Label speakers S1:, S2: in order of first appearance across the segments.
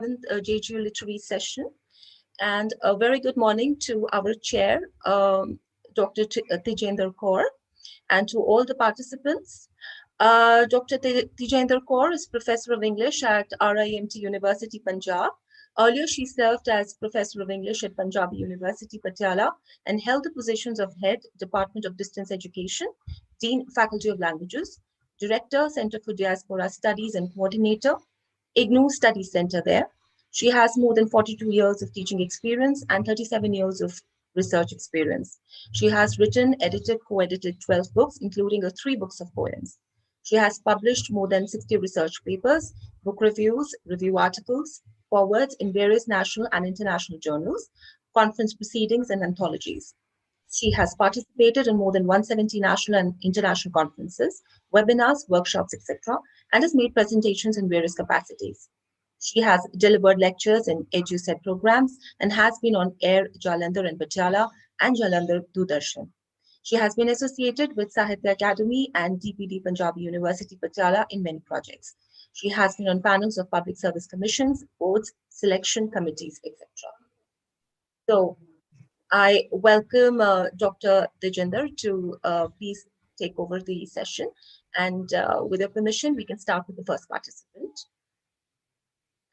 S1: JGU Literary Session. And a very good morning to our chair, Dr. Tejendra Kaur, and to all the participants. Dr. Tejendra Kaur is Professor of English at RIMT University, Punjab. Earlier, she served as Professor of English at Punjabi University, Patiala, and held the positions of Head, Department of Distance Education, Dean, Faculty of Languages, Director, Center for Diaspora Studies and Coordinator, IGNOU Study Center there. She has more than 42 years of teaching experience and 37 years of research experience. She has written, edited, co-edited 12 books, including 3 books of poems. She has published more than 60 research papers, book reviews, review articles, forwards in various national and international journals, conference proceedings, and anthologies. She has participated in more than 170 national and international conferences, webinars, workshops, etc., and has made presentations in various capacities. She has delivered lectures in EduSet programs and has been on air Jalandhar and Patiala and Jalandhar Doordarshan. She has been associated with Sahitya Academy and DPD Punjabi University Patiala in many projects. She has been on panels of public service commissions, boards, selection committees, etc. So I welcome Dr. Tejendra to please take over the session. And with your permission, we can start with the first participant.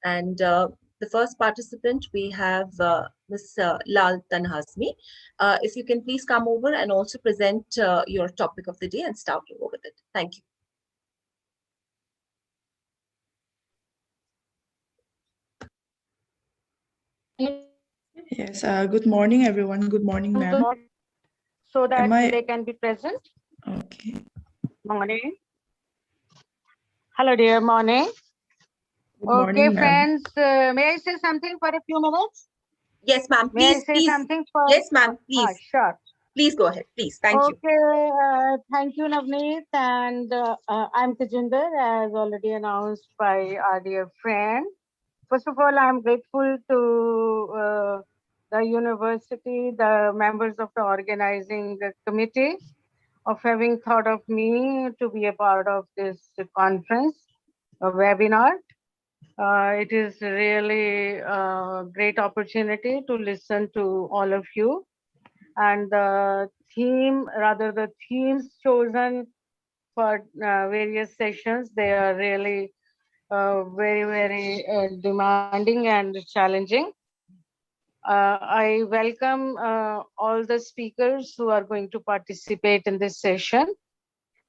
S1: And the first participant, we have Ms. Lal Tanhazmi. If you can please come over and also present your topic of the day and start over with it. Thank you.
S2: Yes, good morning, everyone. Good morning, ma'am.
S3: So that they can be present.
S2: Okay.
S3: Morning. Hello, dear. Morning.
S2: Good morning,
S3: okay, friends. May I say something for a few minutes?
S1: Yes, ma'am.
S3: May I
S1: Please,
S3: say
S1: please.
S3: something for?
S1: Yes, ma'am. Please.
S3: Sure.
S1: Please go ahead. Please. Thank you.
S3: Okay. Thank you, Navneet. And I'm Tejinder, as already announced by our dear friend. First of all, I'm grateful to the university, the members of the organizing committee, of having thought of me to be a part of this conference, a webinar. It is really a great opportunity to listen to all of you. And the themes chosen for various sessions, they are really very, very demanding and challenging. I welcome all the speakers who are going to participate in this session.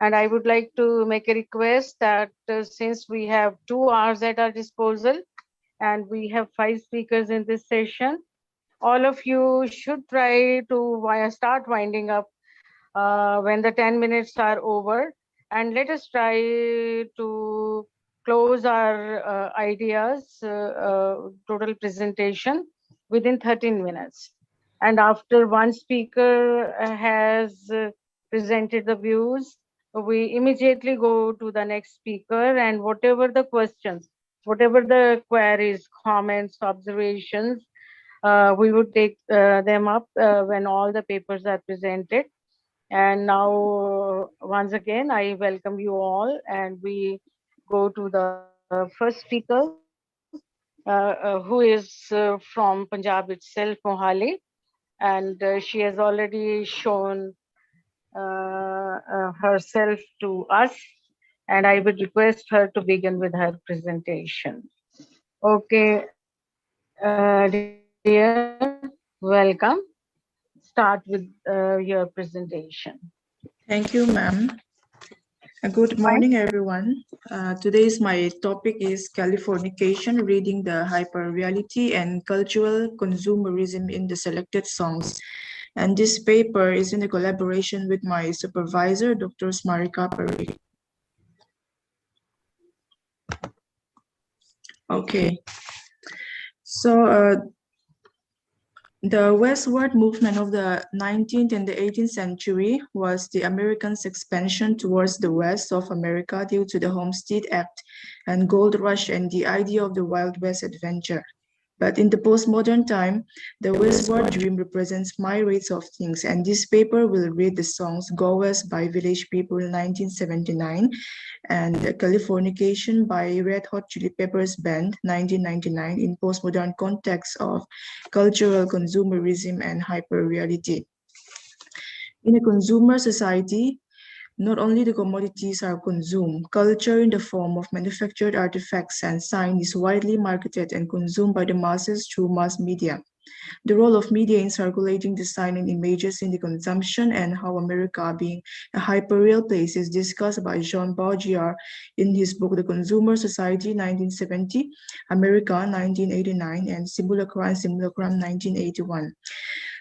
S3: And I would like to make a request that since we have 2 hours at our disposal and we have 5 speakers in this session, all of you should try to start winding up when the 10 minutes are over. And let us try to close our ideas, total presentation within 13 minutes. And after one speaker has presented the views, we immediately go to the next speaker, and whatever the questions, whatever the queries, comments, observations, we would take them up when all the papers are presented. And now, once again, I welcome you all, and we go to the first speaker, who is from Punjab itself, Mohali, and she has already shown herself to us, and I would request her to begin with her presentation. Okay, dear, welcome. Start with your presentation.
S2: Thank you, ma'am. Good morning, everyone. Today's my topic is Californication, reading the hyperreality and cultural consumerism in the selected songs. And this paper is in a collaboration with my supervisor, Dr. Smarika Parikh. Okay. So the westward movement of the 19th and the 18th century was the Americans' expansion towards the west of America due to the Homestead Act and gold rush and the idea of the Wild West adventure. But in the postmodern time, the westward dream represents myriads of things, and this paper will read the songs Go West by Village People 1979 and Californication by Red Hot Chili Peppers Band 1999 in postmodern context of cultural consumerism and hyperreality. In a consumer society, not only the commodities are consumed, culture in the form of manufactured artifacts and signs is widely marketed and consumed by the masses through mass media. The role of media in circulating the sign and images in the consumption and how America being a hyperreal place is discussed by Jean Baudrillard in his book The Consumer Society 1970, America 1989, and Simulacra and Simulacrum 1981.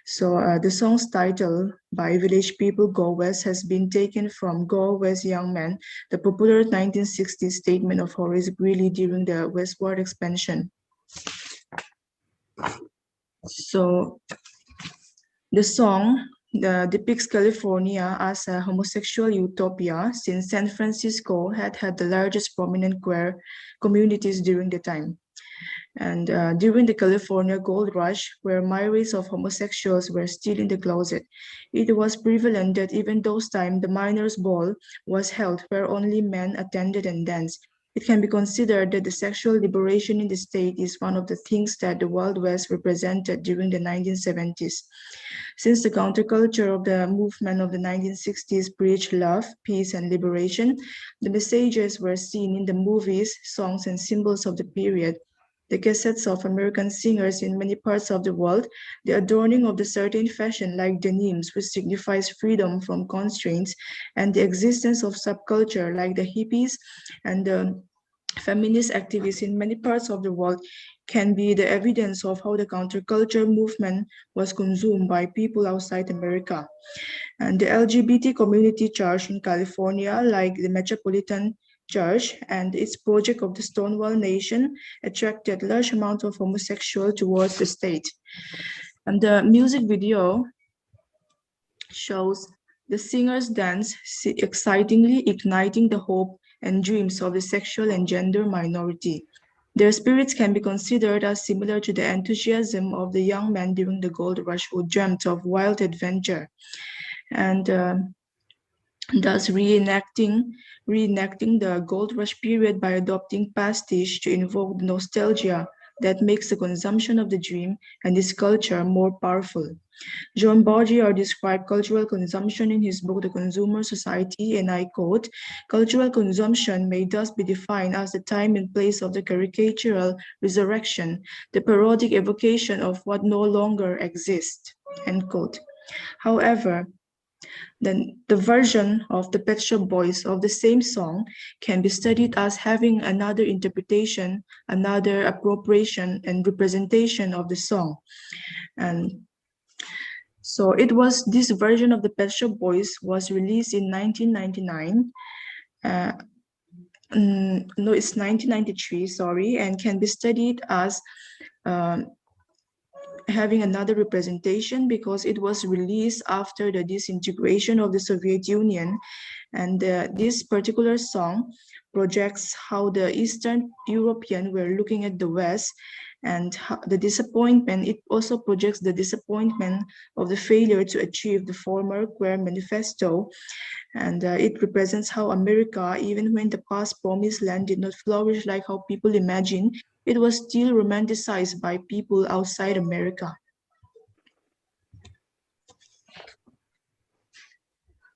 S2: So the song's title by Village People Go West has been taken from Go West Young Man, the popular 1960s statement of Horace Greeley during the westward expansion. So the song depicts California as a homosexual utopia since San Francisco had the largest prominent queer communities during the time. And during the California gold rush, where myriads of homosexuals were still in the closet, it was prevalent that even those times the miners' ball was held where only men attended and danced. It can be considered that the sexual liberation in the state is one of the things that the Wild West represented during the 1970s. Since the counterculture of the movement of the 1960s preached love, peace, and liberation, the messages were seen in the movies, songs, and symbols of the period. The cassettes of American singers in many parts of the world, the adorning of the certain fashion like denims, which signifies freedom from constraints, and the existence of subculture like the hippies and the feminist activists in many parts of the world can be the evidence of how the counterculture movement was consumed by people outside America. And the LGBT community church in California, like the Metropolitan Church and its project of the Stonewall Nation, attracted large amounts of homosexuals towards the state. And the music video shows the singers dance, excitingly igniting the hope and dreams of the sexual and gender minority. Their spirits can be considered as similar to the enthusiasm of the young men during the gold rush who dreamt of wild adventure. And thus reenacting the gold rush period by adopting pastiche to invoke the nostalgia that makes the consumption of the dream and its culture more powerful. Jean Baudrillard described cultural consumption in his book The Consumer Society, and I quote, "Cultural consumption may thus be defined as the time and place of the caricatural resurrection, the parodic evocation of what no longer exists," end quote. However, then the version of the Pet Shop Boys of the same song can be studied as having another interpretation, another appropriation and representation of the song. And so it was this version of the Pet Shop Boys was released in 1999. No, it's 1993, sorry, and can be studied as having another representation because it was released after the disintegration of the Soviet Union. And this particular song projects how the Eastern European were looking at the West and the disappointment. It also projects the disappointment of the failure to achieve the former Queer Manifesto. And it represents how America, even when the past promised land did not flourish like how people imagine, it was still romanticized by people outside America.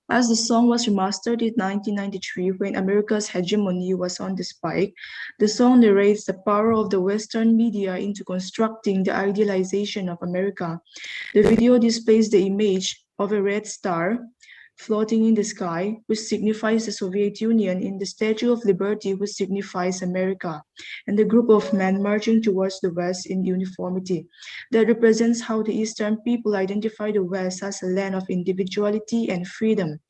S2: As the song was remastered in 1993 when America's hegemony was on the spike, the song narrates the power of the Western media into constructing the idealization of America. The video displays the image of a red star floating in the sky, which signifies the Soviet Union, in the Statue of Liberty, which signifies America, and the group of men marching towards the West in uniformity. That represents how the Eastern people identify the West as a land of individuality and freedom.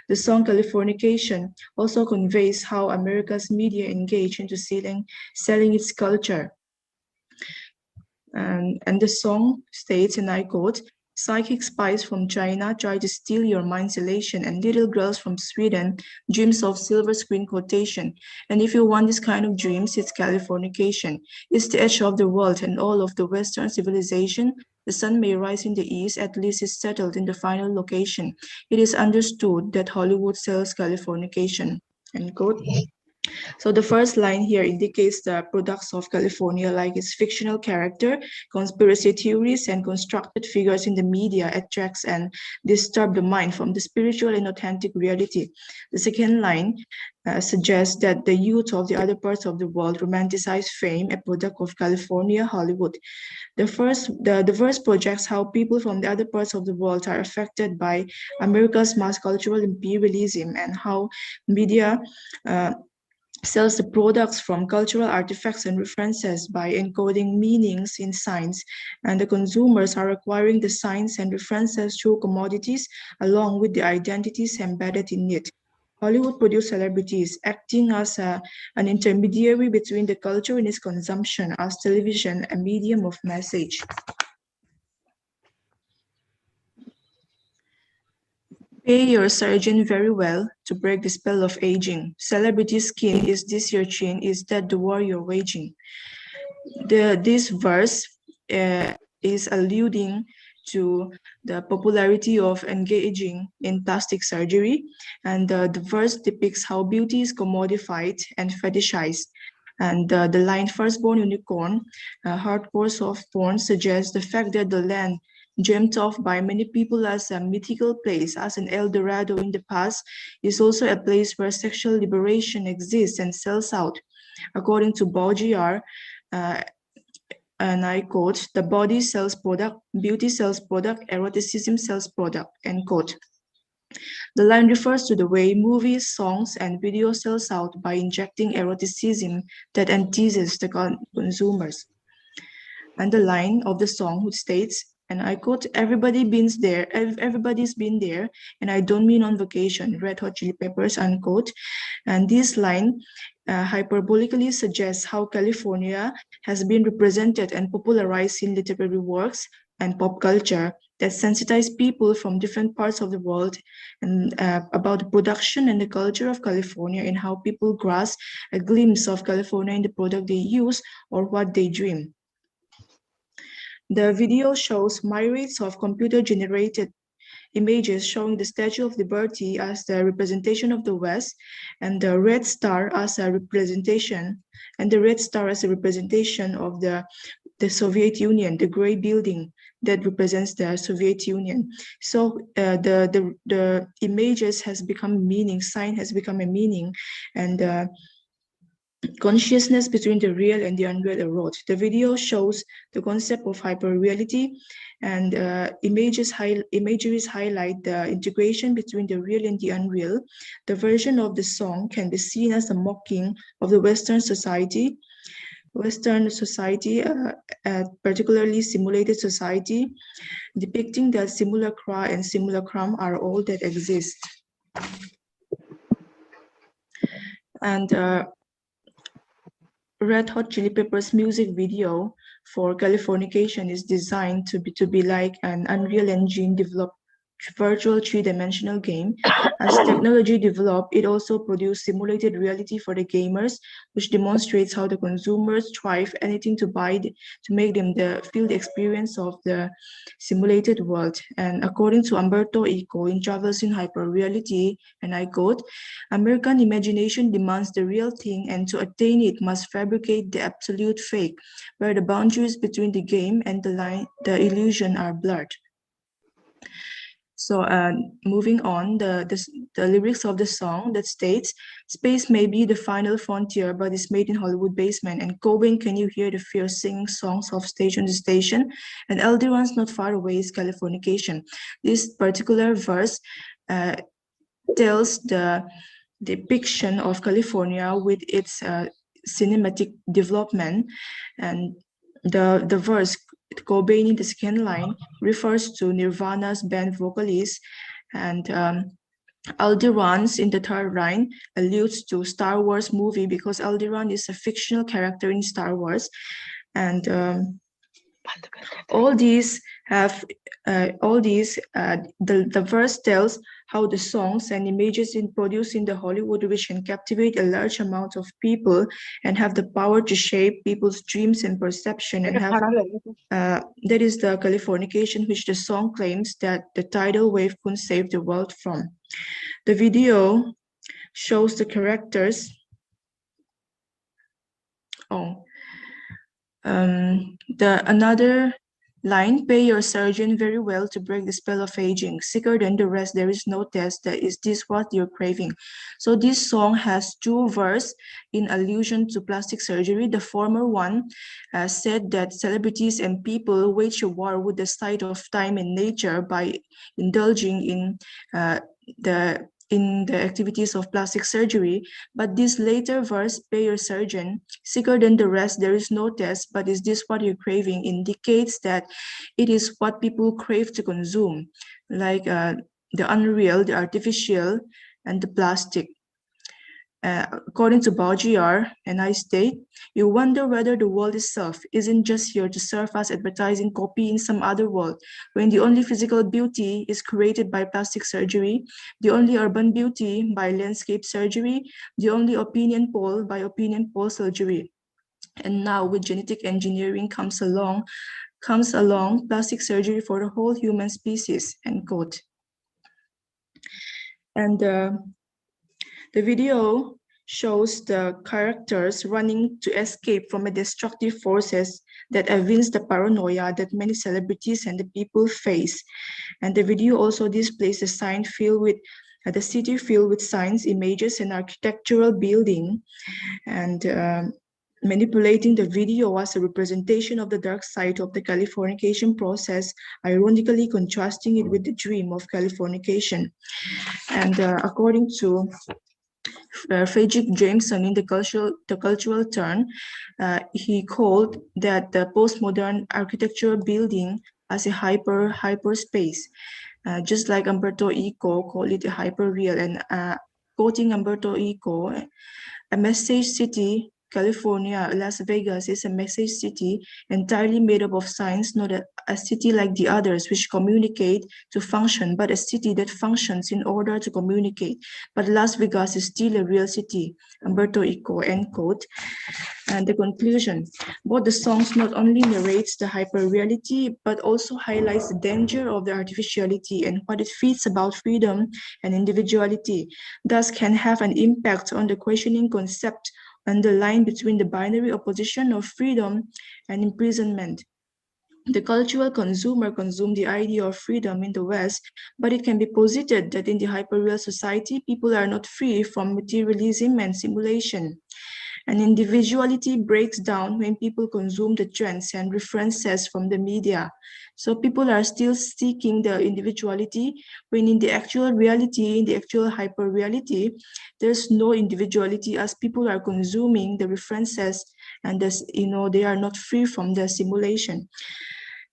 S2: The song Californication also conveys how America's media engage into selling its culture. And the song states, and I quote, Psychic spies from China try to steal your mind's elation, and little girls from Sweden dreams of silver screen quotation. And if you want this kind of dreams, it's Californication. It's the edge of the world and all of the Western civilization. The sun may rise in the east, at least it's settled in the final location. It is understood that Hollywood sells Californication. End quote. So the first line here indicates the products of California, like its fictional character, conspiracy theories, and constructed figures in the media attracts and disturb the mind from the spiritual and authentic reality. The second line suggests that the youth of the other parts of the world romanticize fame, a product of California, Hollywood. The verse projects how people from the other parts of the world are affected by America's mass cultural imperialism and how media sells the products from cultural artifacts and references by encoding meanings in signs, and the consumers are acquiring the signs and references through commodities along with the identities embedded in it. Hollywood produced celebrities acting as an intermediary between the culture and its consumption, as television a medium of message. Pay your surgeon very well to break the spell of aging. Celebrity skin, is this your chin? Is that the war you're waging? This verse is alluding to the popularity of engaging in plastic surgery, and the verse depicts how beauty is commodified and fetishized. And the line firstborn unicorn, hardcore soft porn, suggests the fact that the land dreamt of by many people as a mythical place, as an El Dorado in the past, is also a place where sexual liberation exists and sells out. According to Baudrillard, and I quote, "The body sells product, beauty sells product, eroticism sells product," end quote. The line refers to the way movies, songs, and videos sells out by injecting eroticism that entices the consumers. And the line of the song which states, and I quote, everybody's been there, and I don't mean on vacation, Red Hot Chili Peppers, unquote. And this line hyperbolically suggests how California has been represented and popularized in literary works and pop culture that sensitize people from different parts of the world and about the production and the culture of California and how people grasp a glimpse of California in the product they use or what they dream. The video shows myriads of computer-generated images showing the Statue of Liberty as the representation of the West, and the red star as a representation, of the Soviet Union, the gray building that represents the Soviet Union. So the images has become meaning, sign has become a meaning, and consciousness between the real and the unreal erode. The video shows the concept of hyperreality, and images highlight the integration between the real and the unreal. The version of the song can be seen as a mocking of the Western society, particularly simulated society, depicting that simulacra and simulacrum are all that exist. And Red Hot Chili Peppers music video for Californication is designed to be like an Unreal Engine developed virtual three-dimensional game. As technology developed, it also produced simulated reality for the gamers, which demonstrates how the consumers thrive anything to buy to make them feel the experience of the simulated world. And according to Umberto Eco in Travels in Hyperreality, and I quote, "American imagination demands the real thing, and to attain it must fabricate the absolute fake, where the boundaries between the game and the illusion are blurred." So moving on, the lyrics of the song that states, "Space may be the final frontier, but it's made in Hollywood basement. And Cobain, can you hear the fierce singing songs of station to station? And Elderon's not far away is Californication." This particular verse tells the depiction of California with its cinematic development, and the verse Cobain in the second line refers to Nirvana's band vocalist, and Alderon's in the third line alludes to Star Wars movie because Alderon is a fictional character in Star Wars, and All these have the verse tells how the songs and images produced in the Hollywood which can captivate a large amount of people and have the power to shape people's dreams and perception and have that is the Californication which the song claims that the tidal wave couldn't save the world from. The video shows the characters. Another line, pay your surgeon very well to break the spell of aging. Sicker than the rest, there is no test. That is this what you're craving? So this song has two verses in allusion to plastic surgery. The former one said that celebrities and people wage a war with the side of time and nature by indulging in the activities of plastic surgery, but this later verse, pay your surgeon, sicker than the rest, there is no test, but is this what you're craving, indicates that it is what people crave to consume, like the unreal, the artificial, and the plastic. According to Baudrillard, and I state, you wonder whether the world itself isn't just here to serve as advertising copy in some other world, when the only physical beauty is created by plastic surgery, the only urban beauty by landscape surgery, the only opinion poll by opinion poll surgery. And now with genetic engineering comes along plastic surgery for the whole human species, end quote. And the video shows the characters running to escape from a destructive forces that evince the paranoia that many celebrities and the people face. And the video also displays a sign filled with the city filled with signs, images, and architectural building, and manipulating the video as a representation of the dark side of the Californication process, ironically contrasting it with the dream of Californication. And according to Frederick Jameson in the cultural turn, he called that the postmodern architectural building as a hyperspace, just like Umberto Eco called it a hyperreal. And quoting Umberto Eco, a message city, California, Las Vegas is a message city entirely made up of signs, not a city like the others which communicate to function, but a city that functions in order to communicate. But Las Vegas is still a real city, Umberto Eco, end quote. And the conclusion, both the songs not only narrates the hyperreality, but also highlights the danger of the artificiality and what it feeds about freedom and individuality, thus can have an impact on the questioning concept and the line between the binary opposition of freedom and imprisonment. The cultural consumer consumes the idea of freedom in the West, but it can be posited that in the hyperreal society, people are not free from materialism and simulation. And individuality breaks down when people consume the trends and references from the media. So people are still seeking the individuality when in the actual reality, in the actual hyper-reality, there's no individuality as people are consuming the references and they are not free from the simulation.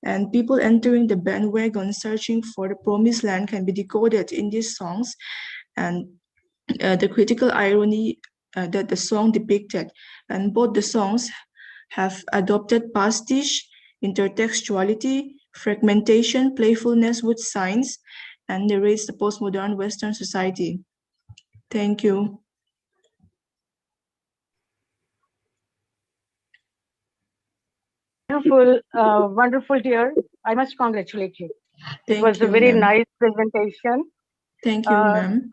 S2: And people entering the bandwagon searching for the promised land can be decoded in these songs. And the critical irony that the song depicted. And both the songs have adopted pastiche, intertextuality, fragmentation, playfulness with signs, and narrates the postmodern Western society. Thank you.
S3: Wonderful, wonderful, dear. I must congratulate you. It was a very nice presentation.
S2: Thank you, ma'am.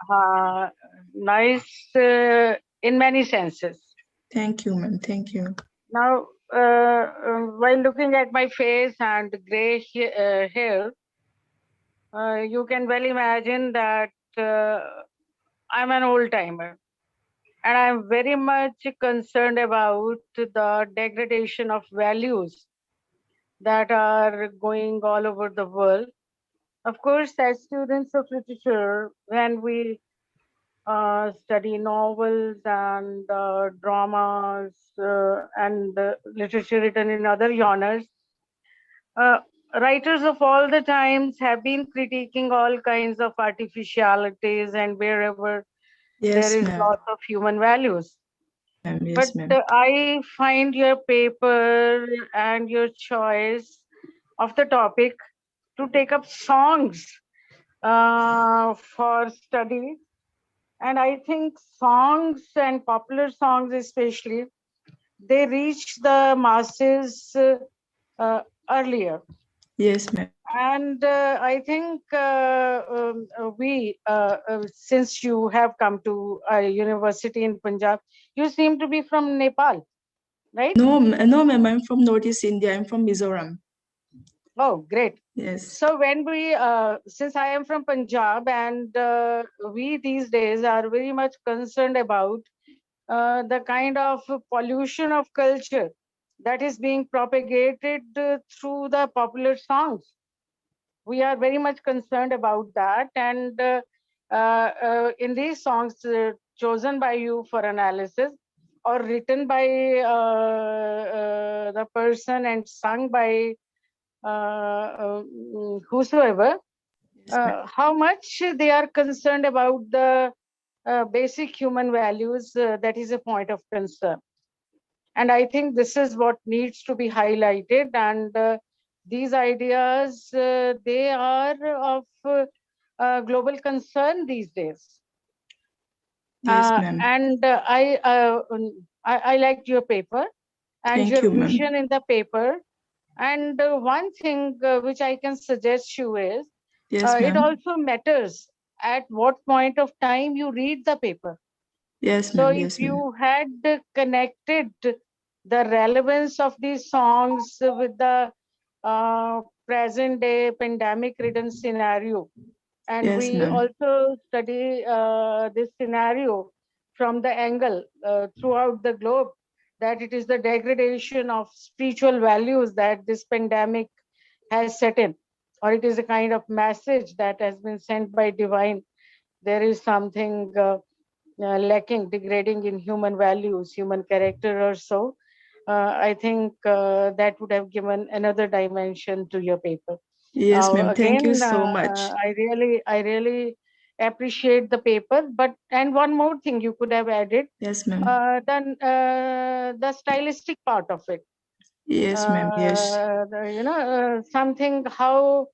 S3: Nice in many senses.
S2: Thank you, ma'am. Thank you.
S3: Now, while looking at my face and gray hair, you can well imagine that I'm an old timer. And I'm very much concerned about the degradation of values that are going all over the world. Of course, as students of literature, when we study novels and dramas and literature written in other genres, writers of all the times have been critiquing all kinds of artificialities and wherever there is lots of human values.
S2: Yes,
S3: but I find your paper and your choice of the topic to take up songs for study. And I think songs and popular songs especially, they reach the masses earlier.
S2: Yes, ma'am.
S3: And I think since you have come to a university in Punjab, you seem to be from Nepal, right?
S2: No, no, ma'am. I'm from Northeast India. I'm from Mizoram.
S3: Oh, great.
S2: Yes.
S3: So when we, since I am from Punjab, and we these days are very much concerned about the kind of pollution of culture that is being propagated through the popular songs. We are very much concerned about that. And in these songs chosen by you for analysis or written by the person and sung by whosoever, how much they are concerned about the basic human values, that is a point of concern. And I think this is what needs to be highlighted. And these ideas, they are of global concern these days.
S2: Yes, ma'am.
S3: And I liked your paper and
S2: Thank
S3: your
S2: you, ma'am.
S3: vision in the paper. And one thing which I can suggest you is,
S2: Yes,
S3: it
S2: ma'am.
S3: also matters at what point of time you read the paper.
S2: Yes,
S3: So
S2: ma'am.
S3: if
S2: Yes, ma'am.
S3: you had connected the relevance of these songs with the present day pandemic ridden scenario, and
S2: Yes,
S3: we
S2: ma'am.
S3: also study this scenario from the angle throughout the globe, that it is the degradation of spiritual values that this pandemic has set in, or it is a kind of message that has been sent by divine. There is something lacking, degrading in human values, human character or so. I think that would have given another dimension to your paper.
S2: Yes, ma'am. Thank you
S3: Again,
S2: so much.
S3: I really appreciate the paper. But and one more thing you could have added,
S2: Yes, ma'am.
S3: then the stylistic part of it.
S2: Yes, ma'am. Yes.
S3: Something how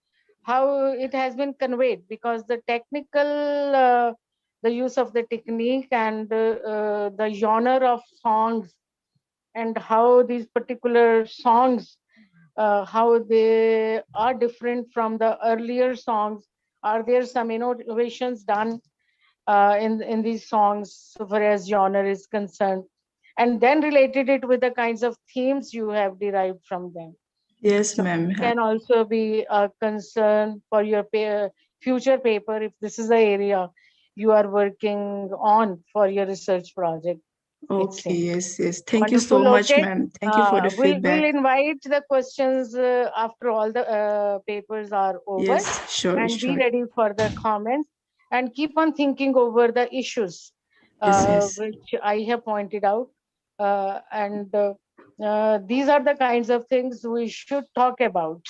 S3: it has been conveyed, because the technical, the use of the technique and the genre of songs, and how these particular songs, how they are different from the earlier songs. Are there some innovations done in these songs so far as genre is concerned? And then related it with the kinds of themes you have derived from them.
S2: Yes,
S3: So
S2: ma'am.
S3: it can also be a concern for your future paper, if this is the area you are working on for your research project.
S2: Okay. Yes, yes. Thank you so
S3: Wonderful.
S2: much,
S3: Okay.
S2: ma'am. Thank you for the
S3: We'll
S2: feedback.
S3: invite the questions after all the papers are over,
S2: Yes, sure,
S3: and be
S2: sure.
S3: ready for the comments, and keep on thinking over the issues
S2: Yes, yes.
S3: which I have pointed out. And these are the kinds of things we should talk about.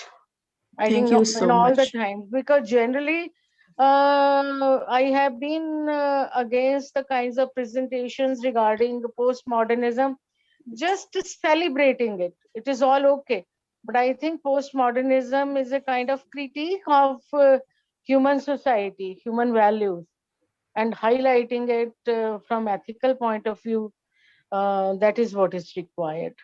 S3: I
S2: Thank
S3: think
S2: you
S3: in
S2: so
S3: all the
S2: much.
S3: times, because generally I have been against the kinds of presentations regarding postmodernism, just celebrating it. It is all okay. But I think postmodernism is a kind of critique of human society, human values, and highlighting it from ethical point of view. That is what is required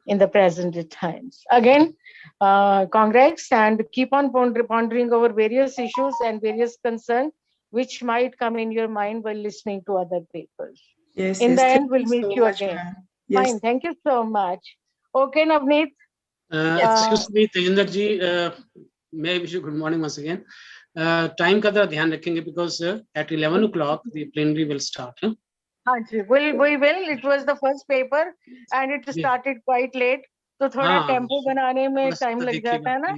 S3: in the present times. Again, congrats, and keep on pondering over various issues and various concerns which might come in your mind while listening to other papers.
S2: Yes,
S3: In
S2: yes.
S3: the
S2: Thank
S3: end, we'll
S2: you
S3: meet
S2: so
S3: you
S2: much,
S3: again.
S2: ma'am. Yes.
S3: Fine. Thank you so much. Okay, Navneet.
S4: Excuse me, Tejinder ji, may I wish you good morning once again. Time का जरा ध्यान रखेंगे, because at 11 o'clock the plenary will start. Huh?
S3: We will. It was the first paper and it started quite late. तो थोड़ा tempo बनाने में time लग जाता है ना.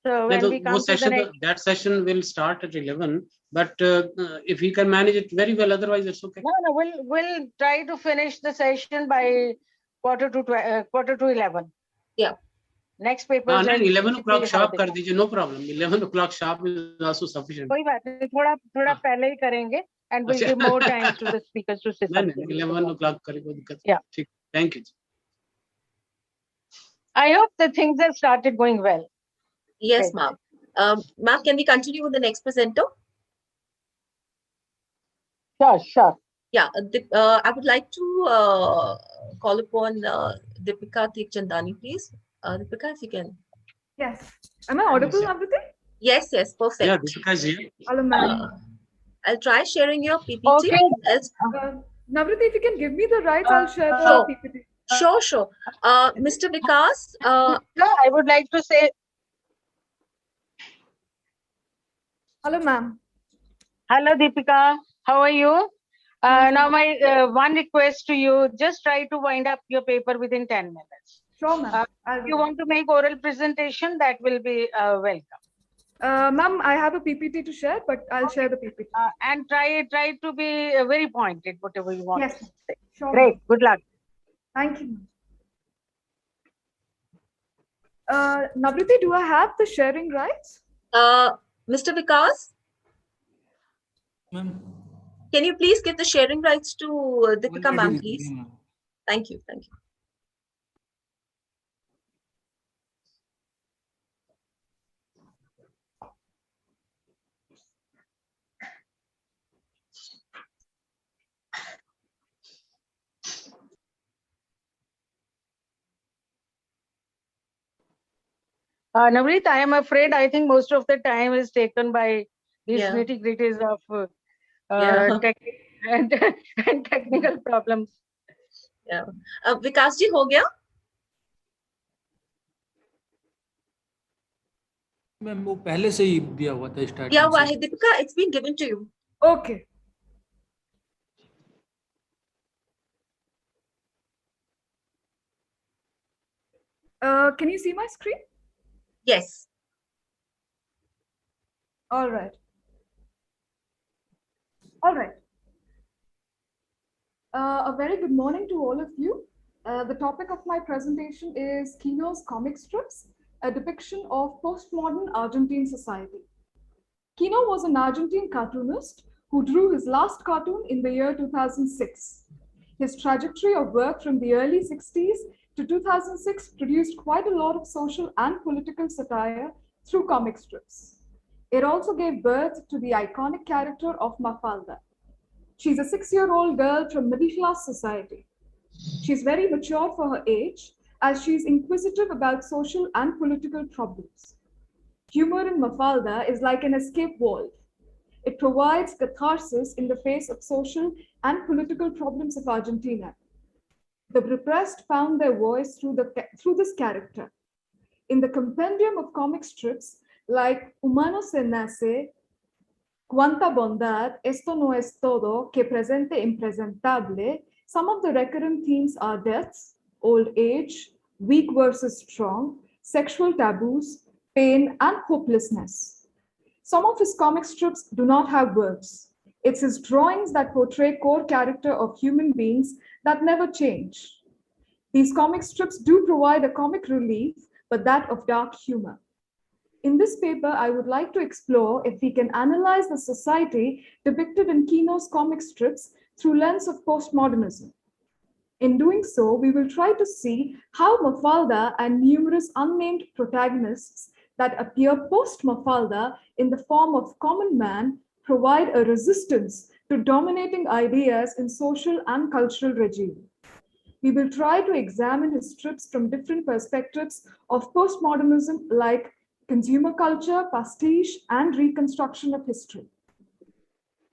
S3: So when we come to the next,
S4: that session will start at 11. But if we can manage it very well, otherwise it's okay.
S3: No, we'll try to finish the session by quarter to 11.
S1: Yeah.
S3: Next paper.
S4: 11 o'clock sharp कर दीजिए, no problem. 11 o'clock sharp is also sufficient.
S3: कोई बात नहीं, थोड़ा पहले ही करेंगे, and we'll give more time to the speakers to say something.
S4: 11 o'clock करें, कोई दिक्कत नहीं.
S3: Yeah.
S4: ठीक. Thank you.
S3: I hope the things have started going well.
S1: Yes,
S3: Great.
S1: ma'am. Ma'am, can we continue with the next presenter?
S3: Sure.
S1: Yeah, I would like to call upon Deepika Tikchandani, please. Deepika, if you can.
S5: Yes. Am I audible, Navriti?
S1: Yes,
S4: Yeah,
S1: perfect.
S4: Deepika is here.
S5: Hello, ma'am.
S1: I'll try sharing your PPT.
S3: Okay.
S5: Navriti, if you can give me the rights, I'll share the
S1: Sure.
S5: PPT.
S1: Sure. Mr. Vikas,
S3: I would like to say
S5: Hello, ma'am.
S3: hello, Deepika. How are you? Now, my one request to you: just try to wind up your paper within 10 minutes.
S5: Sure, ma'am.
S3: If you want to make oral presentation, that will be welcome.
S5: Ma'am, I have a PPT to share, but I'll share the PPT.
S3: And try to be very pointed, whatever you want
S5: Yes,
S3: to say.
S5: sure.
S3: Great. Good luck.
S5: Thank you, ma'am. Navriti, do I have the sharing rights?
S1: Mr. Vikas,
S6: Ma'am.
S1: can you please give the sharing rights to Deepika,
S6: Already
S1: ma'am,
S6: with
S1: please?
S6: me, ma'am.
S1: Thank you.
S3: Navneet, I am afraid I think most of the time is taken by these
S1: Yeah.
S3: nitty-gritties of
S1: Yeah.
S3: tech and, and technical problems.
S1: Yeah. Vikas ji, ho gaya?
S6: Ma'am वो पहले से ही दिया हुआ था starting
S1: दिया हुआ
S6: से
S1: है Deepika, it's been given to you.
S5: Okay. Can you see my screen?
S1: Yes.
S5: All right. A very good morning to all of you. The topic of my presentation is Kino's comic strips, a depiction of postmodern Argentine society. Kino was an Argentine cartoonist who drew his last cartoon in the year 2006. His trajectory of work from the early 60s to 2006 produced quite a lot of social and political satire through comic strips. It also gave birth to the iconic character of Mafalda. She's a 6-year-old girl from middle-class society. She's very mature for her age, as she's inquisitive about social and political problems. Humor in Mafalda is like an escape valve. It provides catharsis in the face of social and political problems of Argentina. The repressed found their voice through this character. In the compendium of comic strips like Humano se nace, Cuánta bondad, esto no es todo, que presente impresentable, some of the recurrent themes are deaths, old age, weak versus strong, sexual taboos, pain, and hopelessness. Some of his comic strips do not have words. It's his drawings that portray core character of human beings that never change. These comic strips do provide a comic relief, but that of dark humor. In this paper, I would like to explore if we can analyze the society depicted in Kino's comic strips through lens of postmodernism. In doing so, we will try to see how Mafalda and numerous unnamed protagonists that appear post-Mafalda in the form of common man provide a resistance to dominating ideas in social and cultural regime. We will try to examine his strips from different perspectives of postmodernism like consumer culture, pastiche, and reconstruction of history.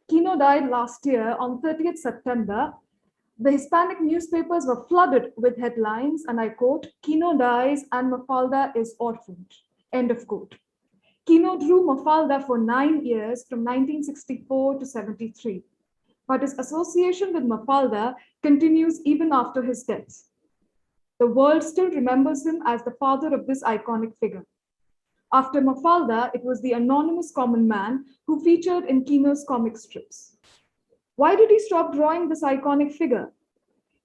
S5: Kino died last year on 30th September. The Hispanic newspapers were flooded with headlines, and I quote, "Kino dies and Mafalda is orphaned," end of quote. Kino drew Mafalda for 9 years from 1964 to 73, but his association with Mafalda continues even after his death. The world still remembers him as the father of this iconic figure. After Mafalda, it was the anonymous common man who featured in Kino's comic strips. Why did he stop drawing this iconic figure?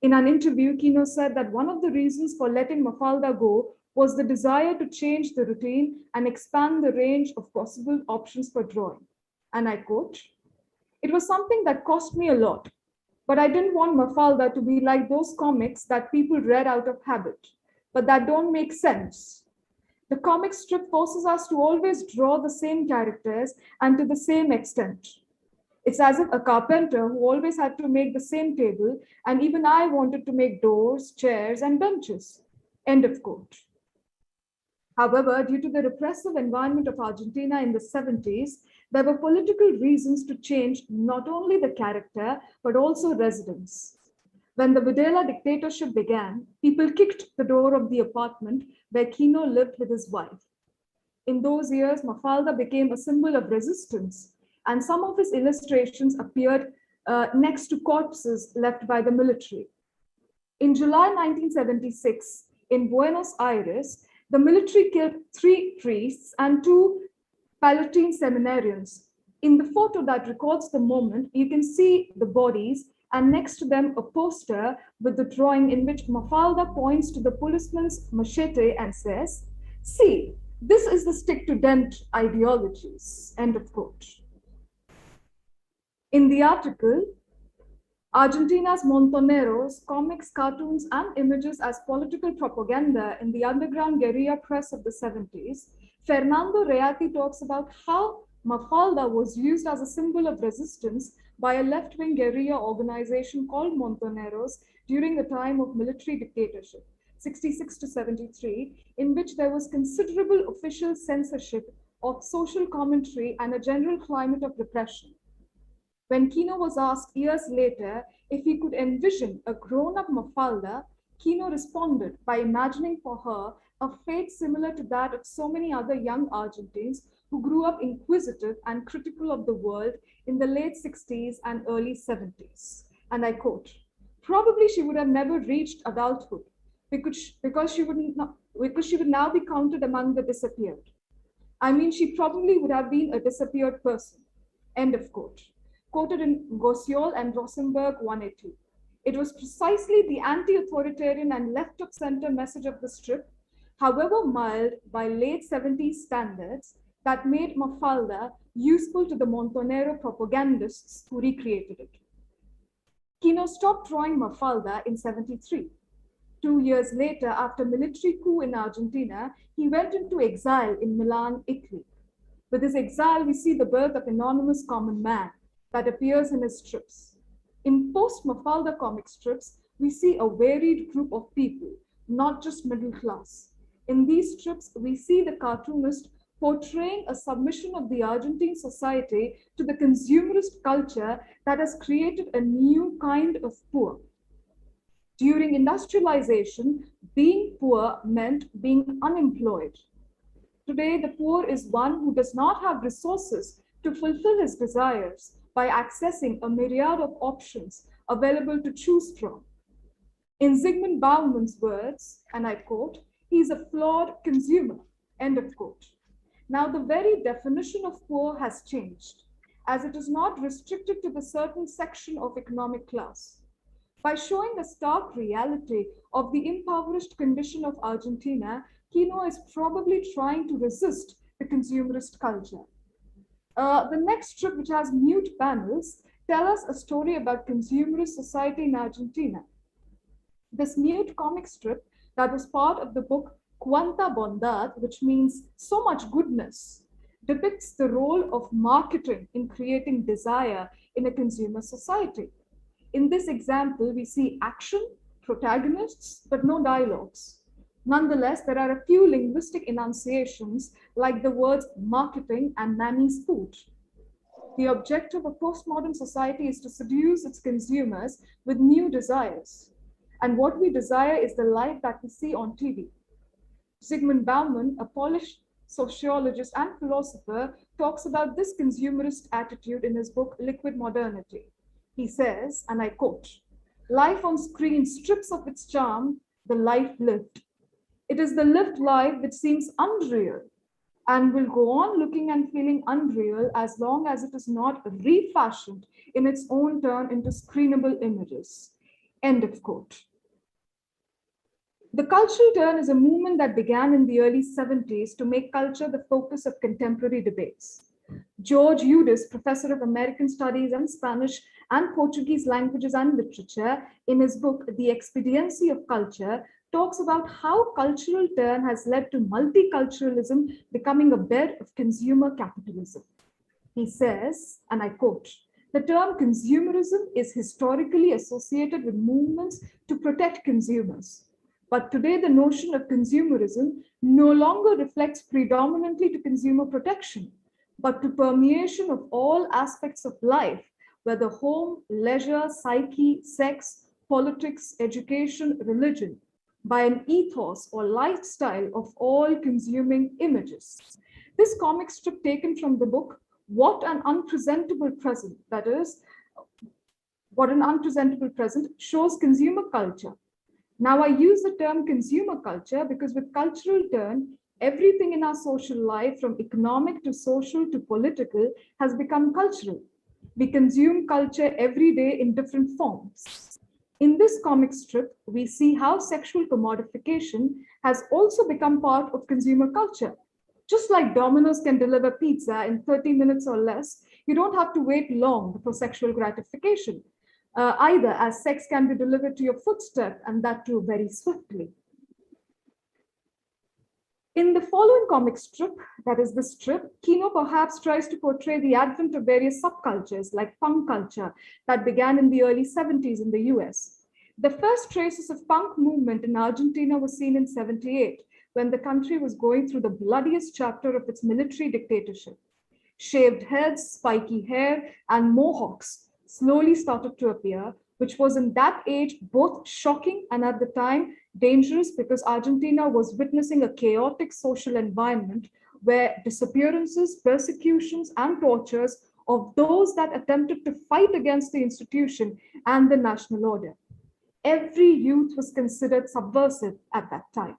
S5: In an interview, Kino said that one of the reasons for letting Mafalda go was the desire to change the routine and expand the range of possible options for drawing. And I quote, "It was something that cost me a lot, but I didn't want Mafalda to be like those comics that people read out of habit, but that don't make sense. The comic strip forces us to always draw the same characters and to the same extent. It's as if a carpenter who always had to make the same table, and even I wanted to make doors, chairs, and benches. End of quote. However, due to the repressive environment of Argentina in the 70s, there were political reasons to change not only the character, but also residence. When the Videla dictatorship began, people kicked the door of the apartment where Kino lived with his wife. In those years, Mafalda became a symbol of resistance, and some of his illustrations appeared next to corpses left by the military. In July 1976, in Buenos Aires, the military killed 3 priests and 2 Palatine seminarians. In the photo that records the moment, you can see the bodies and next to them a poster with the drawing in which Mafalda points to the policeman's machete and says, "See, this is the stick to dent ideologies," end of quote. In the article, Argentina's Montoneros, comics, cartoons, and images as political propaganda in the underground guerrilla press of the 70s, Fernando Reati talks about how Mafalda was used as a symbol of resistance by a left-wing guerrilla organization called Montoneros during the time of military dictatorship, 66 to 73, in which there was considerable official censorship of social commentary and a general climate of repression. When Kino was asked years later if he could envision a grown-up Mafalda, Kino responded by imagining for her a fate similar to that of so many other young Argentines who grew up inquisitive and critical of the world in the late 60s and early 70s. And I quote, "Probably she would have never reached adulthood because she would now be counted among the disappeared. I mean, she probably would have been a disappeared person." End of quote. Quoted in Gosiol and Rosenberg 180. It was precisely the anti-authoritarian and left-of-center message of the strip, however mild by late 70s standards, that made Mafalda useful to the Montonero propagandists who recreated it. Kino stopped drawing Mafalda in 73. 2 years later, after military coup in Argentina, he went into exile in Milan, Italy. With his exile, we see the birth of anonymous common man that appears in his strips. In post-Mafalda comic strips, we see a varied group of people, not just middle class. In these strips, we see the cartoonist portraying a submission of the Argentine society to the consumerist culture that has created a new kind of poor. During industrialization, being poor meant being unemployed. Today, the poor is one who does not have resources to fulfill his desires by accessing a myriad of options available to choose from. In Zygmunt Bauman's words, and I quote, "He is a flawed consumer," end of quote. Now, the very definition of poor has changed, as it is not restricted to the certain section of economic class. By showing the stark reality of the impoverished condition of Argentina, Kino is probably trying to resist the consumerist culture. The next strip, which has mute panels, tell us a story about Consumerist Society in Argentina. This mute comic strip that was part of the book Cuánta Bondad, which means so much goodness, depicts the role of marketing in creating desire in a consumer society. In this example, we see action, protagonists, but no dialogues. Nonetheless, there are a few linguistic enunciations like the words marketing and nanny's food. The objective of postmodern society is to seduce its consumers with new desires. And what we desire is the life that we see on TV. Zygmunt Bauman, a Polish sociologist and philosopher, talks about this consumerist attitude in his book Liquid Modernity. He says, and I quote, "Life on screen strips of its charm the life lived. It is the lived life which seems unreal and will go on looking and feeling unreal as long as it is not refashioned in its own turn into screenable images." End of quote. The cultural turn is a movement that began in the early 70s to make culture the focus of contemporary debates. George Eudes, professor of American Studies and Spanish and Portuguese languages and literature, in his book The Expediency of Culture, talks about how cultural turn has led to multiculturalism becoming a bed of consumer capitalism. He says, and I quote, "The term consumerism is historically associated with movements to protect consumers. But today, the notion of consumerism no longer reflects predominantly to consumer protection, but to permeation of all aspects of life, whether home, leisure, psyche, sex, politics, education, religion, by an ethos or lifestyle of all consuming images." This comic strip taken from the book, What an Unpresentable Present, that is, What an Unpresentable Present, shows consumer culture. Now, I use the term consumer culture because with cultural turn, everything in our social life, from economic to social to political, has become cultural. We consume culture every day in different forms. In this comic strip, we see how sexual commodification has also become part of consumer culture. Just like Domino's can deliver pizza in 30 minutes or less, you don't have to wait long for sexual gratification, either, as sex can be delivered to your footstep, and that too very swiftly. In the following comic strip, that is the strip, Kino perhaps tries to portray the advent of various subcultures like punk culture that began in the early 70s in the US. The first traces of punk movement in Argentina were seen in 78, when the country was going through the bloodiest chapter of its military dictatorship. Shaved heads, spiky hair, and mohawks slowly started to appear, which was in that age both shocking and at the time dangerous, because Argentina was witnessing a chaotic social environment where disappearances, persecutions, and tortures of those that attempted to fight against the institution and the national order. Every youth was considered subversive at that time.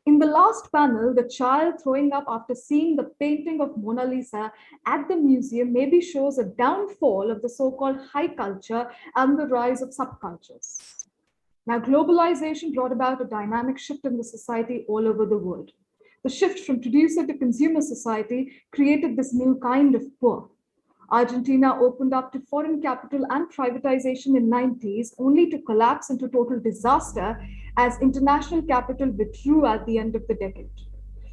S5: In the last panel, the child throwing up after seeing the painting of Mona Lisa at the museum maybe shows a downfall of the so-called high culture and the rise of subcultures. Now, globalization brought about a dynamic shift in the society all over the world. The shift from producer to consumer society created this new kind of poor. Argentina opened up to foreign capital and privatization in 90s, only to collapse into total disaster as international capital withdrew at the end of the decade.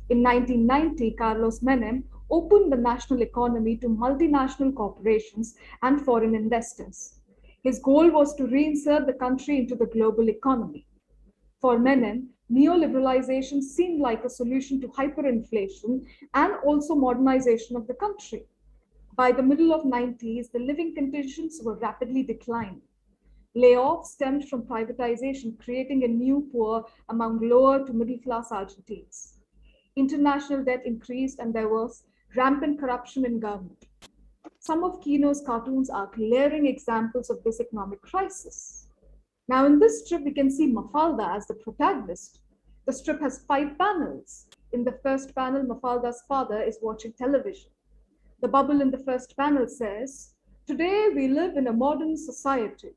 S5: In 1990, Carlos Menem opened the national economy to multinational corporations and foreign investors. His goal was to reinsert the country into the global economy. For Menem, neoliberalization seemed like a solution to hyperinflation and also modernization of the country. By the middle of 90s, the living conditions were rapidly declining. Layoffs stemmed from privatization, creating a new poor among lower to middle class Argentines. International debt increased and there was rampant corruption in government. Some of Kino's cartoons are glaring examples of this economic crisis. Now in this strip, we can see Mafalda as the protagonist. The strip has 5 panels. In the first panel, Mafalda's father is watching television. The bubble in the first panel says, "Today we live in a modern society."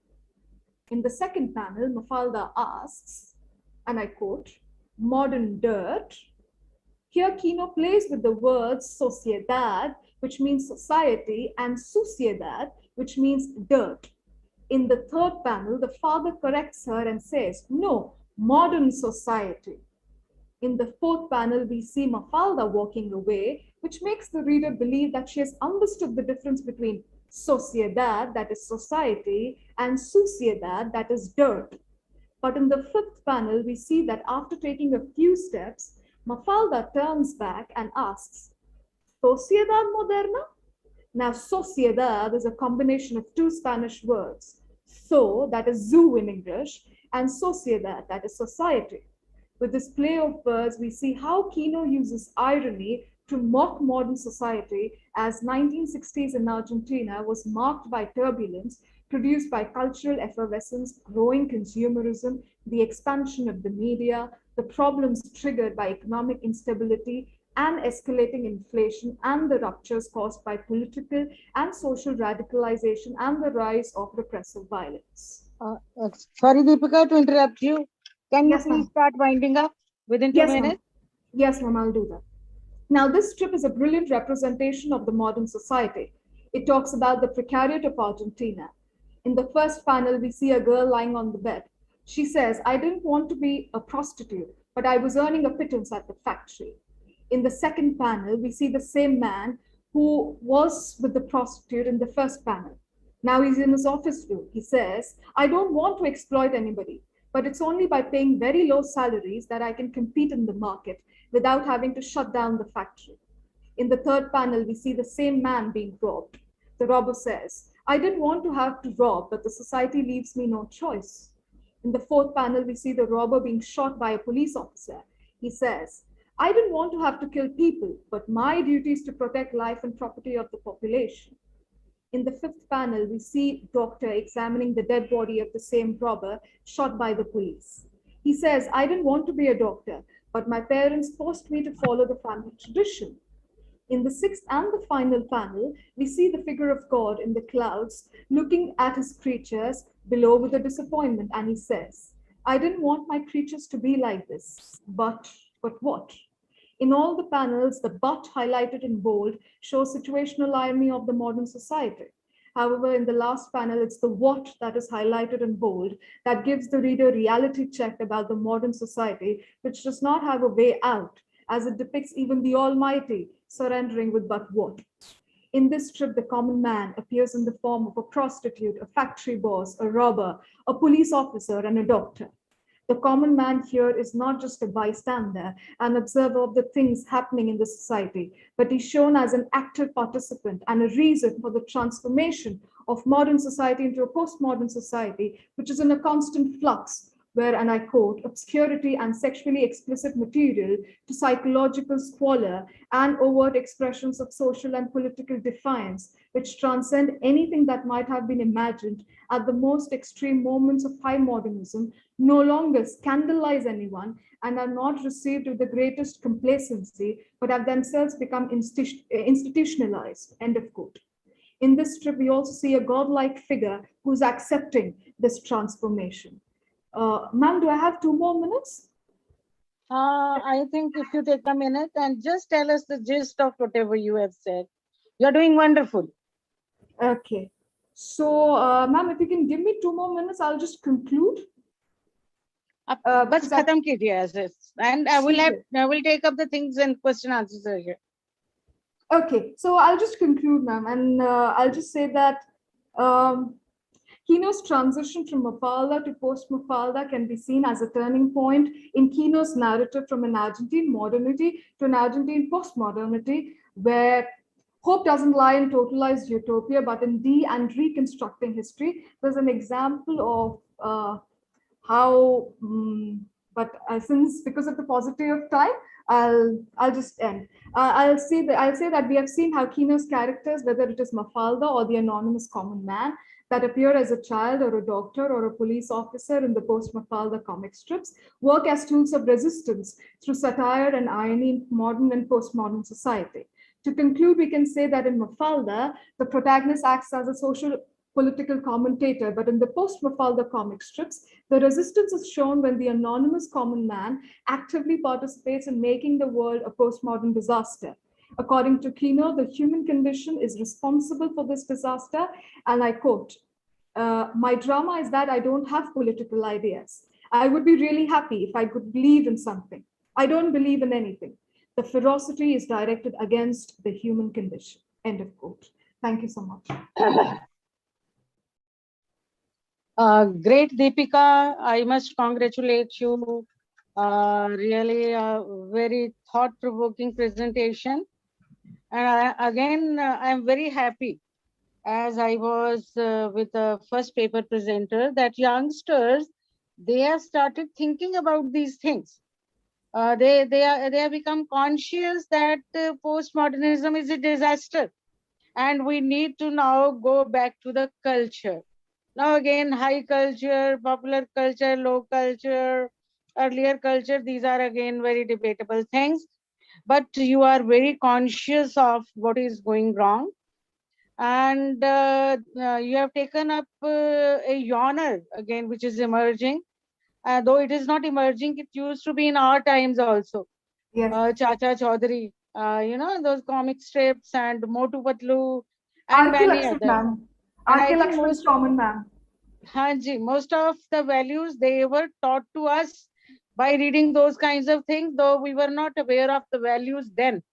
S5: In the second panel, Mafalda asks, and I quote, "Modern dirt?" Here, Kino plays with the words sociedad, which means society, and suciedad, which means dirt. In the third panel, the father corrects her and says, "No, modern society." In the fourth panel, we see Mafalda walking away, which makes the reader believe that she has understood the difference between sociedad, that is society, and suciedad, that is dirt. But in the fifth panel, we see that after taking a few steps, Mafalda turns back and asks, "Sociedad moderna?" Now, sociedad is a combination of 2 Spanish words, so, that is zoo in English, and sociedad, that is society. With this play of words, we see how Kino uses irony to mock modern society, as 1960s in Argentina was marked by turbulence produced by cultural effervescence, growing consumerism, the expansion of the media, the problems triggered by economic instability and escalating inflation, and the ruptures caused by political and social radicalization and the rise of repressive violence.
S3: Sorry, Deepika, to interrupt you. Can you
S5: Yes,
S3: please
S5: ma'am.
S3: start winding up within 2
S5: Yes, ma'am.
S3: minutes?
S5: Yes, ma'am, I'll do that. Now, this strip is a brilliant representation of the modern society. It talks about the precariat of Argentina. In the first panel, we see a girl lying on the bed. She says, I didn't want to be a prostitute, but I was earning a pittance at the factory. In the second panel, we see the same man who was with the prostitute in the first panel. Now he's in his office room. He says, I don't want to exploit anybody, but it's only by paying very low salaries that I can compete in the market without having to shut down the factory. In the third panel, we see the same man being robbed. The robber says, I didn't want to have to rob, but the society leaves me no choice. In the fourth panel, we see the robber being shot by a police officer. He says, I didn't want to have to kill people, but my duty is to protect life and property of the population. In the fifth panel, we see doctor examining the dead body of the same robber shot by the police. He says, I didn't want to be a doctor, but my parents forced me to follow the family tradition. In the sixth and the final panel, we see the figure of God in the clouds looking at his creatures below with a disappointment, and he says, I didn't want my creatures to be like this, but what? In all the panels, the but highlighted in bold shows situational irony of the modern society. However, in the last panel, it's the what that is highlighted in bold that gives the reader reality check about the modern society, which does not have a way out, as it depicts even the Almighty surrendering with but what. In this strip, the common man appears in the form of a prostitute, a factory boss, a robber, a police officer, and a doctor. The common man here is not just a bystander, an observer of the things happening in the society, but is shown as an active participant and a reason for the transformation of modern society into a postmodern society, which is in a constant flux, where, and I quote, obscurity and sexually explicit material to psychological squalor and overt expressions of social and political defiance, which transcend anything that might have been imagined at the most extreme moments of high modernism, no longer scandalize anyone and are not received with the greatest complacency, but have themselves become institutionalized, end of quote. In this strip, we also see a godlike figure who's accepting this transformation. Ma'am, do I have 2 more minutes?
S3: I think if you take a minute and just tell us the gist of whatever you have said. You're doing wonderful.
S5: Okay. So, ma'am, if you can give me 2 more minutes, I'll just conclude.
S3: But khatam kijiye, and I will take up the things and question answers here.
S5: Okay, so I'll just conclude, ma'am, and I'll just say that Kino's transition from Mafalda to post-Mafalda can be seen as a turning point in Kino's narrative from an Argentine modernity to an Argentine post-modernity, where hope doesn't lie in totalized utopia, but in and reconstructing history. There's an example of how, but since because of the paucity of time, I'll just end. I'll say that we have seen how Kino's characters, whether it is Mafalda or the anonymous common man, that appear as a child or a doctor or a police officer in the post-Mafalda comic strips, work as tools of resistance through satire and irony in modern and postmodern society. To conclude, we can say that in Mafalda, the protagonist acts as a social political commentator, but in the post-Mafalda comic strips, the resistance is shown when the anonymous common man actively participates in making the world a postmodern disaster. According to Kino, the human condition is responsible for this disaster, and I quote, my drama is that I don't have political ideas. I would be really happy if I could believe in something. I don't believe in anything. The ferocity is directed against the human condition, end of quote. Thank you so much.
S3: Great, Deepika. I must congratulate you. Really a very thought-provoking presentation. And again, I'm very happy, as I was with the first paper presenter, that youngsters, they have started thinking about these things. They have become conscious that postmodernism is a disaster, and we need to now go back to the culture. Now again, high culture, popular culture, low culture, earlier culture, these are again very debatable things. But you are very conscious of what is going wrong. And you have taken up a genre again, which is emerging. Though it is not emerging, it used to be in our times also.
S5: Yes.
S3: Chacha Chaudhary, you know, those comic strips and Motu Patlu and many others.
S5: R.K. Lakshman, common man.
S3: Hanji, most of the values they were taught to us by reading those kinds of things, though we were not aware of the values then.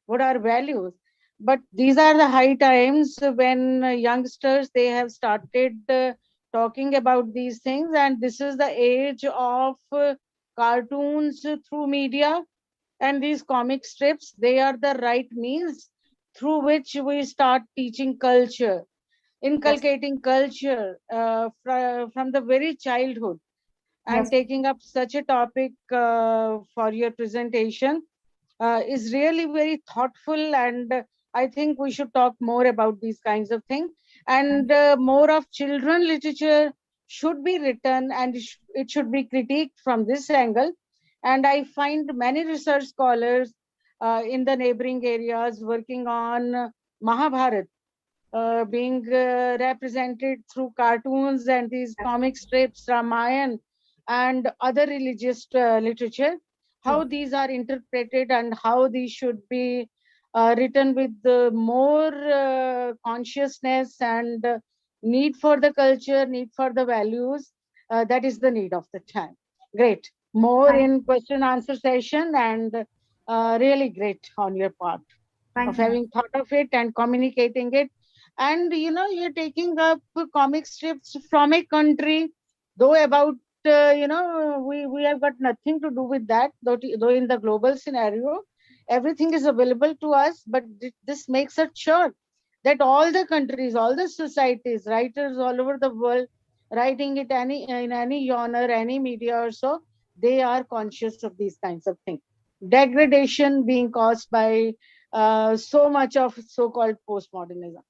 S3: What are values? But these are the high times when youngsters they have started talking about these things, and this is the age of cartoons through media and these comic strips. They are the right means through which we start teaching culture, inculcating culture from the very childhood. And
S5: Yes.
S3: taking up such a topic for your presentation is really very thoughtful, and I think we should talk more about these kinds of things, and more of children literature should be written, and it should be critiqued from this angle. And I find many research scholars in the neighboring areas working on Mahabharat being represented through cartoons and these comic strips, Ramayan, and other religious literature, how these are interpreted and how these should be written with more consciousness and need for the culture, need for the values. That is the need of the time. Great. More in question answer session, and really great on your part of having thought of it and communicating it. And you're taking up comic strips from a country, though about we have got nothing to do with that, though in the global scenario everything is available to us, but this makes it sure that all the countries, all the societies, writers all over the world writing it in any genre, any media or so, they are conscious of these kinds of things. Degradation being caused by so much of so-called postmodernism.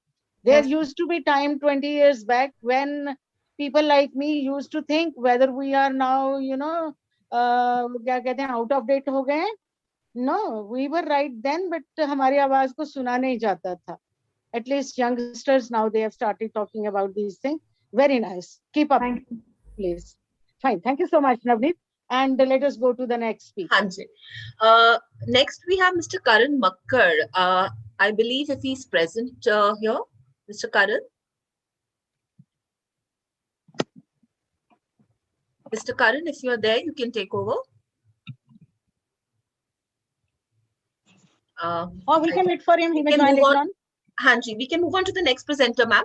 S3: There used to be time 20 years back when people like me used to think whether we are now, क्या कहते हैं, out of date हो गए हैं. No, we were right then, but हमारी आवाज को सुना नहीं जाता था. At least youngsters now, they have started talking about these things. Very nice. Keep up, please. Fine. Thank you so much, Navneet. And let us go to the next speaker.
S1: Hanji. Next, we have Mr. Karan Makkar. I believe if he's present here, Mr. Karan. Mr. Karan, if you're there, you can take over.
S3: We can wait for him. He may join later on.
S1: Hanji, we can move on to the next presenter, ma'am.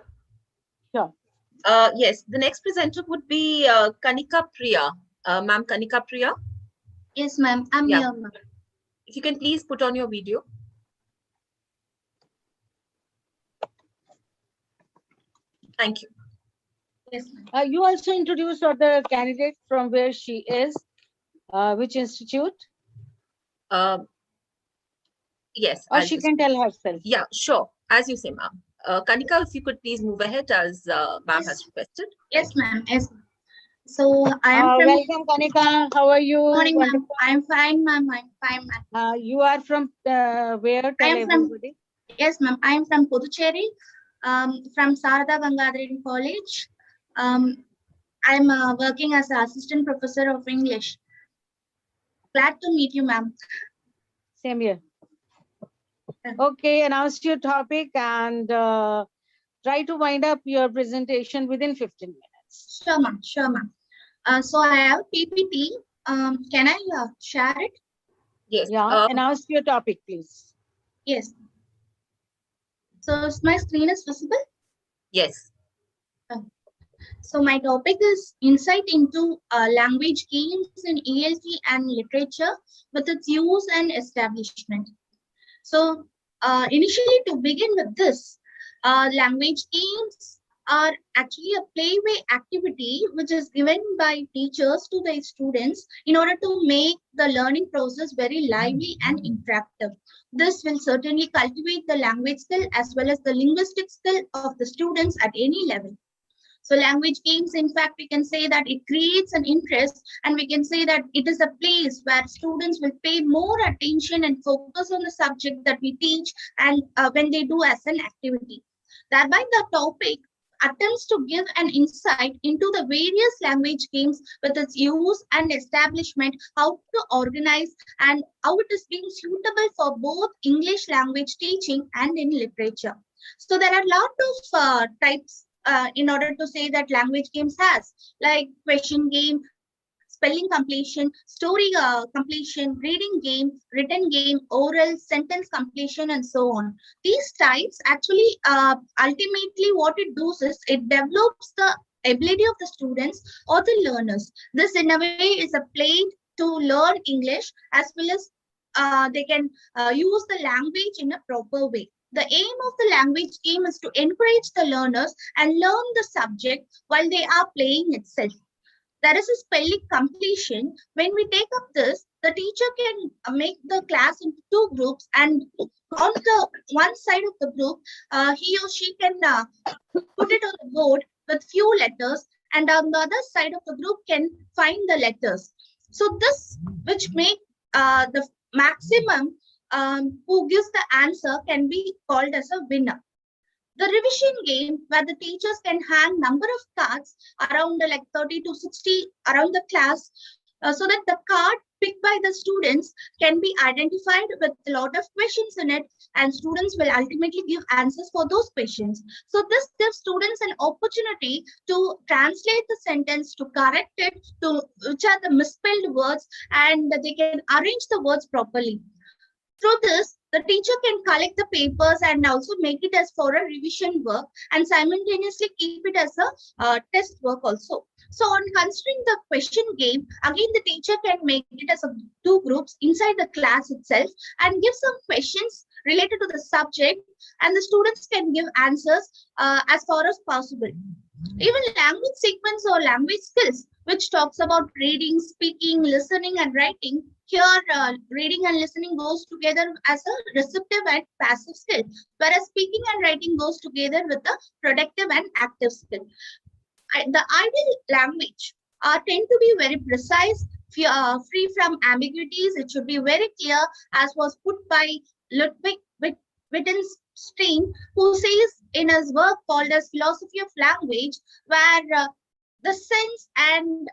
S3: Sure.
S1: Yes, the next presenter would be Kanika Priya. Ma'am, Kanika Priya.
S7: Yes, ma'am. I'm here, ma'am.
S1: If you can please put on your video. Thank you.
S7: Yes,
S3: you also introduce the candidate from where she is, which institute?
S1: Yes.
S3: Or she can tell herself.
S1: Yeah, sure. As you say, ma'am. Kanika, if you could please move ahead as ma'am has requested.
S7: Yes, ma'am. Yes. So I am from.
S3: Welcome, Kanika. How are you?
S7: Morning, ma'am. I'm fine, ma'am. I'm fine, ma'am.
S3: You are from where?
S7: I am from. Yes, ma'am. I am from Puducherry, from Sarada Gangadharan College. I'm working as an assistant professor of English. Glad to meet you, ma'am.
S3: Same here. Okay, announce your topic and try to wind up your presentation within 15 minutes.
S7: Sure, ma'am. Sure, ma'am. So I have PPT. Can I share it?
S1: Yes.
S3: Yeah. Announce your topic, please.
S7: Yes. So my screen is visible?
S1: Yes.
S7: So my topic is insight into language games in ELT and literature with its use and establishment. So initially, to begin with this, language games are actually a playway activity which is given by teachers to their students in order to make the learning process very lively and interactive. This will certainly cultivate the language skill as well as the linguistic skill of the students at any level. So language games, in fact, we can say that it creates an interest, and we can say that it is a place where students will pay more attention and focus on the subject that we teach, and when they do as an activity. Thereby the topic attempts to give an insight into the various language games with its use and establishment, how to organize, and how it is being suitable for both English language teaching and in literature. So there are a lot of types in order to say that language games has, like question game, spelling completion, story completion, reading game, written game, oral, sentence completion, and so on. These types actually, ultimately what it does is it develops the ability of the students or the learners. This in a way is a play to learn English, as well as they can use the language in a proper way. The aim of the language game is to encourage the learners and learn the subject while they are playing itself. There is a spelling completion. When we take up this, the teacher can make the class into two groups, and on the one side of the group, he or she can put it on the board with few letters, and on the other side of the group can find the letters. So this, which make the maximum who gives the answer, can be called as a winner. The revision game, where the teachers can hang number of cards around like 30 to 60 around the class, so that the card picked by the students can be identified with a lot of questions in it, and students will ultimately give answers for those questions. So this gives students an opportunity to translate the sentence, to correct it, to which are the misspelled words, and they can arrange the words properly. Through this, the teacher can collect the papers and also make it as for a revision work, and simultaneously keep it as a test work also. So on considering the question game, again the teacher can make it as two groups inside the class itself and give some questions related to the subject, and the students can give answers as far as possible. Even language sequence or language skills, which talks about reading, speaking, listening, and writing. Here, reading and listening goes together as a receptive and passive skill, whereas speaking and writing goes together with a productive and active skill. The ideal language tend to be very precise, free from ambiguities. It should be very clear, as was put by Ludwig Wittgenstein, who says in his work called as Philosophy of Language, where the sense and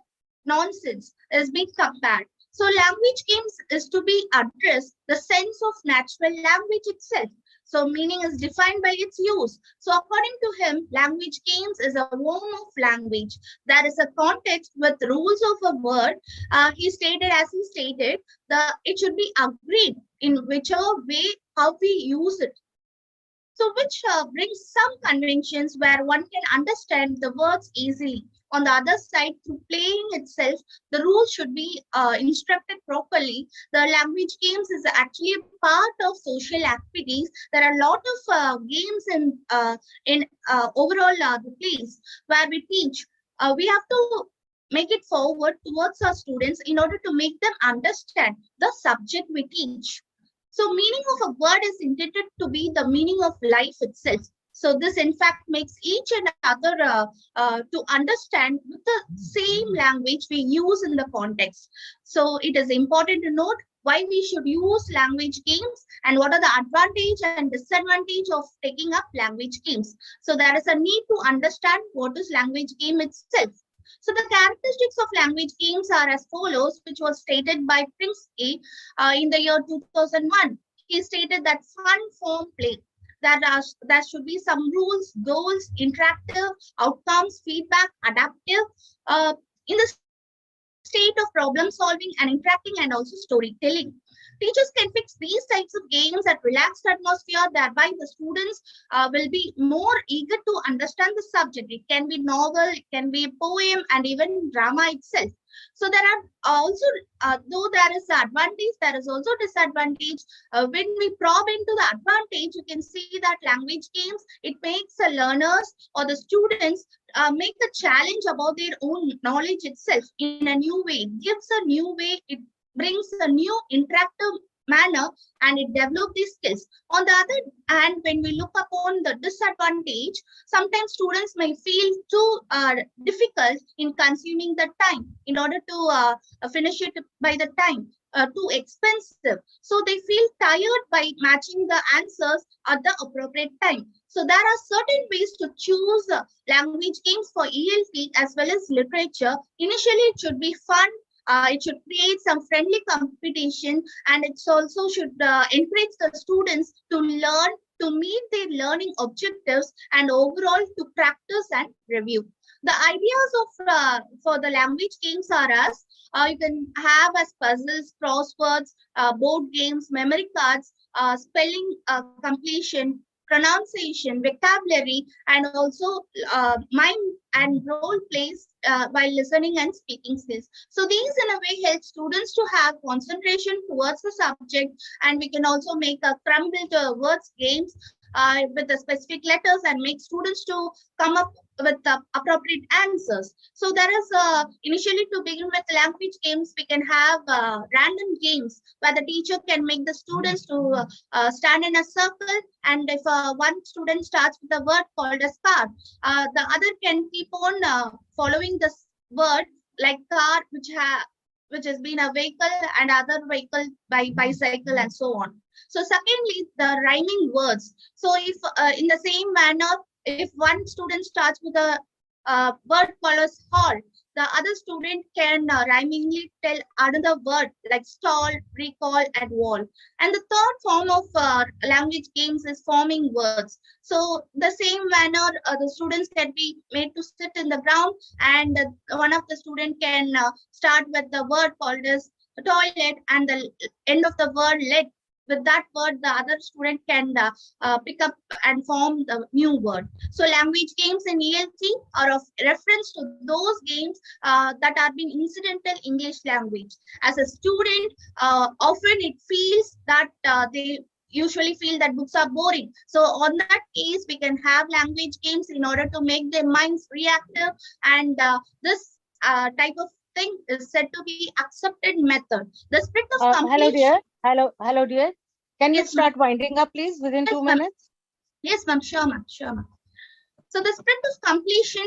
S7: nonsense is being compared. So language games is to be addressed the sense of natural language itself. So meaning is defined by its use. So according to him, language games is a form of language. There is a context with rules of a word. He stated, it should be agreed in whichever way how we use it. So which brings some conventions where one can understand the words easily. On the other side, through playing itself, the rules should be instructed properly. The language games is actually a part of social activities. There are a lot of games in overall the place where we teach. We have to make it forward towards our students in order to make them understand the subject we teach. So meaning of a word is intended to be the meaning of life itself. So this in fact makes each and other to understand with the same language we use in the context. So it is important to note why we should use language games and what are the advantage and disadvantage of taking up language games. So there is a need to understand what is language game itself. So the characteristics of language games are as follows, which was stated by Prince A in the year 2001. He stated that fun form play. There should be some rules, goals, interactive, outcomes, feedback, adaptive, in the state of problem solving and interacting, and also storytelling. Teachers can fix these types of games at relaxed atmosphere, thereby the students will be more eager to understand the subject. It can be novel, it can be a poem, and even drama itself. So there are also, though there is advantage, there is also disadvantage. When we probe into the advantage, you can see that language games, it makes the learners or the students make the challenge about their own knowledge itself in a new way. It gives a new way, it brings a new interactive manner, and it develops these skills. On the other hand, when we look upon the disadvantage, sometimes students may feel too difficult in consuming the time in order to finish it by the time. Too expensive. So they feel tired by matching the answers at the appropriate time. So there are certain ways to choose language games for ELT as well as literature. Initially, it should be fun. It should create some friendly competition, and it also should encourage the students to learn, to meet their learning objectives and overall to practice and review. The ideas of for the language games are as you can have as puzzles, crosswords, board games, memory cards, spelling completion, pronunciation, vocabulary, and also mind and role plays while listening and speaking skills. So these in a way help students to have concentration towards the subject, and we can also make a crumbled words games with the specific letters and make students to come up with the appropriate answers. So there is initially to begin with language games, we can have random games where the teacher can make the students to stand in a circle, and if one student starts with a word called as car, the other can keep on following this word like car, which has been a vehicle, and other vehicle by bicycle and so on. So secondly, the rhyming words. So if in the same manner, if one student starts with a word called as hall, the other student can rhymingly tell another word like stall, recall, and wall. And the third form of language games is forming words. So the same manner, the students can be made to sit in the ground, and one of the student can start with the word called as toilet, and the end of the word let. With that word, the other student can pick up and form the new word. So language games in ELT are of reference to those games that are being incidental English language. As a student, often it feels that they usually feel that books are boring. So on that case, we can have language games in order to make their minds reactive, and this type of thing is said to be accepted method. The spirit of completion.
S3: Hello, dear. Hello, dear. Can
S7: Yes,
S3: you start winding up, please, within 2 minutes?
S7: Yes, ma'am. Sure, ma'am. Sure, ma'am. So the spirit of completion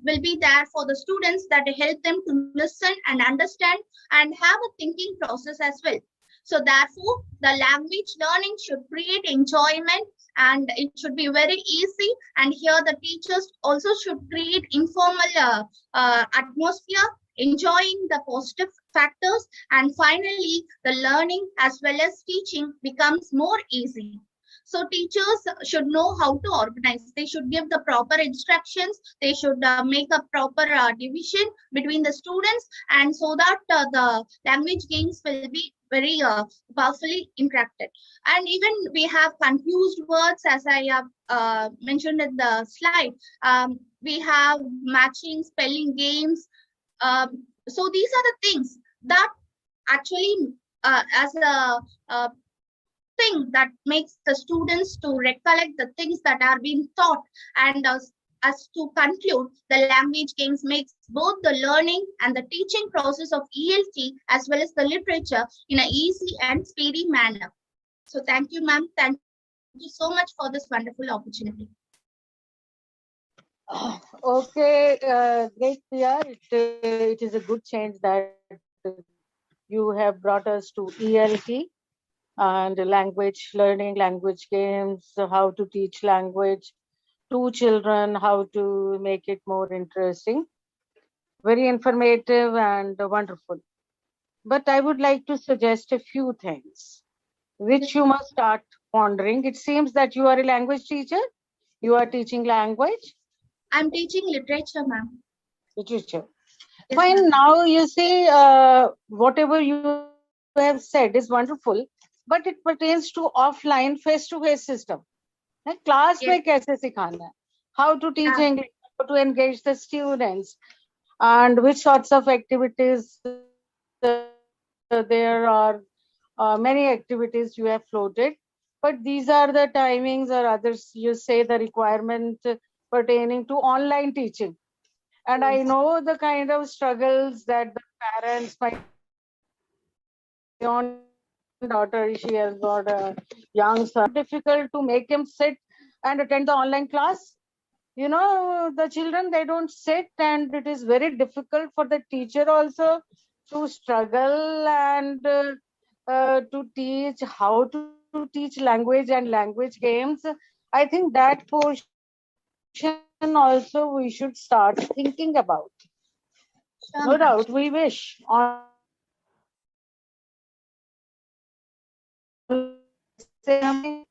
S7: will be there for the students that help them to listen and understand and have a thinking process as well. So therefore, the language learning should create enjoyment, and it should be very easy. And here the teachers also should create informal atmosphere, enjoying the positive factors, and finally the learning as well as teaching becomes more easy. So teachers should know how to organize. They should give the proper instructions. They should make a proper division between the students, and so that the language games will be very powerfully interacted. And even we have confused words, as I have mentioned in the slide. We have matching spelling games. So these are the things that actually as a thing that makes the students to recollect the things that are being taught. And as to conclude, the language games makes both the learning and the teaching process of ELT as well as the literature in an easy and speedy manner. So thank you, ma'am. Thank you so much for this wonderful opportunity.
S3: Okay, great, Priya. It is a good change that you have brought us to ELT and language learning, language games, how to teach language to children, how to make it more interesting. Very informative and wonderful. But I would like to suggest a few things which you must start pondering. It seems that you are a language teacher. You are teaching language.
S7: I'm teaching literature, ma'am.
S3: Literature.
S7: Yes,
S3: Fine. Now you see, whatever you have said is wonderful, but it pertains to offline face-to-face system. Class में
S7: yes.
S3: कैसे सिखाना है, how to teach
S7: Yeah.
S3: English, how to engage the students, and which sorts of activities. There are many activities you have floated, but these are the timings or others you say the requirement pertaining to online teaching. And I know the kind of struggles that the parents, my own daughter, she has got a young son, difficult to make him sit and attend the online class. You know, the children, they don't sit, and it is very difficult for the teacher also to struggle and to teach how to teach language and language games. I think that portion also we should start thinking about. No doubt, we wish online teaching is something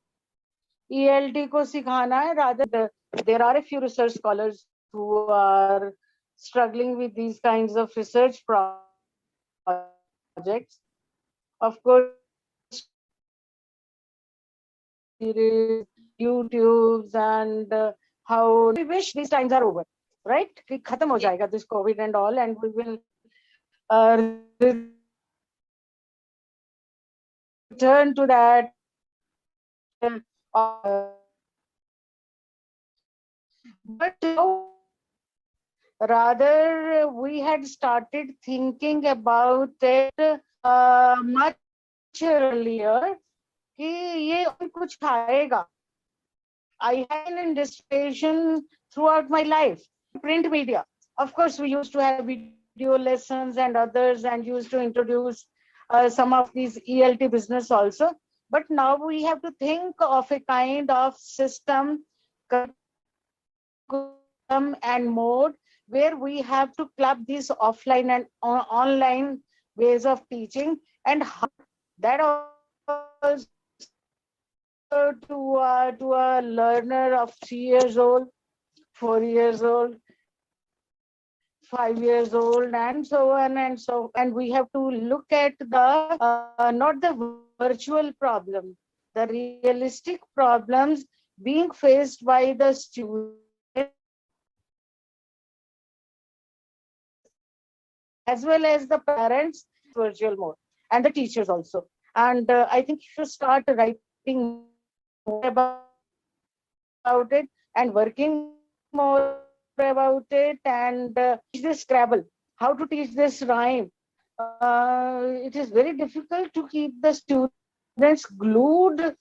S3: easy, ELT को सिखाना है. Rather, there are a few research scholars who are struggling with these kinds of research projects. Of course, YouTubes and how we wish these times are over, right? कि खत्म हो जाएगा this COVID and all, and we will return to that. But rather, we had started thinking about it much earlier. कि ये कुछ खाएगा. I have been in distribution throughout my life. Print media. Of course, we used to have video lessons and others, and used to introduce some of these ELT business also. But now we have to think of a kind of system, curriculum and mode where we have to club these offline and online ways of teaching, and how that also to a learner of 3 years old, 4 years old, 5 years old, and so on and so. And we have to look at the not the virtual problem, the realistic problems being faced by the students as well as the parents, virtual mode, and the teachers also. And I think you should start writing more about it and working more about it, and teach this Scrabble, how to teach this rhyme. It is very difficult to keep the students glued to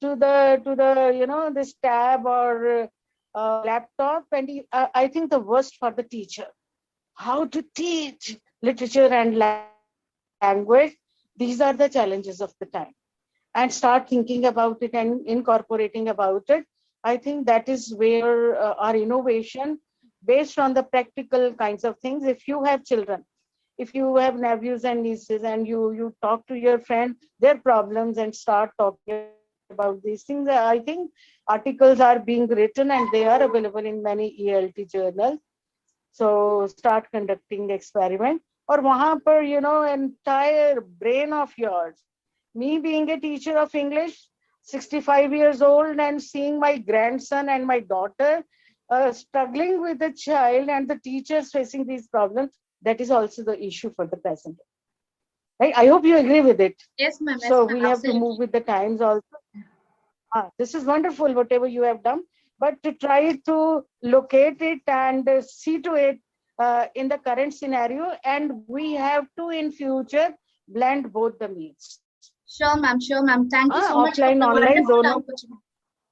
S3: the this tab or laptop, and I think the worst for the teacher, how to teach literature and language. These are the challenges of the time, and start thinking about it and incorporating about it. I think that is where our innovation based on the practical kinds of things. If you have children, if you have nephews and nieces, and you talk to your friend their problems and start talking about these things, I think articles are being written and they are available in many ELT journals. So start conducting experiment, or वहाँ पर entire brain of yours. Me being a teacher of English, 65 years old, and seeing my grandson and my daughter struggling with the child and the teachers facing these problems, that is also the issue for the present. Right? I hope you agree with it.
S7: Yes, ma'am.
S3: So we have to move with the times also. This is wonderful, whatever you have done, but to try to locate it and see to it in the current scenario, and we have to in future blend both the means.
S7: Sure, ma'am. Sure, ma'am. Thank you so much for
S3: Offline,
S7: the
S3: online,
S7: wonderful
S3: dono.
S7: opportunity.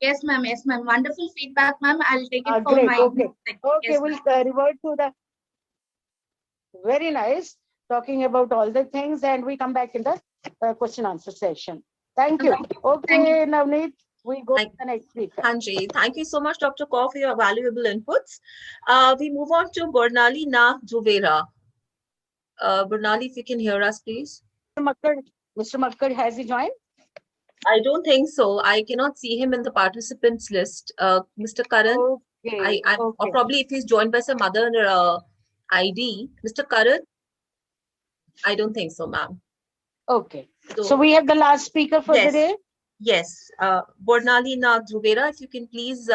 S7: Yes, ma'am. Yes, ma'am. Wonderful feedback, ma'am. I'll take it for
S3: Great.
S7: my.
S3: Okay. Okay.
S7: Yes,
S3: We'll revert to the very nice talking about all the things, and we come back in the question answer session. Thank you. Okay,
S7: Thank you.
S3: Navneet, we go to the next speaker.
S1: Hanji, thank you so much, Dr. Kaur, for your valuable inputs. We move on to Bernali Na Juvera. Bernali, if you can hear us, please.
S3: Mr. Makkar, has he joined?
S1: I don't think so. I cannot see him in the participants list. Mr. Karan,
S3: Okay.
S1: or probably if he's joined by some other ID. Mr. Karan, I don't think so, ma'am.
S3: Okay. So we have the last speaker for the day.
S1: Yes. Bernali Na Juvera, if you can please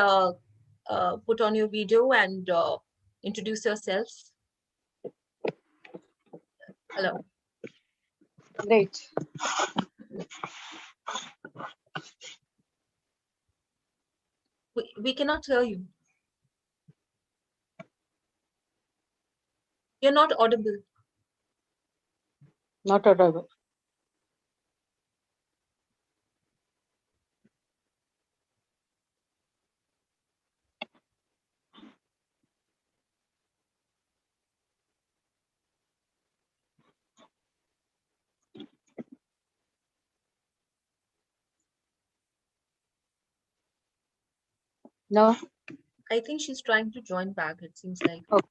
S1: put on your video and introduce yourself. Hello.
S3: Great.
S1: We cannot hear you. You're not audible.
S3: Not audible. No.
S1: I think she's trying to join back, it seems like.
S3: Okay.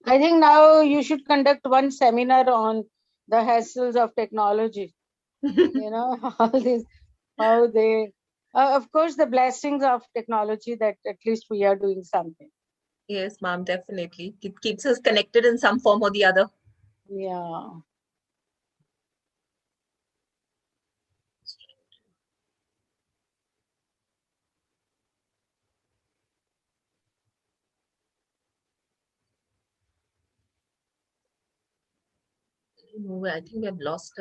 S3: I think now you should conduct one seminar on the hassles of technology. You know, all this, how they, of course, the blessings of technology that at least we are doing something.
S1: Yes, ma'am, definitely. It keeps us connected in some form or the other.
S3: Yeah.
S1: No, I think we have lost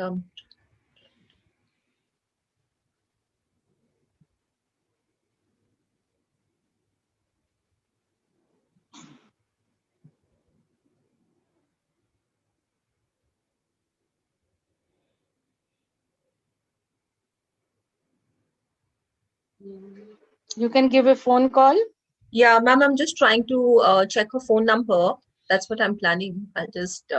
S3: You can give a phone call.
S1: Yeah, ma'am, I'm just trying to check her phone number. That's what I'm planning. I'll just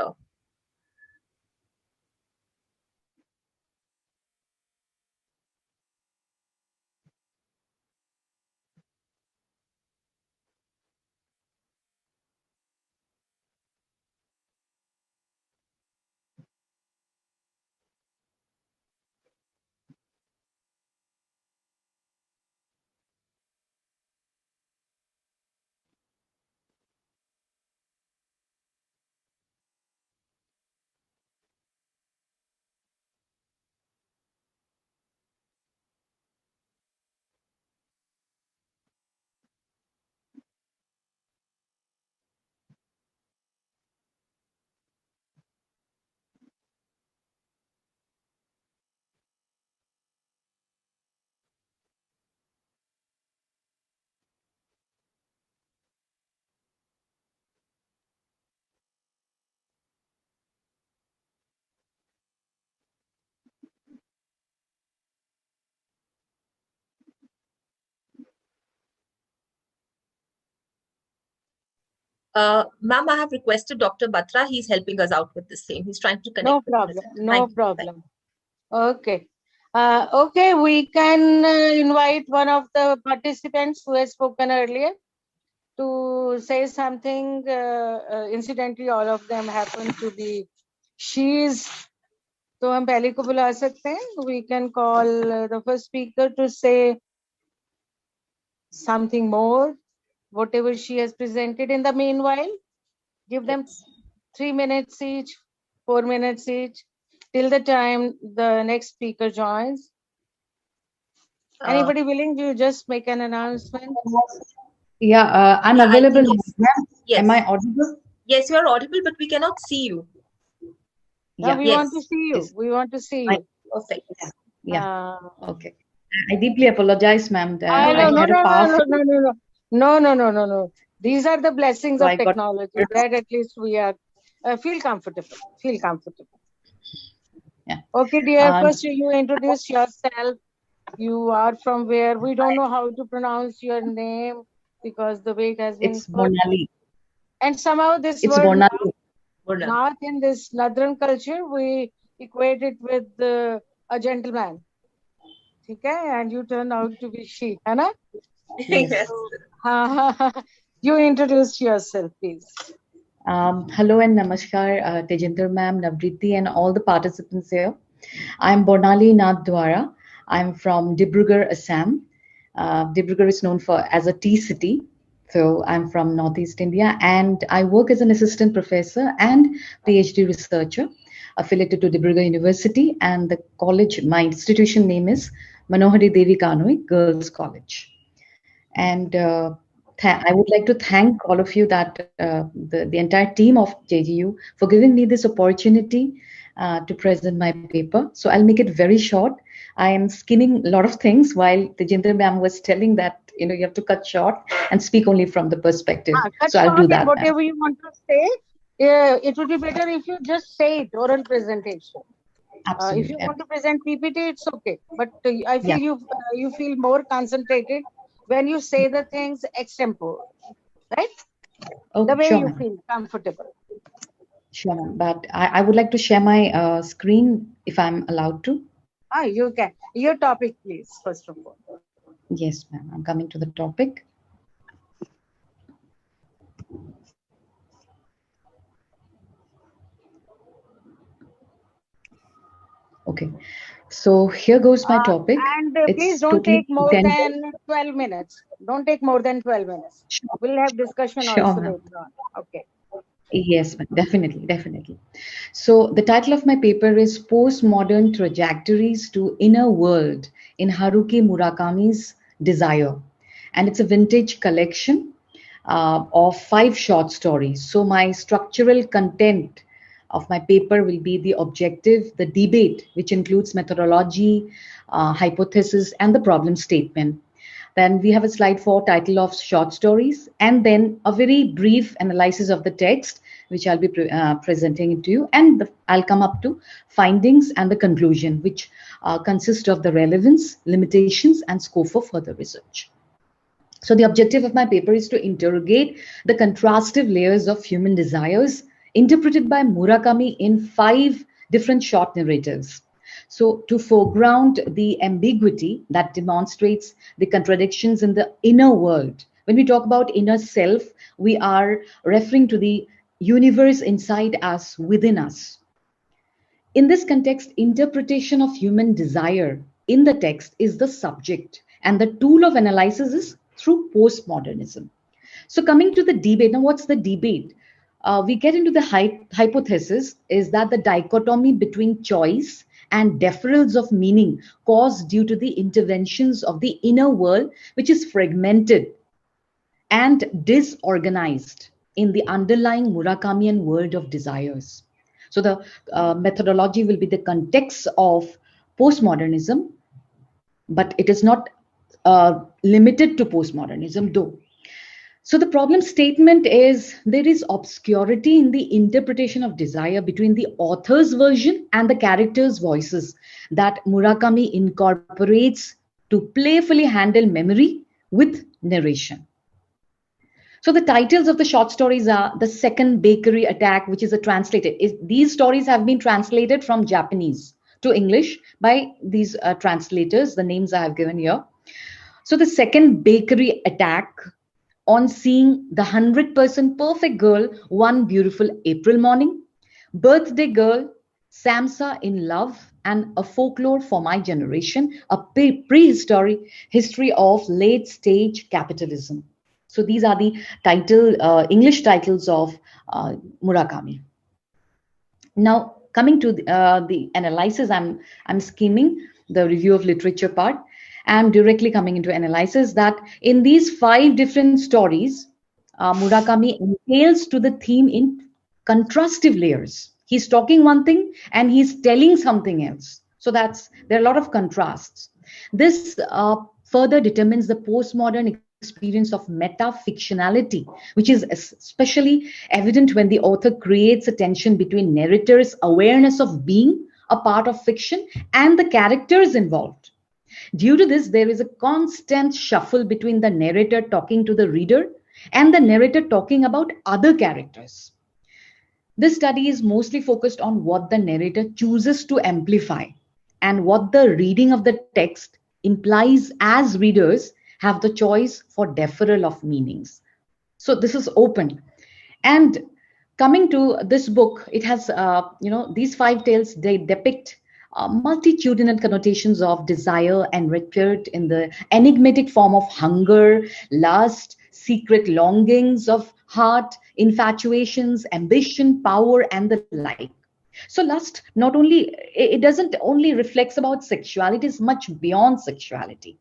S1: ma'am, I have requested Dr. Batra. He's helping us out with the same. He's trying to connect
S3: No
S1: with us.
S3: problem. No
S1: Thank you.
S3: problem. Okay. Okay, we can invite one of the participants who has spoken earlier to say something. Incidentally, all of them happen to be she's. तो हम पहले को बुला सकते हैं. We can call the first speaker to say something more, whatever she has presented. In the meanwhile, give them 3 minutes each, 4 minutes each, till the time the next speaker joins. Anybody willing to just make an announcement?
S8: Yeah, I'm
S1: Yeah, I think
S8: available.
S1: yes. Yes.
S8: Am I audible?
S1: Yes, you are audible, but we cannot see you.
S3: No, we
S1: Yes.
S3: want to see you.
S8: Yes.
S3: We want to see you.
S1: Perfect.
S8: Yeah. Okay. I deeply apologize, ma'am.
S3: No,
S8: I
S3: no,
S8: had
S3: no,
S8: a powerful.
S3: no. These are the blessings
S8: So
S3: of
S8: I got-
S3: technology. That at least we are feel comfortable. Feel comfortable.
S8: Yeah.
S3: Okay, dear. First, you introduce yourself. You are from where? We don't know how to pronounce your name because the way it has been.
S8: It's Bonali.
S3: And somehow this
S8: It's
S3: word
S8: Bonali.
S3: Nath in this northern culture, we equate it with a gentleman. Okay, and you turn out to be she, है ना?
S8: Yes.
S3: You introduce yourself, please.
S8: Hello and namaskar, Tejinder ma'am, Navriti, and all the participants here. I'm Bornali Nath Dwara. I'm from Dibrugarh, Assam. Dibrugarh is known for as a tea city. So I'm from Northeast India, and I work as an assistant professor and PhD researcher affiliated to Dibrugarh University, and the college, my institution name is Manohari Devi Kanoi Girls College. And I would like to thank all of you that the entire team of JGU for giving me this opportunity to present my paper. So I'll make it very short. I am skimming a lot of things while Tejinder ma'am was telling that you have to cut short and speak only from the perspective. So I'll do that.
S3: Whatever you want to say, it would be better if you just say it, oral presentation. If you want to present PPT, it's okay. But I feel you feel more concentrated when you say the things extempore, right?
S8: Oh,
S3: the way
S8: sure,
S3: you
S8: ma'am.
S3: feel comfortable.
S8: Sure, ma'am. But I would like to share my screen if I'm allowed to.
S3: You can. Your topic, please, first of all.
S8: Yes, ma'am. I'm coming to the topic. Okay. So here goes my topic.
S3: And please
S8: It's
S3: don't
S8: totally
S3: take more
S8: intended.
S3: than 12 minutes. Don't take more than 12 minutes.
S8: Sure,
S3: We'll have discussion
S8: sure,
S3: also
S8: ma'am.
S3: later on. Okay.
S8: Yes, ma'am. Definitely, definitely. So the title of my paper is Postmodern Trajectories to Inner World in Haruki Murakami's Desire. And it's a vintage collection of 5 short stories. So my structural content of my paper will be the objective, the debate, which includes methodology, hypothesis, and the problem statement. Then we have a slide for title of short stories, and then a very brief analysis of the text, which I'll be presenting it to you. And I'll come up to findings and the conclusion, which consist of the relevance, limitations, and scope for further research. So the objective of my paper is to interrogate the contrastive layers of human desires interpreted by Murakami in 5 different short narratives. So to foreground the ambiguity that demonstrates the contradictions in the inner world. When we talk about inner self, we are referring to the universe inside us, within us. In this context, interpretation of human desire in the text is the subject, and the tool of analysis is through postmodernism. So, coming to the debate, now what's the debate? We get into the hypothesis is that the dichotomy between choice and deferrals of meaning caused due to the interventions of the inner world, which is fragmented and disorganized in the underlying Murakamian world of desires. So the methodology will be the context of postmodernism, but it is not limited to postmodernism, though. So the problem statement is there is obscurity in the interpretation of desire between the author's version and the character's voices that Murakami incorporates to playfully handle memory with narration. So the titles of the short stories are The Second Bakery Attack, which is a translated. These stories have been translated from Japanese to English by these translators, the names I have given here. So the Second Bakery Attack, on seeing the 100% perfect girl one beautiful April morning, Birthday Girl, Samsa in Love, and A Folklore for My Generation, a prehistoric history of late stage capitalism. So these are the English titles of Murakami. Now, coming to the analysis, I'm skimming the review of literature part. I'm directly coming into analysis that in these 5 different stories, Murakami entails to the theme in contrastive layers. He's talking one thing and he's telling something else. So there are a lot of contrasts. This further determines the postmodern experience of meta-fictionality, which is especially evident when the author creates a tension between narrator's awareness of being a part of fiction and the characters involved. Due to this, there is a constant shuffle between the narrator talking to the reader and the narrator talking about other characters. This study is mostly focused on what the narrator chooses to amplify and what the reading of the text implies as readers have the choice for deferral of meanings. So this is open. And coming to this book, it has, these 5 tales, they depict multitudinal connotations of desire and enraptured in the enigmatic form of hunger, lust, secret longings of heart, infatuations, ambition, power, and the like. So lust it doesn't only reflects about sexuality, it's much beyond sexuality.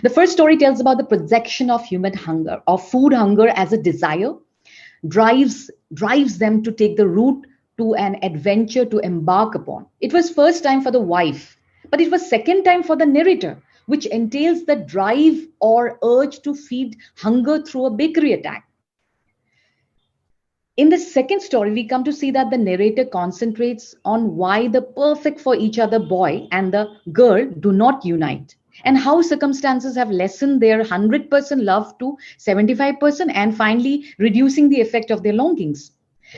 S8: The first story tells about the projection of human hunger, or food hunger as a desire, drives them to take the route to an adventure to embark upon. It was first time for the wife, but it was second time for the narrator, which entails the drive or urge to feed hunger through a bakery attack. In the second story, we come to see that the narrator concentrates on why the perfect for each other boy and the girl do not unite, and how circumstances have lessened their 100% love to 75% and finally reducing the effect of their longings.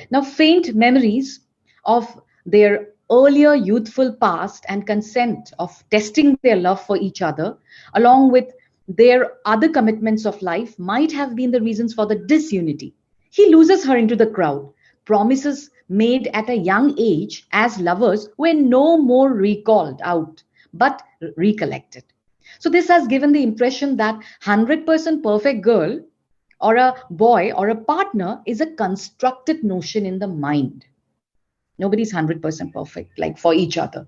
S8: Now, faint memories of their earlier youthful past and consent of testing their love for each other, along with their other commitments of life, might have been the reasons for the disunity. He loses her into the crowd, promises made at a young age as lovers were no more recalled out, but recollected. So this has given the impression that 100% perfect girl or a boy or a partner is a constructed notion in the mind. Nobody's 100% perfect, like for each other.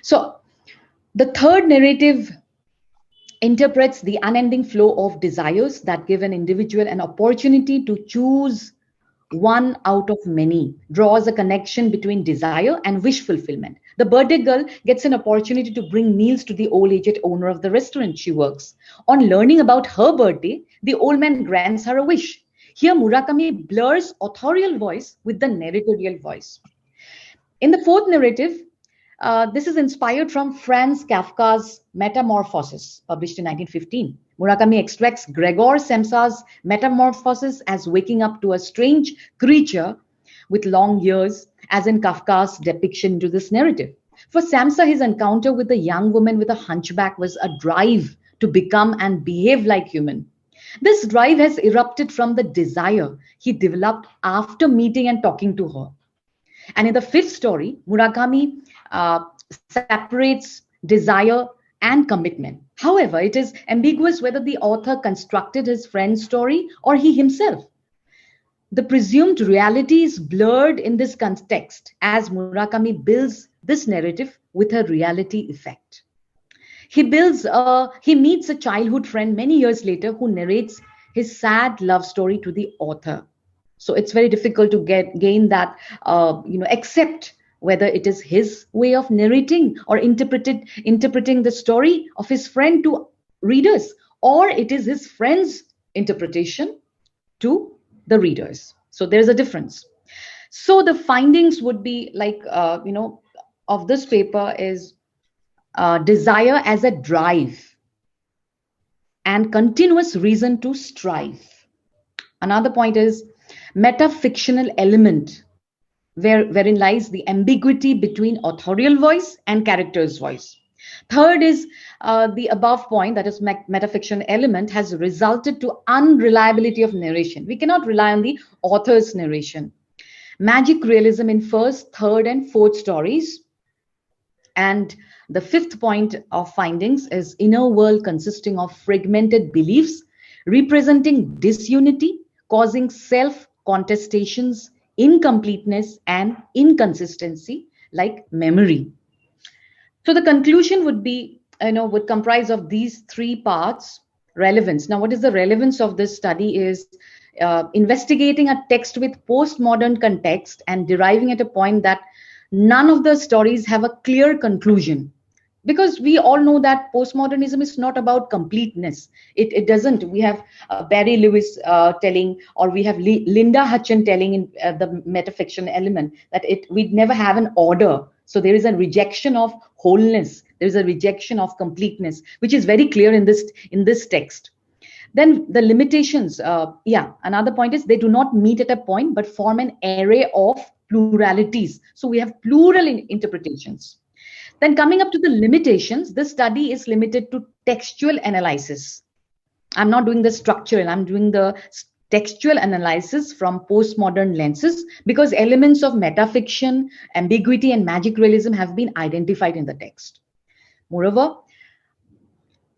S8: So the third narrative interprets the unending flow of desires that give an individual an opportunity to choose one out of many, draws a connection between desire and wish fulfillment. The birthday girl gets an opportunity to bring meals to the old aged owner of the restaurant she works. On learning about her birthday, the old man grants her a wish. Here, Murakami blurs authorial voice with the narratorial voice. In the fourth narrative, this is inspired from Franz Kafka's Metamorphosis, published in 1915. Murakami extracts Gregor Samsa's metamorphosis as waking up to a strange creature with long ears, as in Kafka's depiction into this narrative. For Samsa, his encounter with the young woman with a hunchback was a drive to become and behave like human. This drive has erupted from the desire he developed after meeting and talking to her. And in the fifth story, Murakami separates desire and commitment. However, it is ambiguous whether the author constructed his friend's story or he himself. The presumed reality is blurred in this context as Murakami builds this narrative with a reality effect. He meets a childhood friend many years later who narrates his sad love story to the author. So it's very difficult to gain that, accept whether it is his way of narrating or interpreting the story of his friend to readers, or it is his friend's interpretation to the readers. So there's a difference. So the findings would be like, of this paper is desire as a drive and continuous reason to strive. Another point is metafictional element, wherein lies the ambiguity between authorial voice and character's voice. Third is the above point, that is metafiction element, has resulted to unreliability of narration. We cannot rely on the author's narration. Magic realism in first, third, and fourth stories. And the fifth point of findings is inner world consisting of fragmented beliefs, representing disunity, causing self-contestations, incompleteness, and inconsistency, like memory. So the conclusion would be, would comprise of these three parts. Relevance. Now, what is the relevance of this study is investigating a text with postmodern context and deriving at a point that none of the stories have a clear conclusion. Because we all know that postmodernism is not about completeness. It doesn't. We have Barry Lewis telling, or we have Linda Hutchin telling in the metafiction element that we'd never have an order. So there is a rejection of wholeness. There is a rejection of completeness, which is very clear in this text. Then the limitations. Another point is they do not meet at a point, but form an array of pluralities. So we have plural interpretations. Then coming up to the limitations, this study is limited to textual analysis. I'm not doing the structural, I'm doing the textual analysis from postmodern lenses because elements of metafiction, ambiguity, and magic realism have been identified in the text. Moreover,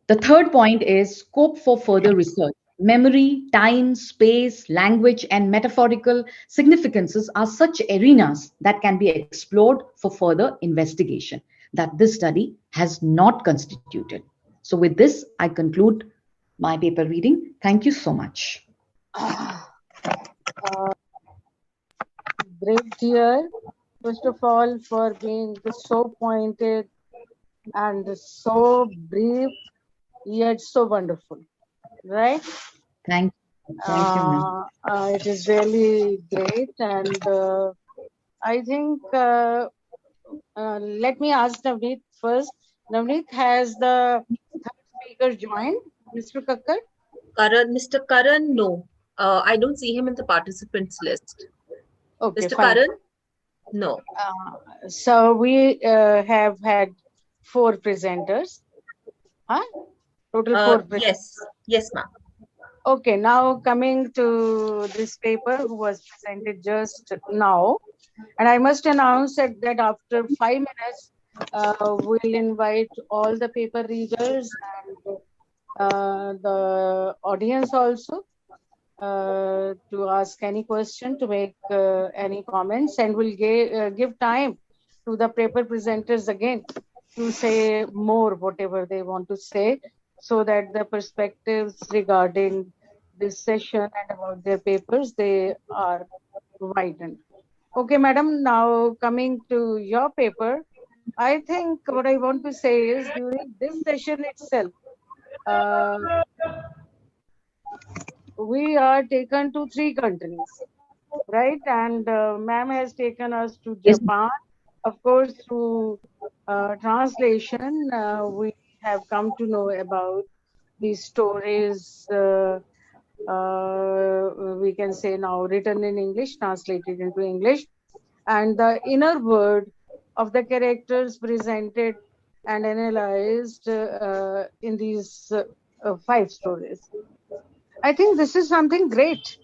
S8: the third point is scope for further research. Memory, time, space, language, and metaphorical significances are such arenas that can be explored for further investigation that this study has not constituted. So with this, I conclude my paper reading. Thank you so much.
S3: Great, dear. First of all, for being so pointed and so brief, yet so wonderful, right?
S8: Thank you. Thank you, ma'am.
S3: It is really great. And I think, let me ask Navneet first. Navneet, has the third speaker joined, Mr. Kakkar?
S1: Mr. Karan, no. I don't see him in the participants list.
S3: Okay,
S1: Mr.
S3: fine.
S1: Karan? No.
S3: So we have had 4 presenters. Huh? Total 4 presenters.
S1: Yes, ma'am.
S3: Okay, now coming to this paper who was presented just now, and I must announce that after 5 minutes, we'll invite all the paper readers and the audience also to ask any question, to make any comments, and we'll give time to the paper presenters again to say more, whatever they want to say, so that the perspectives regarding this session and about their papers, they are widened. Okay, madam, now coming to your paper, I think what I want to say is during this session itself, we are taken to 3 countries, right? And ma'am has taken us to
S8: Yes.
S3: Japan. Of course, through translation, we have come to know about these stories, we can say now written in English, translated into English, and the inner word of the characters presented and analyzed in these 5 stories. I think this is something great.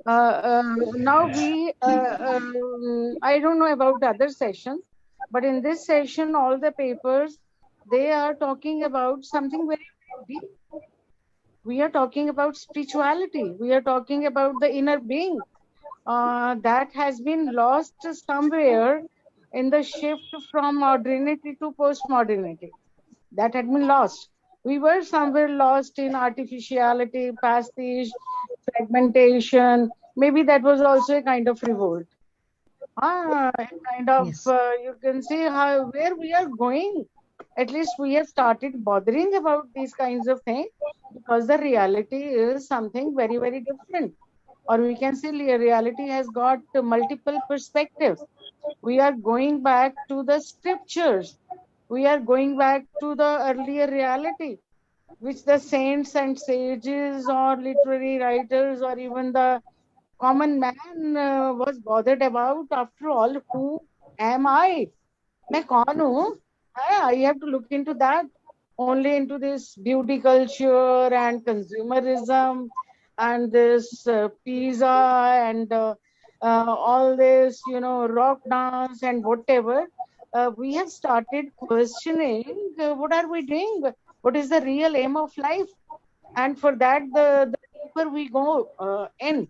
S3: Now I don't know about other sessions, but in this session, all the papers, they are talking about something very, very deep. We are talking about spirituality. We are talking about the inner being that has been lost somewhere in the shift from modernity to postmodernity. That had been lost. We were somewhere lost in artificiality, pastiche, fragmentation. Maybe that was also a kind of revolt. A kind of,
S8: Yes.
S3: you can see how where we are going. At least we have started bothering about these kinds of things because the reality is something very, very different. Or we can say reality has got multiple perspectives. We are going back to the scriptures. We are going back to the earlier reality, which the saints and sages or literary writers or even the common man was bothered about. After all, who am I? मैं कौन हूँ? I have to look into that, only into this beauty culture and consumerism and this pizza and all this, rock dance and whatever. We have started questioning what are we doing? What is the real aim of life? And for that, the deeper we go in.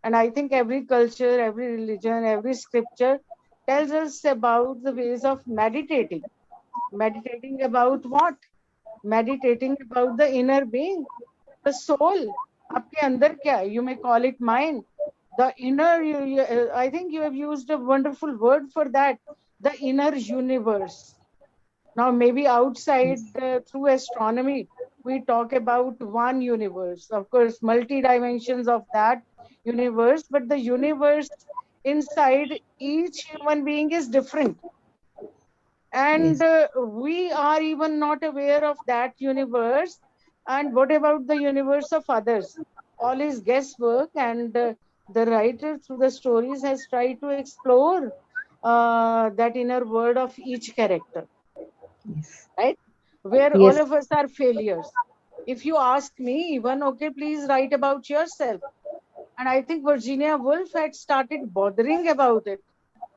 S3: And I think every culture, every religion, every scripture tells us about the ways of meditating. Meditating about what? Meditating about the inner being, the soul. आपके अंदर क्या है? You may call it mind. The inner, I think you have used a wonderful word for that, the inner universe. Now, maybe outside, through astronomy, we talk about one universe. Of course, multi-dimensions of that universe, but the universe inside each human being is different. And we are even not aware of that universe. And what about the universe of others? All is guesswork, and the writer through the stories has tried to explore that inner world of each character.
S8: Yes.
S3: Right? Where
S8: Yes.
S3: all of us are failures. If you ask me, even, okay, please write about yourself. And I think Virginia Woolf had started bothering about it.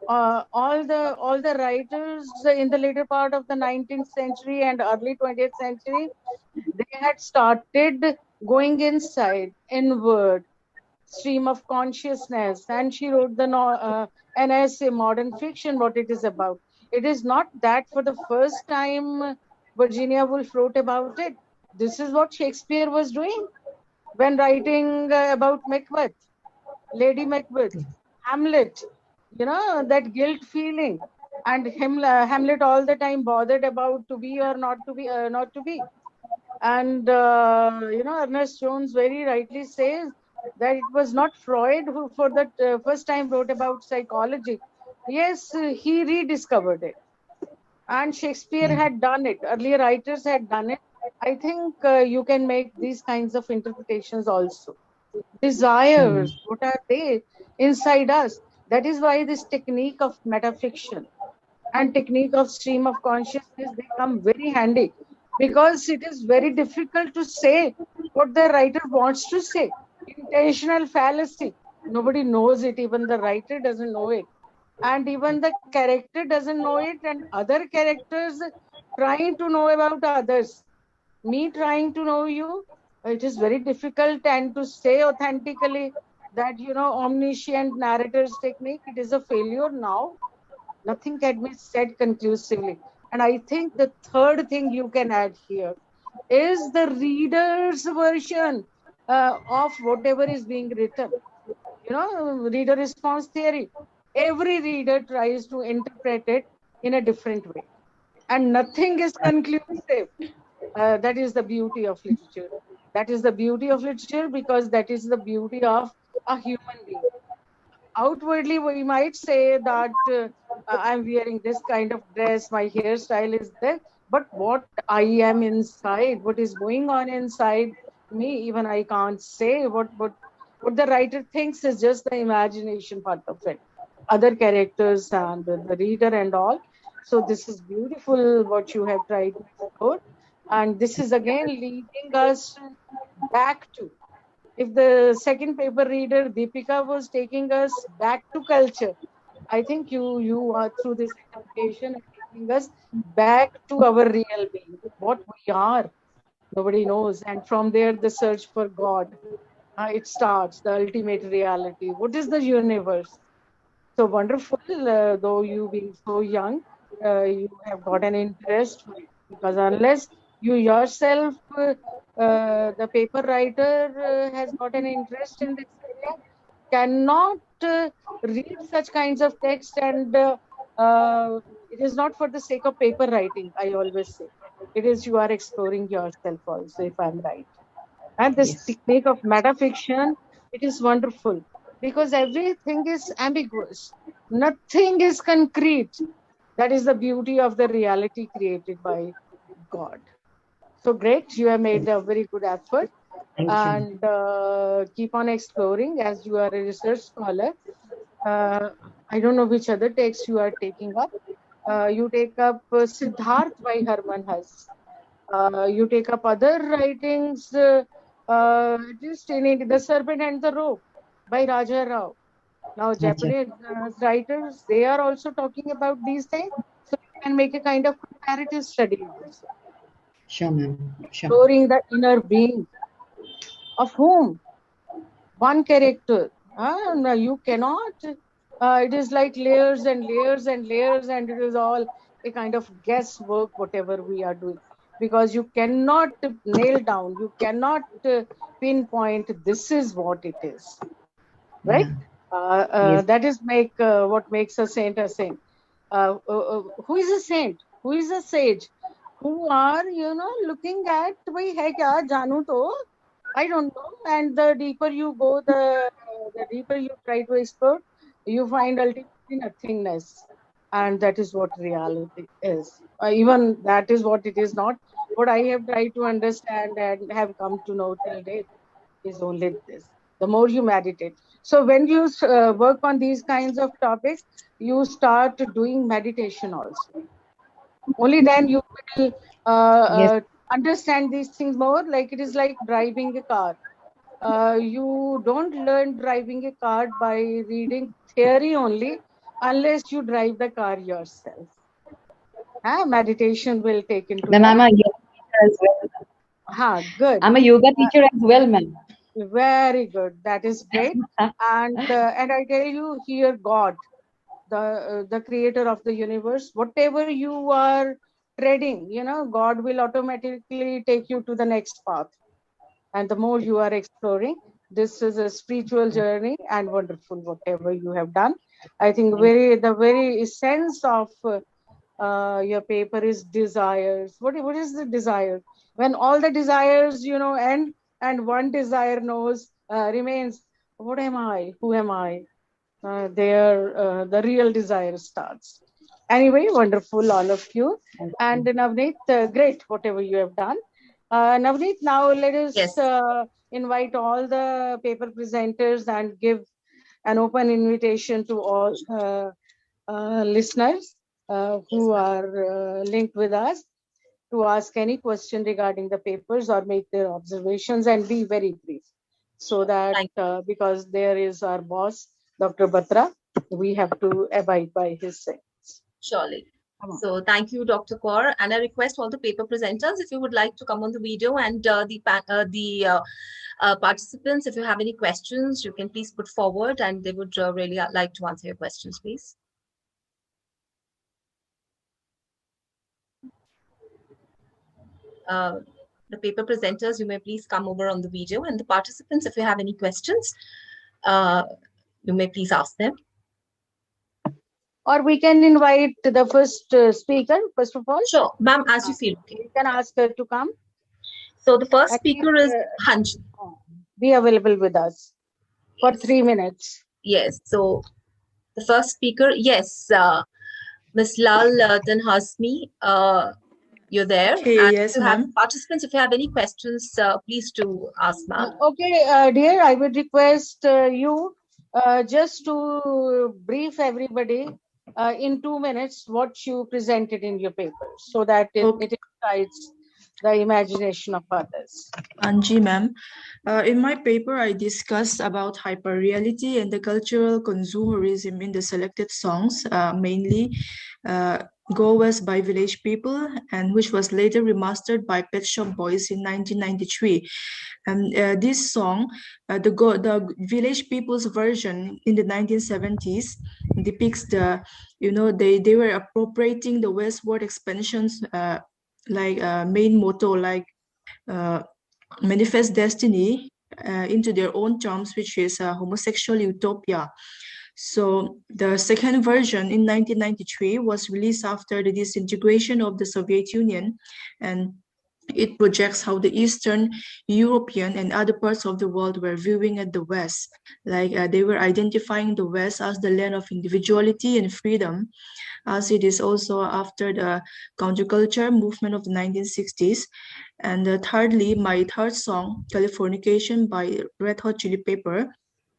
S3: All the writers in the later part of the 19th century and early 20th century, they had started going inside, inward, stream of consciousness, and she wrote an essay, Modern Fiction, what it is about. It is not that for the first time Virginia Woolf wrote about it. This is what Shakespeare was doing when writing about Macbeth, Lady Macbeth, Hamlet, that guilt feeling, and Hamlet all the time bothered about to be or not to be, not to be. And, Ernest Jones very rightly says that it was not Freud who for the first time wrote about psychology. Yes, he rediscovered it. And Shakespeare had done it. Earlier writers had done it. I think you can make these kinds of interpretations also. Desires, what are they inside us? That is why this technique of metafiction and technique of stream of consciousness, they come very handy. because it is very difficult to say what the writer wants to say. Intentional fallacy. Nobody knows it. Even the writer doesn't know it. And even the character doesn't know it. And other characters trying to know about others. Me trying to know you, it is very difficult. And to say authentically that, omniscient narrator's technique, it is a failure now. Nothing can be said conclusively. And I think the third thing you can add here is the reader's version of whatever is being written. Reader response theory. Every reader tries to interpret it in a different way. And nothing is conclusive. That is the beauty of literature. That is the beauty of literature because that is the beauty of a human being. Outwardly, we might say that I'm wearing this kind of dress, my hairstyle is there, but what I am inside, what is going on inside me, even I can't say. What the writer thinks is just the imagination part of it. Other characters and the reader and all. So this is beautiful what you have tried to explore. And this is again leading us back to, if the second paper reader Deepika was taking us back to culture, I think you are through this interpretation and taking us back to our real being, what we are. Nobody knows, and from there the search for God. It starts the ultimate reality. What is the universe? So wonderful, though you being so young, you have got an interest for it. Because unless you yourself, the paper writer, has got an interest in this area, cannot read such kinds of text, and it is not for the sake of paper writing, I always say. It is you are exploring yourself also, if I'm right. And this technique of metafiction, it is wonderful because everything is ambiguous. Nothing is concrete. That is the beauty of the reality created by God. So great. You have made a very good effort. And keep on exploring as you are a research scholar. I don't know which other text you are taking up. You take up Siddharth by Herman Hesse. You take up other writings, just in it, The Serpent and the Rope by Raja Rao. Now, Japanese writers, they are also talking about these things. So you can make a kind of comparative study also.
S8: Sure, ma'am. Sure.
S3: Exploring the inner being of whom? One character. No, you cannot. It is like layers and layers and layers, and it is all a kind of guesswork, whatever we are doing. Because you cannot nail down, you cannot pinpoint this is what it is. Right?
S8: Yes.
S3: That is what makes a saint a saint. Who is a saint? Who is a sage? Who are, looking at, bhai hai kya, janu to? I don't know. And the deeper you go, the deeper you try to explore, you find ultimately nothingness. And that is what reality is. Even that is what it is not. What I have tried to understand and have come to know till date is only this. The more you meditate. So when you work on these kinds of topics, you start doing meditation also. Only then you will understand these things more. Like it is like driving a car. You don't learn driving a car by reading theory only, unless you drive the car yourself. Meditation will take into
S8: Ma'am,
S3: that.
S8: I'm a yoga teacher as well.
S3: Good.
S8: I'm a yoga teacher as well, ma'am.
S3: Very good. That is great. And I tell you here, God, the creator of the universe, whatever you are treading, God will automatically take you to the next path. And the more you are exploring, this is a spiritual journey and wonderful, whatever you have done. I think the very essence of your paper is desires. What is the desire? When all the desires, end, and one desire remains, what am I? Who am I? The real desire starts. Anyway, wonderful, all of you. And Navneet, great, whatever you have done. Navneet, now let us invite all the paper presenters and give an open invitation to all listeners who are linked with us. to ask any question regarding the papers or make their observations and be very brief. So that because there is our boss, Dr. Batra, we have to abide by his sayings.
S1: Surely. So thank you, Dr. Kaur. And I request all the paper presenters, if you would like to come on the video, and the participants, if you have any questions, you can please put forward, and they would really like to answer your questions, please. The paper presenters, you may please come over on the video, and the participants, if you have any questions, you may please ask them.
S3: Or we can invite the first speaker, first of all.
S1: Sure, ma'am, as you feel. Okay.
S3: You can ask her to come.
S1: So the first speaker is Hanji.
S3: Be available with us for 3 minutes.
S1: Yes, so the first speaker, yes, Ms. Lal Tanhasmi, you're there.
S2: Okay,
S1: and
S2: yes,
S1: if you have
S2: ma'am.
S1: participants, if you have any questions, please do ask, ma'am.
S3: Okay, dear, I would request you just to brief everybody in 2 minutes what you presented in your papers, so that it excites the imagination of others.
S2: Anji, ma'am. In my paper, I discussed about hyperreality and the cultural consumerism in the selected songs, mainly Go West by Village People, and which was later remastered by Pet Shop Boys in 1993. And this song, the Village People's version in the 1970s, depicts the, they were appropriating the westward expansions, main motto, manifest destiny into their own terms, which is homosexual utopia. So the second version in 1993 was released after the disintegration of the Soviet Union, and it projects how the Eastern European and other parts of the world were viewing at the West. They were identifying the West as the land of individuality and freedom, as it is also after the counterculture movement of the 1960s. And thirdly, my third song, Californication by Red Hot Chili Pepper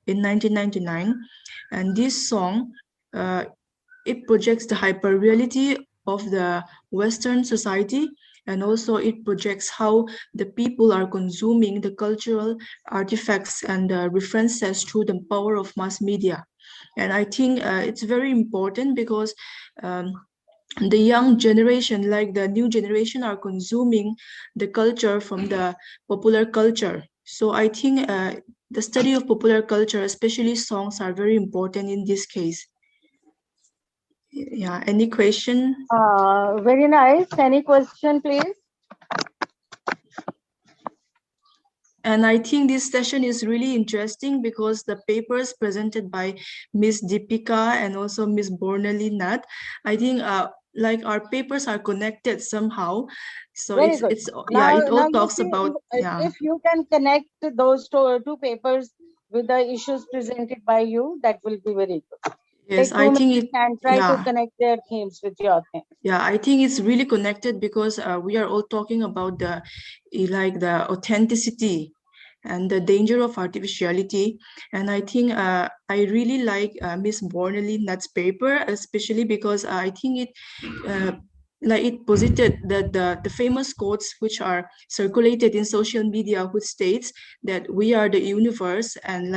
S2: in 1999. And this song, it projects the hyperreality of the Western society, and also it projects how the people are consuming the cultural artifacts and references through the power of mass media. And I think it's very important because the young generation, like the new generation, are consuming the culture from the popular culture. So I think the study of popular culture, especially songs, are very important in this case. Yeah, any question?
S3: Very nice. Any question, please?
S2: And I think this session is really interesting because the papers presented by Ms. Deepika and also Ms. Bornali Nath, I think our papers are connected somehow. So
S3: very
S2: it's
S3: good.
S2: it all talks about,
S3: if you can connect those two papers with the issues presented by you, that will be very good.
S2: Yes, I think it
S3: and try to connect their themes with your themes.
S2: Yeah, I think it's really connected because we are all talking about the authenticity and the danger of artificiality. And I think I really like Miss Bornelli Nutt's paper, especially because I think it posited the famous quotes which are circulated in social media, which states that we are the universe, and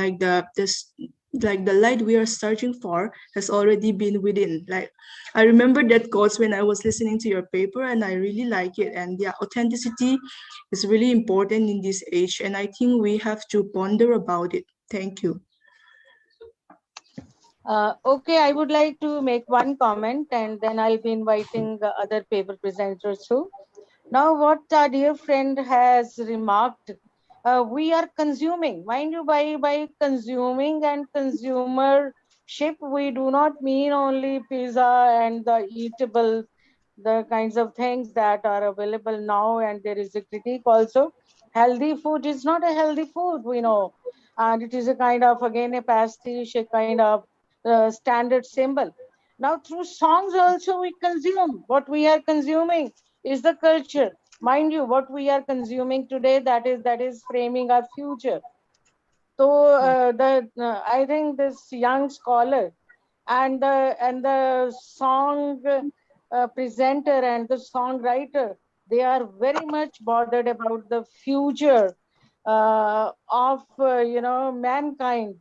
S2: the light we are searching for has already been within. I remember that quotes when I was listening to your paper, and I really like it. And yeah, authenticity is really important in this age, and I think we have to ponder about it. Thank you.
S3: Okay, I would like to make one comment, and then I'll be inviting the other paper presenters too. Now, what our dear friend has remarked, we are consuming, mind you, by consuming and consumership, we do not mean only pizza and the eatable, the kinds of things that are available now, and there is a critique also. Healthy food is not a healthy food, we know, and it is a kind of, again, a pastiche, a kind of standard symbol. Now, through songs also we consume. What we are consuming is the culture. Mind you, what we are consuming today, that is framing our future. So I think this young scholar and the song presenter and the songwriter They are very much bothered about the future of mankind,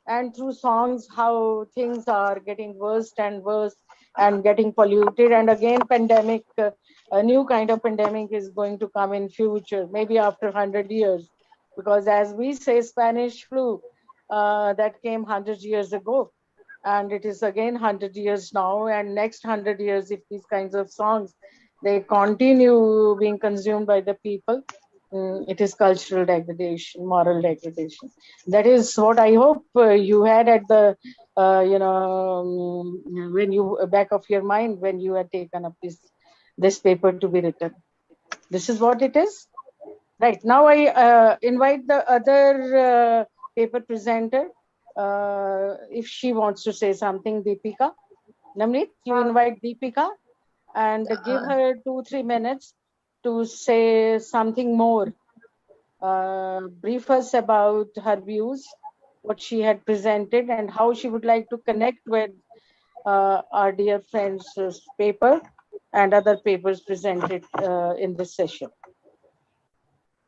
S3: and through songs how things are getting worse and worse and getting polluted, and again pandemic, a new kind of pandemic is going to come in future, maybe after 100 years, because as we say, Spanish flu that came 100 years ago, and it is again 100 years now, and next 100 years, if these kinds of songs they continue being consumed by the people, it is cultural degradation, moral degradation. That is what I hope you had at the when you back of your mind when you had taken up this paper to be written. This is what it is. Right, now I invite the other paper presenter, if she wants to say something, Deepika. Namrit, you invite Deepika and give her 2-3 minutes to say something more. Brief us about her views, what she had presented, and how she would like to connect with our dear friends' paper and other papers presented in this session.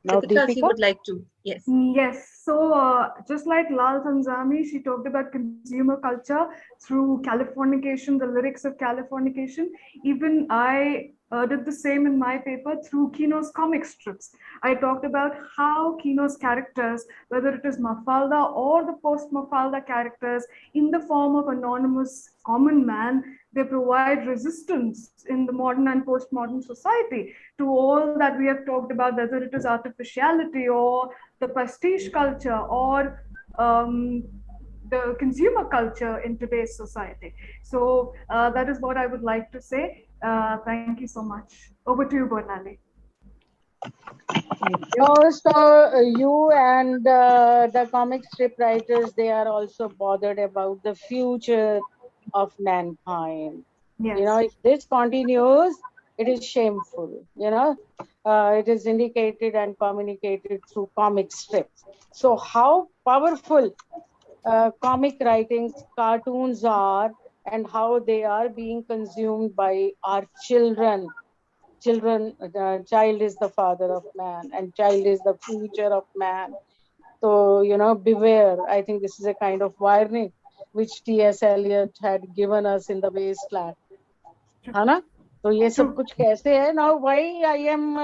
S3: Now,
S1: Deepika, if you
S3: Deepika.
S1: would like to, yes.
S5: Yes, so just like Lal Tanzami, she talked about consumer culture through Californication, the lyrics of Californication. Even I did the same in my paper through Kino's comic strips. I talked about how Kino's characters, whether it is Mafalda or the post-Mafalda characters, in the form of anonymous common man, they provide resistance in the modern and postmodern society to all that we have talked about, whether it is artificiality or the prestige culture or the consumer culture in today's society. So that is what I would like to say. Thank you so much. Over to you, Bernali.
S3: No, so you and the comic strip writers, they are also bothered about the future of mankind.
S5: Yes.
S3: You know, if this continues, it is shameful. You know, it is indicated and communicated through comic strips. So how powerful comic writings, cartoons are, and how they are being consumed by our children. Child is the father of man, and child is the future of man. So, you know, beware. I think this is a kind of warning which T.S. Eliot had given us in the wasteland. है ना? तो ये सब कुछ कैसे है? Now, why I am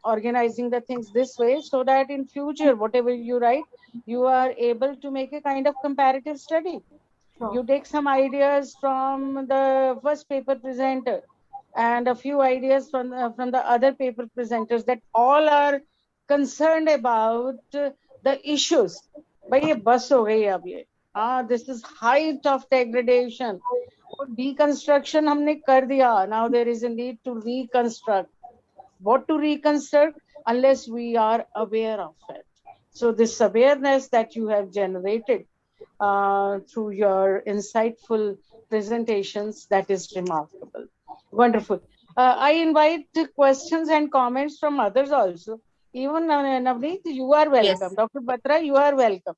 S3: organizing the things this way, so that in future, whatever you write, you are able to make a kind of comparative study. You take some ideas from the first paper presenter and a few ideas from the other paper presenters that all are concerned about the issues. भाई ये बस हो गई अब ये. This is height of degradation. Deconstruction हमने कर दिया. Now there is a need to reconstruct. What to reconstruct? Unless we are aware of it. So this awareness that you have generated through your insightful presentations, that is remarkable. Wonderful. I invite questions and comments from others also. Even Navneet, you are welcome. Yes. Dr. Batra, you are welcome.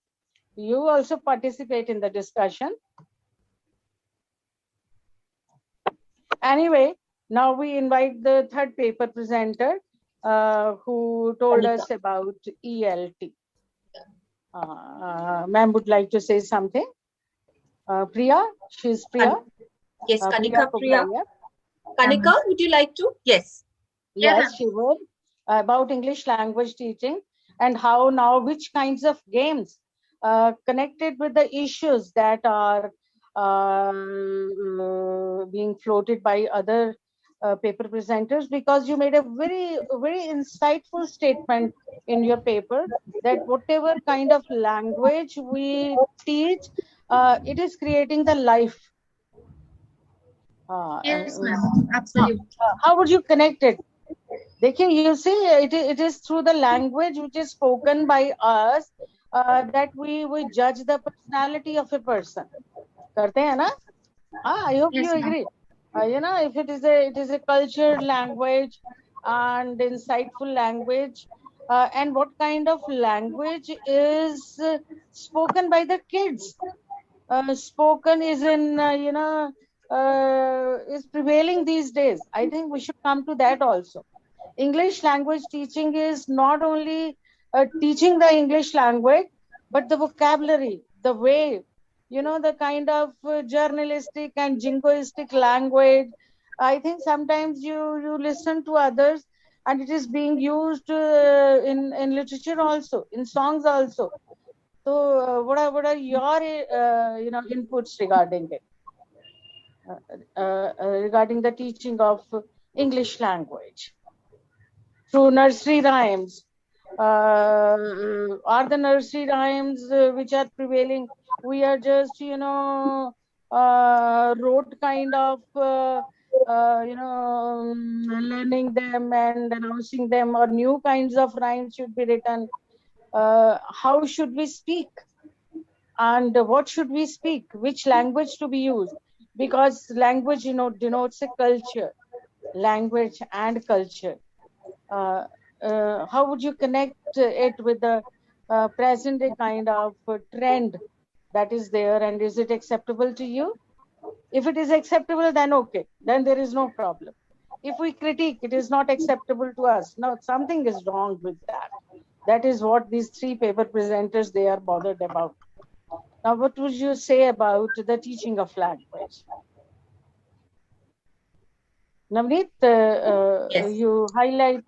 S3: You also participate in the discussion. Anyway, now we invite the third paper presenter who told us about ELT. Ma'am would like to say something. Priya, she's Priya.
S1: Yes, Kanika Priya. Kanika, would you like to? Yes.
S3: Yes, she would. About English language teaching and how now which kinds of games connected with the issues that are being floated by other paper presenters, because you made a very insightful statement in your paper that whatever kind of language we teach, it is creating the life.
S7: Yes, ma'am. Absolutely.
S3: How would you connect it? You see, it is through the language which is spoken by us that we judge the personality of a person. Karte hai na? I hope you agree. You know, if it is a cultured language and insightful language, and what kind of language is spoken by the kids. Spoken is in is prevailing these days. I think we should come to that also. English language teaching is not only teaching the English language, but the vocabulary, the way, the kind of journalistic and jingoistic language. I think sometimes you listen to others, and it is being used in literature also, in songs also. So, what are your inputs regarding it? Regarding the teaching of English language through nursery rhymes. Are the nursery rhymes which are prevailing? We are just, rote kind of, learning them and announcing them, or new kinds of rhymes should be written. How should we speak? And what should we speak? Which language to be used? Because language, denotes a culture, language and culture. How would you connect it with the present day kind of trend that is there, and is it acceptable to you? If it is acceptable, then okay, then there is no problem. If we critique, it is not acceptable to us. No, something is wrong with that. That is what these three paper presenters, they are bothered about. Now, what would you say about the teaching of language? Navneet,
S1: Yes.
S3: you highlight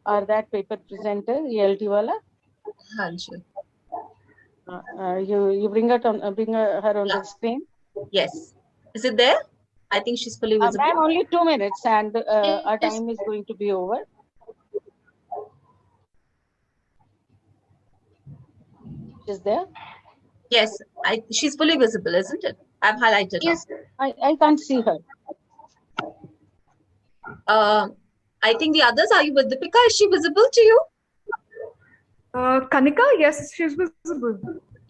S3: that paper presenter, ELT wala.
S1: Hanji.
S3: You bring her on the screen.
S1: Yes. Is it there? I think she's fully visible.
S3: Ma'am, only 2 minutes, and our time is going to be over. Is there?
S1: Yes, she's fully visible, isn't it? I've highlighted
S3: her. Yes, I can't see her.
S1: I think the others, are you with Deepika? Is she visible to you?
S5: Kanika, yes, she's visible.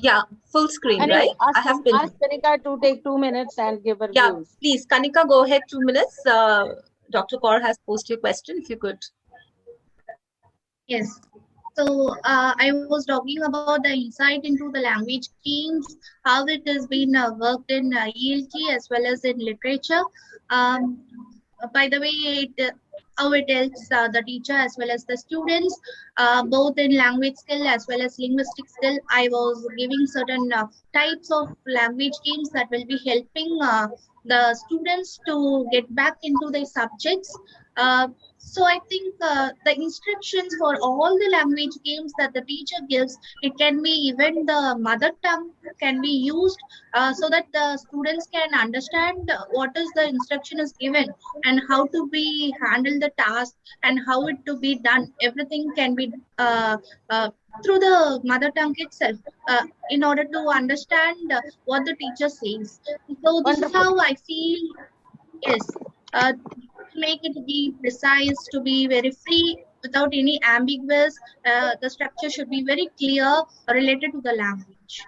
S1: Yeah, full screen,
S3: anyway,
S1: right?
S3: I have been asked Kanika to take 2 minutes and give her views.
S1: Please, Kanika, go ahead, 2 minutes. Dr. Kaur has posed your question, if you could.
S7: Yes. So I was talking about the insight into the language schemes, how it has been worked in ELT as well as in literature. By the way, how it helps the teacher as well as the students, both in language skill as well as linguistic skill. I was giving certain types of language schemes that will be helping the students to get back into their subjects. So I think the instructions for all the language games that the teacher gives, it can be even the mother tongue can be used so that the students can understand what is the instruction is given and how to be handle the task and how it to be done. Everything can be through the mother tongue itself in order to understand what the teacher says. So this is how I feel. Yes. Make it be precise, to be very free without any ambiguous. The structure should be very clear related to the language.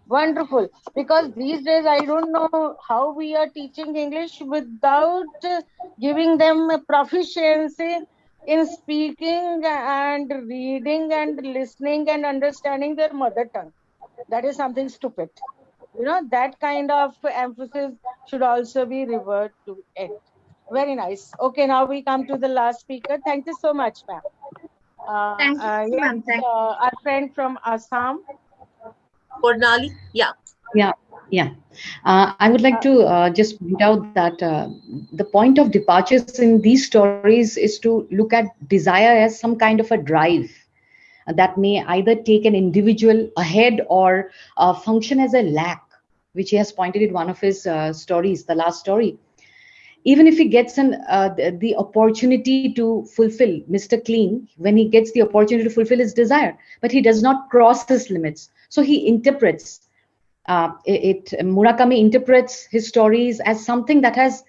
S3: Wonderful. Because these days I don't know how we are teaching English without giving them a proficiency in speaking and reading and listening and understanding their mother tongue. That is something stupid. That kind of emphasis should also be reverted to it. Very nice. Okay, now we come to the last speaker. Thank you so much, ma'am.
S7: Thank you, ma'am.
S3: Our friend from Assam.
S1: Bornali, yeah.
S8: I would like to just point out that the point of departures in these stories is to look at desire as some kind of a drive that may either take an individual ahead or function as a lack, which he has pointed in one of his stories, the last story. Even if he gets the opportunity to fulfill, Mr. Clean, when he gets the opportunity to fulfill his desire, but he does not cross his limits. So he interprets Murakami interprets his stories as something that has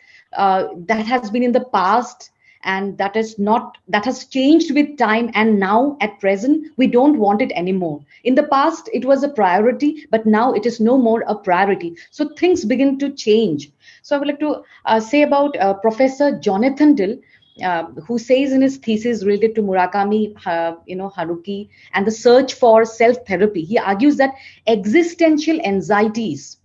S8: been in the past and that has changed with time, and now at present we don't want it anymore. In the past it was a priority, but now it is no more a priority. So things begin to change. So I would like to say about Professor Jonathan Dill, who says in his thesis related to Murakami, Haruki, and the search for self-therapy, he argues that existential anxieties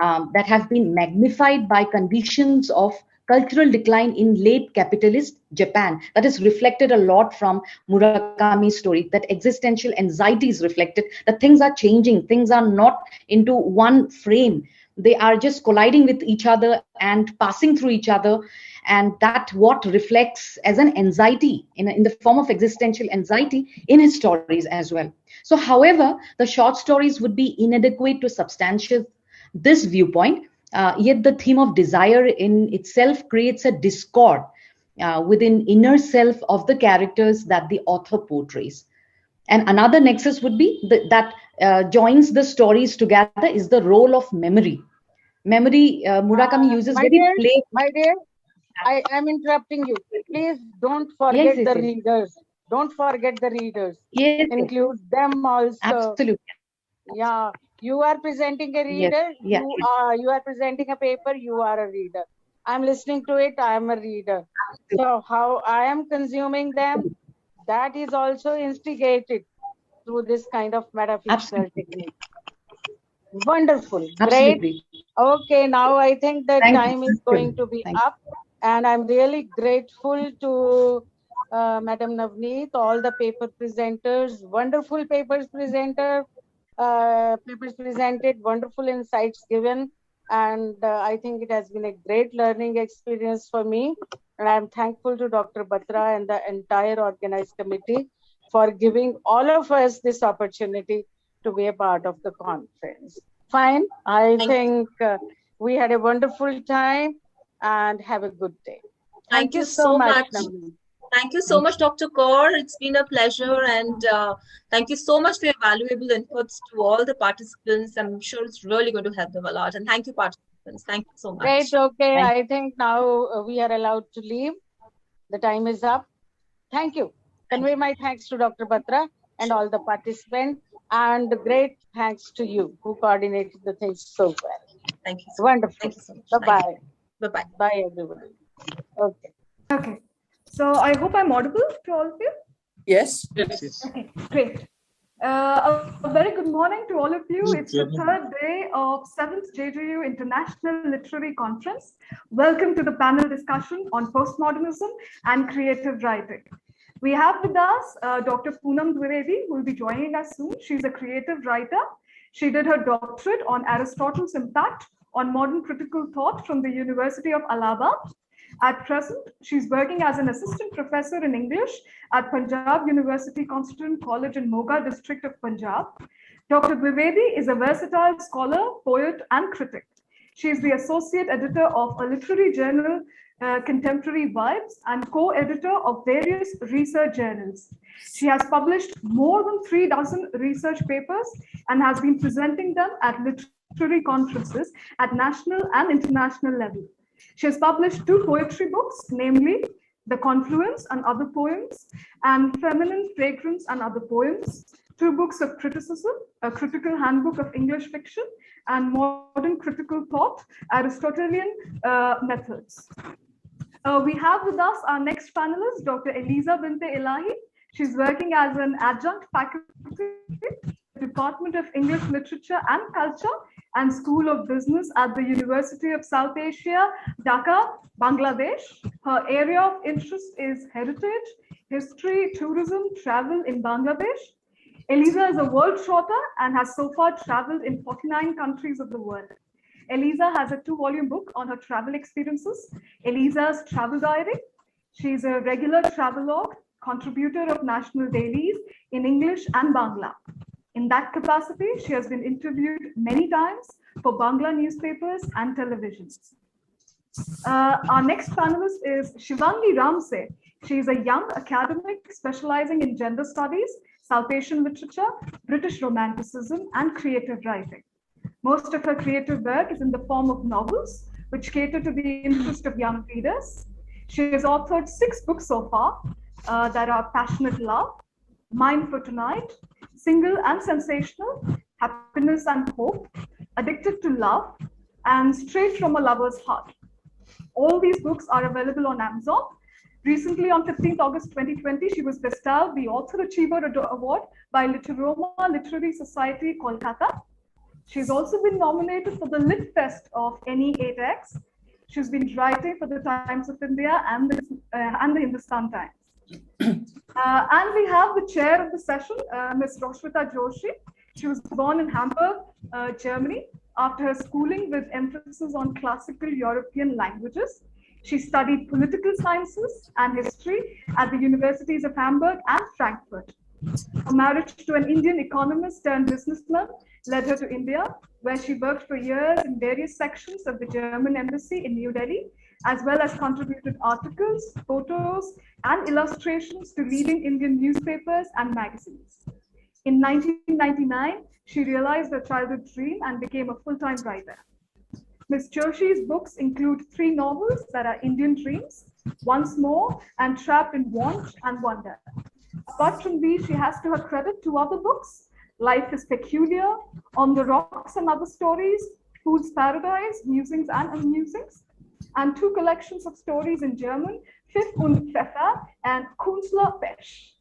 S8: that have been magnified by conditions of cultural decline in late capitalist Japan. That is reflected a lot from Murakami's story, that existential anxiety is reflected, that things are changing, things are not into one frame. They are just colliding with each other and passing through each other. And that what reflects as an anxiety in the form of existential anxiety in his stories as well. So, however, the short stories would be inadequate to substantiate this viewpoint, yet the theme of desire in itself creates a discord within inner self of the characters that the author portrays. And another nexus would be that joins the stories together is the role of memory. Memory, Murakami uses
S3: My dear, I am interrupting you. Please don't forget the readers. Don't forget the readers.
S8: Yes,
S3: include them also.
S8: Absolutely.
S3: Yeah, you are presenting a reader.
S8: Yes.
S3: You are presenting a paper. You are a reader. I'm listening to it. I am a reader. So how I am consuming them, that is also instigated through this kind of metafictional technique. Wonderful.
S8: Absolutely.
S3: Great. Okay, now I think the time is going to be
S8: Thank
S3: up. And I'm really grateful to Madam Navneet, all the paper presenters, wonderful papers presented, wonderful insights given. And I think it has been a great learning experience for me. And I'm thankful to Dr. Batra and the entire organized committee for giving all of us this opportunity to be a part of the conference. Fine. I think we had a wonderful time and have a good day.
S1: Thank you so much. Thank you so much, Dr. Kaur. It's been a pleasure, and thank you so much for your valuable inputs to all the participants. I'm sure it's really going to help them a lot. And thank you, participants. Thank you so much.
S3: Great. Okay. I think now we are allowed to leave. The time is up. Thank you. Convey my thanks to Dr. Batra and all the participants, and great thanks to you who coordinated the things so well.
S1: Thank you.
S3: Wonderful.
S1: Thank you so much.
S3: Bye-bye.
S1: Bye-bye.
S3: Bye, everybody. Okay.
S5: Okay. So I hope I'm audible to all of you.
S6: Yes.
S4: Yes.
S5: Okay, great. A very good morning to all of you. It's the third day of 7th JGU International Literary Conference. Welcome to the panel discussion on postmodernism and creative writing. We have with us Dr. Poonam Dwivedi, who will be joining us soon. She's a creative writer. She did her doctorate on Aristotle's impact on modern critical thought from the University of Allahabad. At present, she's working as an assistant professor in English at Punjab University Constituent College in Moga district of Punjab. Dr. Dwivedi is a versatile scholar, poet, and critic. She is the associate editor of a literary journal, Contemporary Vibes, and co-editor of various research journals. She has published more than 3 dozen research papers and has been presenting them at literary conferences at national and international level. She has published 2 poetry books, namely The Confluence and Other Poems and Feminine Fragrance and Other Poems, 2 books of criticism, a critical handbook of English fiction, and modern critical thought, Aristotelian methods. We have with us our next panelist, Dr. Eliza Binte Elahi. She's working as an adjunct faculty Department of English Literature and Culture and School of Business at the University of South Asia, Dhaka, Bangladesh. Her area of interest is heritage, history, tourism, travel in Bangladesh. Eliza is a world trotter and has so far traveled in 49 countries of the world. Eliza has a 2-volume book on her travel experiences, Eliza's Travel Diary. She's a regular travelogue, contributor of national dailies in English and Bangla. In that capacity, she has been interviewed many times for Bangla newspapers and televisions. Our next panelist is Shivangi Ramsey. She is a young academic specializing in gender studies, South Asian literature, British Romanticism, and creative writing. Most of her creative work is in the form of novels, which cater to the interest of young readers. She has authored 6 books so far that are Passionate Love, Mine for Tonight, Single and Sensational, Happiness and Hope, Addicted to Love, and Straight from a Lover's Heart. All these books are available on Amazon. Recently, on 15th August 2020, she was bestowed the Author Achiever Award by Literoma Literary Society, Kolkata. She's also been nominated for the Lit Fest of NE8X. She's been writing for the Times of India and the Hindustan Times. And we have the chair of the session, Ms. Joshi. She was born in Hamburg, Germany, after her schooling with emphasis on classical European languages. She studied political sciences and history at the universities of Hamburg and Frankfurt. Her marriage to an Indian economist turned businessman led her to India, where she worked for years in various sections of the German embassy in New Delhi, as well as contributed articles, photos, and illustrations to leading Indian newspapers and magazines. In 1999, she realized her childhood dream and became a full-time writer. Ms. Joshi's books include 3 novels that are Indian Dreams, Once More, and Trapped in Want and Wonder. Apart from these, she has to her credit 2 other books, Life is Peculiar, On the Rocks and Other Stories, Fool's Paradise, Musings and Unmusings, and 2 collections of stories in German, Pfiff und Pfeffer and Künstler Pesch.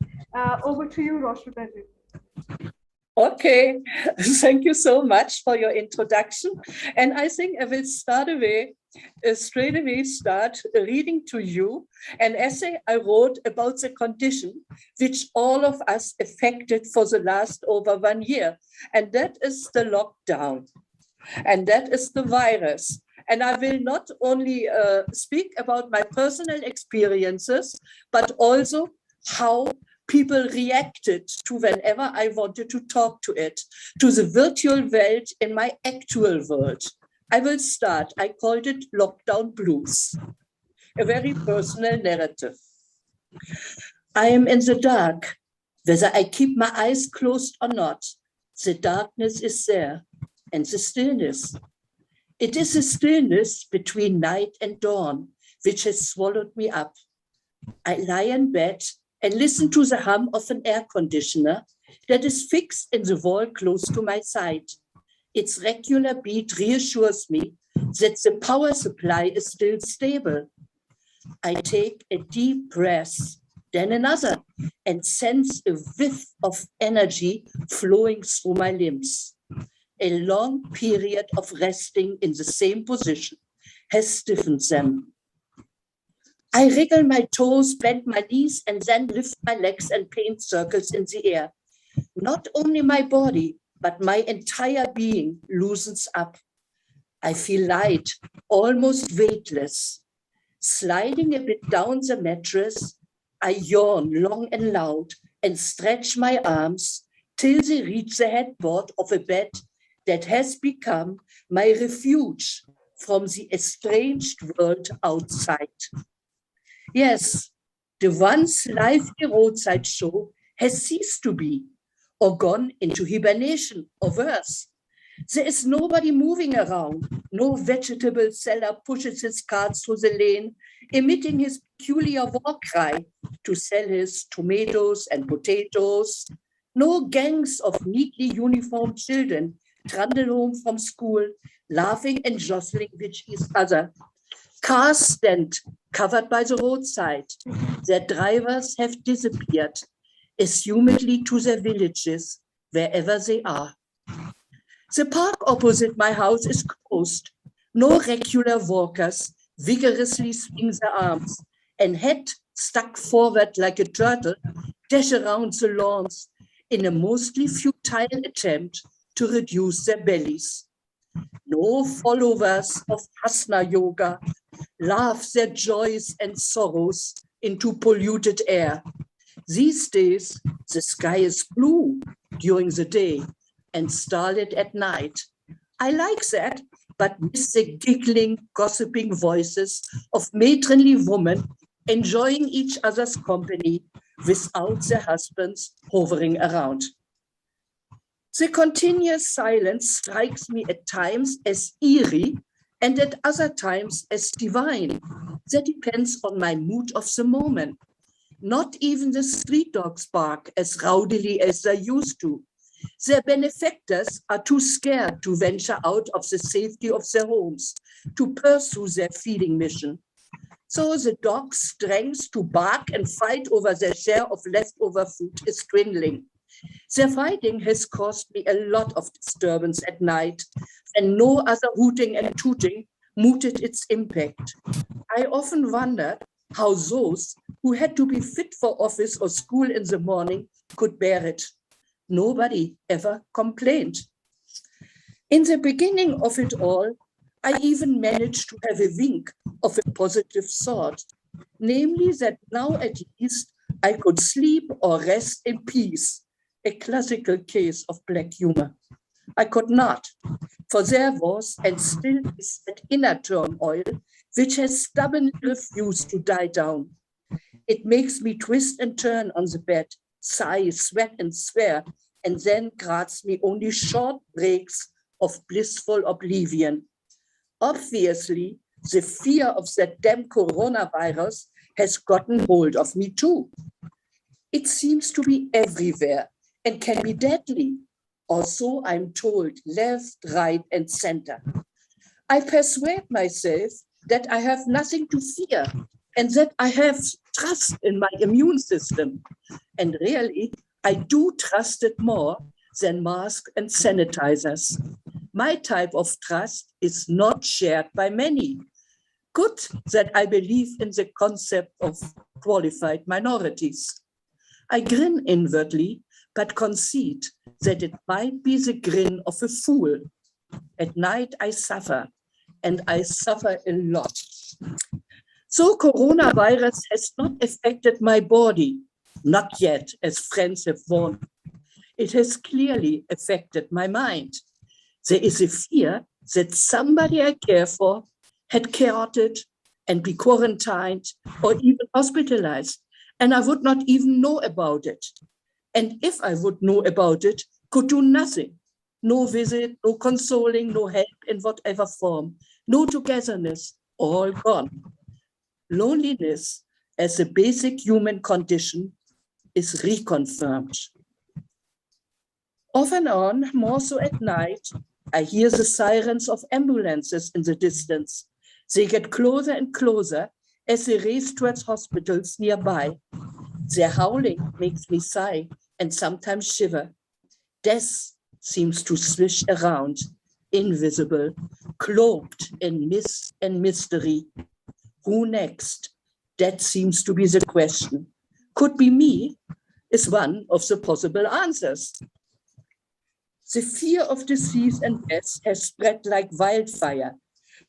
S5: Over to you, Roshvita.
S9: Okay, thank you so much for your introduction. And I think I will straight away start reading to you an essay I wrote about the condition which all of us affected for the last over 1 year. And that is the lockdown. And that is the virus. And I will not only speak about my personal experiences, but also how people reacted to whenever I wanted to talk to it, to the virtual world in my actual world. I will start. I called it Lockdown Blues, a very personal narrative. I am in the dark, whether I keep my eyes closed or not. The darkness is there, and the stillness. It is a stillness between night and dawn, which has swallowed me up. I lie in bed and listen to the hum of an air conditioner that is fixed in the wall close to my side. Its regular beat reassures me that the power supply is still stable. I take a deep breath, then another, and sense a whiff of energy flowing through my limbs. A long period of resting in the same position has stiffened them. I wriggle my toes, bend my knees, and then lift my legs and paint circles in the air. Not only my body, but my entire being loosens up. I feel light, almost weightless. Sliding a bit down the mattress, I yawn long and loud and stretch my arms till they reach the headboard of a bed that has become my refuge from the estranged world outside. Yes, the once lively roadside show has ceased to be, or gone into hibernation, or worse. There is nobody moving around. No vegetable seller pushes his cart through the lane, emitting his peculiar war cry to sell his tomatoes and potatoes. No gangs of neatly uniformed children trundle home from school, laughing and jostling with each other. Cars stand covered by the roadside. Their drivers have disappeared, assumedly to their villages, wherever they are. The park opposite my house is closed. No regular walkers vigorously swing their arms and head stuck forward like a turtle dash around the lawns in a mostly futile attempt to reduce their bellies. No followers of Hasna Yoga laugh their joys and sorrows into polluted air. These days, the sky is blue during the day and starlit at night. I like that, but miss the giggling, gossiping voices of matronly women enjoying each other's company without their husbands hovering around. The continuous silence strikes me at times as eerie and at other times as divine. That depends on my mood of the moment. Not even the street dogs bark as rowdily as they used to. Their benefactors are too scared to venture out of the safety of their homes to pursue their feeding mission. So the dogs' strength to bark and fight over their share of leftover food is dwindling. Their fighting has caused me a lot of disturbance at night, and no other hooting and tooting mooted its impact. I often wonder how those who had to be fit for office or school in the morning could bear it. Nobody ever complained. In the beginning of it all, I even managed to have a wink of a positive sort, namely that now at least I could sleep or rest in peace, a classical case of black humor. I could not, for there was and still is that inner turmoil which has stubbornly refused to die down. It makes me twist and turn on the bed, sigh, sweat and swear, and then grants me only short breaks of blissful oblivion. Obviously, the fear of that damn coronavirus has gotten hold of me too. It seems to be everywhere and can be deadly. Also, I'm told left, right, and center. I persuade myself that I have nothing to fear and that I have trust in my immune system. And really, I do trust it more than masks and sanitizers. My type of trust is not shared by many. Good that I believe in the concept of qualified minorities. I grin inwardly, but concede that it might be the grin of a fool. At night I suffer, and I suffer a lot. So coronavirus has not affected my body, not yet, as friends have warned. It has clearly affected my mind. There is a fear that somebody I care for had caught it and be quarantined or even hospitalized, and I would not even know about it. And if I would know about it, could do nothing. No visit, no consoling, no help in whatever form, no togetherness, all gone. Loneliness as a basic human condition is reconfirmed. Off and on, more so at night, I hear the sirens of ambulances in the distance. They get closer and closer as they race towards hospitals nearby. Their howling makes me sigh and sometimes shiver. Death seems to swish around, invisible, cloaked in mist and mystery. Who next? That seems to be the question. Could be me is one of the possible answers. The fear of disease and death has spread like wildfire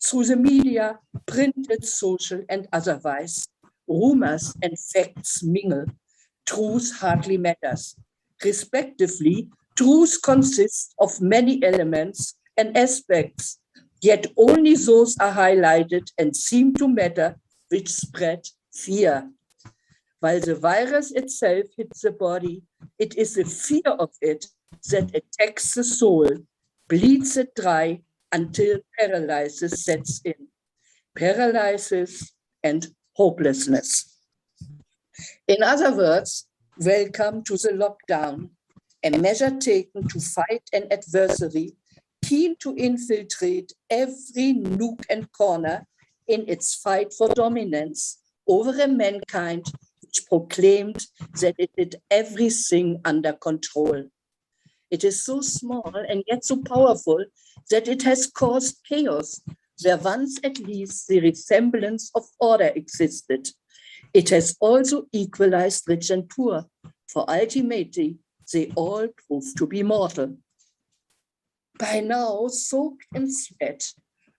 S9: through the media, printed, social, and otherwise. Rumors and facts mingle. Truth hardly matters. Respectively, truth consists of many elements and aspects, yet only those are highlighted and seem to matter which spread fear. While the virus itself hits the body, it is the fear of it that attacks the soul, bleeds it dry until paralysis sets in. Paralysis and hopelessness. In other words, welcome to the lockdown, a measure taken to fight an adversary keen to infiltrate every nook and corner in its fight for dominance over a mankind which proclaimed that it did everything under control. It is so small and yet so powerful that it has caused chaos where once at least the resemblance of order existed. It has also equalized rich and poor, for ultimately they all prove to be mortal. By now, soaked in sweat,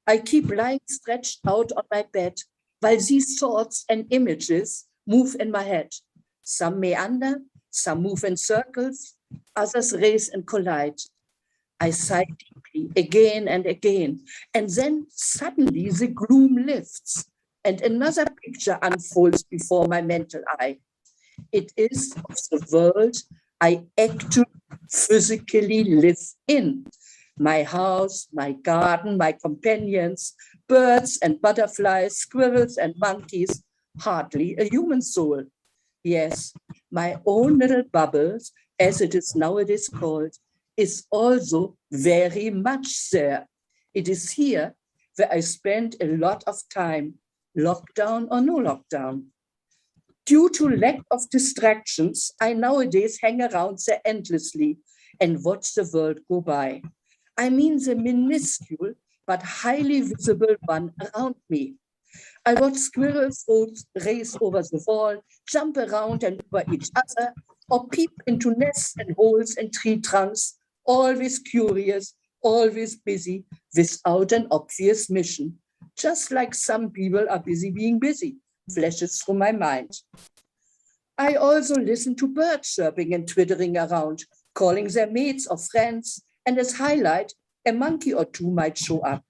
S9: I keep lying stretched out on my bed while these thoughts and images move in my head. Some meander, some move in circles, others race and collide. I sigh deeply again and again, and then suddenly the gloom lifts and another picture unfolds before my mental eye. It is of the world I actually physically live in. My house, my garden, my companions, birds and butterflies, squirrels and monkeys, hardly a human soul. Yes, my own little bubble, as it is nowadays called, is also very much there. It is here where I spend a lot of time, lockdown or no lockdown. Due to lack of distractions, I nowadays hang around there endlessly and watch the world go by. I mean the minuscule but highly visible one around me. I watch squirrels race over the wall, jump around and over each other, or peep into nests and holes in tree trunks, always curious, always busy, without an obvious mission. Just like some people are busy being busy, flashes through my mind. I also listen to birds chirping and twittering around, calling their mates or friends, and as highlight, a monkey or two might show up.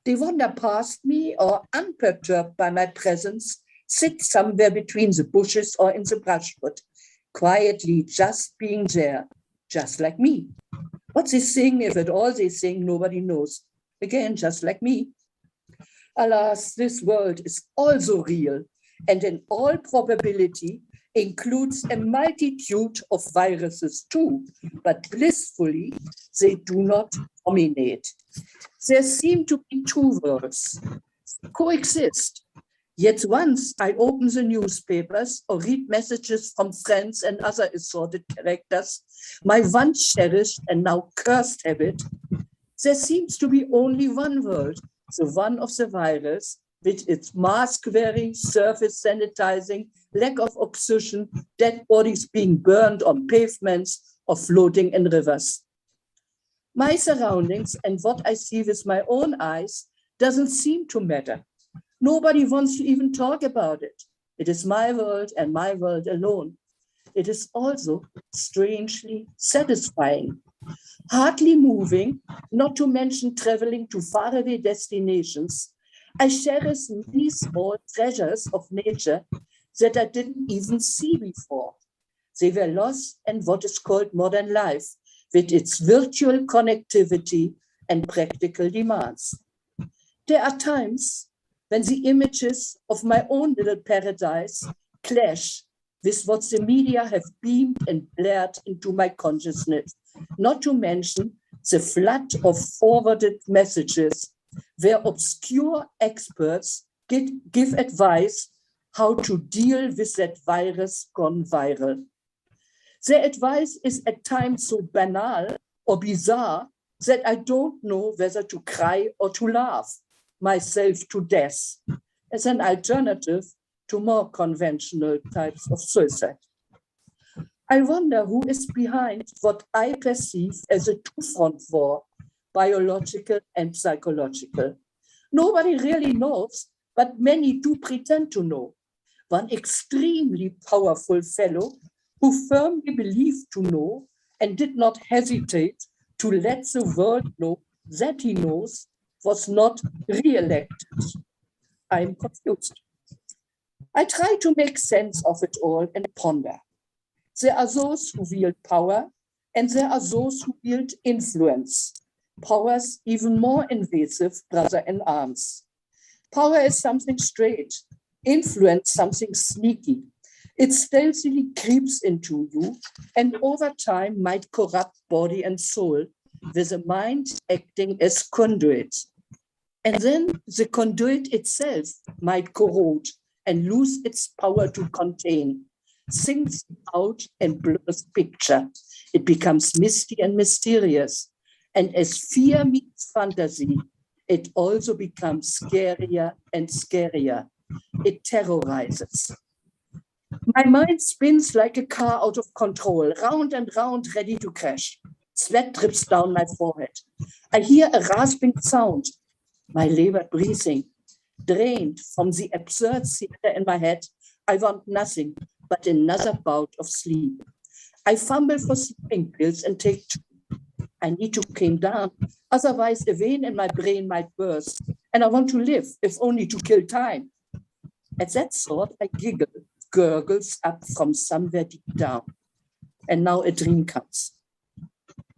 S9: They wander past me or, unperturbed by my presence, sit somewhere between the bushes or in the brushwood, quietly just being there, just like me. What they sing, if at all they sing, nobody knows. Again, just like me. Alas, this world is also real, and in all probability includes a multitude of viruses too, but blissfully, they do not dominate. There seem to be two worlds, coexist. Yet once I open the newspapers or read messages from friends and other assorted characters, my once cherished and now cursed habit, there seems to be only one world, the one of the virus, with its mask-wearing, surface sanitizing, lack of oxygen, dead bodies being burned on pavements or floating in rivers. My surroundings and what I see with my own eyes doesn't seem to matter. Nobody wants to even talk about it. It is my world and my world alone. It is also strangely satisfying. Hardly moving, not to mention traveling to faraway destinations, I cherish many small treasures of nature that I didn't even see before. They were lost in what is called modern life, with its virtual connectivity and practical demands. There are times when the images of my own little paradise clash with what the media have beamed and blared into my consciousness, not to mention the flood of forwarded messages where obscure experts give advice how to deal with that virus gone viral. Their advice is at times so banal or bizarre that I don't know whether to cry or to laugh myself to death as an alternative to more conventional types of suicide. I wonder who is behind what I perceive as a two-front war, biological and psychological. Nobody really knows, but many do pretend to know. One extremely powerful fellow who firmly believed to know and did not hesitate to let the world know that he knows was not re-elected. I'm confused. I try to make sense of it all and ponder. There are those who wield power, and there are those who wield influence. Powers even more invasive, brother in arms. Power is something straight, influence something sneaky. It stealthily creeps into you and over time might corrupt body and soul, with the mind acting as conduit. And then the conduit itself might corrode and lose its power to contain, sinks out and blurs picture. It becomes misty and mysterious. And as fear meets fantasy, it also becomes scarier and scarier. It terrorizes. My mind spins like a car out of control, round and round, ready to crash. Sweat drips down my forehead. I hear a rasping sound. My labored breathing, drained from the absurd theater in my head, I want nothing but another bout of sleep. I fumble for sleeping pills and take two. I need to calm down, otherwise a vein in my brain might burst, and I want to live, if only to kill time. At that thought, I giggle, gurgles up from somewhere deep down. And now a dream comes.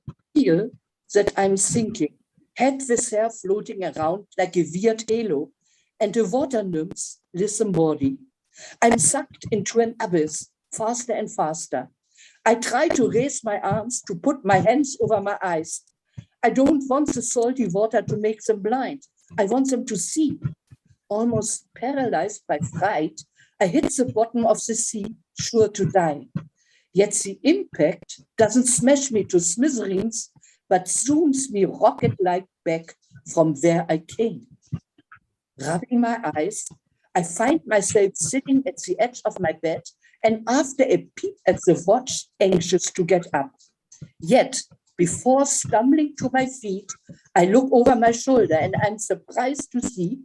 S9: I feel that I'm sinking, head with hair floating around like a weird halo, and the water nymphs listen body. I'm sucked into an abyss, faster and faster. I try to raise my arms, to put my hands over my eyes. I don't want the salty water to make them blind. I want them to see. Almost paralyzed by fright, I hit the bottom of the sea, sure to die. Yet the impact doesn't smash me to smithereens, but zooms me rocket-like back from where I came. Rubbing my eyes, I find myself sitting at the edge of my bed and after a peep at the watch, anxious to get up. Yet, before stumbling to my feet, I look over my shoulder and I'm surprised to see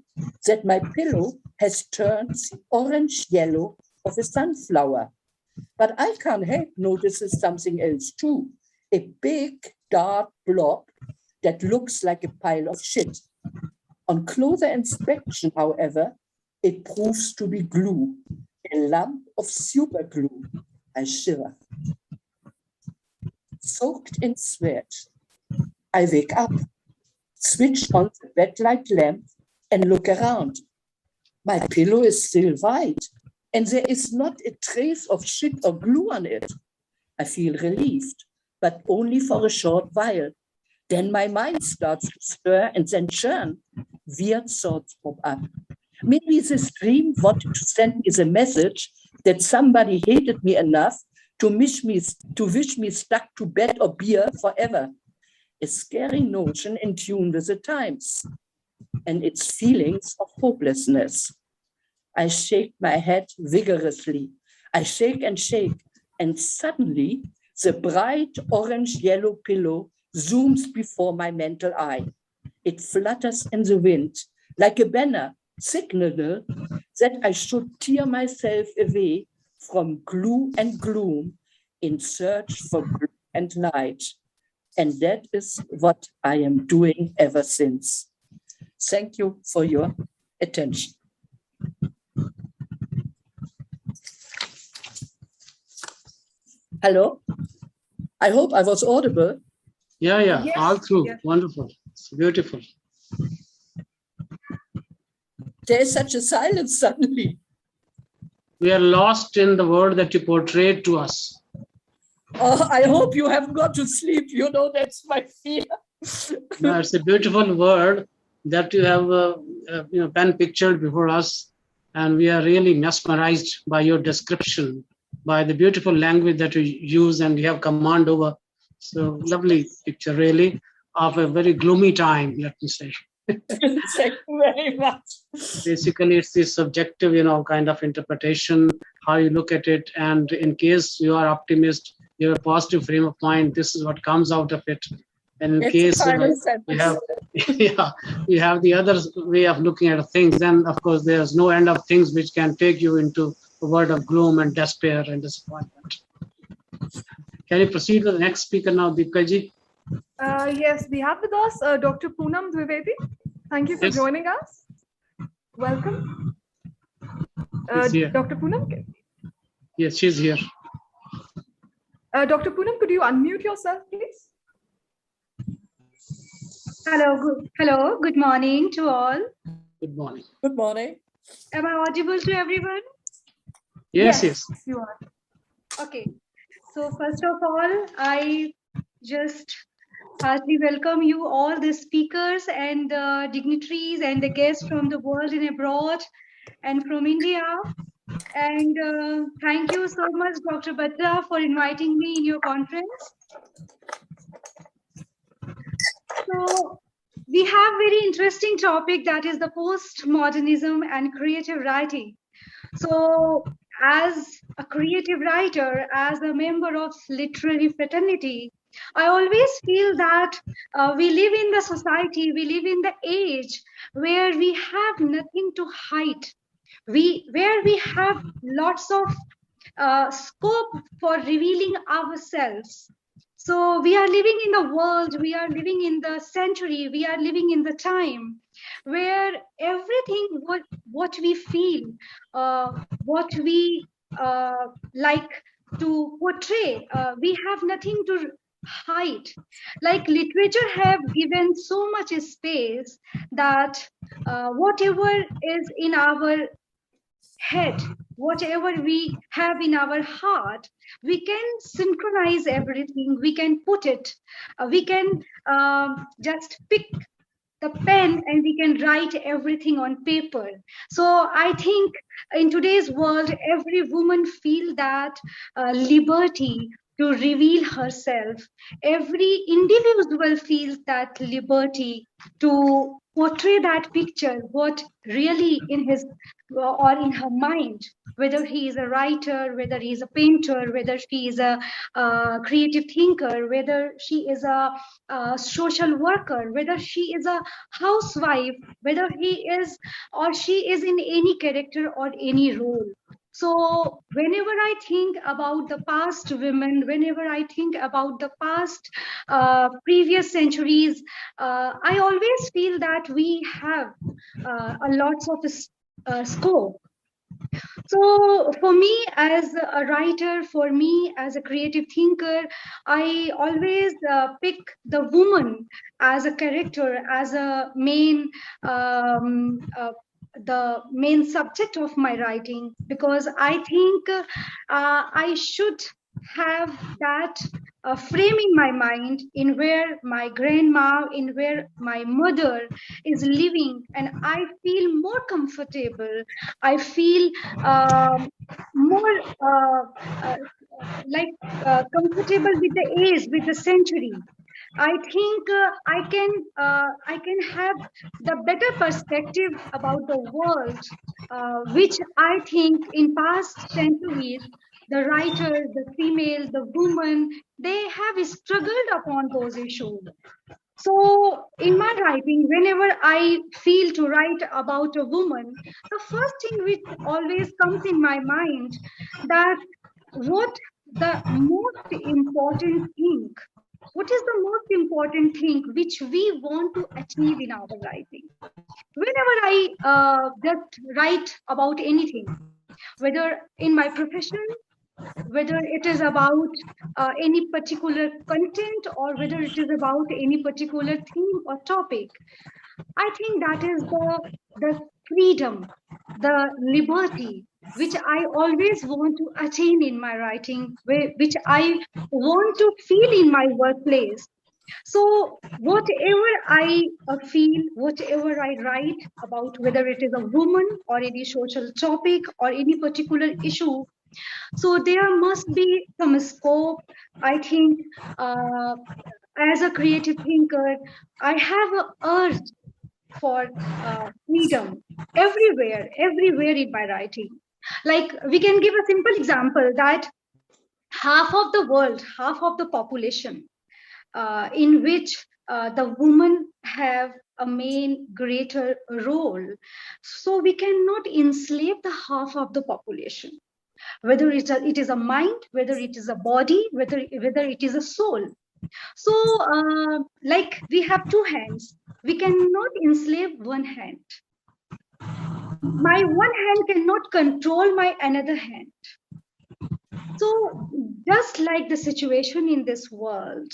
S9: that my pillow has turned the orange yellow of a sunflower. But I can't help noticing something else too, a big dark blob that looks like a pile of shit. On closer inspection, however, it proves to be glue, a lump of super glue. I shiver. Soaked in sweat, I wake up, switch on the bedlight lamp and look around. My pillow is still white and there is not a trace of shit or glue on it. I feel relieved, but only for a short while. Then my mind starts to stir and then churn. Weird thoughts pop up. Maybe this dream wanted to send me the message that somebody hated me enough to wish me stuck to bed or beer forever. A scary notion in tune with the times and its feelings of hopelessness. I shake my head vigorously. I shake, and suddenly the bright orange-yellow pillow zooms before my mental eye. It flutters in the wind like a banner, signal that I should tear myself away from glue and gloom in search for blue and light. And that is what I am doing ever since. Thank you for your attention. Hello? I hope I was audible.
S4: Yeah,
S5: Yes,
S4: all through.
S5: yes.
S4: Wonderful. It's beautiful.
S9: There is such a silence suddenly.
S4: We are lost in the world that you portrayed to us.
S9: Oh, I hope you haven't got to sleep. You know, that's my fear.
S4: No, it's a beautiful word that you have pen pictured before us, and we are really mesmerized by your description, by the beautiful language that you use and you have command over. So lovely picture, really, of a very gloomy time, let me say.
S9: Thank you very much.
S4: Basically, it's the subjective, kind of interpretation, how you look at it, and in case you are optimist, you have a positive frame of mind, this is what comes out of it. And in
S9: It's
S4: case
S9: you
S4: have, you have the other way of looking at things, then of course there's no end of things which can take you into a world of gloom and despair and disappointment. Can you proceed with the next speaker now, Deepkaji?
S5: Yes, we have with us Dr. Poonam Dwivedi. Thank you for
S4: Yes.
S5: joining us. Welcome.
S4: She's here.
S5: Dr. Poonam,
S4: Yes, she's here.
S5: Dr. Poonam, could you unmute yourself, please?
S10: Hello, good morning to all.
S4: Good morning.
S9: Good morning.
S10: Am I audible to everyone?
S4: Yes.
S5: You are.
S10: Okay. So first of all, I just heartily welcome you all, the speakers and the dignitaries and the guests from the world and abroad and from India. And thank you so much, Dr. Batra, for inviting me in your conference. So we have very interesting topic, that is the postmodernism and creative writing. So as a creative writer, as a member of literary fraternity, I always feel that we live in the society, we live in the age where we have nothing to hide, where we have lots of scope for revealing ourselves. So we are living in the world, we are living in the century, we are living in the time where everything what we feel, what we like to portray, we have nothing to hide. Like literature have given so much space that whatever is in our head, whatever we have in our heart, we can synchronize everything, we can put it, we can just pick the pen and we can write everything on paper. So I think in today's world, every woman feel that liberty to reveal herself. Every individual feels that liberty to portray that picture, what really in his or in her mind, whether he is a writer, whether he is a painter, whether she is a creative thinker, whether she is a social worker, whether she is a housewife, whether he is or she is in any character or any role. So whenever I think about the past women, whenever I think about the past previous centuries, I always feel that we have a lots of scope. So for me as a writer, for me as a creative thinker, I always pick the woman as a character, as a main the main subject of my writing, because I think I should have that frame in my mind in where my grandma, in where my mother is living, and I feel more comfortable. I feel more uh, comfortable with the age, with the century. I think I can have the better perspective about the world, which I think in past centuries the writer, the female, the woman, they have struggled upon those issues. So in my writing, whenever I feel to write about a woman, the first thing which always comes in my mind, that what the most important thing, what is the most important thing which we want to achieve in our writing? Whenever I just write about anything, whether in my profession, whether it is about any particular content, or whether it is about any particular theme or topic, I think that is the freedom, the liberty which I always want to attain in my writing, which I want to feel in my workplace. So whatever I feel, whatever I write about, whether it is a woman or any social topic or any particular issue, so there must be some scope. I think as a creative thinker, I have a urge for freedom everywhere in my writing. Like we can give a simple example that half of the world, half of the population, in which the women have a main greater role. So we cannot enslave the half of the population, whether it is a mind, whether it is a body, whether it is a soul. So like we have two hands, we cannot enslave one hand. My one hand cannot control my another hand. So just like the situation in this world,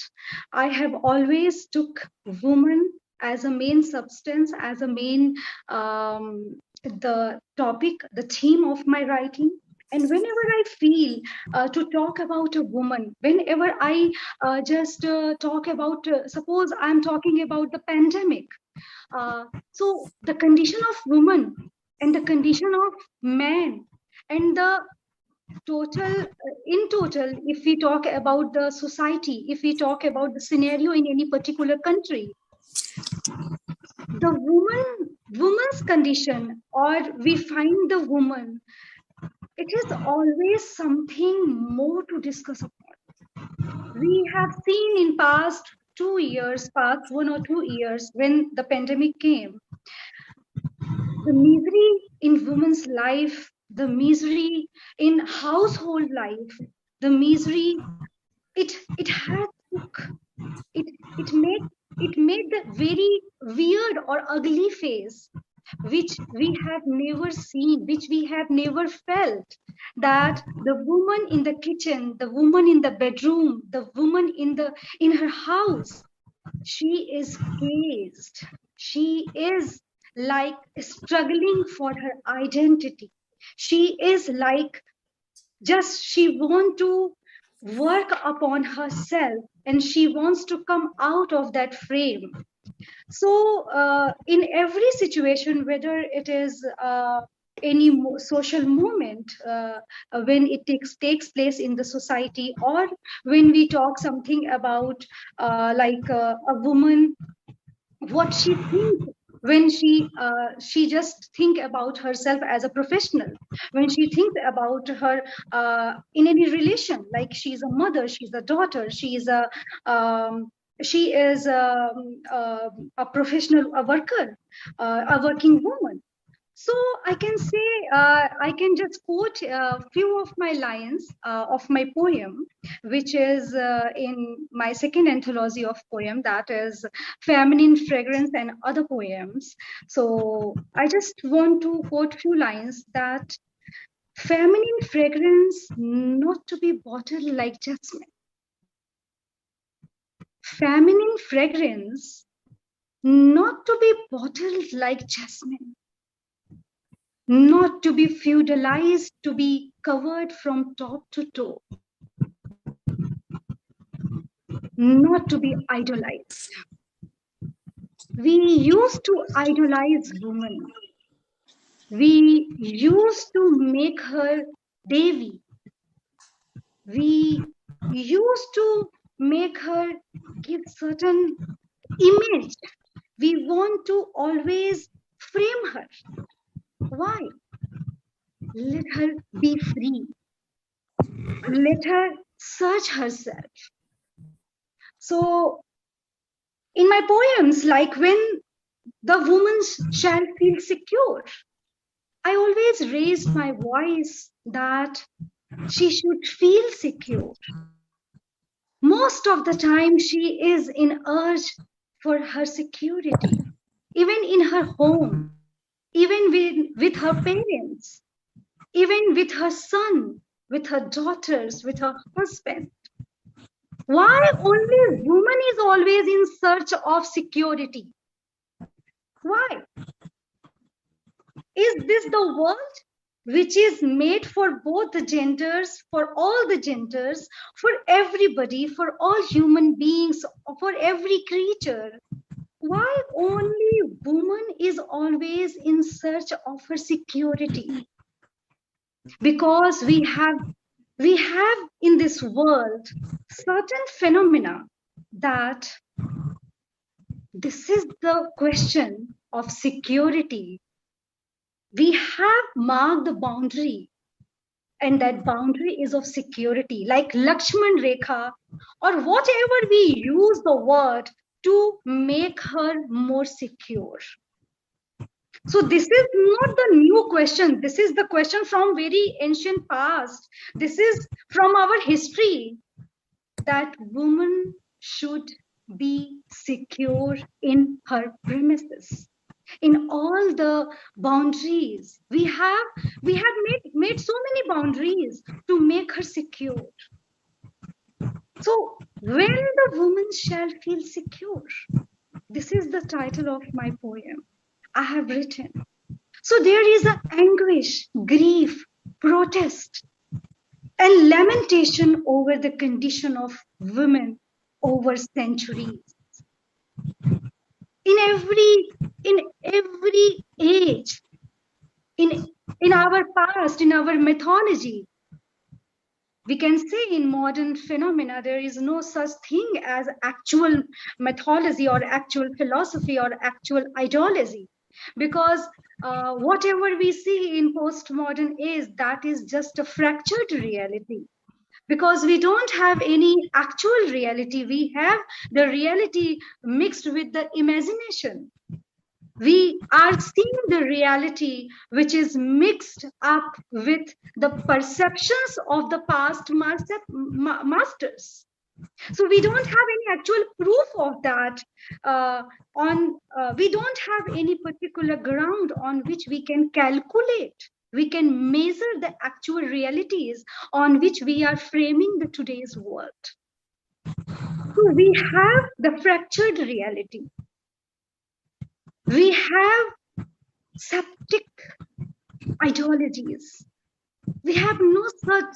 S10: I have always took woman as a main substance, as a main the topic, the theme of my writing. And whenever I feel to talk about a woman, whenever I just talk about, suppose I'm talking about the pandemic. So the condition of woman and the condition of man and the total, in total, if we talk about the society, if we talk about the scenario in any particular country, the woman's condition, or we find the woman, it is always something more to discuss upon. We have seen in past 2 years, past 1 or 2 years, when the pandemic came, the misery in women's life, the misery in household life, the misery, it had it made the very weird or ugly face which we have never seen, which we have never felt, that the woman in the kitchen, the woman in the bedroom, the woman in her house, she is caged. She is like struggling for her identity. She is like just she want to work upon herself, and she wants to come out of that frame. So in every situation, whether it is any social movement, when it takes place in the society, or when we talk something about like a woman, what she thinks when she just think about herself as a professional, when she thinks about her in any relation, like she's a mother, she's a daughter, um, she is a professional, a worker, a working woman. So I can say, I can just quote a few of my lines of my poem, which is in my second anthology of poem, that is Feminine Fragrance and Other Poems. So I just want to quote few lines that feminine fragrance not to be bottled like jasmine. Feminine fragrance not to be bottled like jasmine. Not to be feudalized, to be covered from top to toe, not to be idolized. We used to idolize women. We used to make her Devi. We used to make her give certain image. We want to always frame her. Why? Let her be free. Let her search herself. So in my poems, like when the woman shall feel secure, I always raise my voice that she should feel secure. Most of the time, she is in urge for her security, even in her home, even with her parents, even with her son, with her daughters, with her husband. Why only woman is always in search of security? Why? Is this the world which is made for both the genders, for all the genders, for everybody, for all human beings, for every creature? Why only woman is always in search of her security? Because we have in this world certain phenomena that this is the question of security. We have marked the boundary, and that boundary is of security, like Lakshman Rekha, or whatever we use the word to make her more secure. So this is not the new question. This is the question from very ancient past. This is from our history, that woman should be secure in her premises, in all the boundaries. We have made so many boundaries to make her secure. So when the woman shall feel secure, this is the title of my poem I have written. So there is an anguish, grief, protest, and lamentation over the condition of women over centuries. In every age, in our past, in our mythology, we can say in modern phenomena, there is no such thing as actual mythology or actual philosophy or actual ideology, because whatever we see in postmodern age, that is just a fractured reality, because we don't have any actual reality. We have the reality mixed with the imagination. We are seeing the reality which is mixed up with the perceptions of the past masters. So we don't have any actual proof of that. We don't have any particular ground on which we can calculate. We can measure the actual realities on which we are framing the today's world. So we have the fractured reality. We have septic ideologies. We have no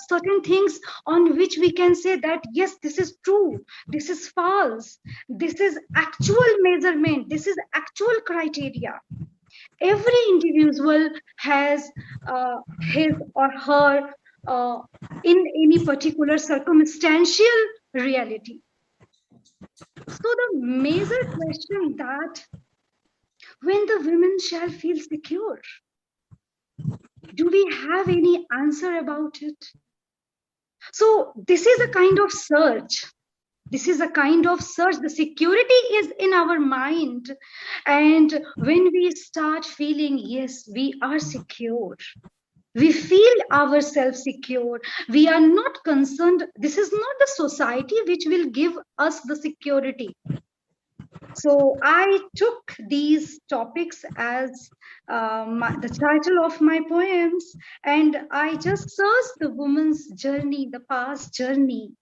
S10: certain things on which we can say that, yes, this is true, this is false, this is actual measurement, this is actual criteria. Every individual has his or her in any particular circumstantial reality. So the major question that when the women shall feel secure, do we have any answer about it? So this is a kind of search. This is a kind of search. The security is in our mind. And when we start feeling, yes, we are secure, we feel ourselves secure, we are not concerned. This is not the society which will give us the security. So I took these topics as the title of my poems, and I just searched the woman's journey, the past journey.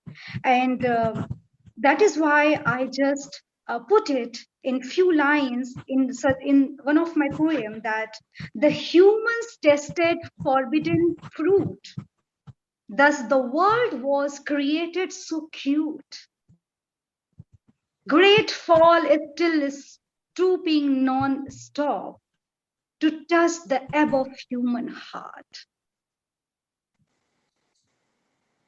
S10: And that is why I just put it in few lines in one of my poems, that the humans tasted forbidden fruit. Thus the world was created so cute. Great fall still is stooping non-stop to touch the ebb of human heart.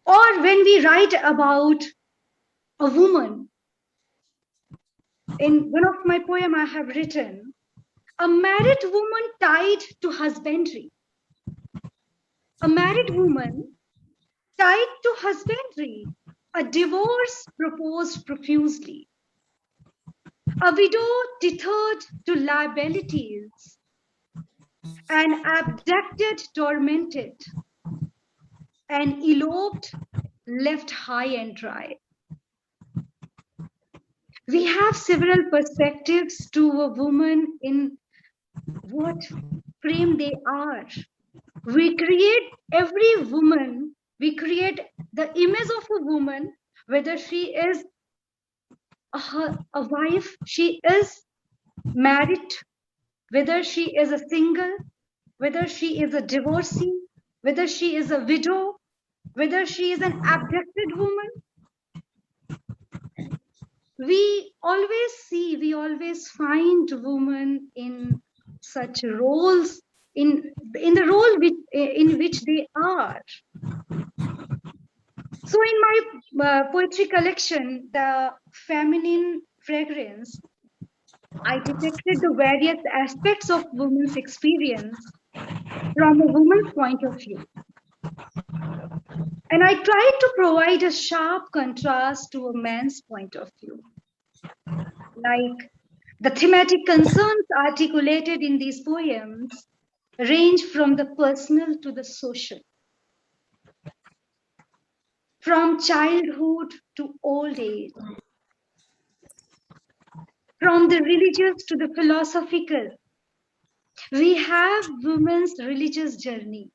S10: Or when we write about a woman, in one of my poems I have written, a married woman tied to husbandry. A married woman tied to husbandry, a divorce proposed profusely. A widow tethered to liabilities, and abducted, tormented, and eloped, left high and dry. We have several perspectives to a woman in what frame they are. We create every woman, we create the image of a woman, whether she is a wife, she is married, whether she is a single, whether she is a divorcee, whether she is a widow, whether she is an abducted woman. We always find women in such roles, in the role in which they are. So in my poetry collection, The Feminine Fragrance, I detected the various aspects of women's experience from a woman's point of view. And I tried to provide a sharp contrast to a man's point of view. Like the thematic concerns articulated in these poems range from the personal to the social, from childhood to old age, from the religious to the philosophical. We have women's religious journey,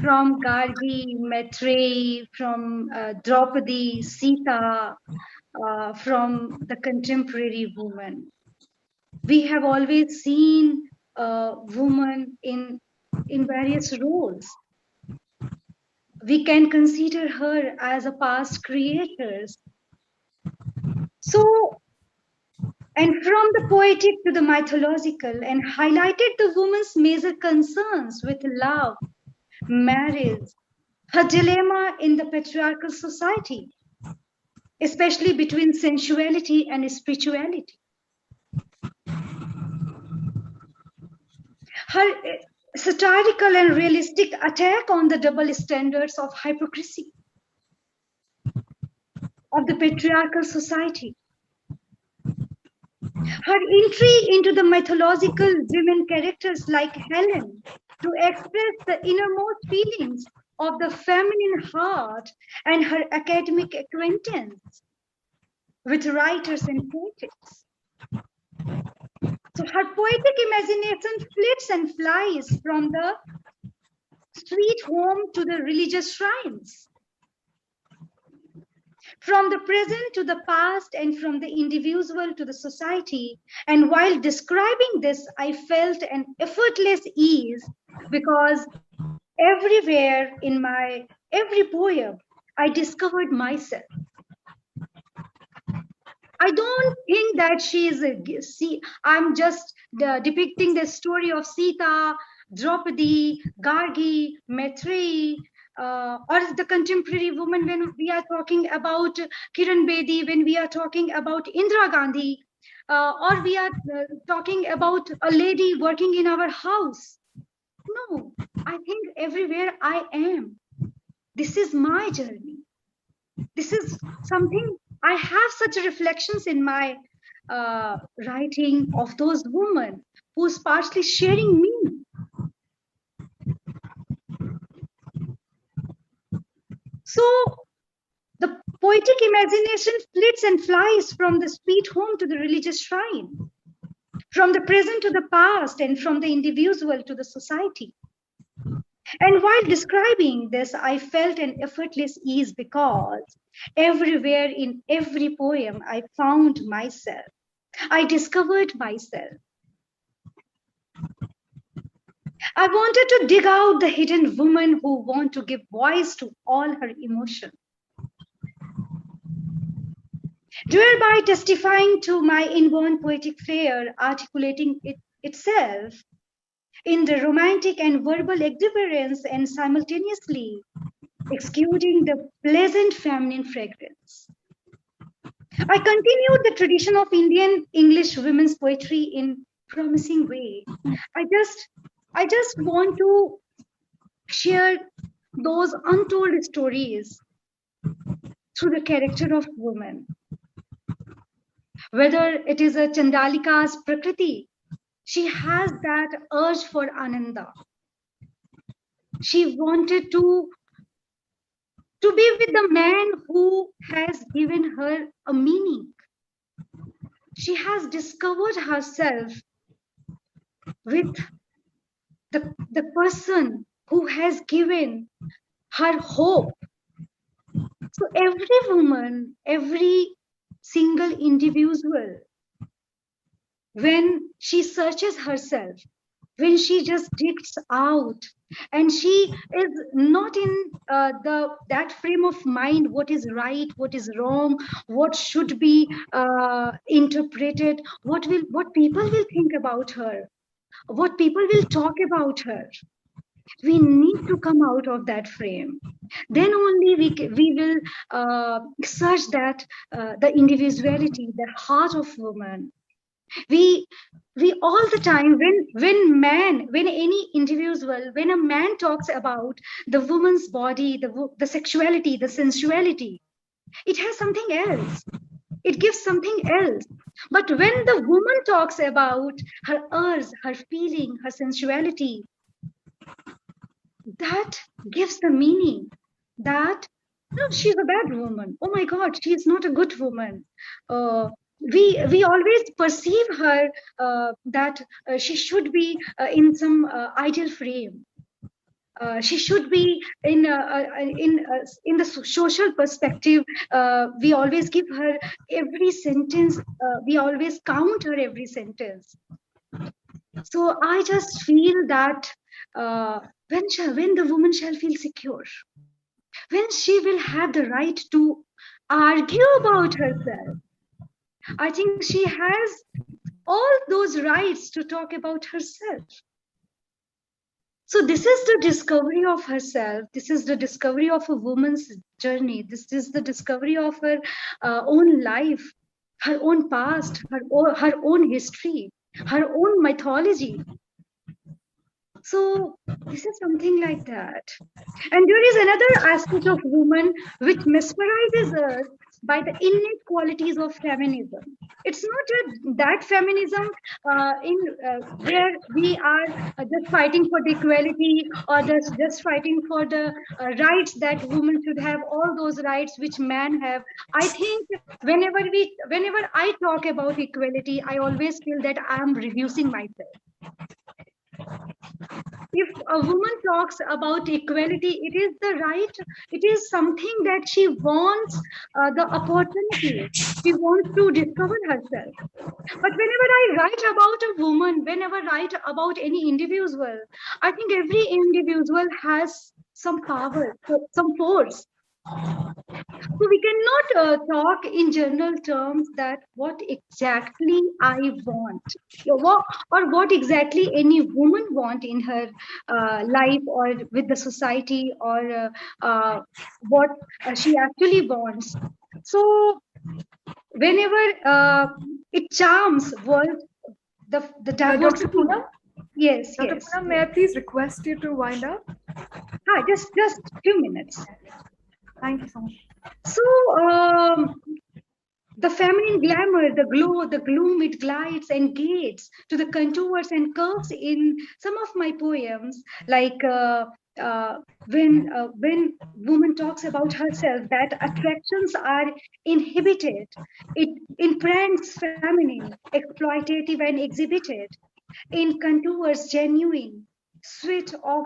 S10: from Gargi, Maitreyi, from Draupadi, Sita, from the contemporary woman. We have always seen women in various roles. We can consider her as a past creators. So, and from the poetic to the mythological, and highlighted the woman's major concerns with love, marriage, her dilemma in the patriarchal society, especially between sensuality and spirituality. Her satirical and realistic attack on the double standards of hypocrisy of the patriarchal society. Her entry into the mythological women characters like Helen to express the innermost feelings of the feminine heart, and her academic acquaintance with writers and poets. So her poetic imagination flits and flies from the street home to the religious shrines, from the present to the past and from the individual to the society. And while describing this, I felt an effortless ease because everywhere in my every poem, I discovered myself. I don't think that she is I'm just depicting the story of Sita, Draupadi, Gargi, Maitreyi, or the contemporary woman when we are talking about Kiran Bedi, when we are talking about Indira Gandhi, or we are talking about a lady working in our house. No, I think everywhere I am. This is my journey. This is something I have such reflections in my writing of those women who's partially sharing me. So the poetic imagination flits and flies from the sweet home to the religious shrine, from the present to the past, and from the individual to the society. And while describing this, I felt an effortless ease because everywhere in every poem, I found myself. I discovered myself. I wanted to dig out the hidden woman who want to give voice to all her emotion, thereby testifying to my inborn poetic flair, articulating itself in the romantic and verbal exuberance and simultaneously exuding the pleasant feminine fragrance. I continued the tradition of Indian English women's poetry in promising way. I just want to share those untold stories through the character of woman. Whether it is a Chandalika's Prakriti, she has that urge for Ananda. She wanted to be with the man who has given her a meaning. She has discovered herself with the person who has given her hope. So every woman, every single individual, when she searches herself, when she just digs out, and she is not in that frame of mind, what is right, what is wrong, what should be interpreted, what people will think about her, what people will talk about her. We need to come out of that frame. Then only we will search that the individuality, the heart of woman. We all the time when any individual, when a man talks about the woman's body, the sexuality, the sensuality, it has something else. It gives something else. But when the woman talks about her urge, her feeling, her sensuality, that gives the meaning that no, she's a bad woman. Oh my God, she is not a good woman. We always perceive her that she should be in some ideal frame. She should be in the social perspective. We always give her every sentence. We always count her every sentence. So I just feel that when the woman shall feel secure, when she will have the right to argue about herself, I think she has all those rights to talk about herself. So this is the discovery of herself. This is the discovery of a woman's journey. This is the discovery of her own life, her own past, her own history, her own mythology. So this is something like that. And there is another aspect of woman which mesmerizes us by the innate qualities of feminism. It's not that feminism where we are just fighting for the equality or just fighting for the rights that women should have, all those rights which men have. I think whenever I talk about equality, I always feel that I am reducing myself. if a woman talks about equality, it is the right, it is something that she wants the opportunity. She wants to discover herself. But whenever I write about a woman, whenever I write about any individual, I think every individual has some power, some force. So we cannot talk in general terms that what exactly I want, or what exactly any woman want in her life or with the society, or what she actually wants. So whenever it charms world, the
S5: Dr.
S10: diversity.
S5: Poonam?
S10: Yes,
S5: Dr.
S10: yes.
S5: Poonam, may I please request you to wind up?
S10: Hi, just few minutes.
S5: Thank you so much.
S10: So the feminine glamour, the glow, the gloom, it glides and gades to the contours and curves in some of my poems, like when woman talks about herself, that attractions are inhibited, it in pranks feminine, exploitative and exhibited, in contours genuine, sweet of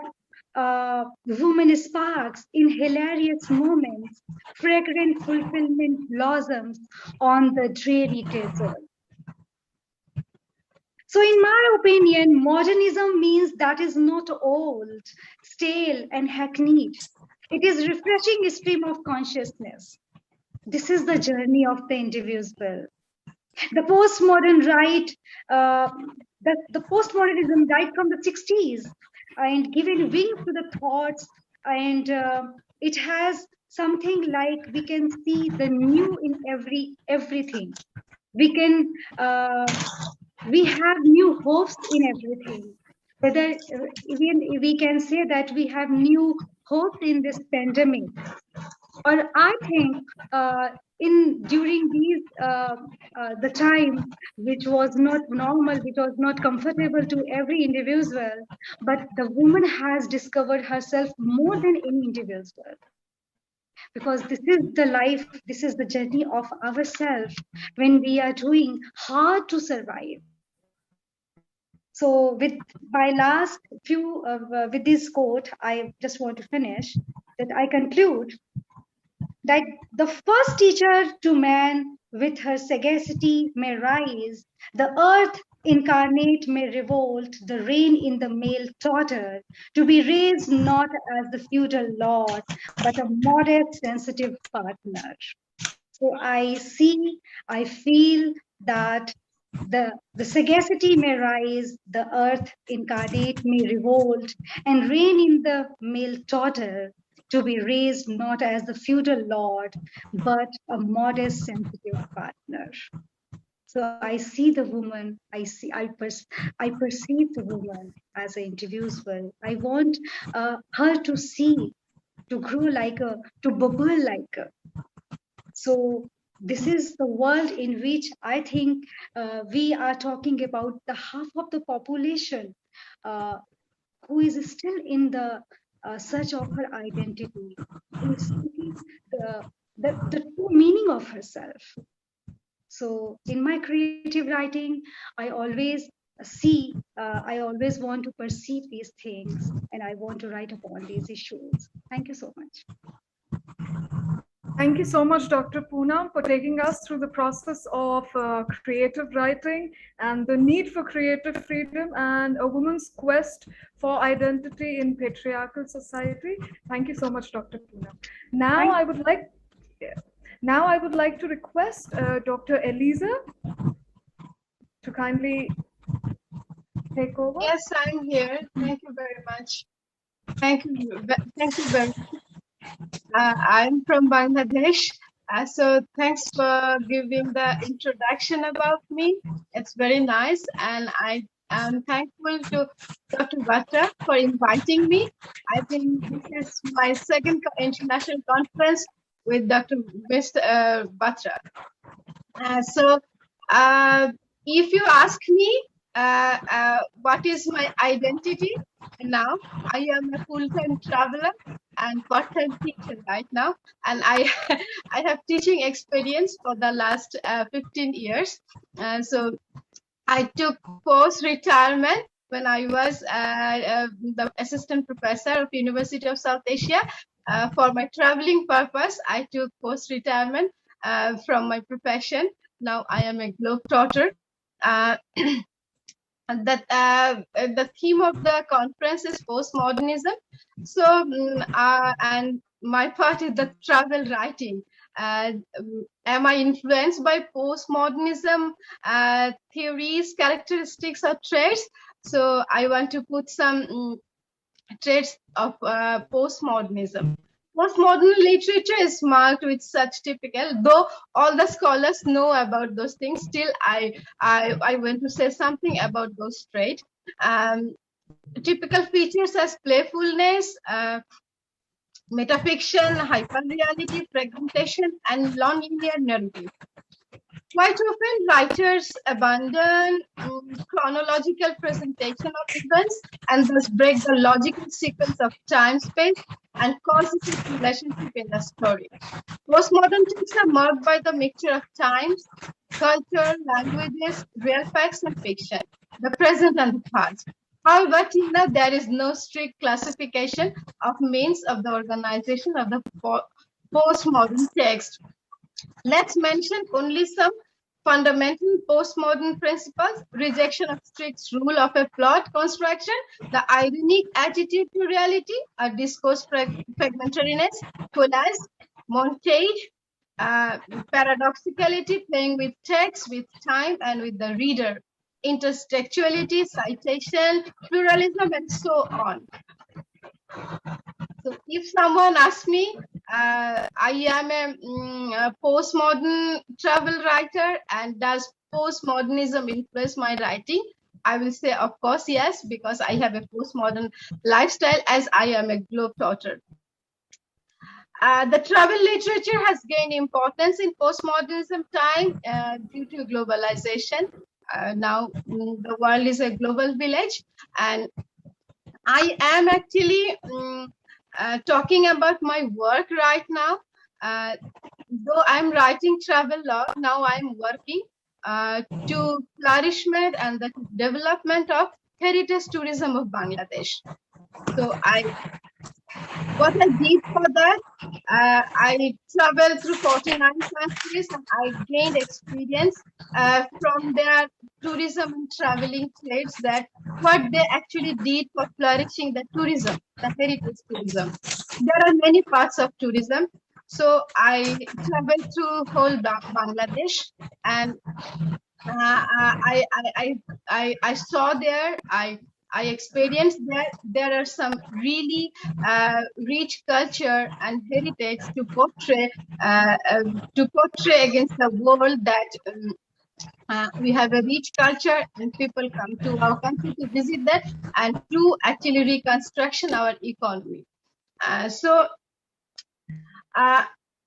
S10: woman sparks, in hilarious moments, fragrant fulfillment blossoms on the dreary desert. So in my opinion, modernism means that is not old, stale and hackneyed. It is refreshing stream of consciousness. This is the journey of the individual. The postmodern right, the postmodernism died from the 60s and given wings to the thoughts, and it has something like we can see the new in everything. We can we have new hopes in everything. Whether we can say that we have new hopes in this pandemic, or I think in during these the time which was not normal, which was not comfortable to every individual, but the woman has discovered herself more than any individual, because this is the life, this is the journey of ourselves when we are doing hard to survive. So with my last few with this quote, I just want to finish that I conclude that the first teacher to man with her sagacity may rise, the earth incarnate may revolt, the rain in the male totter, to be raised not as the feudal lord, but a modest, sensitive partner. So I see, I feel that the sagacity may rise, the earth incarnate may revolt, and reign in the male totter, to be raised not as the feudal lord, but a modest, sensitive partner. So I see the woman, I perceive the woman as an individual. I want her to see, to grow like a, to bubble like a. So this is the world in which I think we are talking about the half of the population who is still in the search of her identity, who is seeking the true meaning of herself. So in my creative writing, I always see, I always want to perceive these things, and I want to write upon these issues. Thank you so much.
S5: Thank you so much, Dr. Poonam, for taking us through the process of creative writing and the need for creative freedom and a woman's quest for identity in patriarchal society. Thank you so much, Dr. Poonam. Now I would like to request Dr. Eliza to kindly take over.
S11: Yes, I'm here. Thank you very much. Thank you very much. I'm from Bangladesh. So thanks for giving the introduction about me. It's very nice. And I am thankful to Dr. Batra for inviting me. I think this is my second international conference with Dr. Batra. So if you ask me what is my identity now, I am a full-time traveler and part-time teacher right now, and I have teaching experience for the last 15 years. And so I took post-retirement when I was the assistant professor of University of South Asia. For my traveling purpose, I took post-retirement from my profession. Now I am a globetrotter. The theme of the conference is postmodernism. So, and my part is the travel writing. Am I influenced by postmodernism theories, characteristics, or traits? So I want to put some traits of postmodernism. Postmodern literature is marked with such typical, though all the scholars know about those things, still I want to say something about those traits. Typical features as playfulness, metafiction, hyperreality, fragmentation, and non-linear narrative. Quite often, writers abandon chronological presentation of events and thus break the logical sequence of time, space, and causative relationship in the story. Postmodern texts are marked by the mixture of times, culture, languages, real facts, and fiction, the present and the past. However, Tina, there is no strict classification of means of the organization of the postmodern text. Let's mention only some fundamental postmodern principles: rejection of strict rule of a plot construction, the ironic attitude to reality, a discourse fragmentariness, collage, montage, paradoxicality, playing with text, with time, and with the reader, intertextuality, citation, pluralism, and so on. So if someone asks me, I am a postmodern travel writer, and does postmodernism influence my writing? I will say, of course, yes, because I have a postmodern lifestyle as I am a globetrotter. The travel literature has gained importance in postmodernism time due to globalization. Now the world is a global village, and I am actually talking about my work right now. Though I'm writing travel log, now I'm working to flourishment and the development of heritage tourism of Bangladesh. So what I did for that, I traveled through 49 countries and I gained experience from their tourism and traveling trades, that what they actually did for flourishing the tourism, the heritage tourism. There are many parts of tourism. So I traveled through whole Bangladesh, and I saw there, I experienced that there are some really rich culture and heritage to portray against the world, that we have a rich culture and people come to our country to visit that and to actually reconstruction our economy.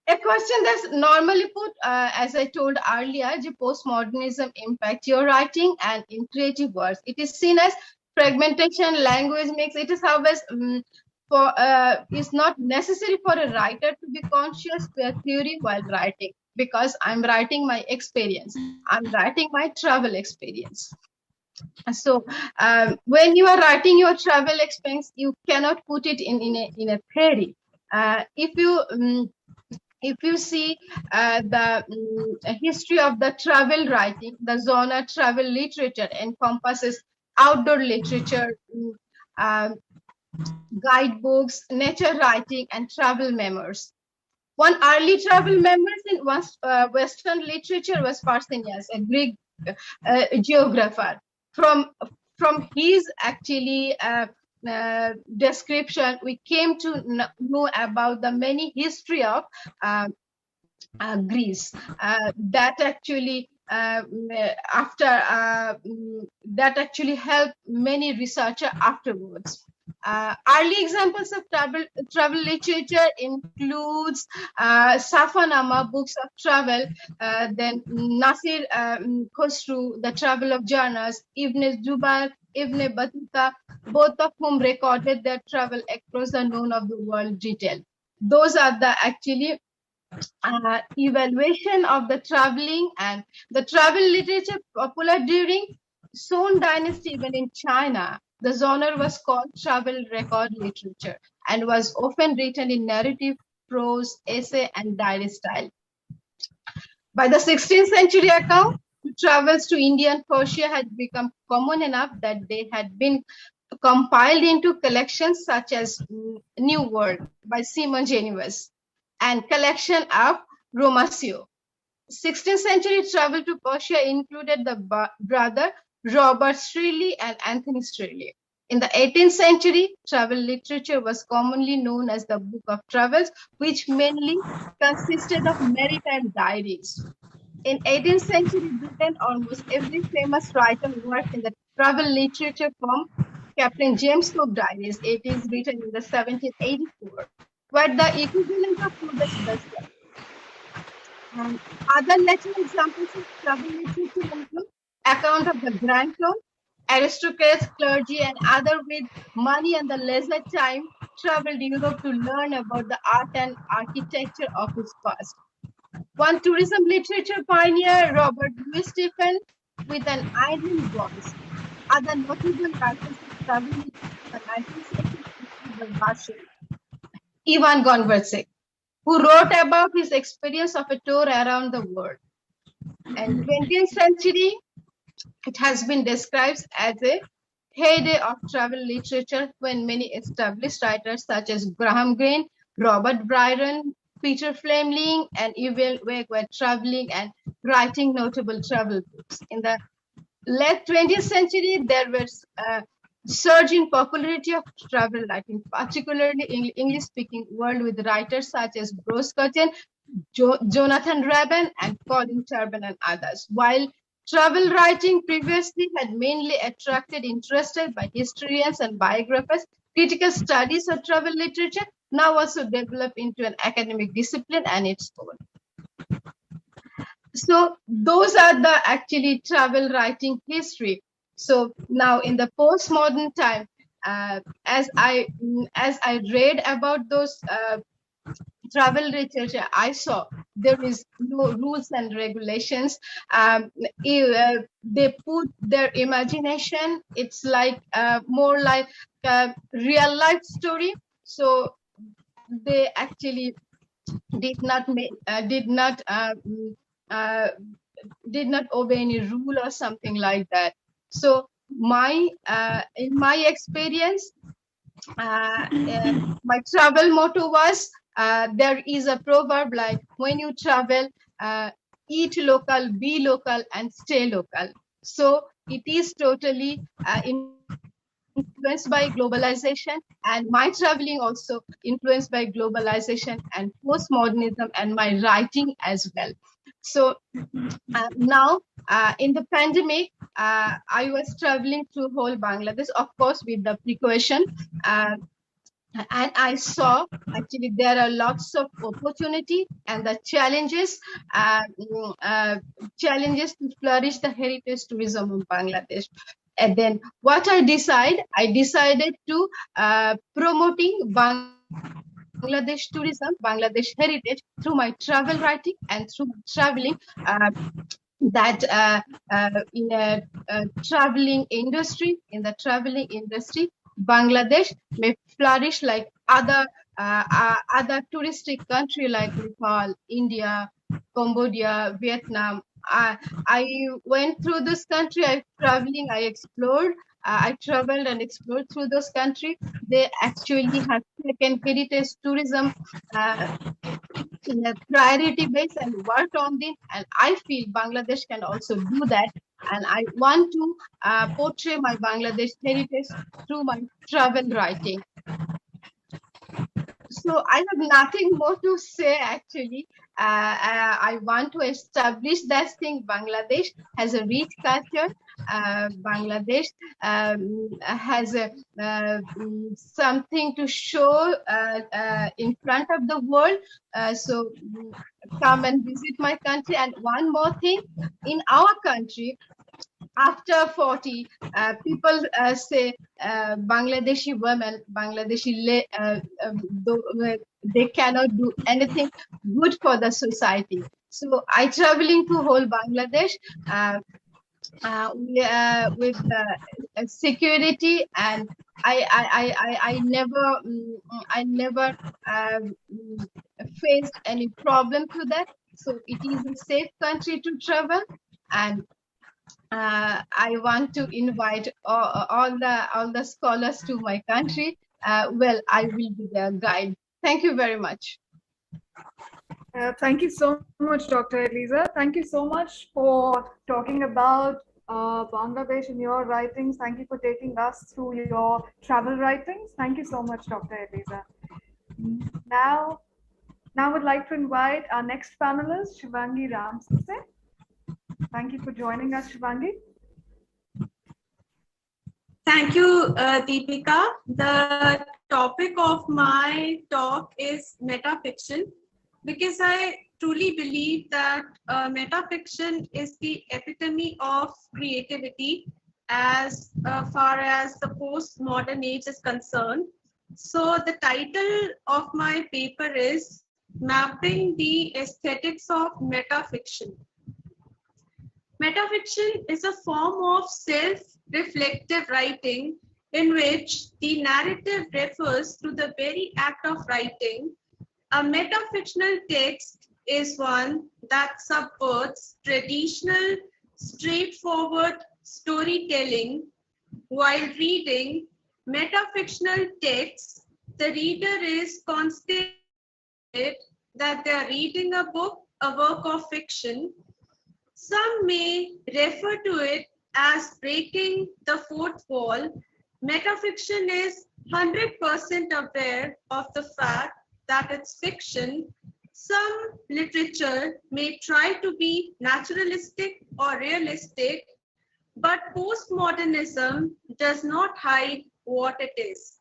S11: A question that's normally put, as I told earlier, the postmodernism impact your writing and in creative works. It is seen as fragmentation, language mix. It is always it's not necessary for a writer to be conscious to a theory while writing, because I'm writing my experience. I'm writing my travel experience. So when you are writing your travel experience, you cannot put it in a theory. If you see the history of the travel writing, the genre travel literature encompasses outdoor literature, guidebooks, nature writing, and travel memoirs. One early travel memoirs in Western literature was Pausanias, a Greek geographer. From his actually description, we came to know about the many history of Greece that actually that actually helped many researchers afterwards. Early examples of travel literature includes Safanama, books of travel, then Nasir Khosru, the travel of journals, Ibn Jubair, Ibn Battuta, both of whom recorded their travel across the known of the world detail. Those are the actually evaluation of the traveling and the travel literature popular during Song dynasty, even in China, the genre was called travel record literature and was often written in narrative, prose, essay, and diary style. By the 16th century account, travels to India and Persia had become common enough that they had been compiled into collections such as New World by Simon Genovese and collection of Romasio. 16th century travel to Persia included the brother Robert Shirley and Anthony Shirley. In the 18th century, travel literature was commonly known as the Book of Travels, which mainly consisted of maritime diaries. In 18th century Britain, almost every famous writer worked in the travel literature form. Captain James Cook diaries, it is written in the 1784, were the equivalent of today's bestseller. And other later examples of travel literature include account of the Grand Tour, aristocrats, clergy, and other with money and the leisure time traveled Europe to learn about the art and architecture of its past. One tourism literature pioneer, Robert Louis Stephen, with an iron voice. Other notable writers of travel literature in the 19th century include the Russian Ivan Gonvertsek, who wrote about his experience of a tour around the world. And 20th century, it has been described as a heyday of travel literature when many established writers such as Graham Greene, Robert Brydon, Peter Fleming, and Evel Wake were traveling and writing notable travel books. In the late 20th century, there was a surge in popularity of travel writing, particularly in English-speaking world with writers such as Bruce Cotton, Jonathan Raban, and Colin Turban and others. While travel writing previously had mainly attracted interest by historians and biographers, critical studies of travel literature now also developed into an academic discipline and its own. So those are the actually travel writing history. So now in the postmodern time, as I read about those travel literature, I saw there is no rules and regulations. They put their imagination. It's like more like a real life story. So they actually did not obey any rule or something like that. So in my experience, my travel motto was there is a proverb like when you travel, eat local, be local, and stay local. So it is totally influenced by globalization, and my traveling also influenced by globalization and postmodernism, and my writing as well. So now in the pandemic, I was traveling through whole Bangladesh, of course, with the precaution. And I saw actually there are lots of opportunity and the challenges to flourish the heritage tourism in Bangladesh. And then what I decided to promoting Bangladesh tourism, Bangladesh heritage through my travel writing and through traveling. In a traveling industry, Bangladesh may flourish like other touristic country like Nepal, India, Cambodia, Vietnam. I went through this country. I traveled and explored through those countries. They actually have taken heritage tourism in a priority base and worked on it. And I feel Bangladesh can also do that. And I want to portray my Bangladesh heritage through my travel writing. So I have nothing more to say actually. I want to establish that thing. Bangladesh has a rich culture. Bangladesh has something to show in front of the world. So come and visit my country. And one more thing, in our country, after 40, people say Bangladeshi women, they cannot do anything good for the society. So I traveling to whole Bangladesh. with security, and I never faced any problem to that. So it is a safe country to travel, and I want to invite all the scholars to my country. Well, I will be their guide. Thank you very much.
S5: Thank you so much, Dr. Eliza. Thank you so much for talking about Bangladesh in your writings. Thank you for taking us through your travel writings. Thank you so much, Dr. Eliza. Now I would like to invite our next panelist, Shivangi Ramsey. Thank you for joining us, Shivangi.
S12: Thank you, Deepika. The topic of my talk is metafiction, because I truly believe that metafiction is the epitome of creativity as far as the postmodern age is concerned. So the title of my paper is Mapping the Aesthetics of Metafiction. Metafiction is a form of self-reflective writing in which the narrative refers to the very act of writing. A metafictional text is one that subverts traditional, straightforward storytelling. While reading metafictional texts, the reader is constantly that they are reading a book, a work of fiction. Some may refer to it as breaking the fourth wall. Metafiction is 100% aware of the fact that it's fiction. Some literature may try to be naturalistic or realistic, but postmodernism does not hide what it is.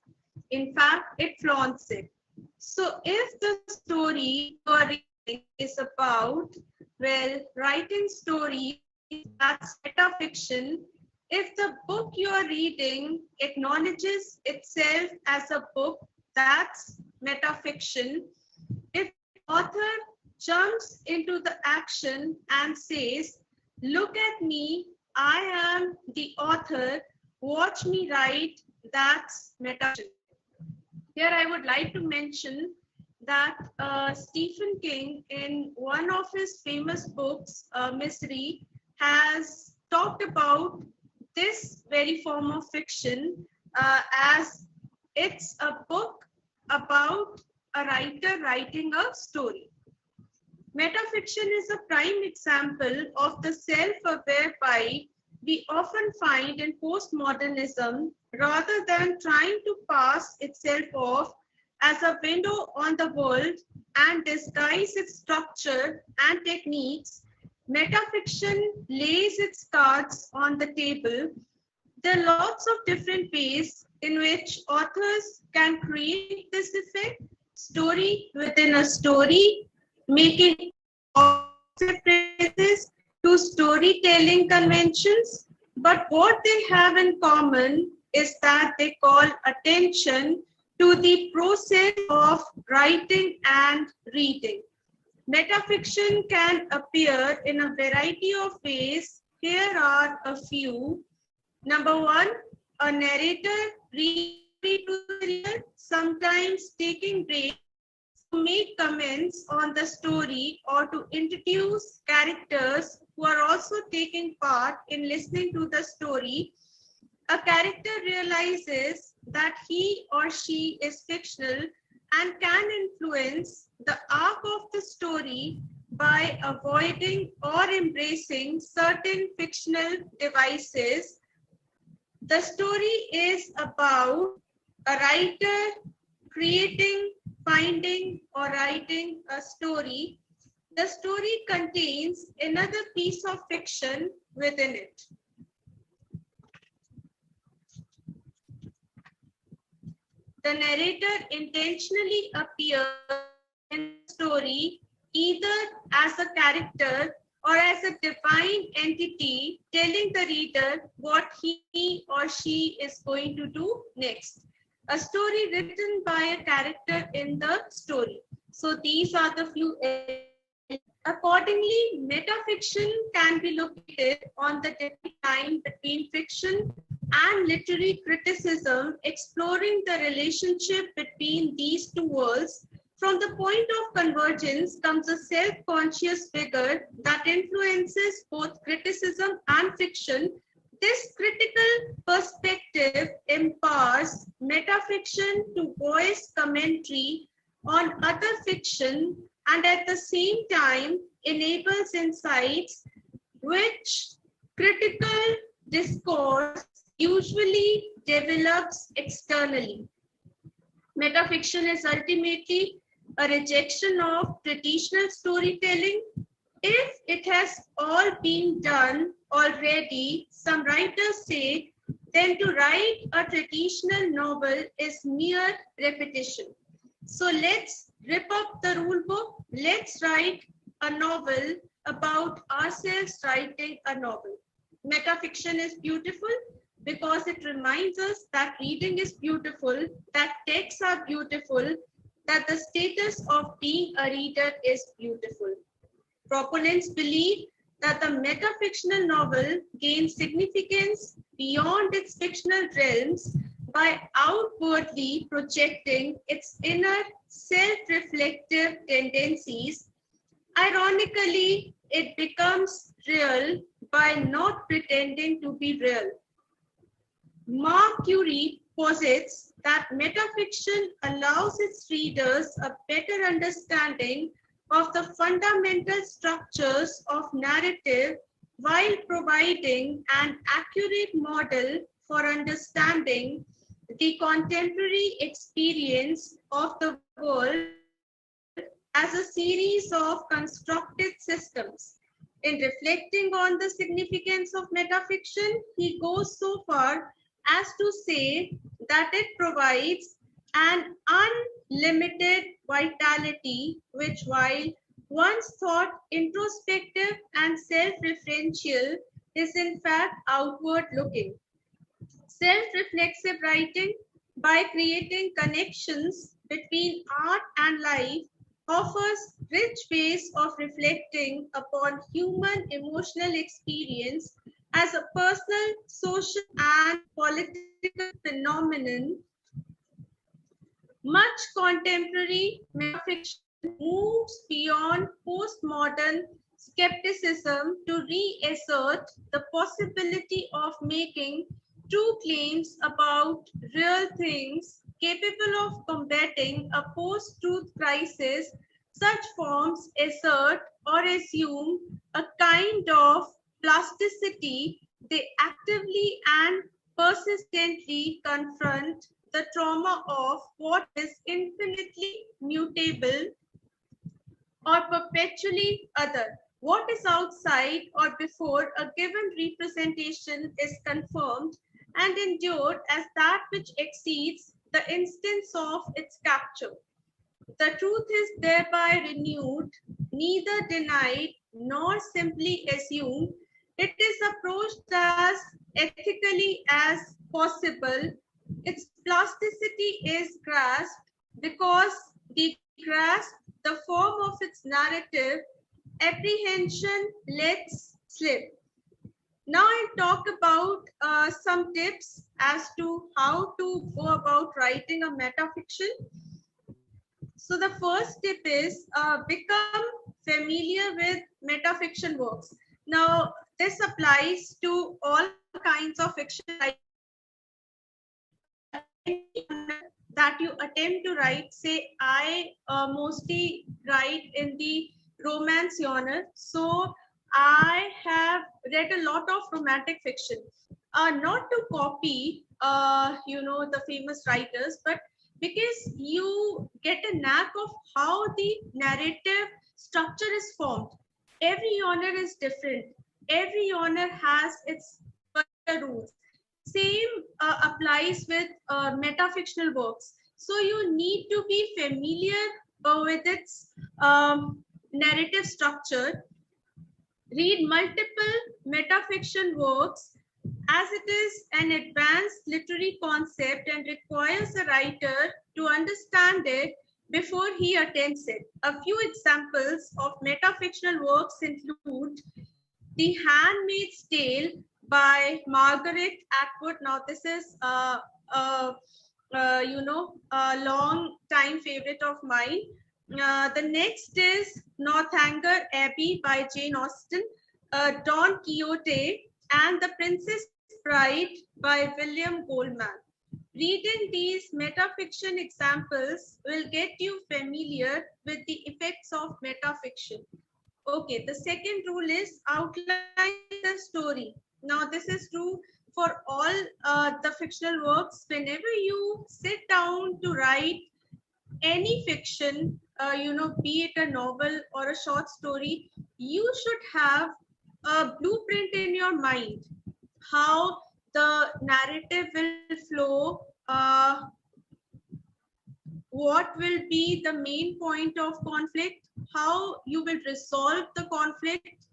S12: In fact, it flaunts it. So if the story you are reading is about, well, writing stories, that's metafiction. If the book you are reading acknowledges itself as a book, that's metafiction. If the author jumps into the action and says, look at me, I am the author, watch me write, that's metafiction. Here I would like to mention that Stephen King, in one of his famous books, Misery, has talked about this very form of fiction as it's a book about a writer writing a story. Metafiction is a prime example of the self-aware vibe we often find in postmodernism, rather than trying to pass itself off as a window on the world and disguise its structure and techniques. Metafiction lays its cards on the table. There are lots of different ways in which authors can create this effect, story within a story, making references to storytelling conventions, but what they have in common is that they call attention to the process of writing and reading. Metafiction can appear in a variety of ways. Here are a few. Number one, a narrator reads to the reader, sometimes taking breaks to make comments on the story or to introduce characters who are also taking part in listening to the story. A character realizes that he or she is fictional and can influence the arc of the story by avoiding or embracing certain fictional devices. The story is about a writer creating, finding, or writing a story. The story contains another piece of fiction within it. The narrator intentionally appears in the story either as a character or as a defined entity telling the reader what he or she is going to do next. A story written by a character in the story. So these are the few elements. Accordingly, metafiction can be located on the line between fiction and literary criticism, exploring the relationship between these two worlds. From the point of convergence comes a self-conscious figure that influences both criticism and fiction. This critical perspective empowers metafiction to voice commentary on other fiction and at the same time enables insights which critical discourse usually develops externally. Metafiction is ultimately a rejection of traditional storytelling. If it has all been done already, some writers say, then to write a traditional novel is mere repetition. So let's rip up the rule book. Let's write a novel about ourselves writing a novel. Metafiction is beautiful because it reminds us that reading is beautiful, that texts are beautiful, that the status of being a reader is beautiful. Proponents believe that the metafictional novel gains significance beyond its fictional realms by outwardly projecting its inner self-reflective tendencies. Ironically, it becomes real by not pretending to be real. Mark Curie posits that metafiction allows its readers a better understanding of the fundamental structures of narrative while providing an accurate model for understanding the contemporary experience of the world as a series of constructed systems. In reflecting on the significance of metafiction, he goes so far as to say that it provides an unlimited vitality which, while once thought introspective and self-referential, is in fact outward-looking. Self-reflexive writing, by creating connections between art and life, offers rich ways of reflecting upon human emotional experience as a personal, social, and political phenomenon. Much contemporary metafiction moves beyond postmodern skepticism to reassert the possibility of making true claims about real things capable of combating a post-truth crisis. Such forms assert or assume a kind of plasticity. They actively and persistently confront the trauma of what is infinitely mutable or perpetually other. What is outside or before a given representation is confirmed and endured as that which exceeds the instance of its capture. The truth is thereby renewed, neither denied nor simply assumed. It is approached as ethically as possible. Its plasticity is grasped because the grasp the form of its narrative, apprehension lets slip. Now I'll talk about some tips as to how to go about writing a metafiction. So the first tip is become familiar with metafiction works. Now this applies to all kinds of fiction that you attempt to write. Say I mostly write in the romance genre, so I have read a lot of romantic fiction, not to copy the famous writers, but because you get a knack of how the narrative structure is formed. Every genre is different. Every genre has its rules. Same applies with metafictional works. So you need to be familiar with its narrative structure. Read multiple metafiction works, as it is an advanced literary concept and requires a writer to understand it before he attends it. A few examples of metafictional works include The Handmaid's Tale by Margaret Atwood. Now, this is a long time favorite of mine. The next is Northanger Abbey by Jane Austen, Don Quixote, and The Princess Bride by William Goldman. Reading these metafiction examples will get you familiar with the effects of metafiction. Okay, the second rule is outline the story. Now, this is true for all the fictional works. Whenever you sit down to write any fiction, be it a novel or a short story, you should have a blueprint in your mind, how the narrative will flow, what will be the main point of conflict, how you will resolve the conflict,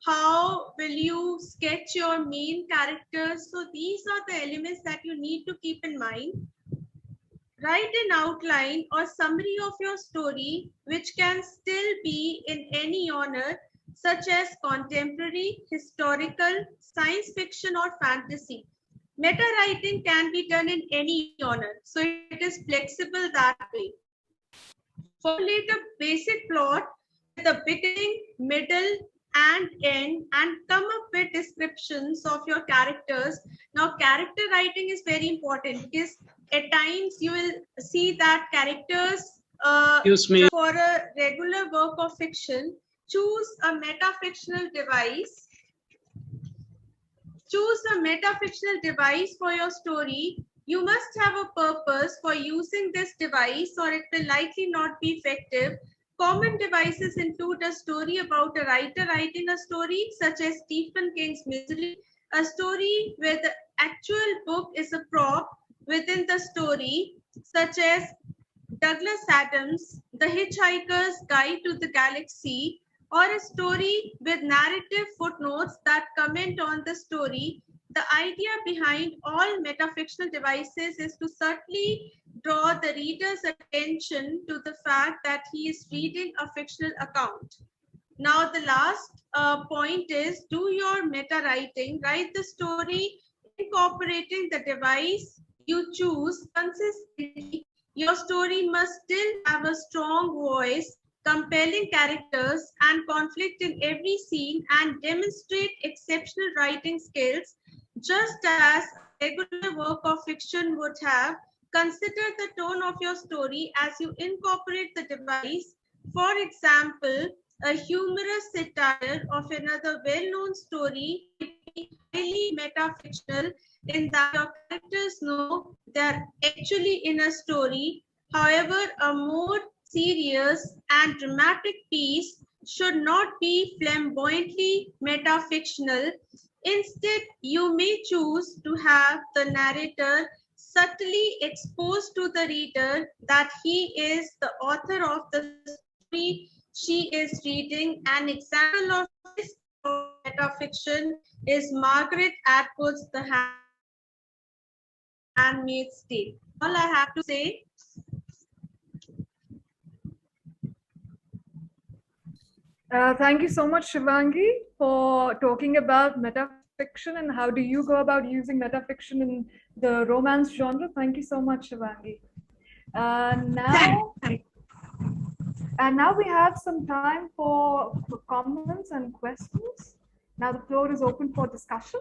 S12: how will you sketch your main characters. So these are the elements that you need to keep in mind. Write an outline or summary of your story, which can still be in any genre, such as contemporary, historical, science fiction, or fantasy. Meta writing can be done in any genre, so it is flexible that way. Formulate a basic plot with a beginning, middle, and end, and come up with descriptions of your characters. Now, character writing is very important because at times you will see that characters for a regular work of fiction, choose a metafictional device. Choose a metafictional device for your story. You must have a purpose for using this device, or it will likely not be effective. Common devices include a story about a writer writing a story, such as Stephen King's Misery, a story where the actual book is a prop within the story, such as Douglas Adams' The Hitchhiker's Guide to the Galaxy, or a story with narrative footnotes that comment on the story. The idea behind all metafictional devices is to subtly draw the reader's attention to the fact that he is reading a fictional account. Now, the last point is do your meta writing. Write the story incorporating the device you choose consistently. Your story must still have a strong voice, compelling characters, and conflict in every scene, and demonstrate exceptional writing skills, just as a regular work of fiction would have. Consider the tone of your story as you incorporate the device. For example, a humorous satire of another well-known story may be highly metafictional in that your characters know they're actually in a story. However, a more serious and dramatic piece should not be flamboyantly metafictional. Instead, you may choose to have the narrator subtly expose to the reader that he is the author of the story she is reading. An example of this metafiction is Margaret Atwood's The Handmaid's Tale. All I have to say.
S5: Thank you so much, Shivangi, for talking about metafiction and how do you go about using metafiction in the romance genre. Thank you so much, Shivangi. Now we have some time for comments and questions. Now the floor is open for discussion.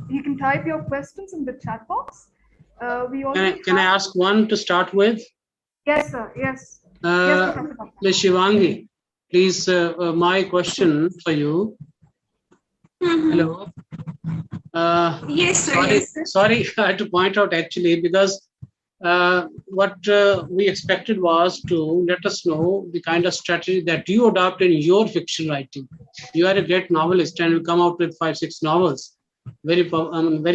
S5: You can type your questions in the chat box.
S4: Can I ask one to start with?
S5: Yes, sir. Yes.
S4: Ms. Shivangi, please, my question for you. Hello.
S12: Yes, sir.
S4: Sorry, I had to point out actually because what we expected was to let us know the kind of strategy that you adopt in your fiction writing. You are a great novelist and you come out with 5-6 novels, very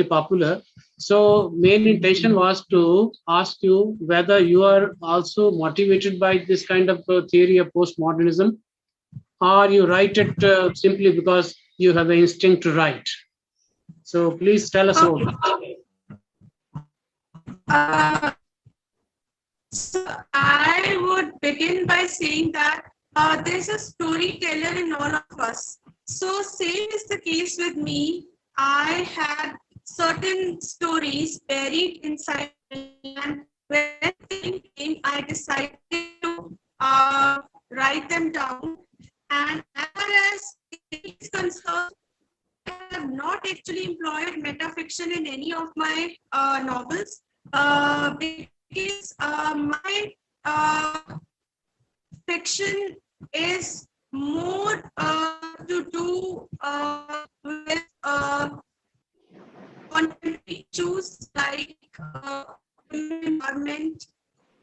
S4: popular. So main intention was to ask you whether you are also motivated by this kind of theory of postmodernism, or you write it simply because you have an instinct to write. So please tell us all.
S12: begin by saying that there's a storyteller in all of us. So same is the case with me. I had certain stories buried inside me, and when the came, I decided to write them down. And as far as it is concerned, I have not actually employed metafiction in any of my novels because my fiction is more to do with contemporary issues like environment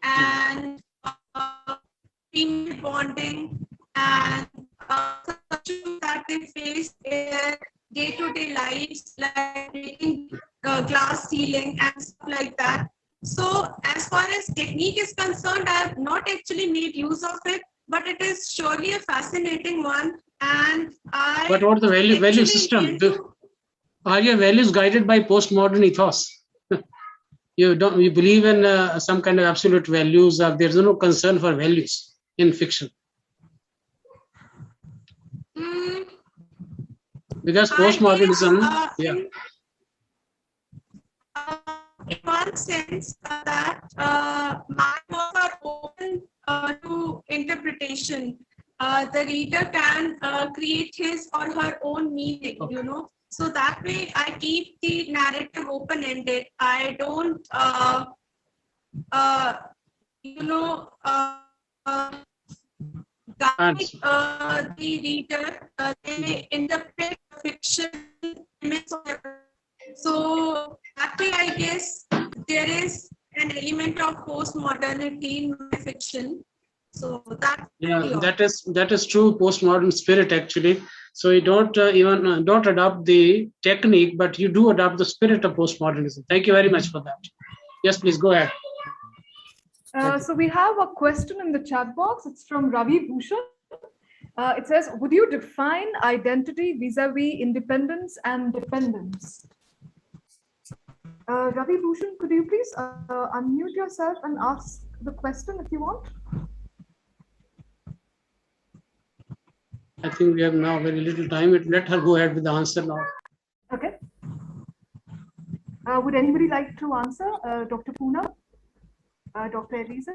S12: and female bonding and issues that they face in their day-to-day lives, like making glass ceiling and stuff like that. So as far as technique is concerned, I have not actually made use of it, but it is surely a fascinating one. And
S4: But what the value system? Are your values guided by postmodern ethos? You believe in some kind of absolute values. There's no concern for values in fiction. Because postmodernism,
S12: in one sense, that my works are open to interpretation. The reader can create his or her own meaning, you know. So that way, I keep the narrative open-ended. I don't, guide the reader. They interpret fiction. So that way, I guess there is an element of postmodernity in my fiction. So that
S4: that is true postmodern spirit actually. So you don't even don't adopt the technique, but you do adopt the spirit of postmodernism. Thank you very much for that. Yes, please go ahead.
S5: So we have a question in the chat box. It's from Ravi Bhushan. It says, would you define identity vis-a-vis independence and dependence? Ravi Bhushan, could you please unmute yourself and ask the question if you want?
S4: I think we have now very little time. Let her go ahead with the answer now.
S5: Okay. Would anybody like to answer? Dr. Poonam? Dr. Elisa?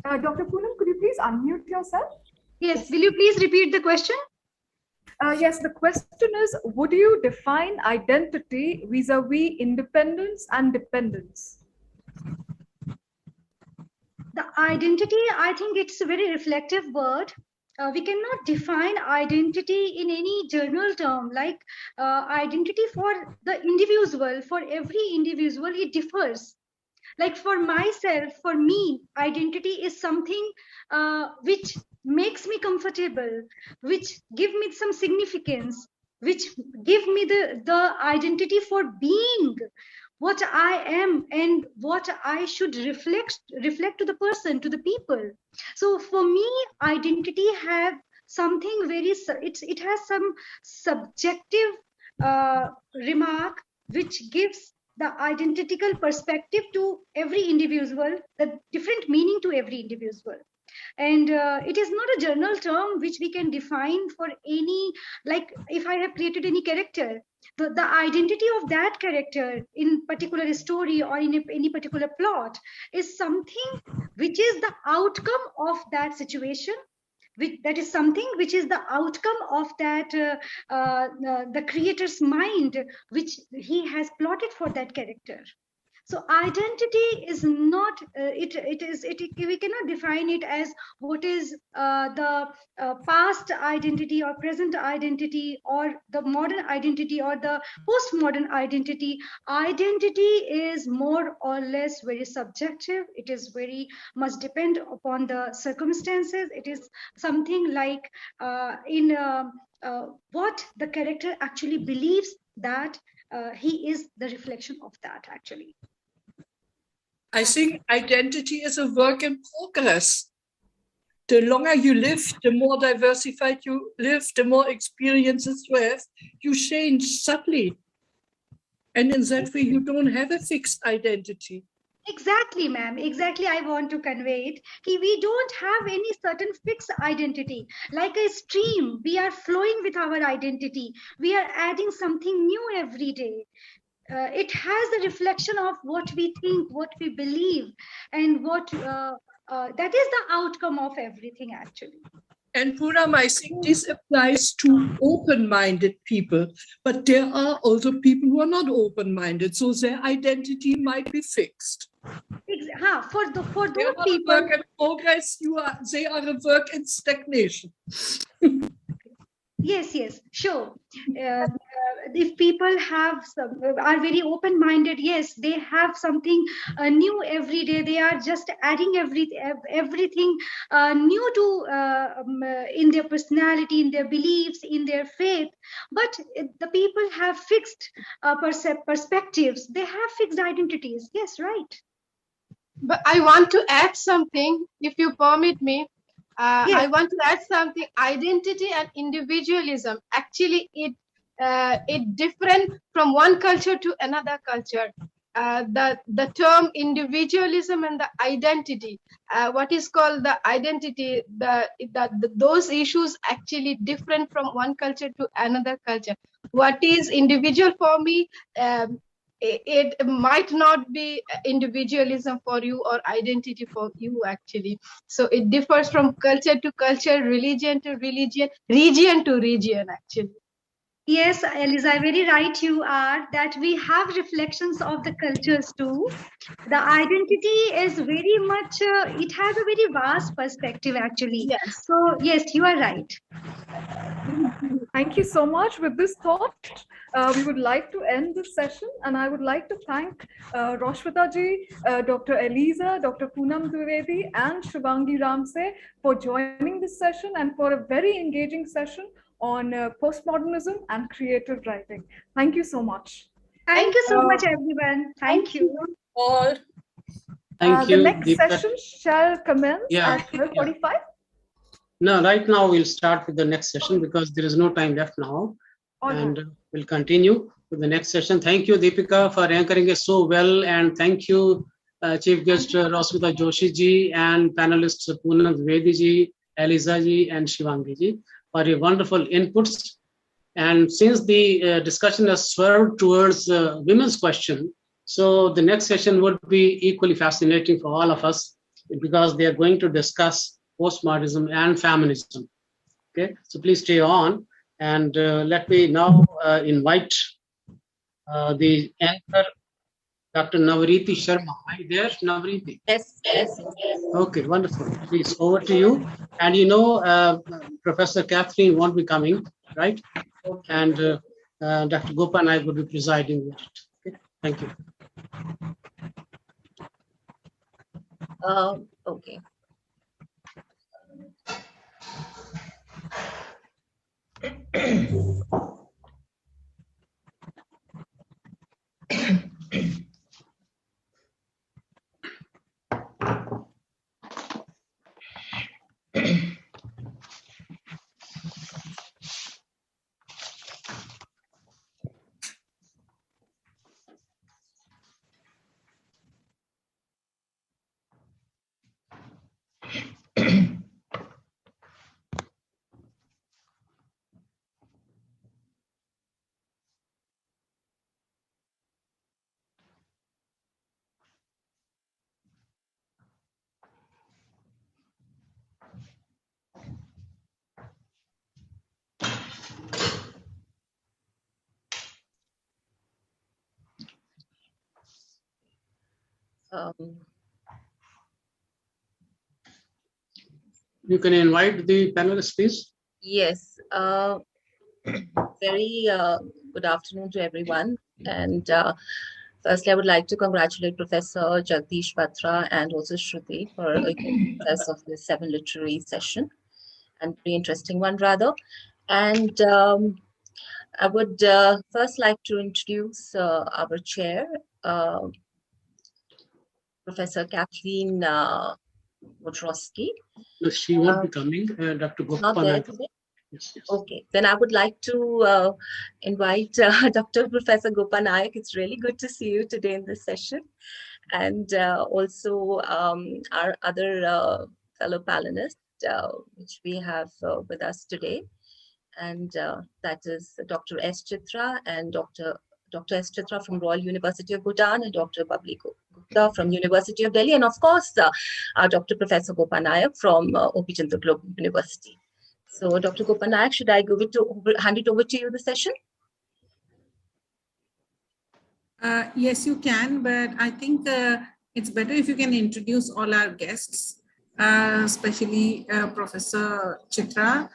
S5: Dr. Poonam, could you please unmute yourself?
S10: Yes, will you please repeat the question?
S5: Yes, the question is, would you define identity vis-a-vis independence and dependence?
S10: The identity, I think it's a very reflective word. We cannot define identity in any general term, like identity for the individual, for every individual, it differs. Like for myself, for me, identity is something which makes me comfortable, which give me some significance, which give me the identity for being what I am and what I should reflect to the person, to the people. So for me, identity have something very, it has some subjective remark which gives the identical perspective to every individual, the different meaning to every individual. And it is not a general term which we can define for any, like if I have created any character, the identity of that character in particular story or in any particular plot is something which is the outcome of that situation. That is something which is the outcome of that the creator's mind, which he has plotted for that character. So identity is not we cannot define it as what is the past identity or present identity or the modern identity or the postmodern identity. Identity is more or less very subjective. It is very much depend upon the circumstances. It is something like in what the character actually believes that he is the reflection of that actually.
S9: I think identity is a work in progress. The longer you live, the more diversified you live, the more experiences you have, you change subtly. And in that way, you don't have a fixed identity.
S10: Exactly, ma'am. Exactly, I want to convey it. We don't have any certain fixed identity. Like a stream, we are flowing with our identity. We are adding something new every day. It has a reflection of what we think, what we believe, and what that is the outcome of everything, actually.
S9: And Puram, I think this applies to open-minded people, but there are also people who are not open-minded, so their identity might be fixed.
S10: For those people,
S9: work in progress, they are a work in stagnation.
S10: Yes, sure. If people are very open-minded, yes, they have something new every day. They are just adding everything new to in their personality, in their beliefs, in their faith. But the people have fixed perspectives. They have fixed identities. Yes, right.
S11: But I want to add something, if you permit me.
S10: Yes.
S11: I want to add something. Identity and individualism, actually, it different from one culture to another culture. The term individualism and the identity, what is called the identity, those issues actually different from one culture to another culture. What is individual for me, it might not be individualism for you or identity for you, actually. So it differs from culture to culture, religion to religion, region to region, actually.
S10: Yes, Eliza, very right you are, that we have reflections of the cultures too. The identity is very much, it has a very vast perspective, actually.
S11: Yes.
S10: So, yes, you are right.
S5: Thank you so much. With this thought, we would like to end this session, and I would like to thank Rashford ji, Dr. Eliza, Dr. Poonam Dwivedi, and Shivangi Ramsey for joining this session and for a very engaging session on postmodernism and creative writing. Thank you so much.
S10: Thank you so much, everyone. Thank you.
S9: All.
S4: Thank you.
S5: The next session shall commence at 12:45.
S4: Yeah. No, right now we'll start with the next session because there is no time left now. And we'll continue with the next session. Thank you, Deepika, for anchoring it so well. And thank you, Chief Guest Rosmita Joshi ji and panelists Poonam Dwivedi ji, Eliza ji, and Shivangi ji for your wonderful inputs. And since the discussion has swerved towards women's question, so the next session would be equally fascinating for all of us because they are going to discuss postmodernism and feminism. Okay, so please stay on, and let me now invite the anchor, Dr. Navriti Sharma. Are you there, Navriti?
S1: Yes.
S4: Okay, wonderful. Please, over to you. And you know, Professor Catherine won't be coming, right? Okay. And Dr. Gopa and I will be presiding over it. Okay, thank you.
S1: Okay.
S4: You can invite the panelists, please.
S1: Yes. Very good afternoon to everyone. And firstly, I would like to congratulate Professor Jagdish Batra and also Shruti for a success of this 7 literary session, and very interesting one rather. And I would first like to introduce our chair, Professor Kathleen Wodrowski.
S4: No, she won't be coming. Dr.
S1: Not
S4: Gopa.
S1: there today.
S4: Yes, yes.
S1: Okay, then I would like to invite Dr. Professor Gopa Nayak. It's really good to see you today in this session. And also our other fellow panelists, which we have with us today. And that is Dr. S. Chitra and Dr. S. Chitra from Royal University of Bhutan and Dr. Babli Gupta from University of Delhi. And of course, our Dr. Professor Gopa Nayak from O.P. Jindal Global University. So Dr. Gopa Nayak, should I hand it over to you the session?
S13: Yes, you can, but I think it's better if you can introduce all our guests, especially Professor Chitra.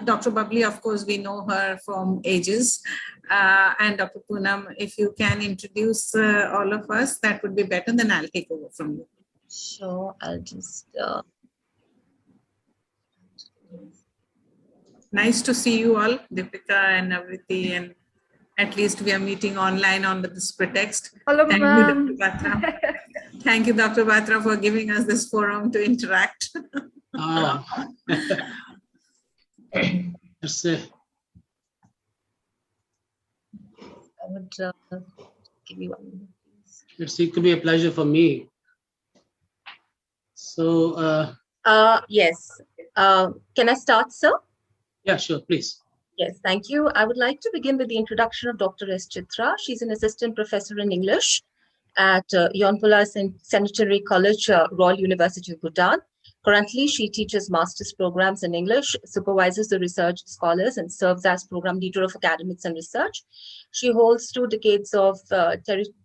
S13: Dr. Babli, of course, we know her from ages. And Dr. Poonam, if you can introduce all of us, that would be better, then I'll take over from you.
S1: So I'll just...
S13: Nice to see you all, Deepika and Navriti, and at least we are meeting online on this pretext.
S5: Hello, ma'am.
S13: Thank you, Dr. Batra, for giving us this forum to interact.
S4: Let's say.
S1: I would give you 1 minute, please.
S4: It's equally a pleasure for me. So,
S1: yes. Can I start, sir?
S4: Yeah, sure, please.
S1: Yes, thank you. I would like to begin with the introduction of Dr. S. Chitra. She's an assistant professor in English at Yonpula Sanitary College, Royal University of Bhutan. Currently, she teaches master's programs in English, supervises the research scholars, and serves as program leader of academics and research. She holds 2 decades of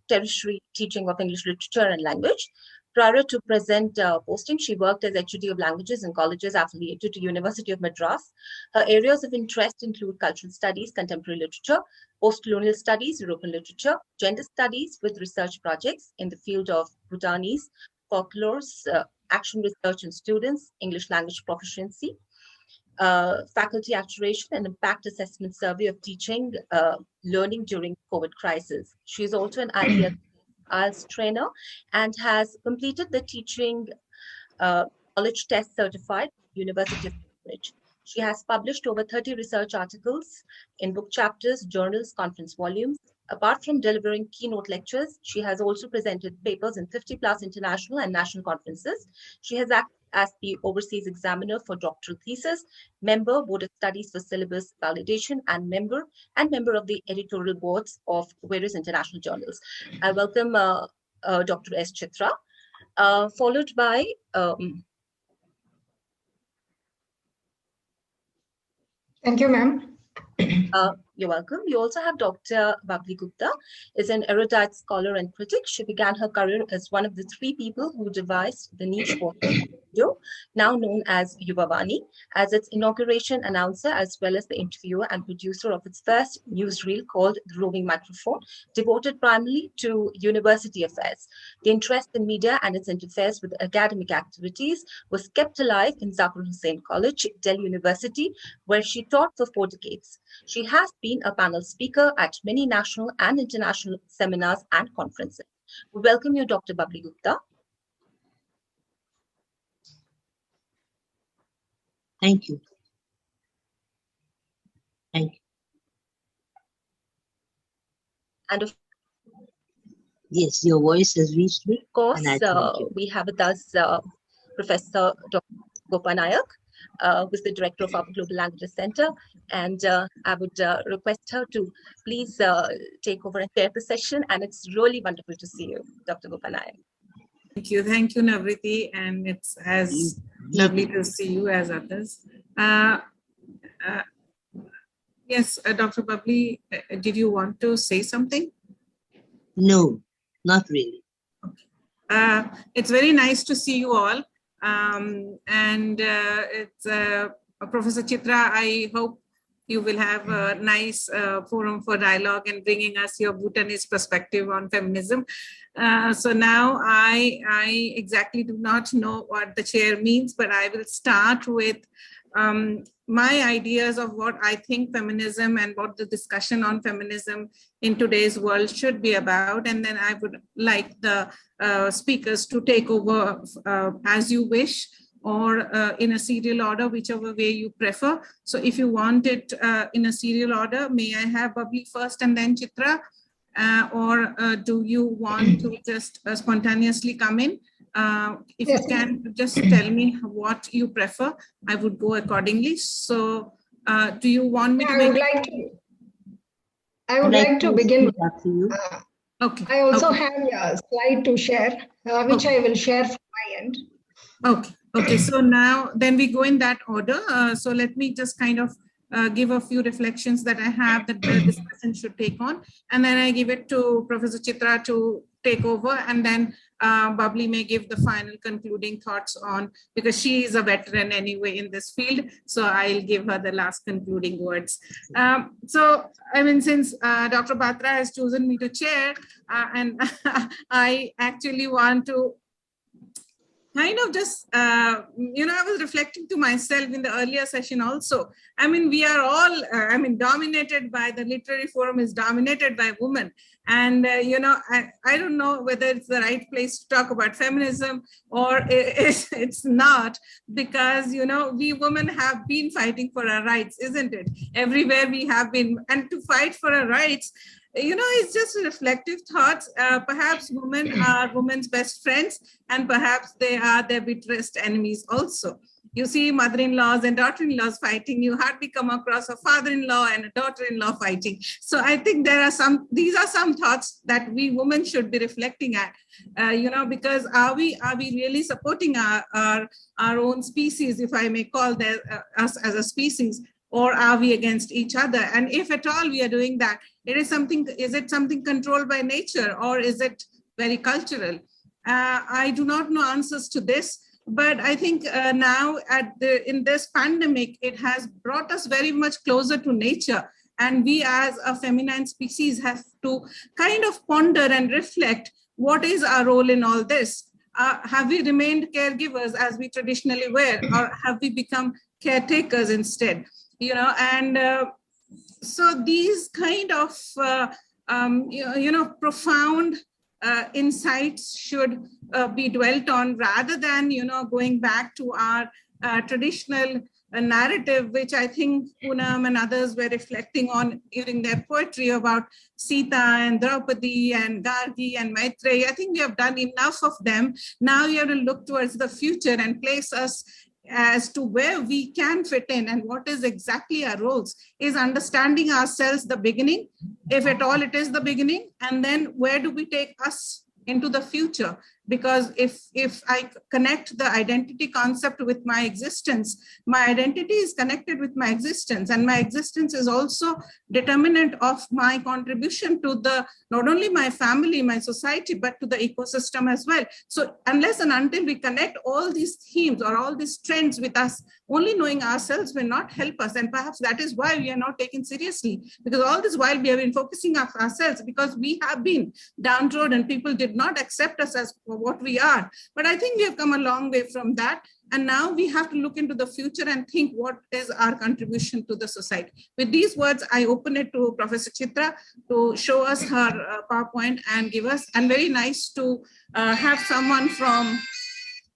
S1: tertiary teaching of English literature and language. Prior to present posting, she worked as HOD of languages in colleges affiliated to University of Madras. Her areas of interest include cultural studies, contemporary literature, post-colonial studies, European literature, gender studies with research projects in the field of Bhutanese, folklores, action research in students, English language proficiency, faculty actuation and impact assessment survey of teaching, learning during COVID crisis. She is also an IELTS trainer and has completed the teaching knowledge test certified University of Cambridge. She has published over 30 research articles in book chapters, journals, conference volumes. Apart from delivering keynote lectures, she has also presented papers in 50+ international and national conferences. She has acted as the overseas examiner for doctoral thesis, member Board of Studies for syllabus validation, and member of the editorial boards of various international journals. I welcome Dr. S. Chitra, followed by
S14: Thank you, ma'am.
S1: You're welcome. We also have Dr. Babli Gupta, is an erudite scholar and critic. She began her career as one of the 3 people who devised the niche video, now known as Yuvavani, as its inauguration announcer, as well as the interviewer and producer of its first newsreel called The Roving Microphone, devoted primarily to university affairs. The interest in media and its interface with academic activities was kept alive in Zakir Hussain College, Delhi University, where she taught for 4 decades. She has been a panel speaker at many national and international seminars and conferences. We welcome you, Dr. Babli Gupta.
S15: Thank you. Thank you.
S1: And of
S15: yes, your voice has reached me.
S1: Of course, we have with us Professor Dr. Gopa Nayak, who is the director of our Global Languages Center. And I would request her to please take over and chair the session. And it's really wonderful to see you, Dr. Gopa Nayak.
S13: Thank you, Navriti, and it's as lovely to see you as others. Yes, Dr. Babli, did you want to say something?
S15: No, not really.
S13: Okay. It's very nice to see you all. It's Professor Chitra, I hope you will have a nice forum for dialogue and bringing us your Bhutanese perspective on feminism. So now I exactly do not know what the chair means, but I will start with my ideas of what I think feminism and what the discussion on feminism in today's world should be about. And then I would like the speakers to take over as you wish. or in a serial order, whichever way you prefer. So if you want it in a serial order, may I have Bubbly first and then Chitra? Or do you want to just spontaneously come in? If you can just tell me what you prefer, I would go accordingly. So do you want me to make
S14: I would like to begin.
S13: Okay.
S14: I also have a slide to share, which I will share from my end.
S13: Okay. Okay. So now then we go in that order. So let me just kind of give a few reflections that I have that the discussion should take on. And then I give it to Professor Chitra to take over, and then Bubbly may give the final concluding thoughts on, because she is a veteran anyway in this field. So I'll give her the last concluding words. So, I mean, since Dr. Batra has chosen me to chair, and I actually want to kind of just, I was reflecting to myself in the earlier session also. I mean, we are all, dominated by, the literary forum is dominated by women. And, I don't know whether it's the right place to talk about feminism or it's not, because, we women have been fighting for our rights, isn't it? Everywhere we have been, and to fight for our rights, it's just reflective thoughts. Perhaps women are women's best friends, and perhaps they are their bitterest enemies also. You see mother-in-laws and daughter-in-laws fighting. You hardly come across a father-in-law and a daughter-in-law fighting. So I think these are some thoughts that we women should be reflecting at, because are we really supporting our own species, if I may call us as a species, or are we against each other? And if at all we are doing that, is it something controlled by nature, or is it very cultural? I do not know answers to this, but I think now in this pandemic, it has brought us very much closer to nature. And we as a feminine species have to kind of ponder and reflect, what is our role in all this? Have we remained caregivers as we traditionally were, or have we become caretakers instead? So these kind of, profound insights should be dwelt on, rather than, going back to our traditional narrative, which I think Poonam and others were reflecting on during their poetry about Sita and Draupadi and Gargi and Maitreyi. I think we have done enough of them. Now we have to look towards the future and place us as to where we can fit in and what is exactly our roles. Is understanding ourselves the beginning, if at all it is the beginning, and then where do we take us into the future? Because if I connect the identity concept with my existence, my identity is connected with my existence, and my existence is also determinant of my contribution to not only my family, my society, but to the ecosystem as well. So unless and until we connect all these themes or all these trends with us, only knowing ourselves will not help us. And perhaps that is why we are not taken seriously, because all this while we have been focusing on ourselves, because we have been downtrodden. People did not accept us as what we are. But I think we have come a long way from that. And now we have to look into the future and think, what is our contribution to the society? With these words, I open it to Professor Chitra to show us her PowerPoint and give us, and very nice to have someone from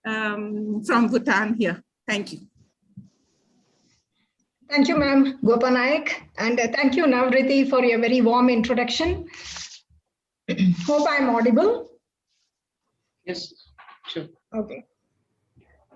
S13: Bhutan here. Thank you.
S14: Thank you, ma'am, Gopanayak. And thank you, Navriti, for your very warm introduction. Hope I'm audible.
S4: Yes, sure.
S14: Okay.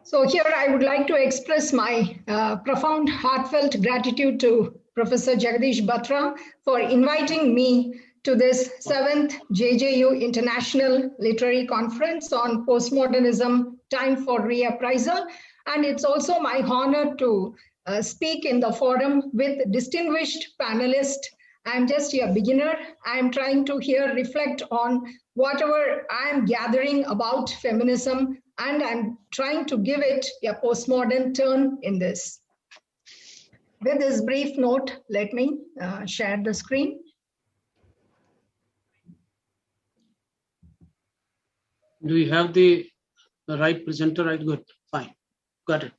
S14: So here I would like to express my profound, heartfelt gratitude to Professor Jagdish Batra for inviting me to this 7th JGU International Literary Conference on Postmodernism, Time for Reappraisal. And it's also my honor to speak in the forum with distinguished panelists. I'm just a beginner. I'm trying to here reflect on whatever I'm gathering about feminism, and I'm trying to give it a postmodern turn in this. With this brief note, let me share the screen.
S4: Do you have the right presenter? Right, good, fine, got it.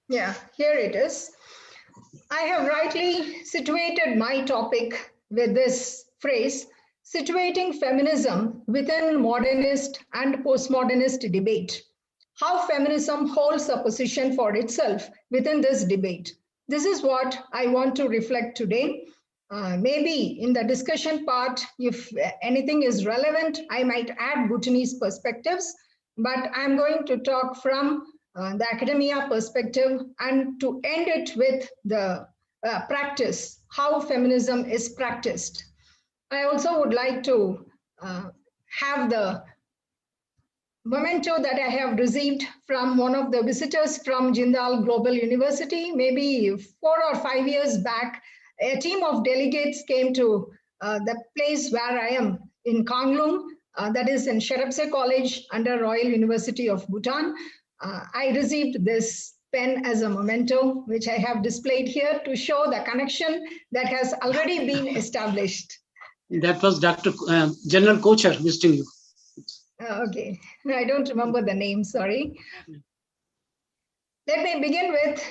S14: Yeah, here it is. I have rightly situated my topic with this phrase, situating feminism within modernist and postmodernist debate. how feminism holds a position for itself within this debate. This is what I want to reflect today. Maybe in the discussion part, if anything is relevant, I might add Bhutanese perspectives, but I'm going to talk from the academia perspective and to end it with the practice, how feminism is practiced. I also would like to have the memento that I have received from one of the visitors from Jindal Global University, maybe 4 or 5 years back. A team of delegates came to the place where I am in Konglung, that is in Sherabse College under Royal University of Bhutan. I received this pen as a memento, which I have displayed here to show the connection that has already been established.
S4: That was Dr. General Kocher visiting you.
S14: Okay, I don't remember the name, sorry. Let me begin with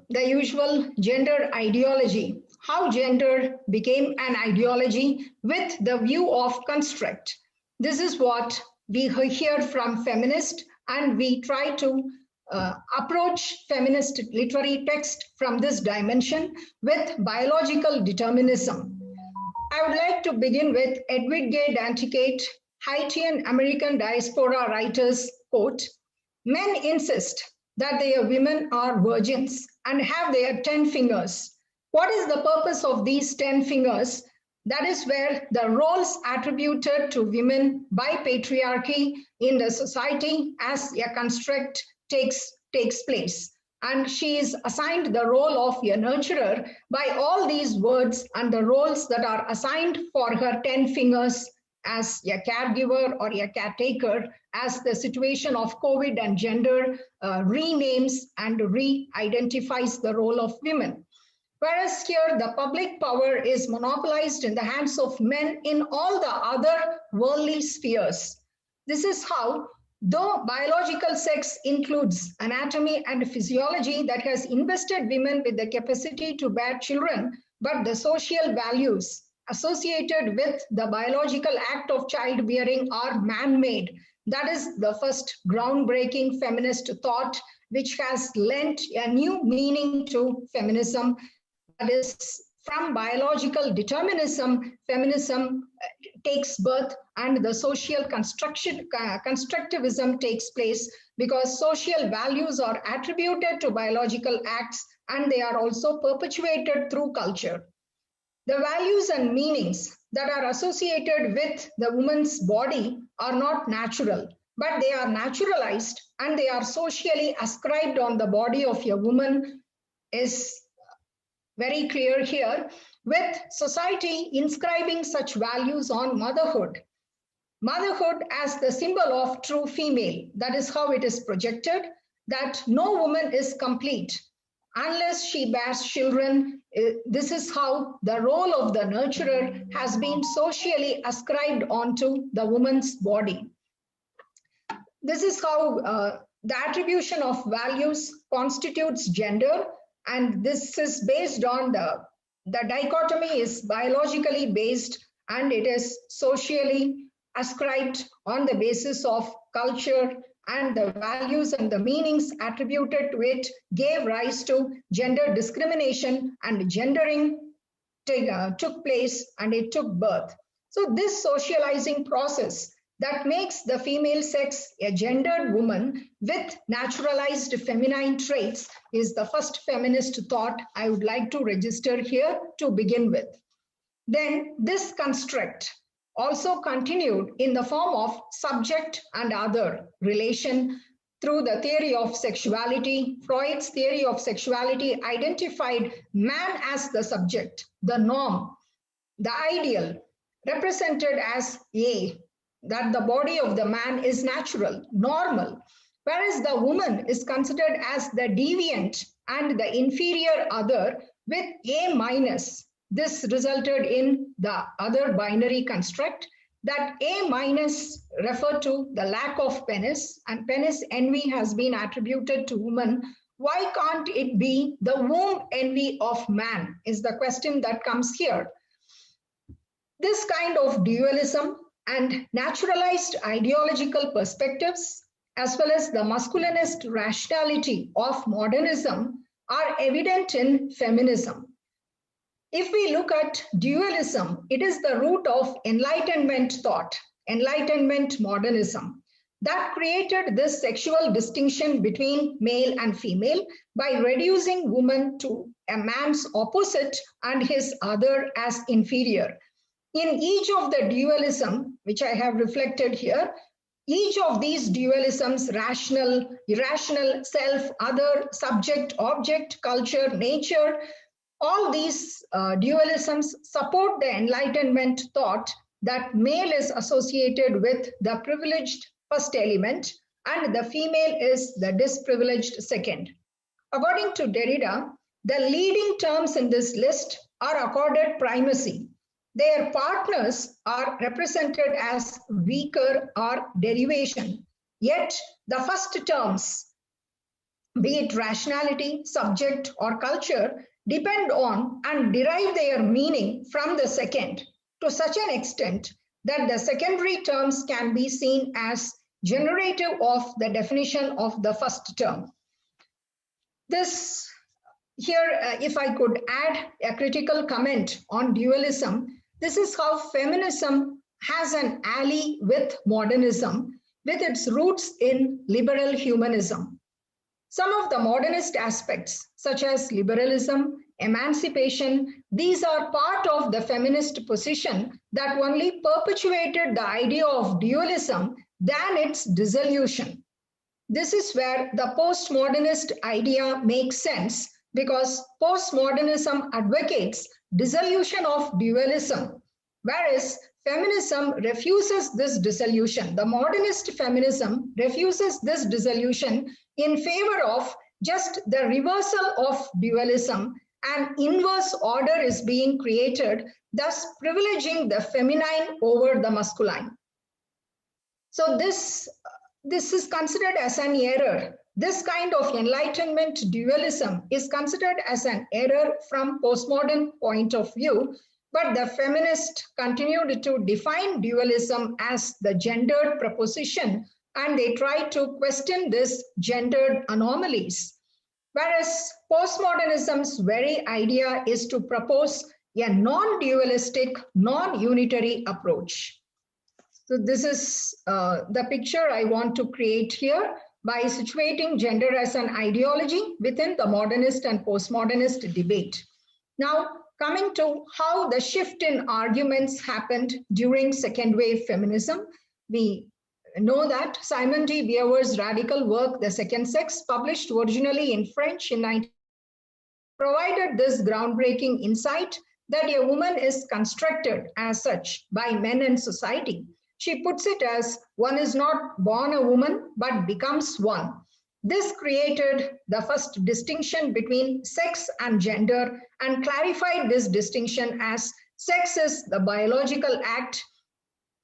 S14: the usual gender ideology, how gender became an ideology with the view of construct. This is what we hear from feminists, and we try to approach feminist literary text from this dimension with biological determinism. I would like to begin with Edward Gay Danticate, Haitian American diaspora writer's quote, "Men insist that their women are virgins and have their 10 fingers. What is the purpose of these 10 fingers? That is where the roles attributed to women by patriarchy in the society as a construct takes place. And she is assigned the role of a nurturer by all these words and the roles that are assigned for her 10 fingers as a caregiver or a caretaker, as the situation of COVID and gender renames and re-identifies the role of women. Whereas here, the public power is monopolized in the hands of men in all the other worldly spheres. This is how, though biological sex includes anatomy and physiology that has invested women with the capacity to bear children, but the social values associated with the biological act of childbearing are man-made. That is the first groundbreaking feminist thought, which has lent a new meaning to feminism. That is, from biological determinism, feminism takes birth and the social constructivism takes place because social values are attributed to biological acts and they are also perpetuated through culture. The values and meanings that are associated with the woman's body are not natural, but they are naturalized and they are socially ascribed on the body of a woman is very clear here, with society inscribing such values on motherhood. Motherhood as the symbol of true female. That is how it is projected, that no woman is complete unless she bears children. This is how the role of the nurturer has been socially ascribed onto the woman's body. This is how the attribution of values constitutes gender, and this is based on the dichotomy is biologically based and it is socially ascribed on the basis of culture, and the values and the meanings attributed to it gave rise to gender discrimination, and gendering took place and it took birth. So this socializing process that makes the female sex a gendered woman with naturalized feminine traits is the first feminist thought I would like to register here to begin with. Then this construct also continued in the form of subject and other relation through the theory of sexuality. Freud's theory of sexuality identified man as the subject, the norm, the ideal, represented as A, that the body of the man is natural, normal, whereas the woman is considered as the deviant and the inferior other with A minus. This resulted in the other binary construct that A minus referred to the lack of penis, and penis envy has been attributed to woman. Why can't it be the womb envy of man is the question that comes here. This kind of dualism and naturalized ideological perspectives as well as the masculinist rationality of modernism are evident in feminism. If we look at dualism, it is the root of Enlightenment thought, Enlightenment modernism, that created this sexual distinction between male and female by reducing woman to a man's opposite and his other as inferior. In each of the dualism, which I have reflected here, each of these dualisms, rational, irrational, self, other, subject, object, culture, nature, all these dualisms support the Enlightenment thought that male is associated with the privileged first element and the female is the disprivileged second. According to Derrida, the leading terms in this list are accorded primacy. Their partners are represented as weaker or derivation. Yet the first terms, be it rationality, subject, or culture, depend on and derive their meaning from the second to such an extent that the secondary terms can be seen as generative of the definition of the first term. This here, if I could add a critical comment on dualism, this is how feminism has an ally with modernism, with its roots in liberal humanism. Some of the modernist aspects, such as liberalism, emancipation, these are part of the feminist position that only perpetuated the idea of dualism than its dissolution. This is where the postmodernist idea makes sense, because postmodernism advocates dissolution of dualism, whereas feminism refuses this dissolution. The modernist feminism refuses this dissolution in favor of just the reversal of dualism. An inverse order is being created, thus privileging the feminine over the masculine. So this is considered as an error. This kind of Enlightenment dualism is considered as an error from postmodern point of view, but the feminists continued to define dualism as the gendered proposition, and they tried to question this gendered anomalies. Whereas postmodernism's very idea is to propose a non-dualistic, non-unitary approach. So this is the picture I want to create here by situating gender as an ideology within the modernist and postmodernist debate. Now, coming to how the shift in arguments happened during second wave feminism, we know that Simone de Beauvoir's radical work, The Second Sex, published originally in French in 19 provided this groundbreaking insight that a woman is constructed as such by men and society. She puts it as one is not born a woman, but becomes one. This created the first distinction between sex and gender and clarified this distinction as sex is the biological act.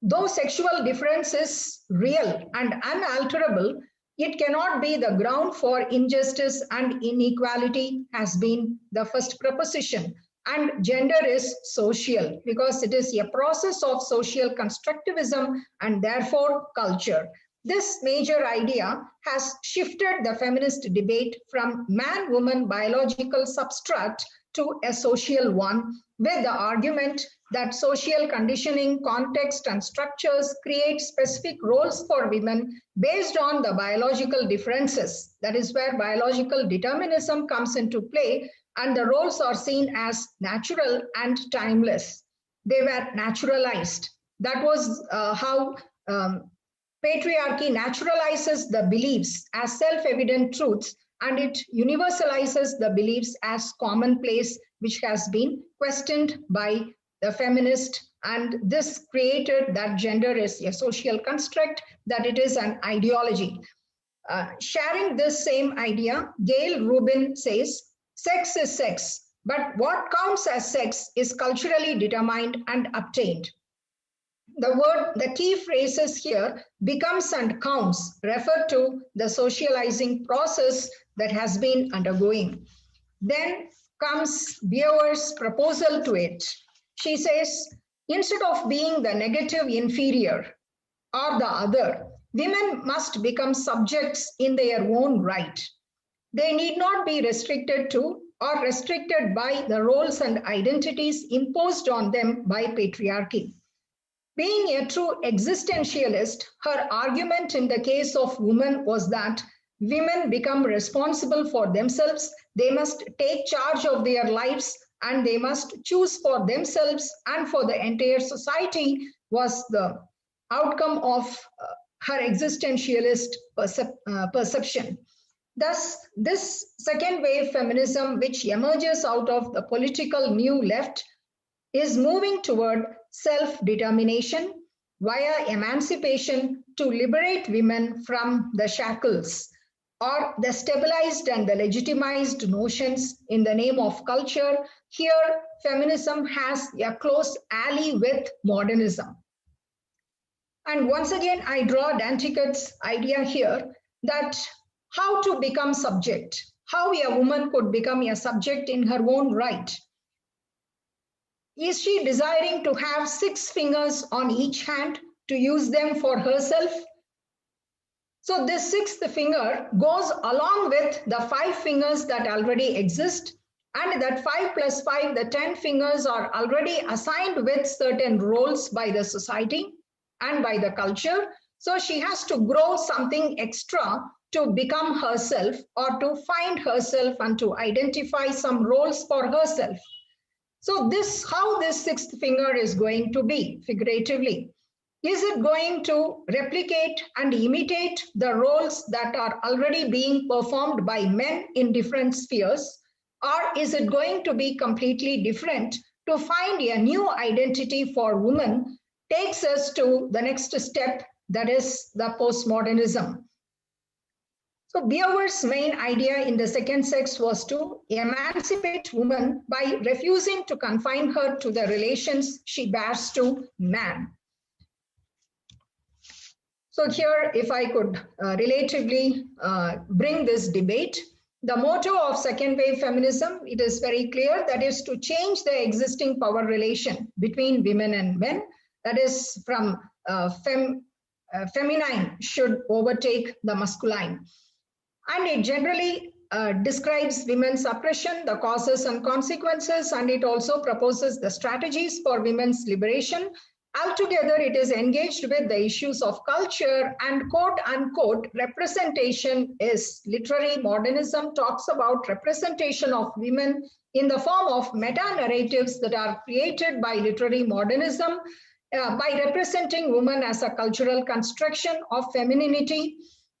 S14: Though sexual difference is real and unalterable, it cannot be the ground for injustice and inequality has been the first proposition. And gender is social because it is a process of social constructivism and therefore culture. This major idea has shifted the feminist debate from man-woman biological substract to a social one, with the argument that social conditioning, context, and structures create specific roles for women based on the biological differences. That is where biological determinism comes into play, and the roles are seen as natural and timeless. They were naturalized. That was how patriarchy naturalizes the beliefs as self-evident truths, and it universalizes the beliefs as commonplace, which has been questioned by the feminist. And this created that gender is a social construct, that it is an ideology. Sharing this same idea, Gail Rubin says, sex is sex, but what counts as sex is culturally determined and obtained. The key phrases here, becomes and counts, refer to the socializing process that has been undergoing. Then comes Beauvoir's proposal to it. She says, instead of being the negative inferior or the other, women must become subjects in their own right. They need not be restricted to or restricted by the roles and identities imposed on them by patriarchy. Being a true existentialist, her argument in the case of women was that women become responsible for themselves, they must take charge of their lives, and they must choose for themselves and for the entire society was the outcome of her existentialist perception. Thus, this second wave feminism, which emerges out of the political new left, is moving toward self-determination via emancipation to liberate women from the shackles or the stabilized and the legitimized notions in the name of culture. Here, feminism has a close ally with modernism. And once again, I draw Danticut's idea here that how to become subject, how a woman could become a subject in her own right. Is she desiring to have 6 fingers on each hand to use them for herself? So this 6th finger goes along with the 5 fingers that already exist, and that 5 plus 5, the 10 fingers are already assigned with certain roles by the society and by the culture. So she has to grow something extra to become herself or to find herself and to identify some roles for herself. So how this 6th finger is going to be figuratively. Is it going to replicate and imitate the roles that are already being performed by men in different spheres? Or is it going to be completely different to find a new identity for women? Takes us to the next step, that is the postmodernism. So Beauvoir's main idea in the second sex was to emancipate woman by refusing to confine her to the relations she bears to man. So here, if I could relatively bring this debate, the motto of second wave feminism, it is very clear, that is to change the existing power relation between women and men, that is from feminine should overtake the masculine. And it generally describes women's oppression, the causes and consequences, and it also proposes the strategies for women's liberation. Altogether, it is engaged with the issues of culture, and quote unquote representation is literary modernism, talks about representation of women in the form of meta-narratives that are created by literary modernism by representing woman as a cultural construction of femininity.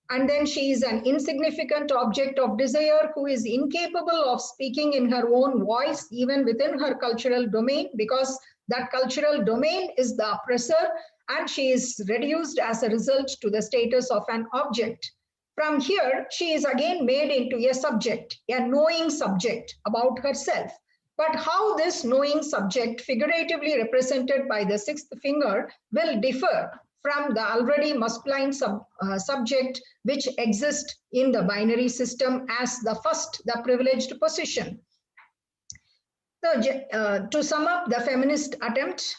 S14: And then she is an insignificant object of desire who is incapable of speaking in her own voice, even within her cultural domain, because that cultural domain is the oppressor, and she is reduced as a result to the status of an object. From here, she is again made into a subject, a knowing subject about herself. But how this knowing subject, figuratively represented by the 6th finger, will differ from the already masculine subject which exists in the binary system as the privileged position. So to sum up the feminist attempt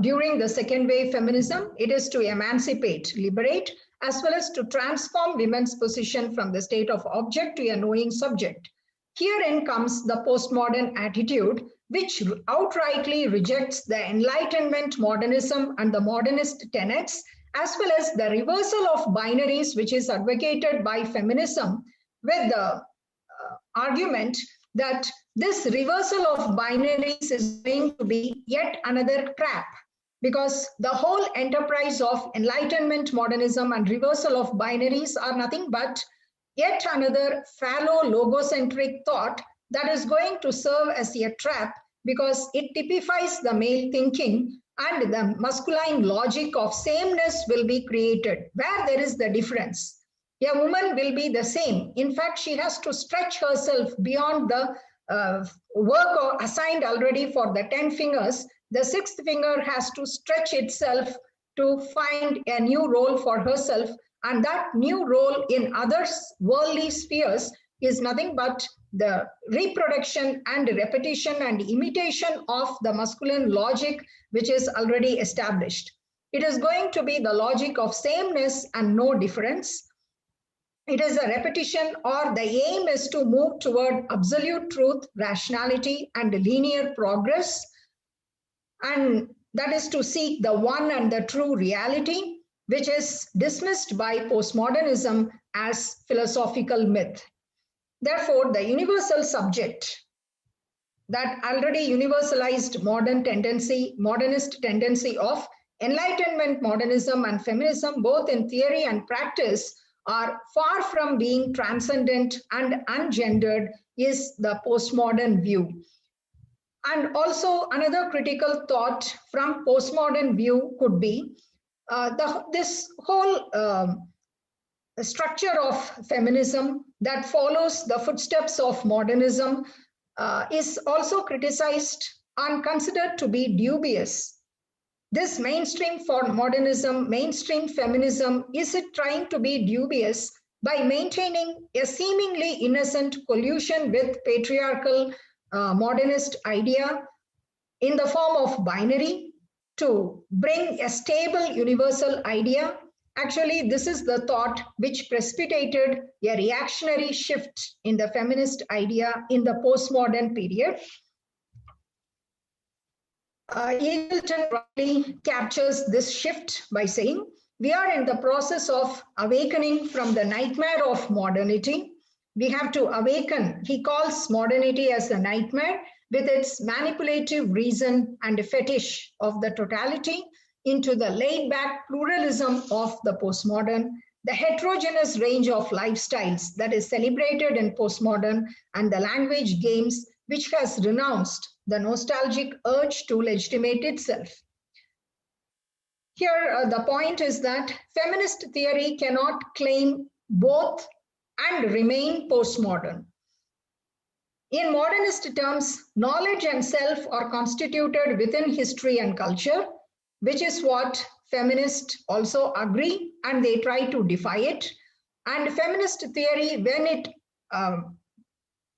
S14: during the second wave feminism, it is to emancipate, liberate, as well as to transform women's position from the state of object to a knowing subject. Herein comes the postmodern attitude, which outrightly rejects the Enlightenment modernism and the modernist tenets, as well as the reversal of binaries, which is advocated by feminism, with the argument that this reversal of binaries is going to be yet another trap, because the whole enterprise of Enlightenment modernism and reversal of binaries are nothing but yet another fallow logocentric thought that is going to serve as a trap, because it typifies the male thinking, and the masculine logic of sameness will be created where there is the difference. A woman will be the same. In fact, she has to stretch herself beyond the work assigned already for the 10 fingers. The 6th finger has to stretch itself to find a new role for herself, and that new role in other worldly spheres is nothing but the reproduction and repetition and imitation of the masculine logic which is already established. It is going to be the logic of sameness and no difference. It is a repetition, or the aim is to move toward absolute truth, rationality, and linear progress. And that is to seek the one and the true reality, which is dismissed by postmodernism as philosophical myth. Therefore, the universal subject that already universalized modernist tendency of Enlightenment modernism and feminism, both in theory and practice, are far from being transcendent and ungendered, is the postmodern view. And also another critical thought from postmodern view could be this whole structure of feminism that follows the footsteps of modernism is also criticized and considered to be dubious. This mainstream for modernism, mainstream feminism, is it trying to be dubious by maintaining a seemingly innocent collusion with patriarchal modernist idea in the form of binary to bring a stable universal idea? Actually, this is the thought which precipitated a reactionary shift in the feminist idea in the postmodern period. Eagleton rightly captures this shift by saying, we are in the process of awakening from the nightmare of modernity. We have to awaken. He calls modernity as a nightmare with its manipulative reason and fetish of the totality into the laid-back pluralism of the postmodern, the heterogeneous range of lifestyles that is celebrated in postmodern, and the language games which has renounced the nostalgic urge to legitimate itself. Here, the point is that feminist theory cannot claim both and remain postmodern. In modernist terms, knowledge and self are constituted within history and culture, which is what feminists also agree, and they try to defy it. And feminist theory, when it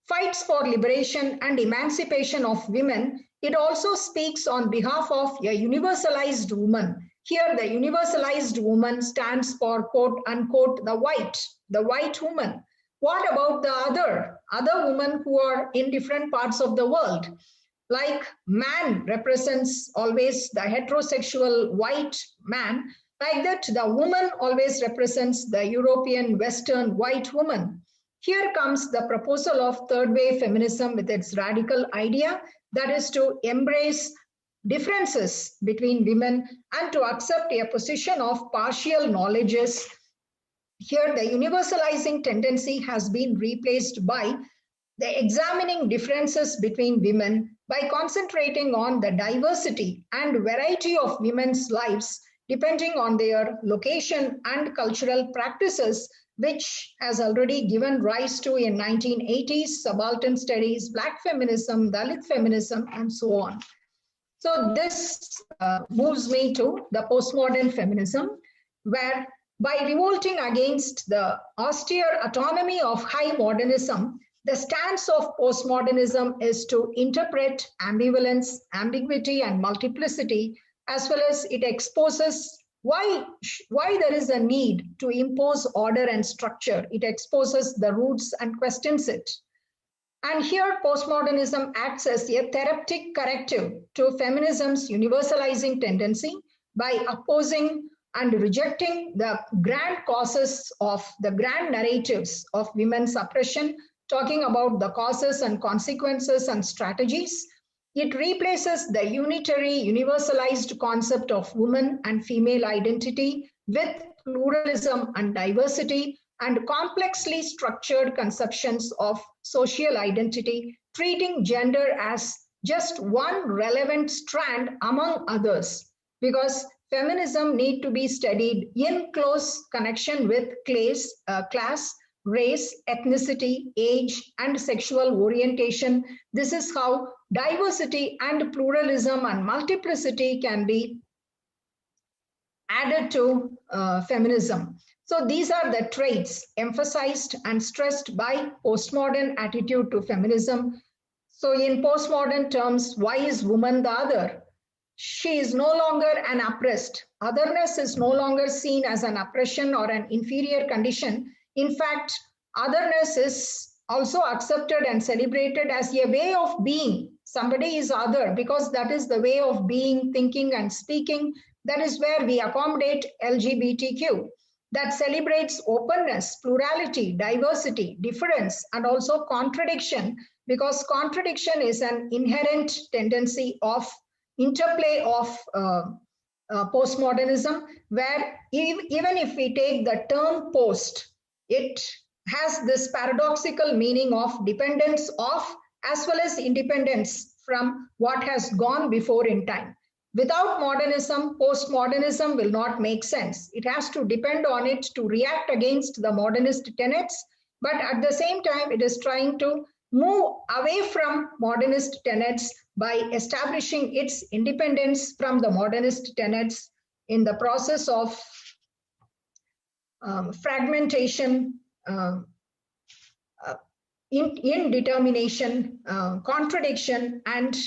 S14: fights for liberation and emancipation of women, it also speaks on behalf of a universalized woman. Here, the universalized woman stands for, quote unquote, the white woman. What about the other women who are in different parts of the world? Like man represents always the heterosexual white man, like that the woman always represents the European Western white woman. Here comes the proposal of third wave feminism with its radical idea, that is to embrace differences between women and to accept a position of partial knowledges. Here, the universalizing tendency has been replaced by the examining differences between women by concentrating on the diversity and variety of women's lives depending on their location and cultural practices, which has already given rise to in 1980s subaltern studies, Black feminism, Dalit feminism, and so on. So this moves me to the postmodern feminism, where by revolting against the austere autonomy of high modernism, the stance of postmodernism is to interpret ambivalence, ambiguity, and multiplicity, as well as it exposes why there is a need to impose order and structure. It exposes the roots and questions it. And here, postmodernism acts as a therapeutic corrective to feminism's universalizing tendency by opposing and rejecting the grand causes of the grand narratives of women's oppression, talking about the causes and consequences and strategies. It replaces the unitary, universalized concept of woman and female identity with pluralism and diversity and complexly structured conceptions of social identity, treating gender as just one relevant strand among others, because feminism need to be studied in close connection with class, race, ethnicity, age, and sexual orientation. This is how diversity and pluralism and multiplicity can be added to feminism. So these are the traits emphasized and stressed by postmodern attitude to feminism. So in postmodern terms, why is woman the other? she is no longer an oppressed. Otherness is no longer seen as an oppression or an inferior condition. In fact, otherness is also accepted and celebrated as a way of being. Somebody is other because that is the way of being, thinking, and speaking. That is where we accommodate LGBTQ. That celebrates openness, plurality, diversity, difference, and also contradiction, because contradiction is an inherent tendency of interplay of postmodernism, where even if we take the term post, it has this paradoxical meaning of dependence of as well as independence from what has gone before in time. Without modernism, postmodernism will not make sense. It has to depend on it to react against the modernist tenets, but at the same time, it is trying to move away from modernist tenets by establishing its independence from the modernist tenets in the process of fragmentation, indetermination, contradiction, and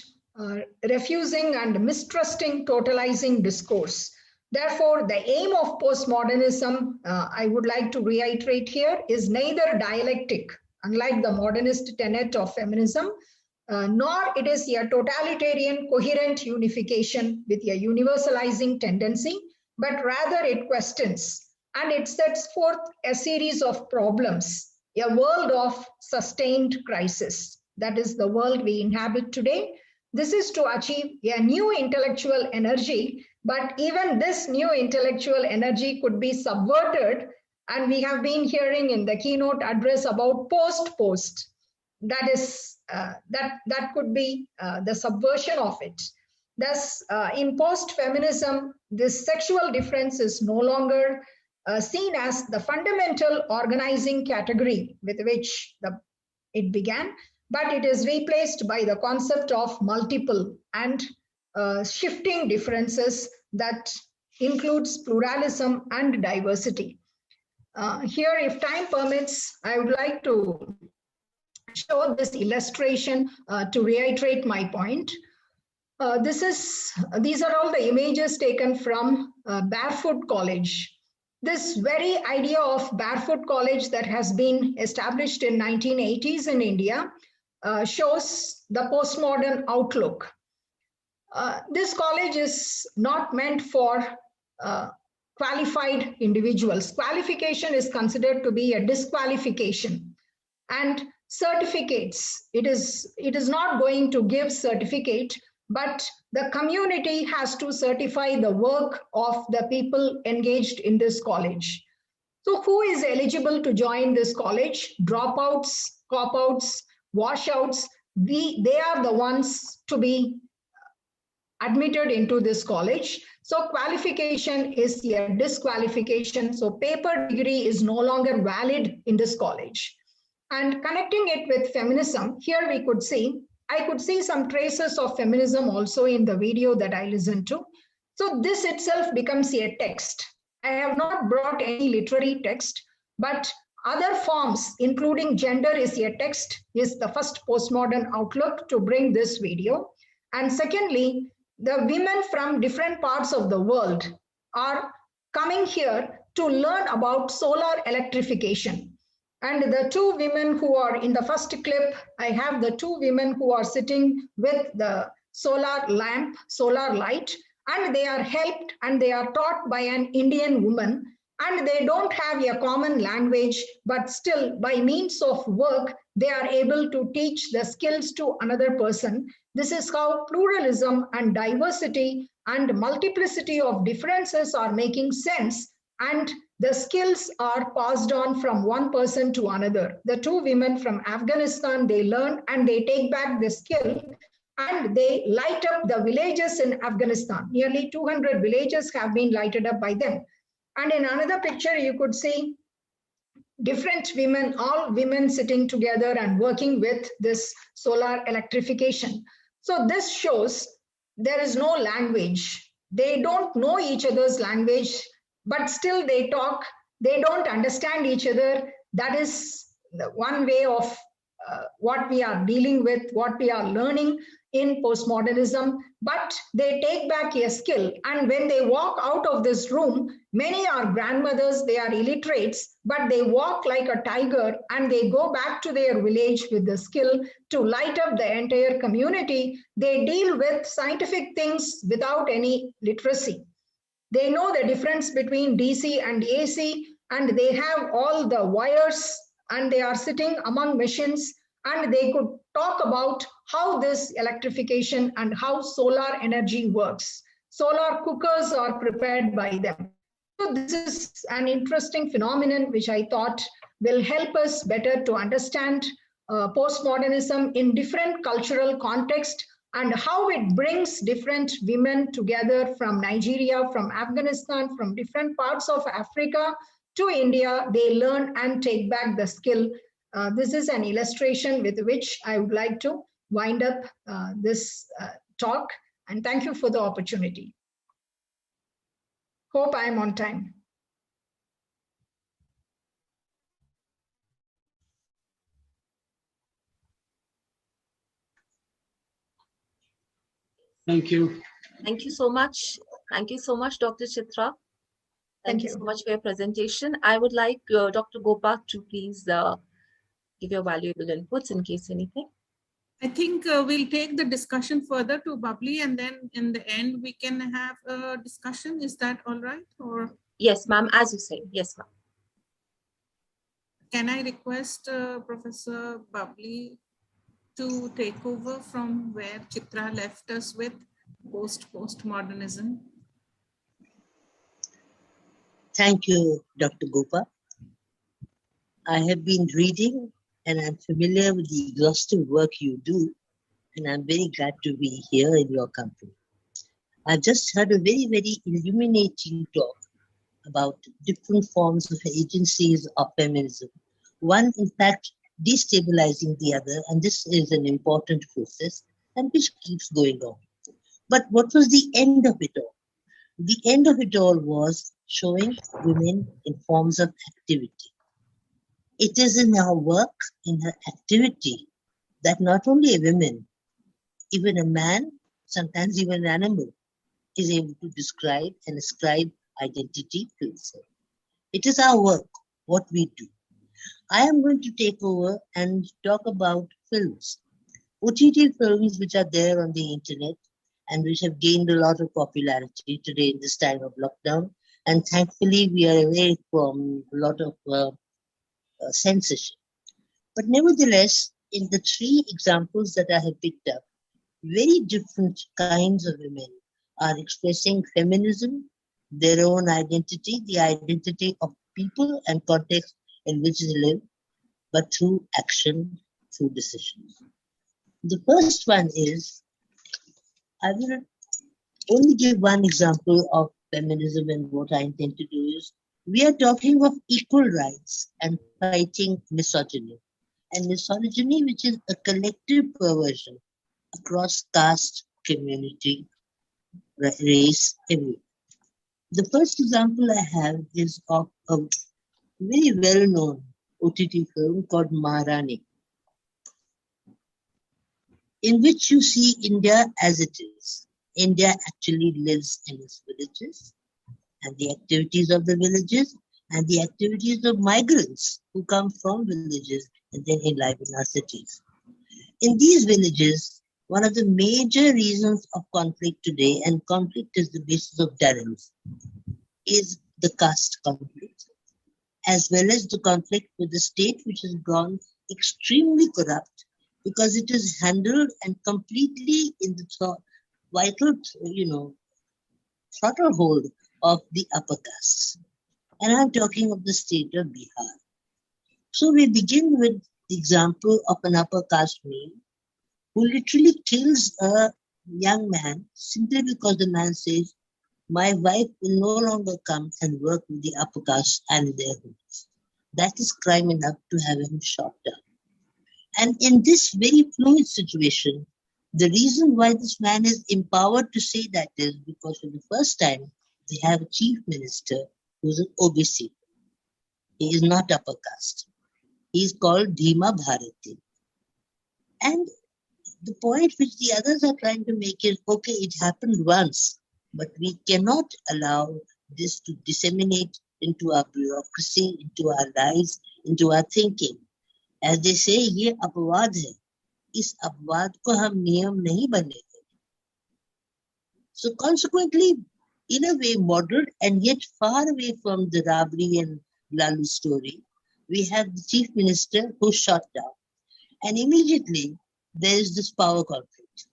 S14: refusing and mistrusting totalizing discourse. Therefore, the aim of postmodernism, I would like to reiterate here, is neither dialectic, unlike the modernist tenet of feminism, nor it is a totalitarian coherent unification with a universalizing tendency, but rather it questions and it sets forth a series of problems, a world of sustained crisis. That is the world we inhabit today. This is to achieve a new intellectual energy, but even this new intellectual energy could be subverted. And we have been hearing in the keynote address about post. That is that could be the subversion of it. Thus, in post-feminism, this sexual difference is no longer seen as the fundamental organizing category with which it began, but it is replaced by the concept of multiple and shifting differences that includes pluralism and diversity. Here, if time permits, I would like to show this illustration to reiterate my point. These are all the images taken from Barefoot College. This very idea of Barefoot College that has been established in 1980s in India shows the postmodern outlook. This college is not meant for qualified individuals. Qualification is considered to be a disqualification. And certificates, it is not going to give certificate, but the community has to certify the work of the people engaged in this college. So who is eligible to join this college? Dropouts, cop-outs, washouts, they are the ones to be admitted into this college. So qualification is a disqualification. So paper degree is no longer valid in this college. And connecting it with feminism, here I could see some traces of feminism also in the video that I listened to. So this itself becomes a text. I have not brought any literary text, but other forms, including gender is a text, is the first postmodern outlook to bring this video. And secondly, the women from different parts of the world are coming here to learn about solar electrification. And the two women who are in the first clip, I have the two women who are sitting with the solar lamp, solar light, and they are helped and they are taught by an Indian woman, and they don't have a common language, but still by means of work, they are able to teach the skills to another person. This is how pluralism and diversity and multiplicity of differences are making sense, and the skills are passed on from one person to another. The two women from Afghanistan, they learn and they take back the skill and they light up the villages in Afghanistan. Nearly 200 villages have been lighted up by them. And in another picture, you could see different women, all women sitting together and working with this solar electrification. So this shows there is no language. They don't know each other's language, but still they talk. They don't understand each other. That is one way of what we are dealing with, what we are learning in postmodernism, but they take back a skill. And when they walk out of this room, many are grandmothers, they are illiterates, but they walk like a tiger and they go back to their village with the skill to light up the entire community. They deal with scientific things without any literacy. They know the difference between DC and AC, and they have all the wires, and they are sitting among machines, and they could talk about how this electrification and how solar energy works. Solar cookers are prepared by them. So this is an interesting phenomenon which I thought will help us better to understand postmodernism in different cultural contexts and how it brings different women together from Nigeria, from Afghanistan, from different parts of Africa to India. They learn and take back the skill. This is an illustration with which I would like to wind up this talk. And thank you for the opportunity. Hope I am on time.
S4: Thank you.
S1: Thank you so much. Thank you so much, Dr. Chitra. Thank you so much for your presentation. I would like Dr. Gopa to please give your valuable inputs in case anything.
S13: I think we'll take the discussion further to Bubbly, and then in the end we can have a discussion. Is that all right? Or
S1: yes, ma'am, as you say. Yes, ma'am.
S13: Can I request Professor Bubbly to take over from where Chitra left us with postmodernism?
S15: Thank you, Dr. Gopa. I have been reading and I'm familiar with the exhaustive work you do, and I'm very glad to be here in your company. I've just heard a very, very illuminating talk about different forms of agencies of feminism. One, in fact, destabilizing the other, and this is an important process and which keeps going on. But what was the end of it all? The end of it all was showing women in forms of activity. It is in her work, in her activity, that not only a woman, even a man, sometimes even an animal, is able to describe and ascribe identity to itself. It is our work, what we do. I am going to take over and talk about films. OTT films which are there on the internet and which have gained a lot of popularity today in this time of lockdown. And thankfully, we are away from a lot of censorship. But nevertheless, in the three examples that I have picked up, very different kinds of women are expressing feminism, their own identity, the identity of people and context in which they live, but through action, through decisions. The first one is, I will only give one example of feminism, and what I intend to do is, we are talking of equal rights and fighting misogyny. And misogyny, which is a collective perversion across caste, community, race, everything. The first example I have is of a very well-known OTT film called Maharani, in which you see India as it is. India actually lives in its villages, and the activities of the villages and the activities of migrants who come from villages and then enliven our cities. In these villages, one of the major reasons of conflict today, and conflict is the basis of tolerance, is the caste conflict, as well as the conflict with the state, which has gone extremely corrupt because it is handled and completely in the vital, throttle hold of the upper castes. And I'm talking of the state of Bihar. So we begin with the example of an upper caste male who literally kills a young man simply because the man says, my wife will no longer come and work with the upper caste and their homes. That is crime enough to have him shot down. And in this very fluid situation, the reason why this man is empowered to say that is because for the first time, they have a chief minister who's an OBC. He is not upper caste. He is called Bhima Bharati. And The point which the others are trying to make is, okay, it happened once, but we cannot allow this to disseminate into our bureaucracy, into our lives, into our thinking. As they say, ये अपवाद है. इस अपवाद को हम नियम नहीं बनेंगे. So consequently, in a way moderate and yet far away from the Rabri and Lalu story, we have the chief minister who shot down. And immediately there is this power conflict.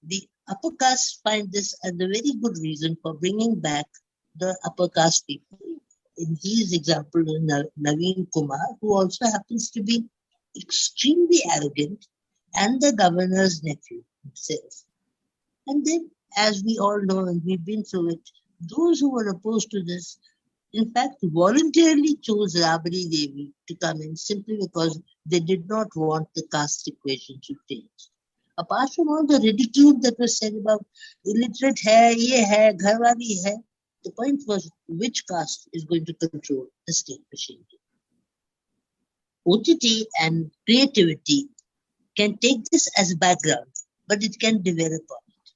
S15: The upper caste find this as a very good reason for bringing back the upper caste people. In his example, Naveen Kumar, who also happens to be extremely arrogant and the governor's nephew himself. And then, as we all know, and we've been through it, those who were opposed to this, in fact, voluntarily chose Rabri Devi to come in simply because they did not want the caste equation to change. Apart from all the ridicule that was said about illiterate hai, ye hai, gharwali hai, the point was which caste is going to control the state machinery. OTT and creativity can take this as background, but it can develop on it.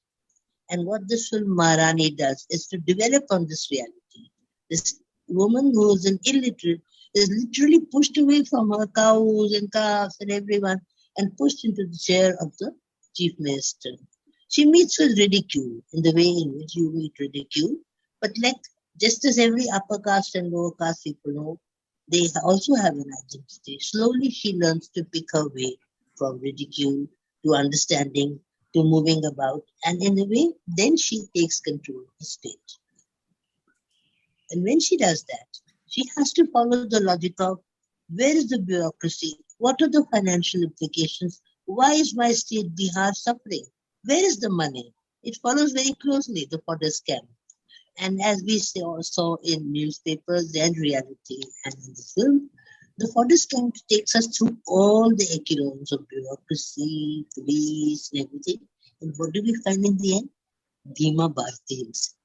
S15: And what this film Maharani does is to develop on this reality. This woman who is an illiterate is literally pushed away from her cows and calves and everyone and pushed into the chair of the chief minister. She meets with ridicule in the way in which you meet ridicule, but like just as every upper caste and lower caste people know, they also have an identity. Slowly she learns to pick her way from ridicule to understanding to moving about, and in a way, then she takes control of the state. And when she does that, she has to follow the logic of where is the bureaucracy? What are the financial implications? Why is my state Bihar suffering? Where is the money? It follows very closely the fodder scam. And as we saw in newspapers and reality and in the film, the fodder scam takes us through all the echelons of bureaucracy, police, and everything. And what do we find in the end? Bhima Bharti himself.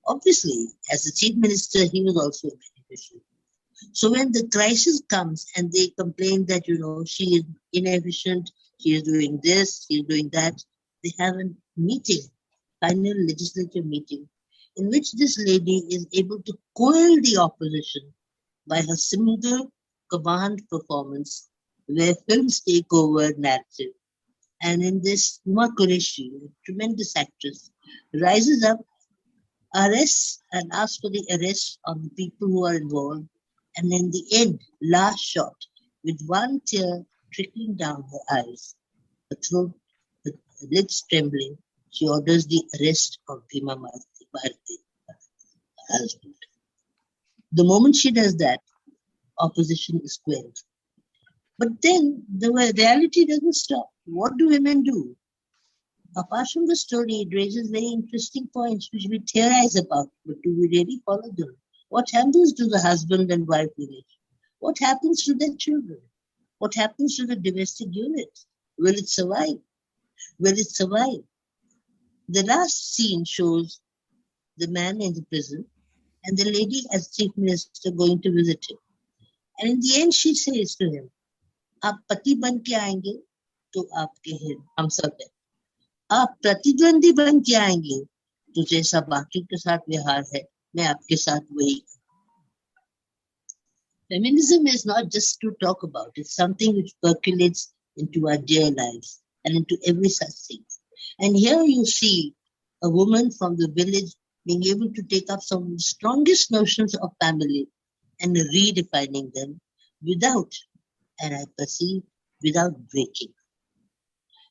S15: Obviously, as the chief minister, he was also a beneficiary. So when the crisis comes and they complain that, she is inefficient, she is doing this, she is doing that, they have a meeting, final legislative meeting, in which this lady is able to quell the opposition by her single command performance, where films take over narrative. And in this, Uma Qureshi, a tremendous actress, rises up, arrests and asks for the arrest of the people who are involved. And in the end, last shot, with one tear trickling down her eyes, her throat, her lips trembling, she orders the arrest of Bhima Bharti, her husband. The moment she does that, opposition is quelled. But then the reality doesn't stop. What do women do? Apart from the story, it raises very interesting points which we theorize about, but do we really follow them? What happens to the husband and wife relation? What happens to their children? What happens to the domestic unit? Will it survive? Will it survive? The last scene shows the man in the prison and the lady as chief minister going to visit him. And in the end, she says to him, "आप पति बन के आएंगे तो आपके हित हम सब हैं. आप प्रतिद्वंदी बन के आएंगे तो जैसा बाकी के साथ व्यवहार है मैं आपके साथ वही." Feminism is not just to talk about, it's something which percolates into our dear lives and into every such thing. And here you see a woman from the village being able to take up some of the strongest notions of family and redefining them without, and I perceive, without breaking.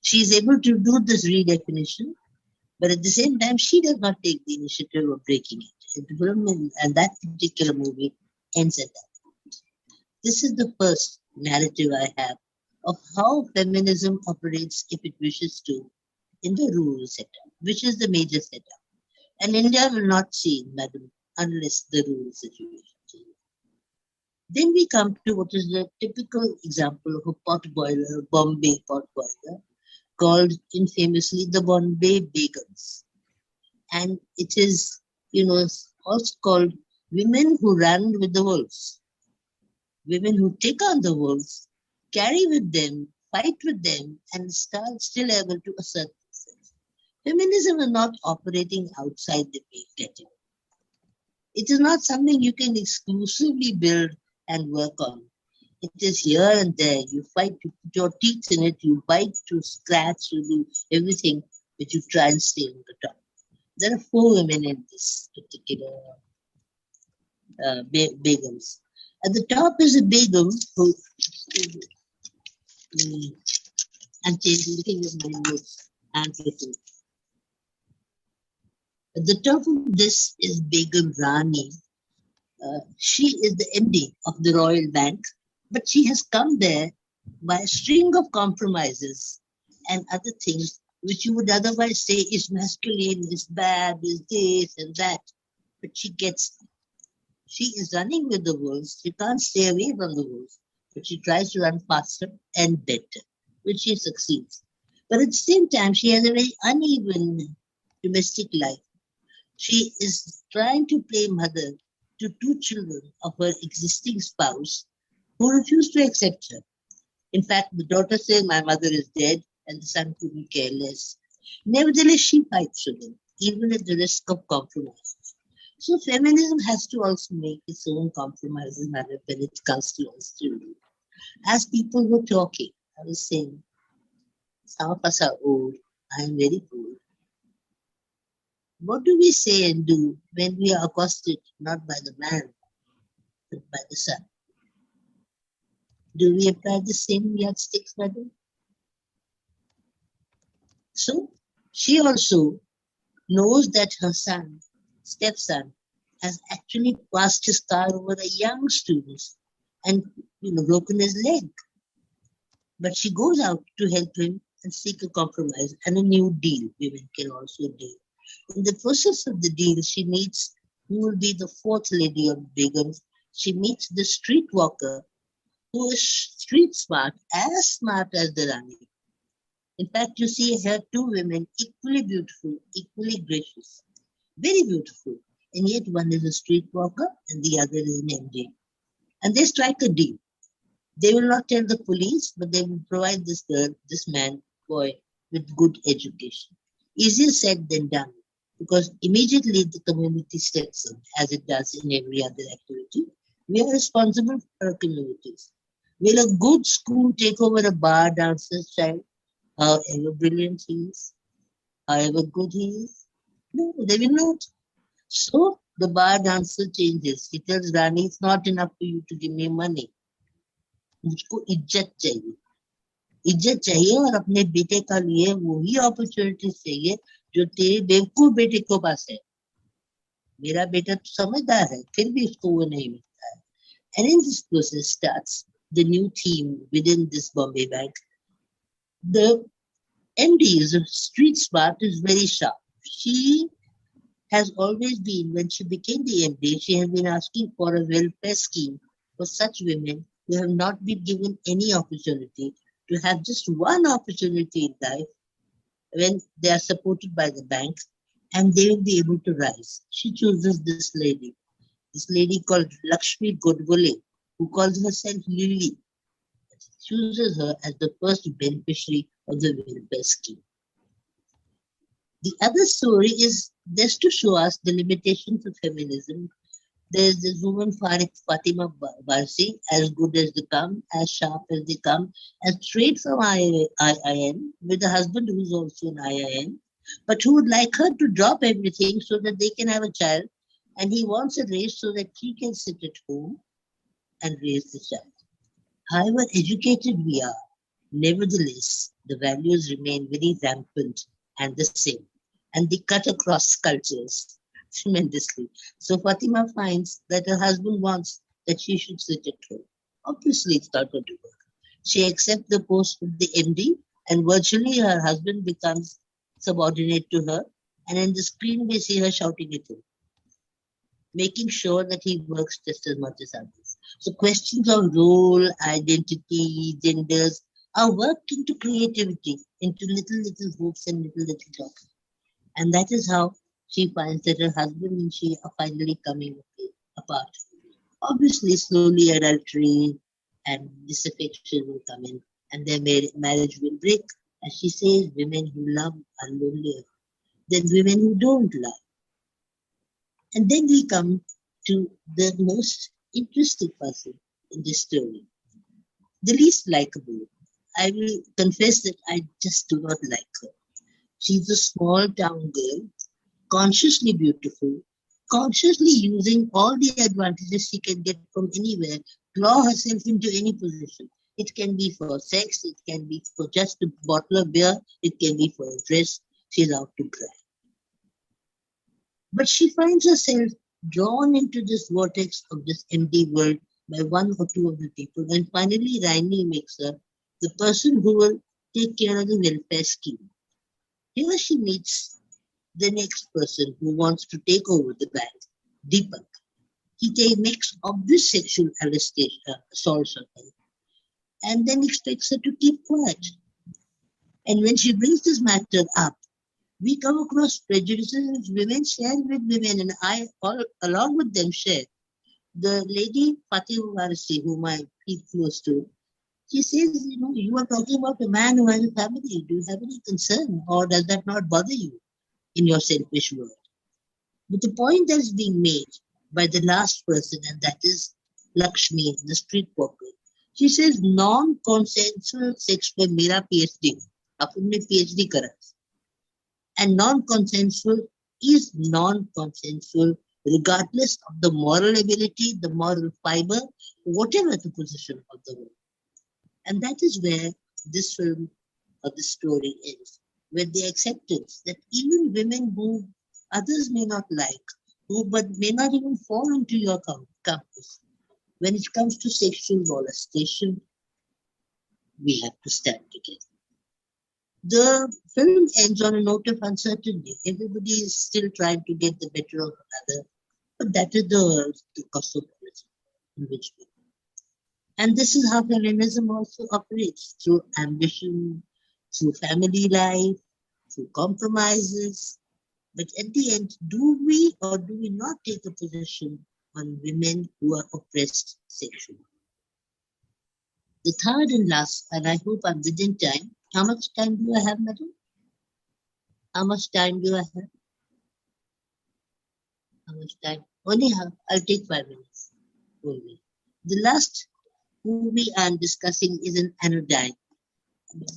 S15: She is able to do this redefinition, but at the same time, she does not take the initiative of breaking it. And that particular movie ends at that point. This is the first narrative I have of how feminism operates, if it wishes to, in the rural setup, which is the major setup. And India will not see, madam, unless the rural situation changes. Then we come to what is the typical example of a pot boiler, Bombay pot boiler, called infamously the Bombay Begums. And it is, also called women who run with the wolves. Women who take on the wolves, carry with them fight with them and still able to assert themselves. Feminism is not operating outside the male category. It is not something you can exclusively build and work on. It is here and there. You fight, you put your teeth in it, you bite, you scratch, you do everything, but you try and stay on the top. There are 4 women in this particular Begums. At the top is a Begum who, I'm looking at my notes. At the top of this is Begum Rani. She is the MD of the Royal Bank, but she has come there by a string of compromises and other things which you would otherwise say is masculine, is bad, is this and that. But she is running with the wolves. She can't stay away from the wolves, but she tries to run faster and better, which she succeeds. But at the same time, she has a very uneven domestic life. She is trying to play mother to 2 children of her existing spouse who refuse to accept her. In fact, the daughter says, my mother is dead, and the son couldn't care less. Nevertheless, she fights for them, even at the risk of compromises. So feminism has to also make its own compromises when it comes to us children. As people were talking, I was saying, some of us are old. I am very old. What do we say and do when we are accosted not by the man, but by the son? Do we apply the same yardsticks, madam? So she also knows that her son, stepson, has actually passed his car over a young student and broken his leg. But she goes out to help him and seek a compromise and a new deal. Women can also deal. In the process of the deal, she meets who will be the 4th lady of Begums. She meets the streetwalker who is street smart as the Rani. In fact, you see here 2 women equally beautiful, equally gracious, very beautiful. And yet one is a streetwalker and the other is an MD. And they strike a deal. They will not tell the police, but they will provide this girl, this man, boy, with good education. Easier said than done, because immediately the community steps in, as it does in every other activity. We are responsible for our communities. Will a good school take over a bar dancer's child, however brilliant he is, however good he is? No, they will not. So the bar dancer changes. He tells Rani, it's not enough for you to give me money. मुझको इज्जत चाहिए, इज्जत चाहिए और अपने बेटे का लिए वही अपॉर्चुनिटी चाहिए जो तेरे बेवकूफ बेटे के पास है. मेरा बेटा तो समझदार है, फिर भी उसको वो नहीं मिलता है. And in this process starts the new theme within this Bombay Bank. The MD is a street smart, is very sharp. She has always been, when she became the MD, she has been asking for a welfare scheme for such women who have not been given any opportunity to have just one opportunity in life when they are supported by the bank and they will be able to rise. She chooses this lady called Lakshmi Godbole, who calls herself Lily. She chooses her as the first beneficiary of the welfare scheme. The other story is just to show us the limitations of feminism. There's this woman, Fatima Barsi, as good as they come, as sharp as they come, and straight from IIN, with a husband who's also an IIN, but who would like her to drop everything so that they can have a child, and he wants a raise so that she can sit at home and raise the child. However educated we are, nevertheless, the values remain very rampant and the same, and they cut across cultures tremendously. So Fatima finds that her husband wants that she should sit at home. Obviously, it's not going to work. She accepts the post of the MD, and virtually her husband becomes subordinate to her. And in the screen, we see her shouting at him, making sure that he works just as much as others. So questions of role, identity, genders are worked into creativity, into little hopes and little talks. And that is how she finds that her husband and she are finally coming apart. Obviously, slowly adultery and disaffection will come in. and their marriage will break. As she says, women who love are lonelier than women who don't love. And then we come to the most interesting person in this story, the least likable. I will confess that I just do not like her. She's a small town girl, consciously beautiful, consciously using all the advantages she can get from anywhere, claw herself into any position. It can be for sex, it can be for just a bottle of beer, it can be for a dress. She's out to cry. But she finds herself drawn into this vortex of this empty world by one or two of the people, and finally Raini makes her the person who will take care of the welfare scheme. Here she meets the next person who wants to take over the bank, Deepak. He makes obvious sexual assaults on her and then expects her to keep quiet. And when she brings this matter up, we come across prejudices women share with women, and I, along with them, share. The lady Fatima Varsi, whom I feel close to, she says, you are talking about a man who has a family. Do you have any concern, or does that not bother you in your selfish world? But the point that is being made by the last person, and that is Lakshmi, the street walker, she says non-consensual sex पे मेरा PhD, अपन ने PhD करा, and non-consensual is non-consensual regardless of the moral ability, the moral fiber, whatever the position of the woman. And that is where this film or this story ends, where the acceptance that even women who others may not like, who but may not even fall into your compass, when it comes to sexual molestation, we have to stand together. The film ends on a note of uncertainty. Everybody is still trying to get the better of another, but that is the cosmopolitan in which we live. And this is how feminism also operates, through ambition, through family life, through compromises. But at the end, do we or do we not take a position on women who are oppressed sexually? The third and last, and I hope I'm within time. How much time do I have, madam? How much time do I have? How much time? Only half. I'll take 5 minutes only. The last movie I'm discussing is an anodyne.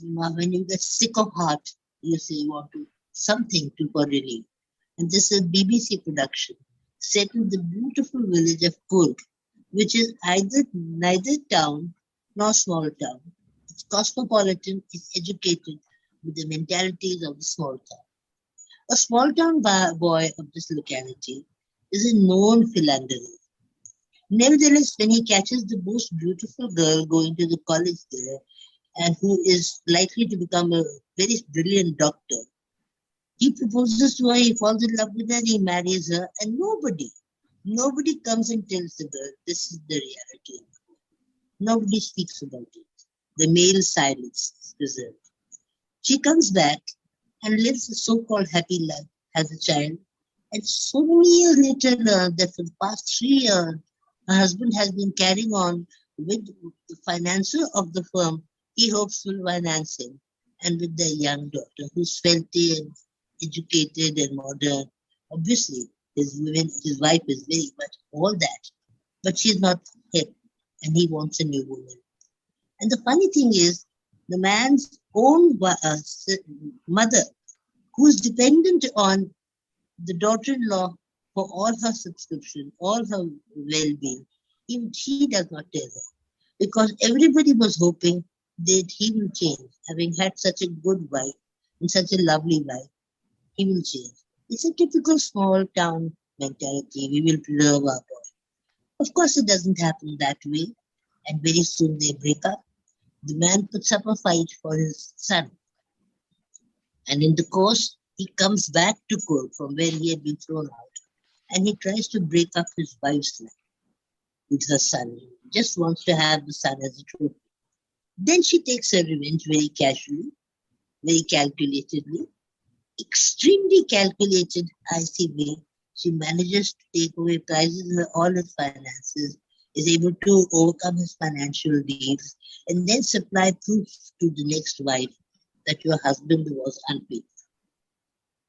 S15: When you get sick of heart, you say you want to something to for relief. And this is a BBC production set in the beautiful village of Kurg, which is neither town nor small town. It's cosmopolitan, it's educated with the mentalities of the small town. A small town boy of this locality is a known philanderer. Nevertheless, when he catches the most beautiful girl going to the college there, and who is likely to become a very brilliant doctor, he proposes to her, he falls in love with her, he marries her, and nobody comes and tells the girl, this is the reality. Nobody speaks about it. The male silence is preserved. She comes back and lives a so-called happy life, has a child, and so many years later learns that for the past 3 years, her husband has been carrying on with the financier of the firm he hopes will finance him, and with their young daughter who's wealthy and educated and modern. Obviously, his wife is very much all that, but she's not him, and he wants a new woman. And the funny thing is, the man's own mother, who is dependent on the daughter-in-law for all her subscription, all her well-being, even she does not tell her, because everybody was hoping that he will change, having had such a good wife and such a lovely wife. He will change. It's a typical small town mentality. We will preserve our boy. Of course, it doesn't happen that way, and very soon they break up. The man puts up a fight for his son, and in the course, he comes back to court from where he had been thrown out, and he tries to break up his wife's life with her son. He just wants to have the son as a trophy. Then she takes her revenge very casually, very calculatedly, extremely calculated, I see way. She manages to take away all his finances, is able to overcome his financial needs, and then supply proof to the next wife that your husband was unfaithful.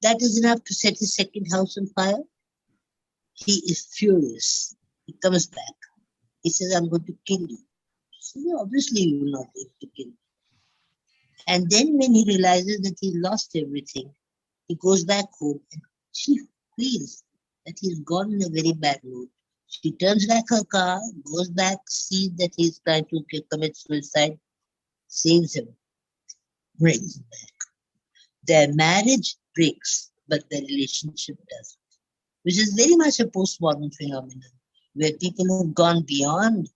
S15: That is enough to set his second house on fire. He is furious. He comes back. He says, I'm going to kill you. She says, obviously you will not be able to kill me. And then when he realizes that he lost everything, he goes back home and she feels that he's gone in a very bad mood. She turns back her car, goes back, sees that he's trying to commit suicide, saves him, brings him back. Their marriage breaks, but their relationship doesn't, which is very much a postmodern phenomenon, where people have gone beyond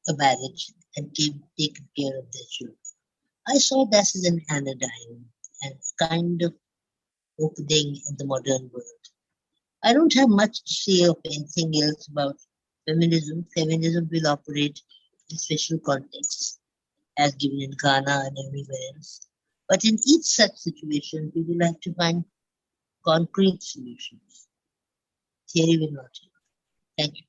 S15: a marriage and taken care of their children. I saw that as an anodyne and kind of opening in the modern world. I don't have much to say of anything else about feminism. Feminism will operate in special contexts, as given in Ghana and everywhere else. But in each such situation, we will have to find concrete solutions. Theory will not help. Thank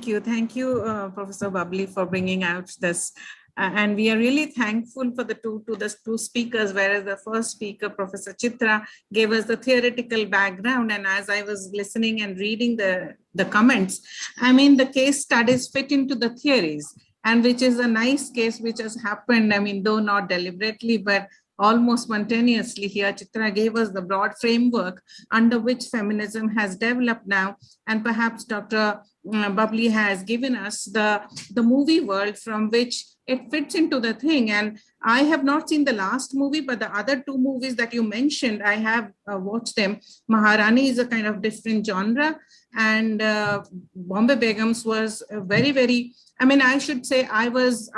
S15: you.
S13: Thank you, Professor Bubbly, for bringing out this. And we are really thankful for the two speakers, whereas the first speaker, Professor Chitra, gave us the theoretical background. And as I was listening and reading the comments, I mean, the case studies fit into the theories, and which is a nice case which has happened, I mean, though not deliberately, but almost spontaneously here. Chitra gave us the broad framework under which feminism has developed now. And perhaps Dr. Bubbly has given us the movie world from which it fits into the thing. And I have not seen the last movie, but the other two movies that you mentioned, I have watched them. Maharani is a kind of different genre, and Bombay Begums was very, very, I mean, I should say I was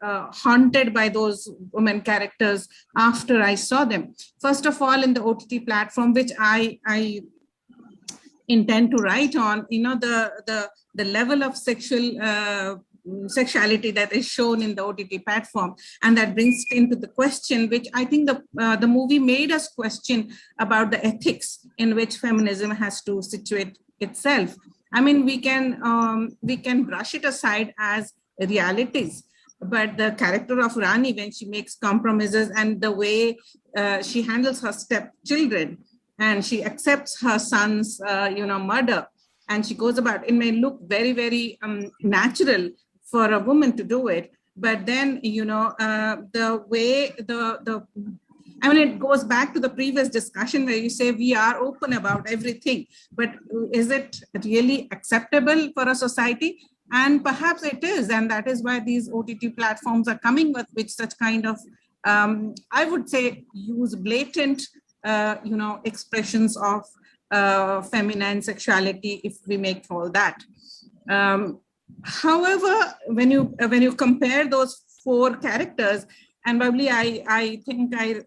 S13: haunted by those women characters after I saw them. First of all, in the OTT platform, which I intend to write on, you know, the level of sexuality that is shown in the OTT platform, and that brings into the question, which I think the movie made us question about the ethics in which feminism has to situate itself. I mean, we can brush it aside as realities, but the character of Rani, when she makes compromises and the way she handles her stepchildren, and she accepts her son's murder, and she goes about, it may look very, very natural for a woman to do it, but then the way I mean, it goes back to the previous discussion where you say we are open about everything, but is it really acceptable for a society? And perhaps it is, and that is why these OTT platforms are coming with such kind of, I would say, use blatant, expressions of feminine sexuality, if we may call that. However, when you compare those four characters, and Bubbly, I think I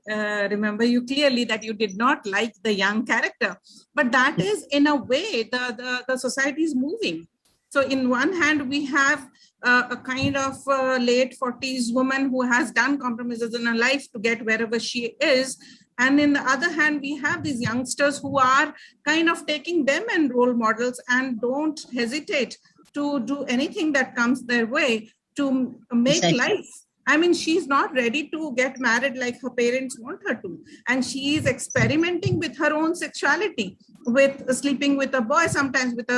S13: remember you clearly that you did not like the young character, but that is in a way the society is moving. So in one hand, we have a kind of late 40s woman who has done compromises in her life to get wherever she is. And in the other hand, we have these youngsters who are kind of taking them and role models and don't hesitate to do anything that comes their way to make life. I mean, she's not ready to get married like her parents want her to. And she is experimenting with her own sexuality, with sleeping with a boy, sometimes with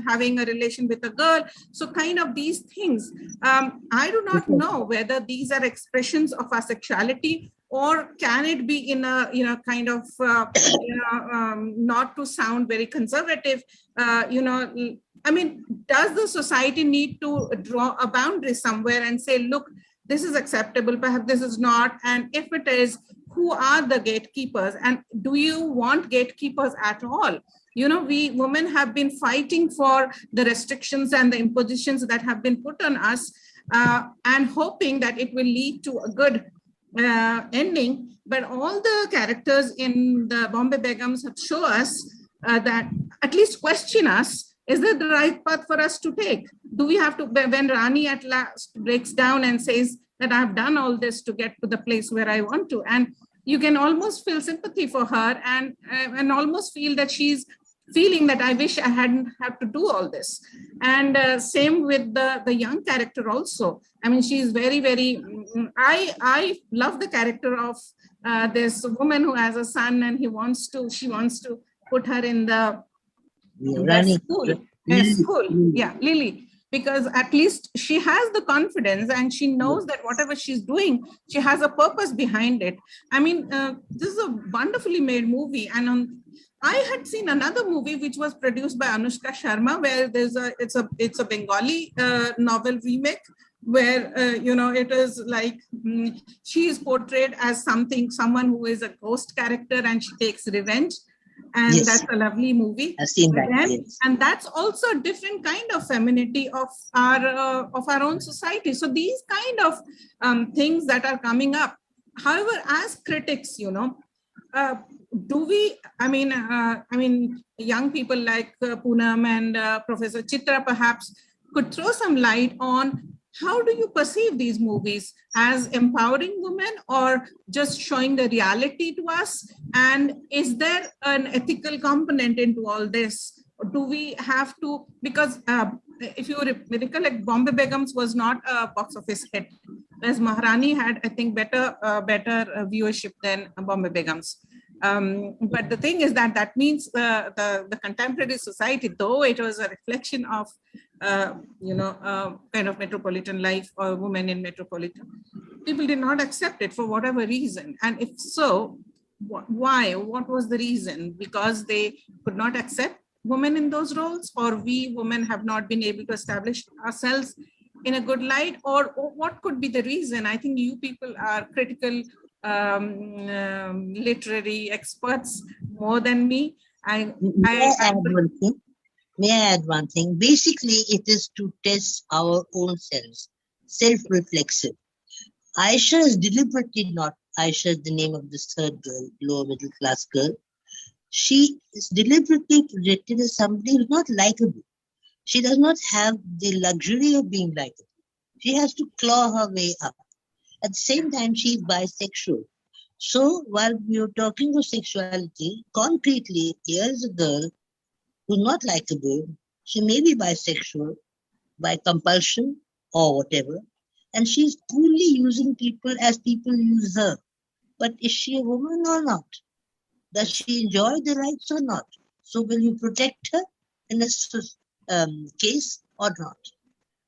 S13: having a relation with a girl. So kind of these things. I do not know whether these are expressions of our sexuality, or can it be in a, kind of, not to sound very conservative, I mean, does the society need to draw a boundary somewhere and say, look, this is acceptable, perhaps this is not. And if it is, who are the gatekeepers? And do you want gatekeepers at all? We women have been fighting for the restrictions and the impositions that have been put on us, and hoping that it will lead to a good ending. But all the characters in the Bombay Begums have shown us that, at least question us, is that the right path for us to take? Do we have to, when Rani at last breaks down and says that I've done all this to get to the place where I want to, and you can almost feel sympathy for her and almost feel that she's feeling that I wish I hadn't had to do all this. And same with the young character also. I mean, she's very, very, I love the character of this woman who has a son, and she wants to put her in the school. Yeah, Lily. Because at least she has the confidence and she knows that whatever she's doing, she has a purpose behind it. I mean, this is a wonderfully made movie. And I had seen another movie which was produced by Anushka Sharma, where it's a Bengali novel remake, where it is like she is portrayed as someone who is a ghost character and she takes revenge. And yes, that's a lovely movie.
S15: I've seen that. Yes.
S13: And that's also a different kind of femininity of our own society. So these kind of things that are coming up. However, as critics, do we? I mean, young people like Poonam and Professor Chitra perhaps could throw some light on. How do you perceive these movies, as empowering women or just showing the reality to us? And is there an ethical component into all this? Or do we have to, because if you recollect, Bombay Begums was not a box office hit, whereas Maharani had, I think, better viewership than Bombay Begums. But the thing is that means the contemporary society, though it was a reflection of kind of metropolitan life or women in metropolitan, people did not accept it for whatever reason. And if so, why? What was the reason? Because they could not accept women in those roles, or we women have not been able to establish ourselves in a good light, or what could be the reason? I think you people are critical literary experts more than me.
S15: May I add one thing? Basically, it is to test our own selves, self-reflexive. Aisha is deliberately not, Aisha is the name of this third girl, lower middle class girl. She is deliberately projected as somebody who is not likable. She does not have the luxury of being likable. She has to claw her way up. At the same time, she is bisexual. So while we are talking of sexuality, concretely, here is a girl who's not likable. She may be bisexual by compulsion or whatever, and she's coolly using people as people use her. But is she a woman or not? Does she enjoy the rights or not? So will you protect her in this case or not?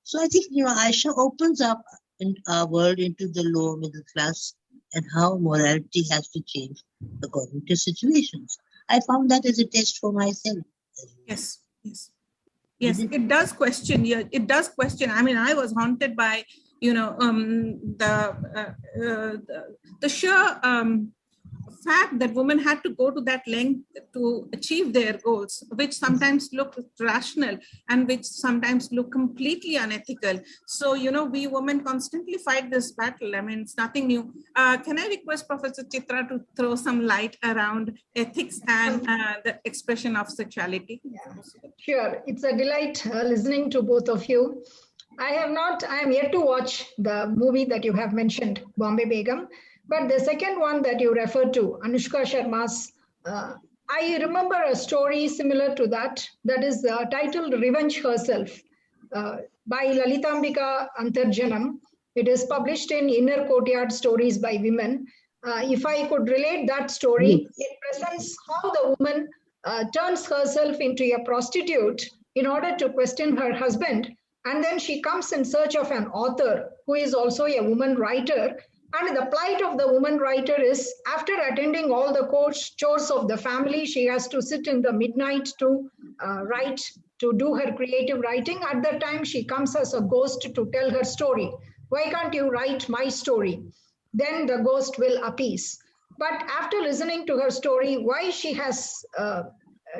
S15: So I think, Aisha opens up in our world into the lower middle class and how morality has to change according to situations. I found that as a test for myself.
S13: Yes. It does question. Yeah, it does question. I mean, I was haunted by, the sheer fact that women had to go to that length to achieve their goals, which sometimes look rational and which sometimes look completely unethical. So, we women constantly fight this battle. I mean, it's nothing new. Can I request Professor Chitra to throw some light around ethics and the expression of sexuality?
S14: Yeah. Sure. It's a delight listening to both of you. I am yet to watch the movie that you have mentioned, Bombay Begum. But the second one that you referred to, Anushka Sharma's, I remember a story similar to that is titled Revenge Herself by Lalitambika Antarjanam. It is published in Inner Courtyard Stories by Women. If I could relate that story, it presents how the woman turns herself into a prostitute in order to question her husband. And then she comes in search of an author who is also a woman writer. And the plight of the woman writer is, after attending all the chores of the family, she has to sit in the midnight to write, to do her creative writing. At that time, she comes as a ghost to tell her story. Why can't you write my story? Then the ghost will appease. But after listening to her story, why she has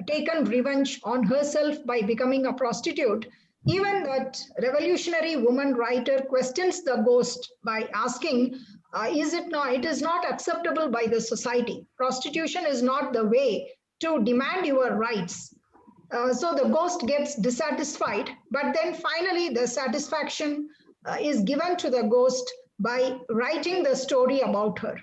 S14: taken revenge on herself by becoming a prostitute, even that revolutionary woman writer questions the ghost by asking, it is not acceptable by the society. Prostitution is not the way to demand your rights. So the ghost gets dissatisfied, but then finally the satisfaction is given to the ghost by writing the story about her.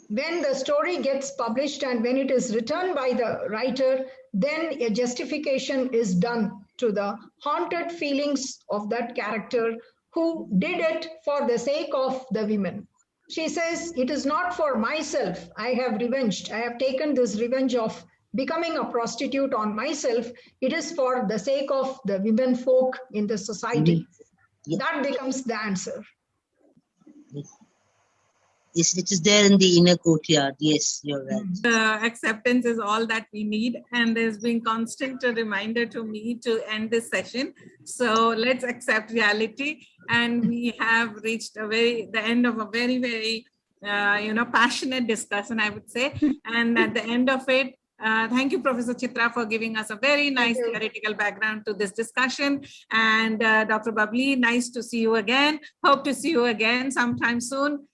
S14: When the story gets published and when it is written by the writer, then a justification is done to the haunted feelings of that character who did it for the sake of the women. She says, it is not for myself I have revenged. I have taken this revenge of becoming a prostitute on myself. It is for the sake of the women folk in the society. That becomes the answer.
S15: Yes, it is there in the inner courtyard. Yes, you're right.
S13: Acceptance is all that we need, and there's been constant reminder to me to end this session. So let's accept reality, and we have reached the end of a very passionate discussion, I would say. And at the end of it, thank you, Professor Chitra, for giving us a very nice theoretical background to this discussion. And Dr. Babli, nice to see you again. Hope to see you again sometime soon.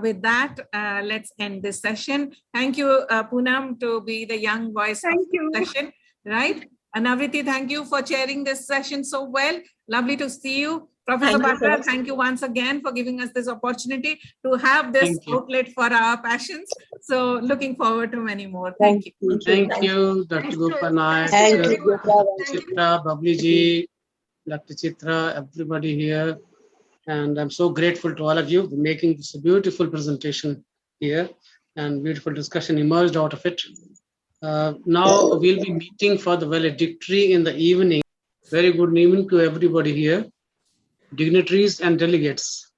S13: With that, let's end this session. Thank you, Poonam, to be the young voice of the session, right? And Navriti, thank you for chairing this session so well. Lovely to see you. Professor Batra, thank you once again for giving us this opportunity to have this outlet for our passions. So looking forward to many more. Thank you.
S4: Thank you, Dr. Gopanayak, Chitra, Babli ji, Dr. Chitra, everybody here. And I'm so grateful to all of you for making this a beautiful presentation here, and beautiful discussion emerged out of it. Now we'll be meeting for the valedictory in the evening. Very good evening to everybody here, dignitaries and delegates.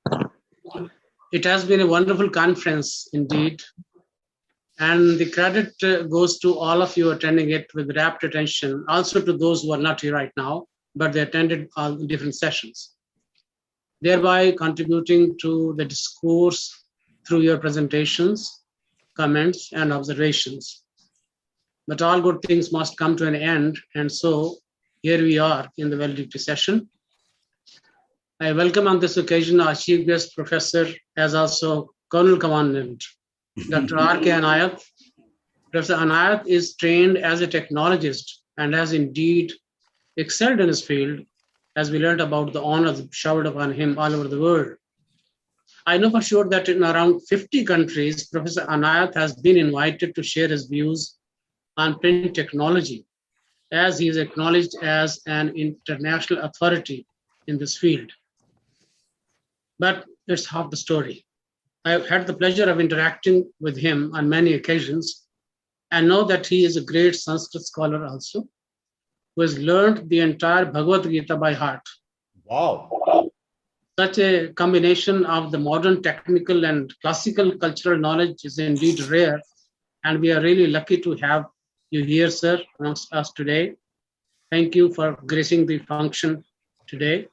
S4: It has been a wonderful conference indeed, and the credit goes to all of you attending it with rapt attention, also to those who are not here right now, but they attended all the different sessions, thereby contributing to the discourse through your presentations, comments, and observations. But all good things must come to an end, and so here we are in the valedictory session. I welcome on this occasion our chief guest professor, as also Colonel Commandant, Dr. R.K. Anayat. Professor Anayat is trained as a technologist and has indeed excelled in his field, as we learned about the honors showered upon him all over the world. I know for sure that in around 50 countries, Professor Anayat has been invited to share his views on print technology, as he is acknowledged as an international authority in this field. But it's half the story. I've had the pleasure of interacting with him on many occasions, and know that he is a great Sanskrit scholar also, who has learned the entire Bhagavad Gita by heart.
S16: Wow.
S4: Such a combination of the modern technical and classical cultural knowledge is indeed rare, and we are really lucky to have you here, sir, amongst us today. Thank you for gracing the function today.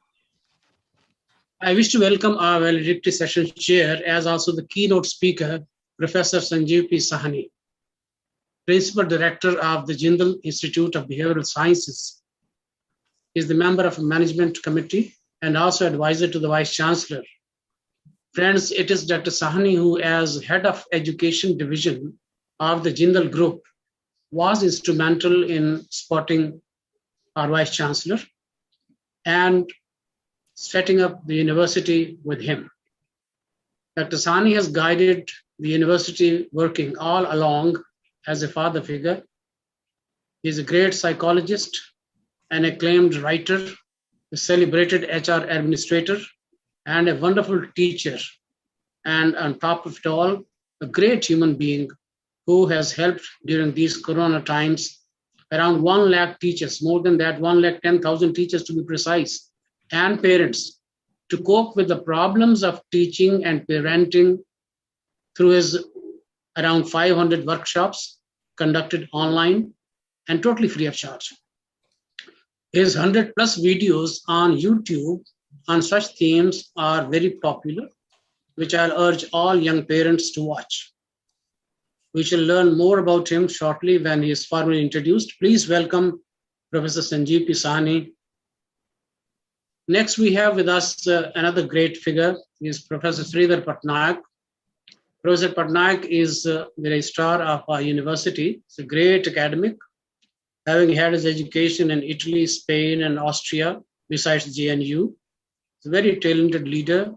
S4: I wish to welcome our valedictory session chair, as also the keynote speaker, Professor Sanjeev P. Sahni, Principal Director of the Jindal Institute of Behavioral Sciences. He is the member of a management committee and also advisor to the Vice Chancellor. Friends, it is Dr. Sahni who, as head of education division of the Jindal Group, was instrumental in spotting our Vice Chancellor and setting up the university with him. Dr. Sahni has guided the university working all along as a father figure. He is a great psychologist, an acclaimed writer, a celebrated HR administrator, and a wonderful teacher. And on top of it all, a great human being who has helped during these Corona times around 1 lakh teachers, more than that, 110,000 teachers to be precise, and parents to cope with the problems of teaching and parenting through his around 500 workshops conducted online and totally free of charge. His 100+ videos on YouTube on such themes are very popular, which I'll urge all young parents to watch. We shall learn more about him shortly when he is formally introduced. Please welcome Professor Sanjeev P. Sahni. Next, we have with us another great figure. He is Professor Sridhar Patnaik. Professor Patnaik is the registrar of our university. He's a great academic, having had his education in Italy, Spain, and Austria, besides JGU. He's a very talented leader,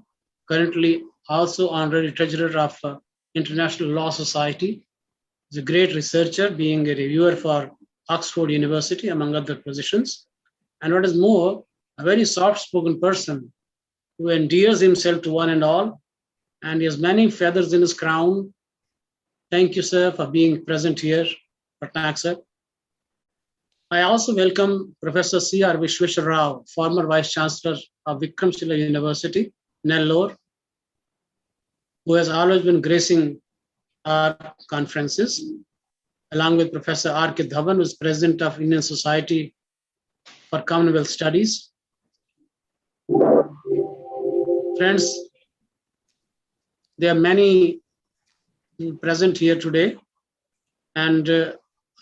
S4: currently also honorary treasurer of International Law Society. He's a great researcher, being a reviewer for Oxford University, among other positions. And what is more, a very soft-spoken person who endears himself to one and all, and he has many feathers in his crown. Thank you, sir, for being present here, Patnaik sir. I also welcome Professor C.R. Vishweshwar Rao, former Vice Chancellor of Vikramshila University, Nellore, who has always been gracing our conferences, along with Professor R.K. Dhawan, who is President of Indian Society for Commonwealth Studies. Friends, there are many present here today, and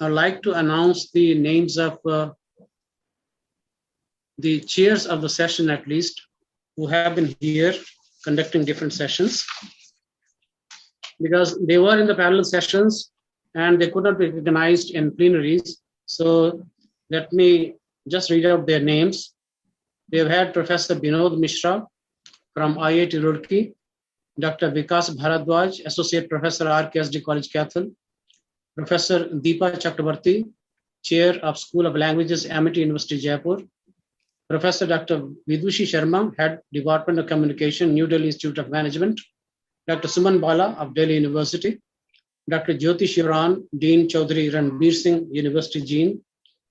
S4: I'd like to announce the names of the chairs of the session, at least, who have been here conducting different sessions, because they were in the parallel sessions and they could not be recognized in plenaries. So let me just read out their names. We have had Professor Binod Mishra from IIT Roorkee, Dr. Vikas Bharadwaj, Associate Professor, RKSD College, Cathal, Professor Deepa Chakrabarti, Chair of School of Languages, Amity University, Jaipur, Professor Dr. Vidushi Sharma, Head Department of Communication, New Delhi Institute of Management, Dr. Suman Bala of Delhi University, Dr. Jyoti Shivran, Dean Chaudhary Ranbir Singh University, Jean,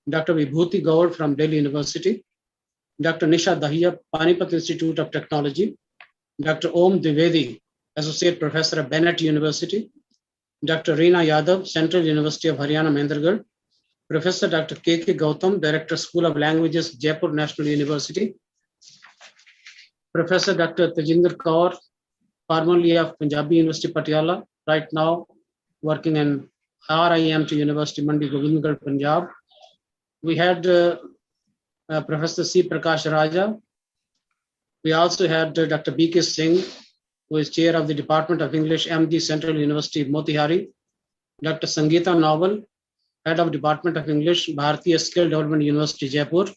S4: Dr. Vibhuti Gaur from Delhi University, Dr. Nisha Dahiya, Panipat Institute of Technology, Dr. Om Dwivedi, Associate Professor of Bennett University, Dr. Reena Yadav, Central University of Haryana, Mahendragarh, Professor Dr. K.K. Gautam, Director, School of Languages, Jaipur National University, Professor Dr. Tejinder Kaur, formerly of Punjabi University, Patiala, right now working in RIMT University, Mandi Govindgarh, Punjab. We had Professor C. Prakash Raja. We also had Dr. B.K. Singh, who is Chair of the Department of English, MD, Central University, Motihari. Dr. Sangeeta Naval, Head of Department of English, Bharatiya Skill Development University, Jaipur.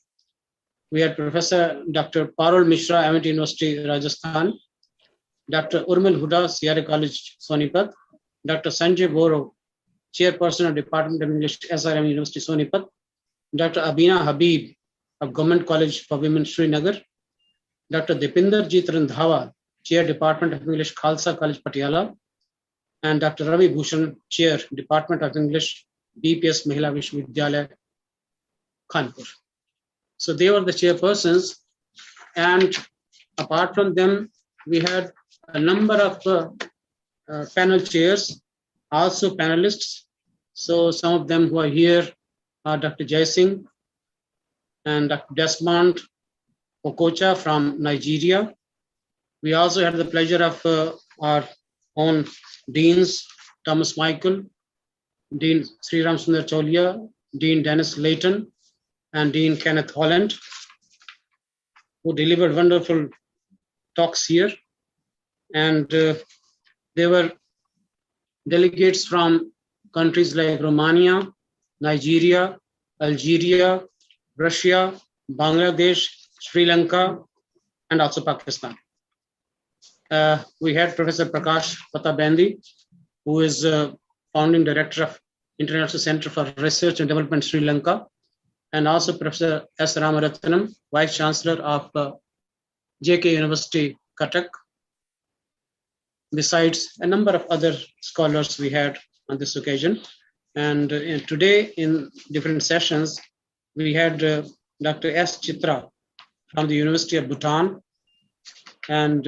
S4: We had Professor Dr. Parul Mishra, Amity University, Rajasthan. Dr. Urmil Huda, Sierra College, Sonipat. Dr. Sanjay Boro, Chairperson of Department of English, SRM University, Sonipat. Dr. Abina Habib of Government College for Women, Srinagar. Dr. Dipinder Jeet Randhawa, Chair, Department of English, Khalsa College, Patiala. And Dr. Ravi Bhushan, Chair, Department of English, BPS Mahila Vishwavidyalaya, Kanpur. So they were the chairpersons. And apart from them, we had a number of panel chairs, also panelists. So some of them who are here are Dr. Jai Singh and Dr. Desmond Okocha from Nigeria. We also had the pleasure of our own deans, Thomas Michael, Dean Sriram Sundar Cholia, Dean Dennis Layton, and Dean Kenneth Holland, who delivered wonderful talks here. And there were delegates from countries like Romania, Nigeria, Algeria, Russia, Bangladesh, Sri Lanka, and also Pakistan. We had Professor Prakash Patabandi, who is founding director of International Center for Research and Development, Sri Lanka, and also Professor S. Ramaratnam, Vice Chancellor of JK University, Cuttack. Besides a number of other scholars we had on this occasion. And today in different sessions, we had Dr. S. Chitra from the University of Bhutan, and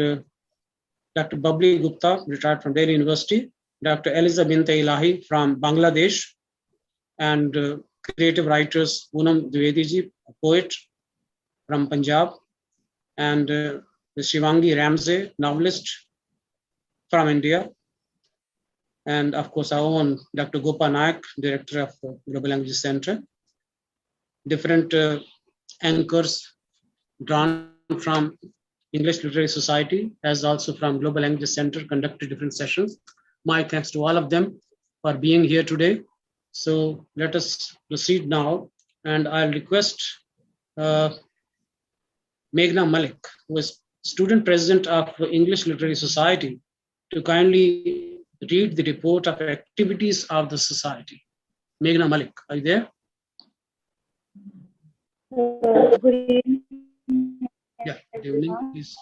S4: Dr. Babli Gupta, retired from Delhi University, Dr. Eliza Binte Ilahi from Bangladesh, and creative writers Poonam Dwivedi ji, a poet from Punjab, and Shivangi Ramsey, novelist from India, and of course our own Dr. Gopa Nayak, Director of Global Languages Center. Different anchors drawn from English Literary Society, as also from Global Languages Center, conducted different sessions. My thanks to all of them for being here today. So let us proceed now, and I'll request Meghna Malik, who is student president of English Literary Society, to kindly read the report of activities of the society. Meghna Malik, are you there?
S16: Good evening,
S4: Yeah, good evening,
S16: everyone.
S4: please.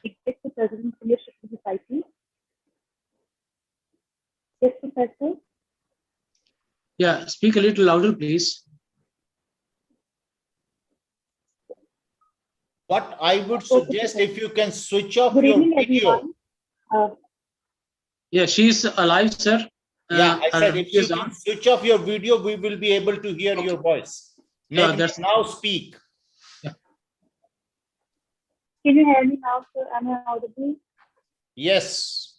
S16: Executive President, Consumerist Society. Yes, Professor.
S4: Yeah, speak a little louder, please.
S17: What I would suggest, if you can switch off
S16: Good
S17: your
S16: evening,
S17: video.
S16: everyone.
S4: Yeah, she's alive, sir.
S17: Yeah, I said if you
S4: is
S17: can
S4: on.
S17: switch off your video, we will be able to hear your voice.
S4: Yeah,
S17: Meghna,
S4: that's
S17: now speak.
S16: Can you hear me now, sir? Am I audible?
S17: Yes.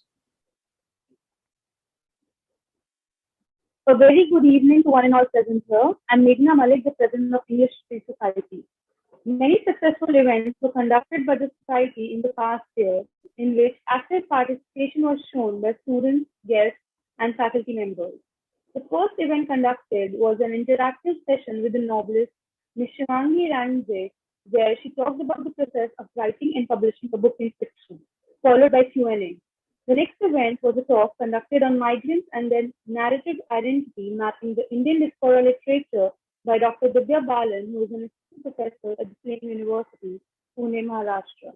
S16: A very good evening to one and all present here. I'm Meghna Malik, the President of Consumerist Society. Many successful events were conducted by the Society in the past year, in which active participation was shown by students, guests, and faculty members. The first event conducted was an interactive session with the novelist Ms. Shivangi Ramsey, where she talked about the process of writing and publishing a book in fiction, followed by Q&A. The next event was a talk conducted on migrants and their narrative identity, mapping the Indian diaspora literature by Dr. Divya Balan, who is an assistant professor at the same university, Pune, Maharashtra.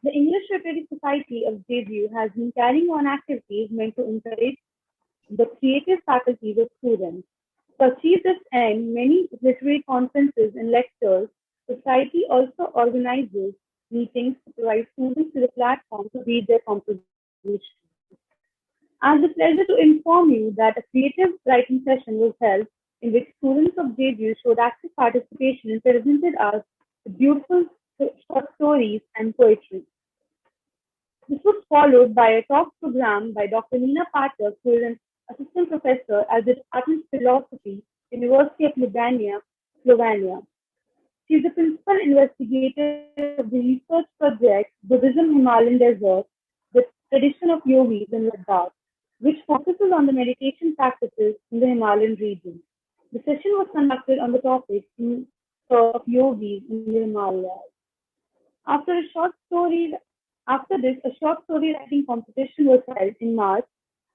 S16: The English Literary Society of JGU has been carrying on activities meant to encourage the creative faculties of students. To achieve this end, many literary conferences and lectures. The Society also organizes meetings to provide students with a platform to read their contributions. I have the pleasure to inform you that a creative writing session was held in which students of JGU showed active participation and presented us with beautiful short stories and poetry. This was followed by a talk program by Dr. Nina Pathak, who is an assistant professor at the Department of Philosophy, University of Ljubljana, Slovenia. She is the principal investigator of the research project Buddhism Himalayan Desert, the tradition of yogis in Ladakh, which focuses on the meditation practices in the Himalayan region. The session was conducted on the topic of yogis in the Himalayas. After this, a short story writing competition was held in March.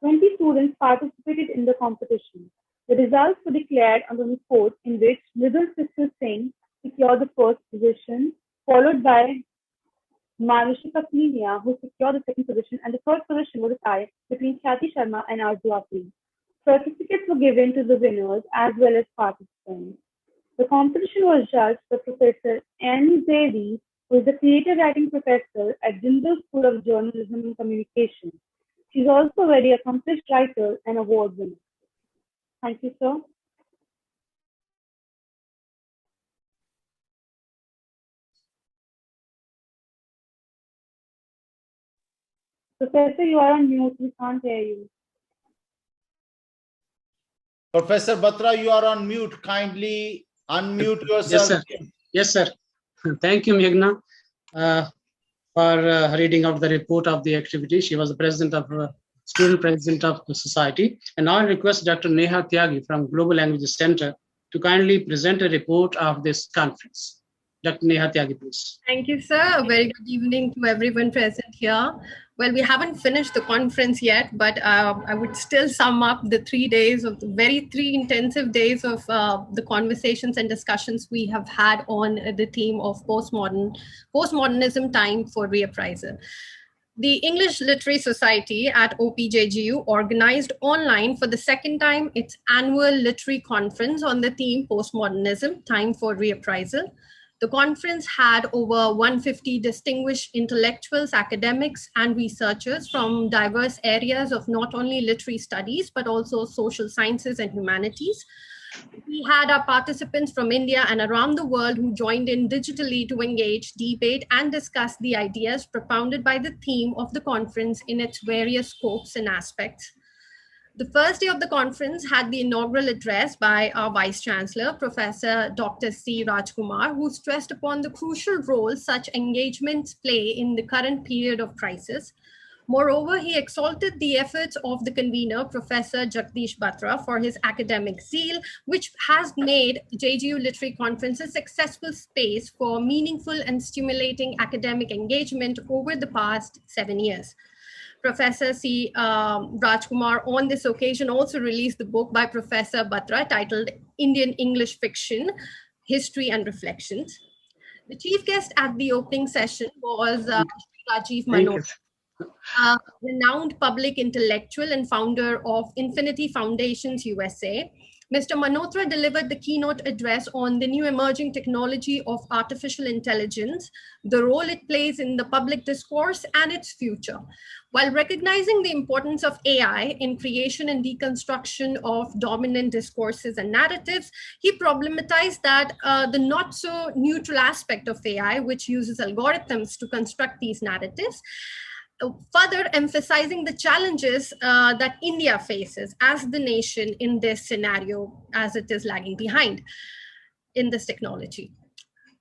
S16: 20 students participated in the competition. The results were declared on the 4th, in which Little Sister Singh secured the first position, followed by Manushika Klinia, who secured the second position, and the third position was a tie between Chati Sharma and Arju Apri. Certificates were given to the winners as well as participants. The competition was judged by Professor Annie Zedi, who is the creative writing professor at Jindal School of Journalism and Communication. She is also a very accomplished writer and award winner. Thank you, sir. Professor, you are on mute. We can't hear you.
S17: Professor Batra, you are on mute. Kindly unmute yourself.
S4: Yes, sir. Yes, sir. Thank you, Meghna, for reading out the report of the activity. She was the president of student president of the society. And now I request Dr. Neha Tyagi from Global Languages Center to kindly present a report of this conference. Dr. Neha Tyagi, please.
S18: Thank you, sir. A very good evening to everyone present here. Well, we haven't finished the conference yet, but I would still sum up the 3 days of the three intensive days of the conversations and discussions we have had on the theme of postmodernism time for reappraisal. The English Literary Society at OPJGU organized online for the second time its annual literary conference on the theme postmodernism time for reappraisal. The conference had over 150 distinguished intellectuals, academics, and researchers from diverse areas of not only literary studies, but also social sciences and humanities. We had our participants from India and around the world who joined in digitally to engage, debate, and discuss the ideas propounded by the theme of the conference in its various scopes and aspects. The first day of the conference had the inaugural address by our Vice Chancellor, Professor Dr. C. Rajkumar, who stressed upon the crucial role such engagements play in the current period of crisis. Moreover, he exalted the efforts of the convener, Professor Jagdish Batra, for his academic zeal, which has made JGU Literary Conference a successful space for meaningful and stimulating academic engagement over the past 7 years. Professor C. Rajkumar on this occasion also released the book by Professor Batra titled Indian English Fiction, History and Reflections. The chief guest at the opening session was Rajiv Manoj, a renowned public intellectual and founder of Infinity Foundations USA. Mr. Manotra delivered the keynote address on the new emerging technology of artificial intelligence, the role it plays in the public discourse and its future. While recognizing the importance of AI in creation and deconstruction of dominant discourses and narratives, he problematized that the not so neutral aspect of AI, which uses algorithms to construct these narratives, further emphasizing the challenges that India faces as the nation in this scenario, as it is lagging behind in this technology.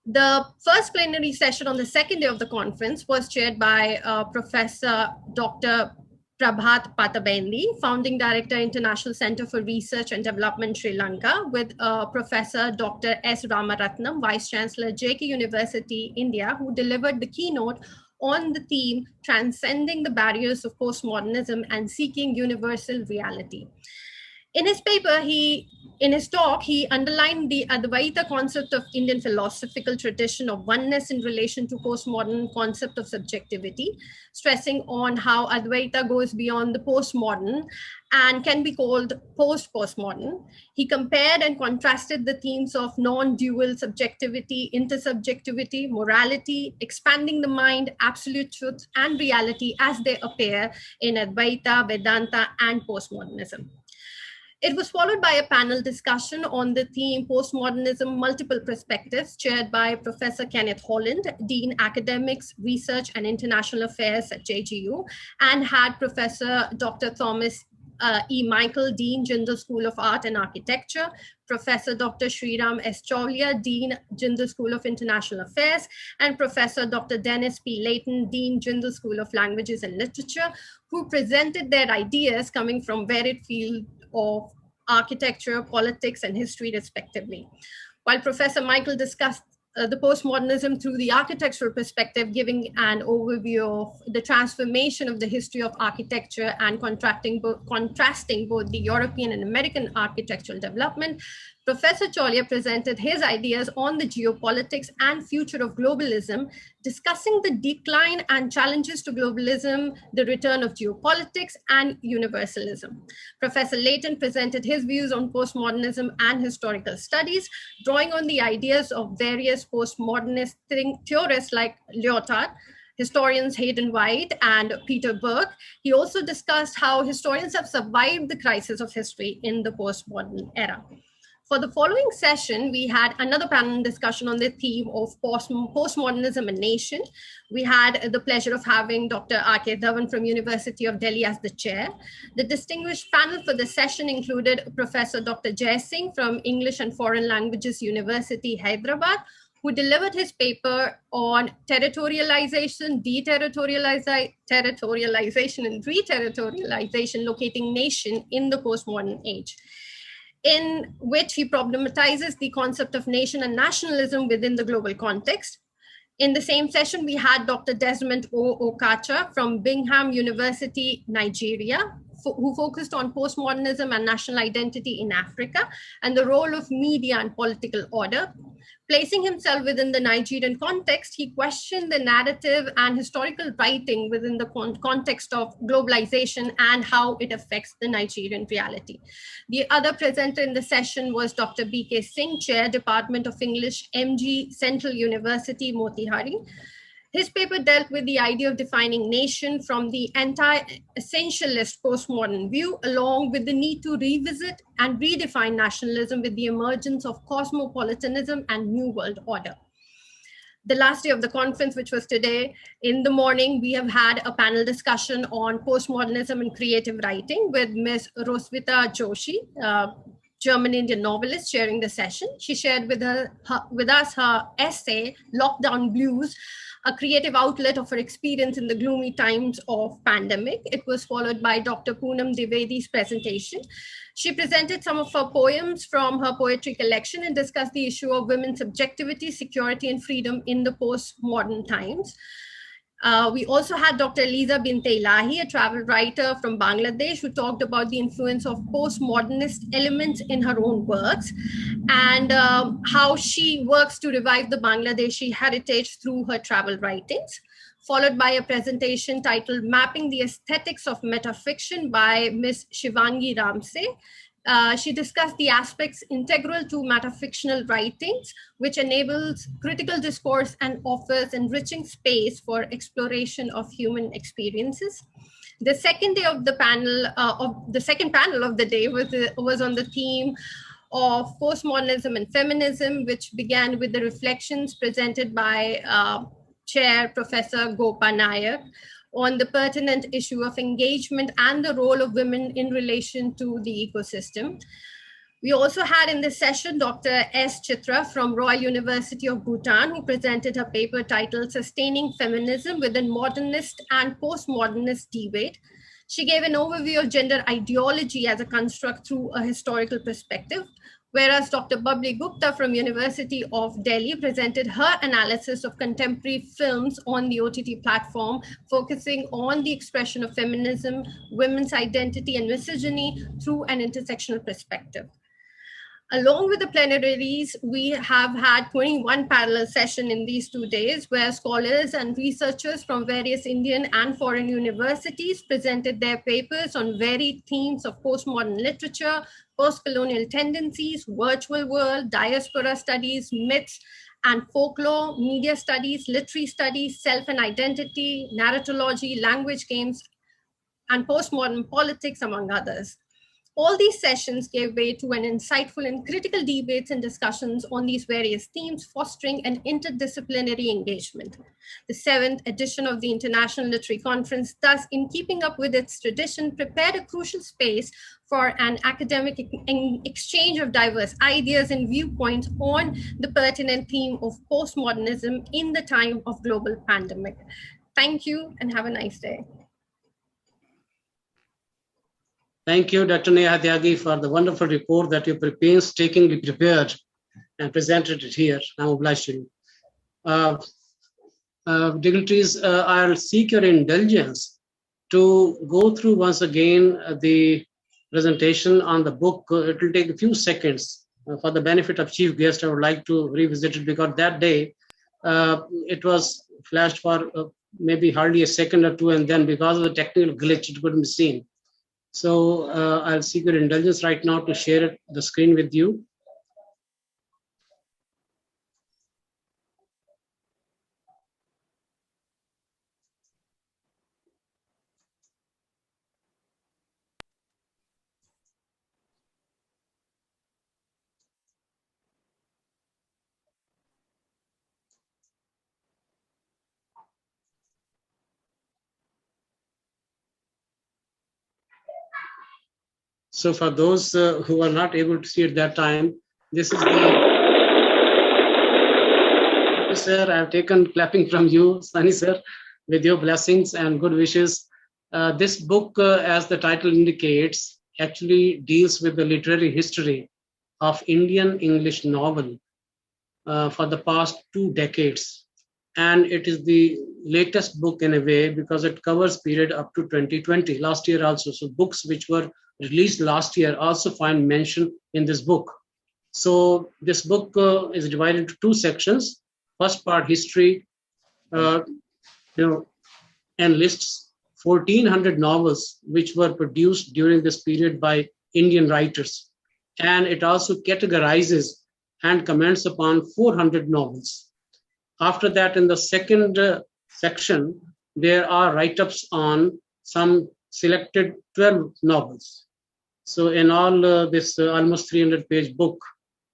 S18: The first plenary session on the second day of the conference was chaired by Professor Dr. Prabhat Patabendi, Founding Director, International Center for Research and Development, Sri Lanka, with Professor Dr. S. Ramaratnam, Vice Chancellor, JGU University, India, who delivered the keynote on the theme, Transcending the Barriers of Postmodernism and Seeking Universal Reality. In his paper, in his talk, he underlined the Advaita concept of Indian philosophical tradition of oneness in relation to postmodern concept of subjectivity, stressing on how Advaita goes beyond the postmodern and can be called post-postmodern. He compared and contrasted the themes of non-dual subjectivity, intersubjectivity, morality, expanding the mind, absolute truth, and reality as they appear in Advaita, Vedanta, and postmodernism. It was followed by a panel discussion on the theme Postmodernism, Multiple Perspectives, chaired by Professor Kenneth Holland, Dean Academics, Research and International Affairs at JGU, and had Professor Dr. Thomas E. Michael, Dean, Jindal School of Art and Architecture, Professor Dr. Sriram S. Chawlia, Dean, Jindal School of International Affairs, and Professor Dr. Dennis P. Layton, Dean, Jindal School of Languages and Literature, who presented their ideas coming from varied fields of architecture, politics, and history, respectively. While Professor Michael discussed the postmodernism through the architectural perspective, giving an overview of the transformation of the history of architecture and contrasting both the European and American architectural development, Professor Chawlia presented his ideas on the geopolitics and future of globalism, discussing the decline and challenges to globalism, the return of geopolitics, and universalism. Professor Layton presented his views on postmodernism and historical studies, drawing on the ideas of various postmodernist theorists like Lyotard, historians Hayden White and Peter Burke. He also discussed how historians have survived the crisis of history in the postmodern era. For the following session, we had another panel discussion on the theme of postmodernism and nation. We had the pleasure of having Dr. R.K. Dhawan from University of Delhi as the chair. The distinguished panel for the session included Professor Dr. Jai Singh from English and Foreign Languages University, Hyderabad, who delivered his paper on territorialization, territorialization and re-territorialization, locating nation in the postmodern age, in which he problematizes the concept of nation and nationalism within the global context. In the same session, we had Dr. Desmond O. Okacha from Bingham University, Nigeria, who focused on postmodernism and national identity in Africa and the role of media and political order. Placing himself within the Nigerian context, he questioned the narrative and historical writing within the context of globalization and how it affects the Nigerian reality. The other presenter in the session was Dr. B.K. Singh, Chair, Department of English, MG Central University, Motihari. His paper dealt with the idea of defining nation from the anti-essentialist postmodern view, along with the need to revisit and redefine nationalism with the emergence of cosmopolitanism and New World Order. The last day of the conference, which was today in the morning, we have had a panel discussion on postmodernism and creative writing with Ms. Roswitha Joshi, German-Indian novelist, chairing the session. She shared with us her essay, Lockdown Blues, a creative outlet of her experience in the gloomy times of pandemic. It was followed by Dr. Poonam Dwivedi's presentation. She presented some of her poems from her poetry collection and discussed the issue of women's subjectivity, security, and freedom in the postmodern times. We also had Dr. Eliza Binte Ilahi, a travel writer from Bangladesh, who talked about the influence of postmodernist elements in her own works and how she works to revive the Bangladeshi heritage through her travel writings, followed by a presentation titled Mapping the Aesthetics of Metafiction by Ms. Shivangi Ramsey. She discussed the aspects integral to metafictional writings, which enables critical discourse and offers enriching space for exploration of human experiences. The second day of the panel, the second panel of the day was on the theme of postmodernism and feminism, which began with the reflections presented by Chair Professor Gopa Nayak on the pertinent issue of engagement and the role of women in relation to the ecosystem. We also had in this session Dr. S. Chitra from Royal University of Bhutan, who presented her paper titled Sustaining Feminism Within Modernist and Postmodernist Debate. She gave an overview of gender ideology as a construct through a historical perspective, whereas Dr. Babli Gupta from University of Delhi presented her analysis of contemporary films on the OTT platform, focusing on the expression of feminism, women's identity, and misogyny through an intersectional perspective. Along with the plenaries, we have had 21 parallel sessions in these 2 days where scholars and researchers from various Indian and foreign universities presented their papers on varied themes of postmodern literature, post-colonial tendencies, virtual world, diaspora studies, myths and folklore, media studies, literary studies, self and identity, narratology, language games, and postmodern politics, among others. All these sessions gave way to an insightful and critical debates and discussions on these various themes, fostering an interdisciplinary engagement. The 7th edition of the International Literary Conference, thus, in keeping up with its tradition, prepared a crucial space for an academic exchange of diverse ideas and viewpoints on the pertinent theme of postmodernism in the time of global pandemic. Thank you and have a nice day.
S4: Thank you, Dr. Neha Tyagi, for the wonderful report that you painstakingly prepared and presented it here. I'm obliged to you. Dignitaries, I'll seek your indulgence to go through once again the presentation on the book. It will take a few seconds. For the benefit of chief guest, I would like to revisit it because that day it was flashed for maybe hardly a second or two, and then because of the technical glitch, it couldn't be seen. So I'll seek your indulgence right now to share the screen with you. So for those who are not able to see at that time, this is the... Sir, I have taken clapping from you, Sunny sir, with your blessings and good wishes. This book, as the title indicates, actually deals with the literary history of Indian English novel for the past 2 decades. And it is the latest book in a way because it covers period up to 2020, last year also. So books which were released last year also find mention in this book. So this book is divided into 2 sections. First part, history, and lists 1,400 novels which were produced during this period by Indian writers. And it also categorizes and comments upon 400 novels. After that, in the second section, there are write-ups on some selected 12 novels. So in all, this almost 300-page book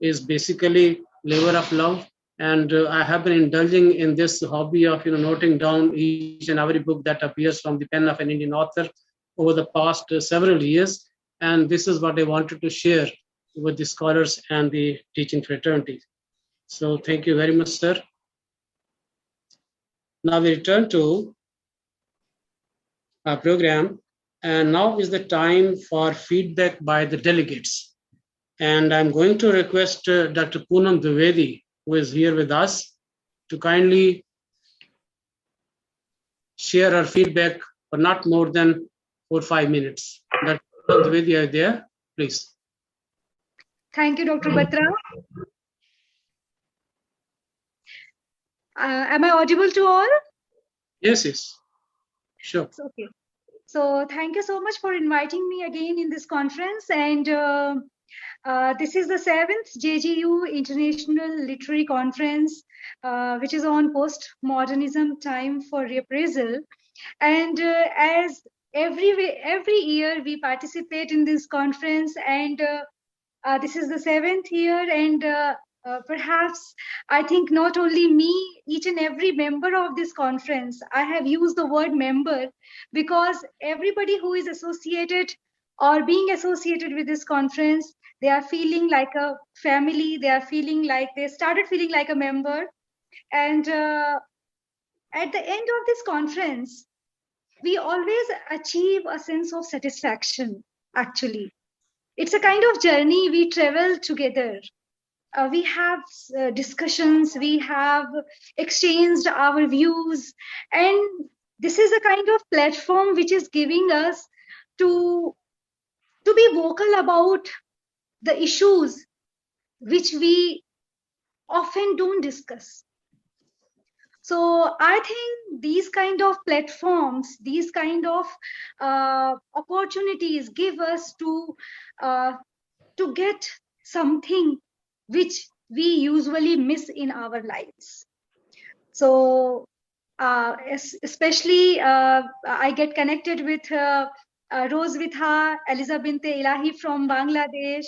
S4: is basically labor of love. And I have been indulging in this hobby of noting down each and every book that appears from the pen of an Indian author over the past several years. And this is what I wanted to share with the scholars and the teaching fraternity. So thank you very much, sir. Now we return to our program. And now is the time for feedback by the delegates. And I'm going to request Dr. Poonam Dwivedi, who is here with us, to kindly share her feedback for not more than 4 or 5 minutes. That's the idea. Please.
S10: Thank you, Dr. Batra. Am I audible to all?
S4: Yes, yes. Sure.
S10: Okay. So thank you so much for inviting me again in this conference. And this is the 7th JGU International Literary Conference, which is on postmodernism, time for reappraisal. And as every year we participate in this conference, and this is the 7th year, and perhaps I think not only me, each and every member of this conference, I have used the word member because everybody who is associated or being associated with this conference, they are feeling like a family, they started feeling like a member. And at the end of this conference, we always achieve a sense of satisfaction, actually. It's a kind of journey we travel together. We have discussions, we have exchanged our views, and this is a kind of platform which is giving us to be vocal about the issues which we often don't discuss. So I think these kind of platforms, these kind of opportunities give us to get something which we usually miss in our lives. So especially I get connected with Rose Vitha, Eliza Binte Ilahi from Bangladesh,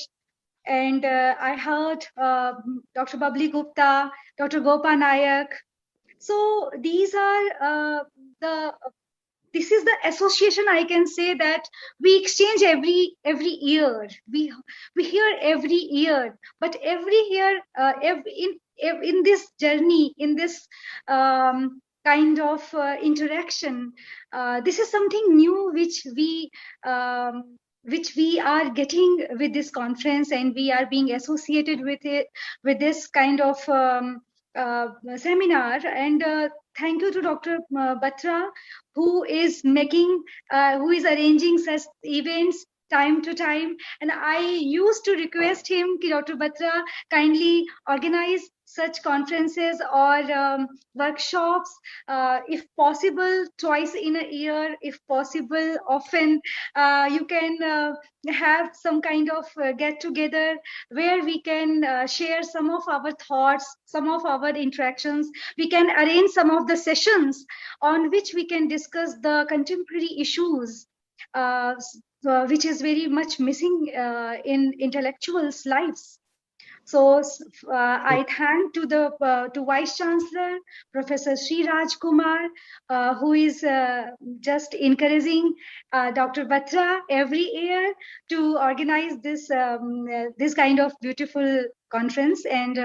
S10: and I heard Dr. Babli Gupta, Dr. Gopa Nayak. So these are this is the association, I can say, that we exchange every year. We hear every year, but every year, in this journey, in this kind of interaction, this is something new which we are getting with this conference, and we are being associated with it, with this kind of seminar. And thank you to Dr. Batra, who is arranging such events time to time. And I used to request him, Dr. Batra, kindly organize such conferences or workshops, if possible, twice in a year, if possible, often. You can have some kind of get together where we can share some of our thoughts, some of our interactions. We can arrange some of the sessions on which we can discuss the contemporary issues, which is very much missing in intellectuals' lives. So I thank to the Vice Chancellor, Professor Sri Raj Kumar, who is just encouraging Dr. Batra every year to organize this this kind of beautiful conference and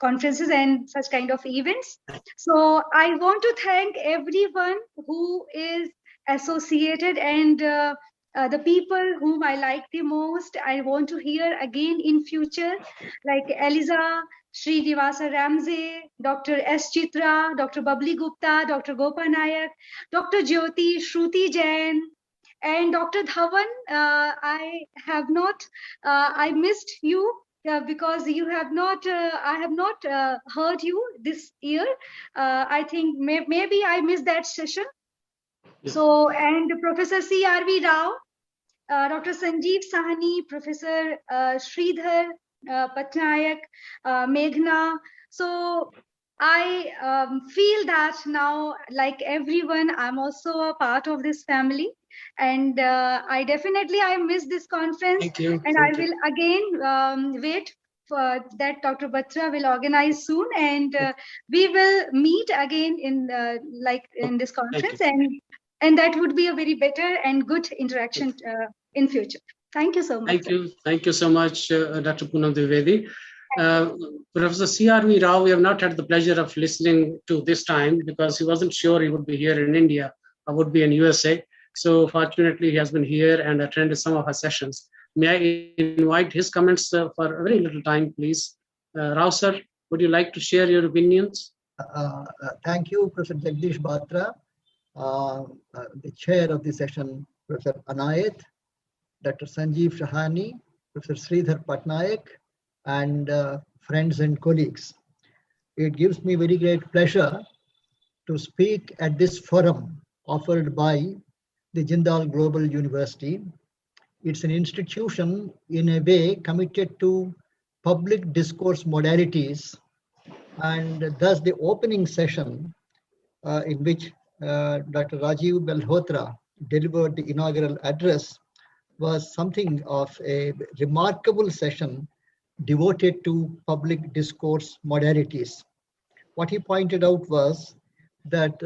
S10: conferences and such kind of events. So I want to thank everyone who is associated, and the people whom I like the most, I want to hear again in future, like Eliza, Shri Divasa Ramsey, Dr. S. Chitra, Dr. Babli Gupta, Dr. Gopa Nayak, Dr. Jyoti, Shruti Jain, and Dr. Dhawan. I have not, I missed you because you have not, I have not heard you this year. I think maybe I missed that session. So, and Professor C.R.V. Rao, Dr. Sanjeev Sahani, Professor Sridhar Patnaik, Meghna. So I feel that now, like everyone, I'm also a part of this family. And I miss this conference.
S4: Thank you.
S10: And I will again wait for that Dr. Batra will organize soon, and we will meet again in this conference, and that would be a very better and good interaction in future. Thank you so much.
S4: Thank you so much, Dr. Poonam Dwivedi. Professor C.R.V. Rao, we have not had the pleasure of listening to this time because he wasn't sure he would be here in India or would be in USA. So fortunately, he has been here and attended some of our sessions. May I invite his comments for a very little time, please? Rao sir, would you like to share your opinions?
S19: Thank you, Professor Jagdish Batra. the chair of the session, Professor Anayat, Dr. Sanjeev Shahani, Professor Sridhar Patnaik, and friends and colleagues. It gives me very great pleasure to speak at this forum offered by the Jindal Global University. It's an institution in a way committed to public discourse modalities, and thus the opening session in which Dr. Rajiv Malhotra delivered the inaugural address was something of a remarkable session devoted to public discourse modalities. What he pointed out was that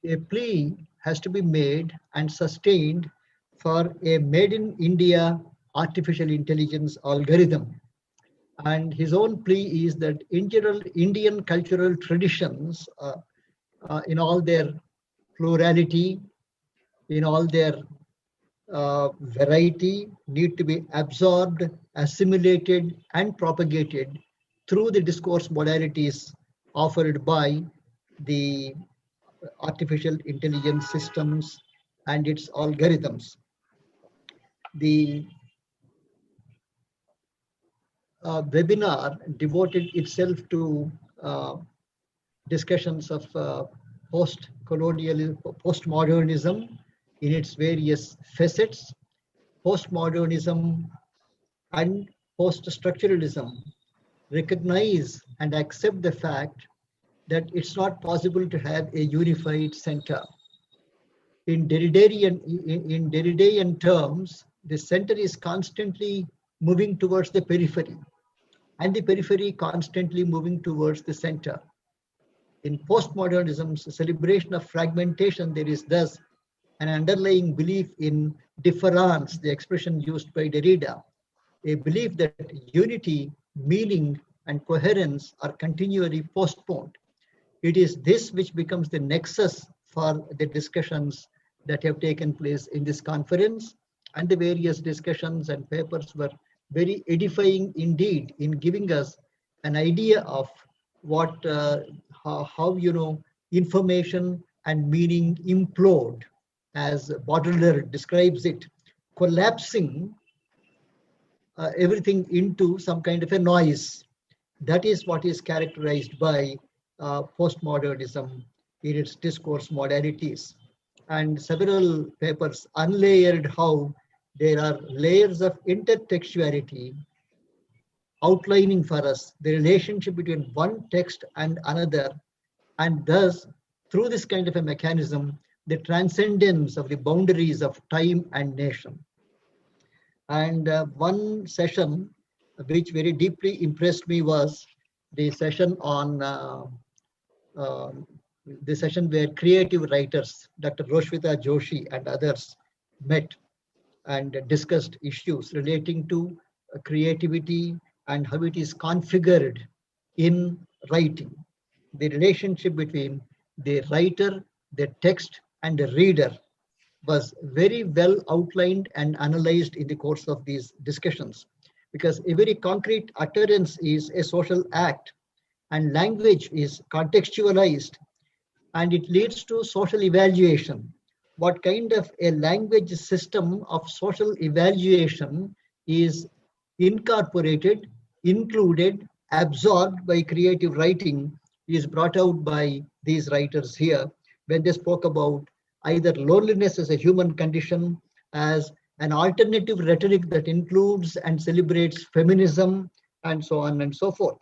S19: a plea has to be made and sustained for a made in India artificial intelligence algorithm. And his own plea is that in general, Indian cultural traditions, in all their plurality, in all their variety, need to be absorbed, assimilated, and propagated through the discourse modalities offered by the artificial intelligence systems and its algorithms. The webinar devoted itself to discussions of post-colonialism, postmodernism in its various facets, postmodernism and post-structuralism recognize and accept the fact that it's not possible to have a unified center. In Derridean terms, the center is constantly moving towards the periphery, and the periphery constantly moving towards the center. In postmodernism's celebration of fragmentation, there is thus an underlying belief in difference, the expression used by Derrida, a belief that unity, meaning, and coherence are continually postponed. It is this which becomes the nexus for the discussions that have taken place in this conference, and the various discussions and papers were very edifying indeed in giving us an idea of what, how information and meaning implode, as Baudelaire describes it, collapsing everything into some kind of a noise. That is what is characterized by postmodernism in its discourse modalities. And several papers unlayered how there are layers of intertextuality outlining for us the relationship between one text and another, and thus through this kind of a mechanism, the transcendence of the boundaries of time and nation. And one session which very deeply impressed me was the session on the session where creative writers, Dr. Roshvita Joshi and others met and discussed issues relating to creativity and how it is configured in writing. The relationship between the writer, the text, and the reader was very well outlined and analyzed in the course of these discussions, because a very concrete utterance is a social act, and language is contextualized, and it leads to social evaluation. What kind of a language system of social evaluation is incorporated, included, absorbed by creative writing is brought out by these writers here when they spoke about either loneliness as a human condition, as an alternative rhetoric that includes and celebrates feminism, and so on and so forth.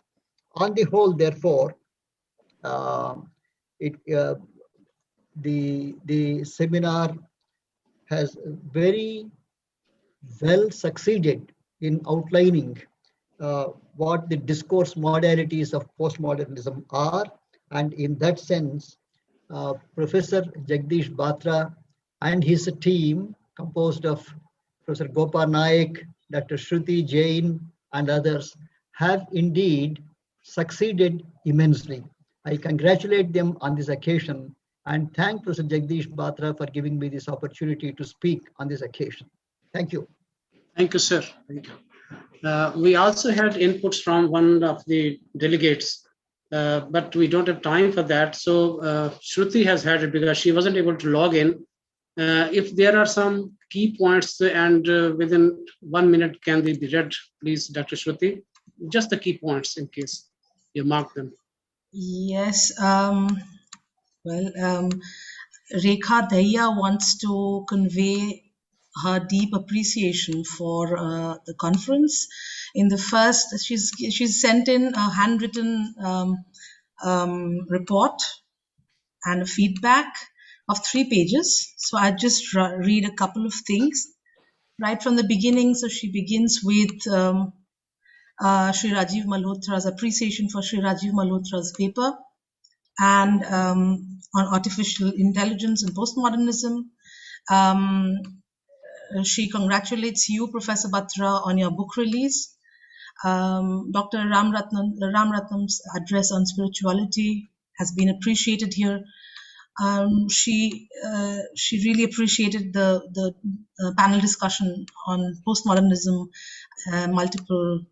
S19: On the whole, therefore, the seminar has very well succeeded in outlining what the discourse modalities of postmodernism are, and in that sense, Professor Jagdish Batra and his team, composed of Professor Gopal Naik, Dr. Shruti Jain, and others, have indeed succeeded immensely. I congratulate them on this occasion and thank Professor Jagdish Batra for giving me this opportunity to speak on this occasion. Thank you.
S4: Thank you, sir. Thank you. We also had inputs from one of the delegates, but we don't have time for that. So Shruti has had it because she wasn't able to log in. If there are some key points and within 1 minute can they be read, please, Dr. Shruti? Just the key points in case you mark them.
S20: Yes. Rekha Daya wants to convey her deep appreciation for the conference. In the first, she's sent in a handwritten report and a feedback of 3 pages. So I just read a couple of things right from the beginning. So she begins with Sri Rajiv Malhotra's appreciation for Sri Rajiv Malhotra's paper and on artificial intelligence and postmodernism. She congratulates you, Professor Batra, on your book release. Dr. Ramratnam's address on spirituality has been appreciated here. She really appreciated the panel discussion on postmodernism, multiple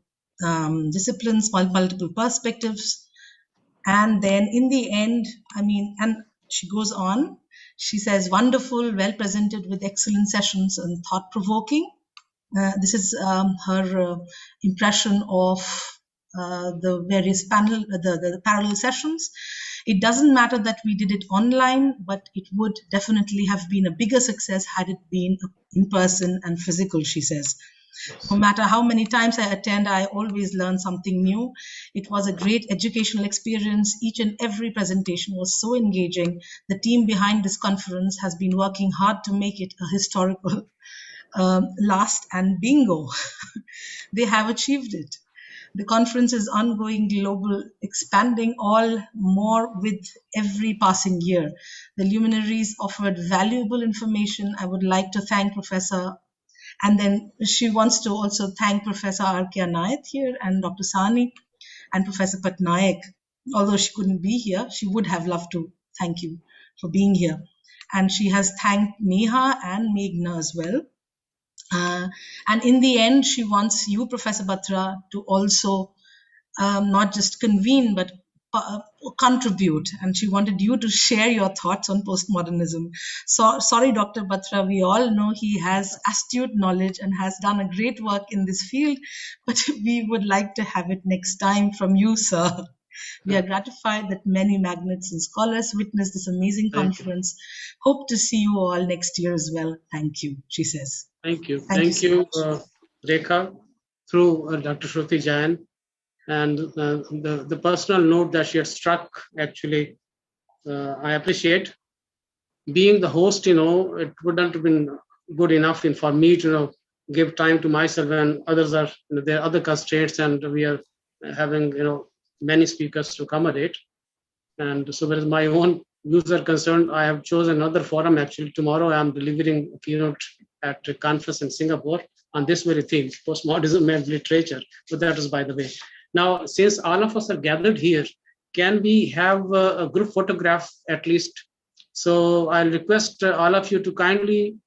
S20: disciplines, multiple perspectives. And then in the end, and she goes on, she says, wonderful, well presented with excellent sessions and thought-provoking. This is her impression of the various the parallel sessions. It doesn't matter that we did it online, but it would definitely have been a bigger success had it been in person and physical, she says. No matter how many times I attend, I always learn something new. It was a great educational experience. Each and every presentation was so engaging. The team behind this conference has been working hard to make it a historical last, and bingo, they have achieved it. The conference is ongoing, global, expanding all more with every passing year. The luminaries offered valuable information. I would like to thank Professor, and then she wants to also thank Professor R.K. Anayat here and Dr. Sani and Professor Patnaik. Although she couldn't be here, she would have loved to thank you for being here. And she has thanked Neha and Meghna as well. And in the end, she wants you, Professor Batra, to also not just convene, but contribute. And she wanted you to share your thoughts on postmodernism. So, sorry, Dr. Batra, we all know he has astute knowledge and has done a great work in this field, but we would like to have it next time from you, sir. We are gratified that many magnates and scholars witnessed this amazing conference. Hope to see you all next year as well. Thank you, she says.
S4: Thank you.
S20: Thank
S4: you, Rekha, through Dr. Shruti Jain. And the personal note that she had struck, actually, I appreciate. Being the host, it wouldn't have been good enough for me to give time to myself, and others are, there are other constraints, and we are having, many speakers to accommodate. And so whereas my own views are concerned, I have chosen another forum. Actually, tomorrow I am delivering a keynote at a conference in Singapore on this very theme, postmodernism and literature. But that is by the way. Now, since all of us are gathered here, can we have a group photograph at least? So I'll request all of you to kindly,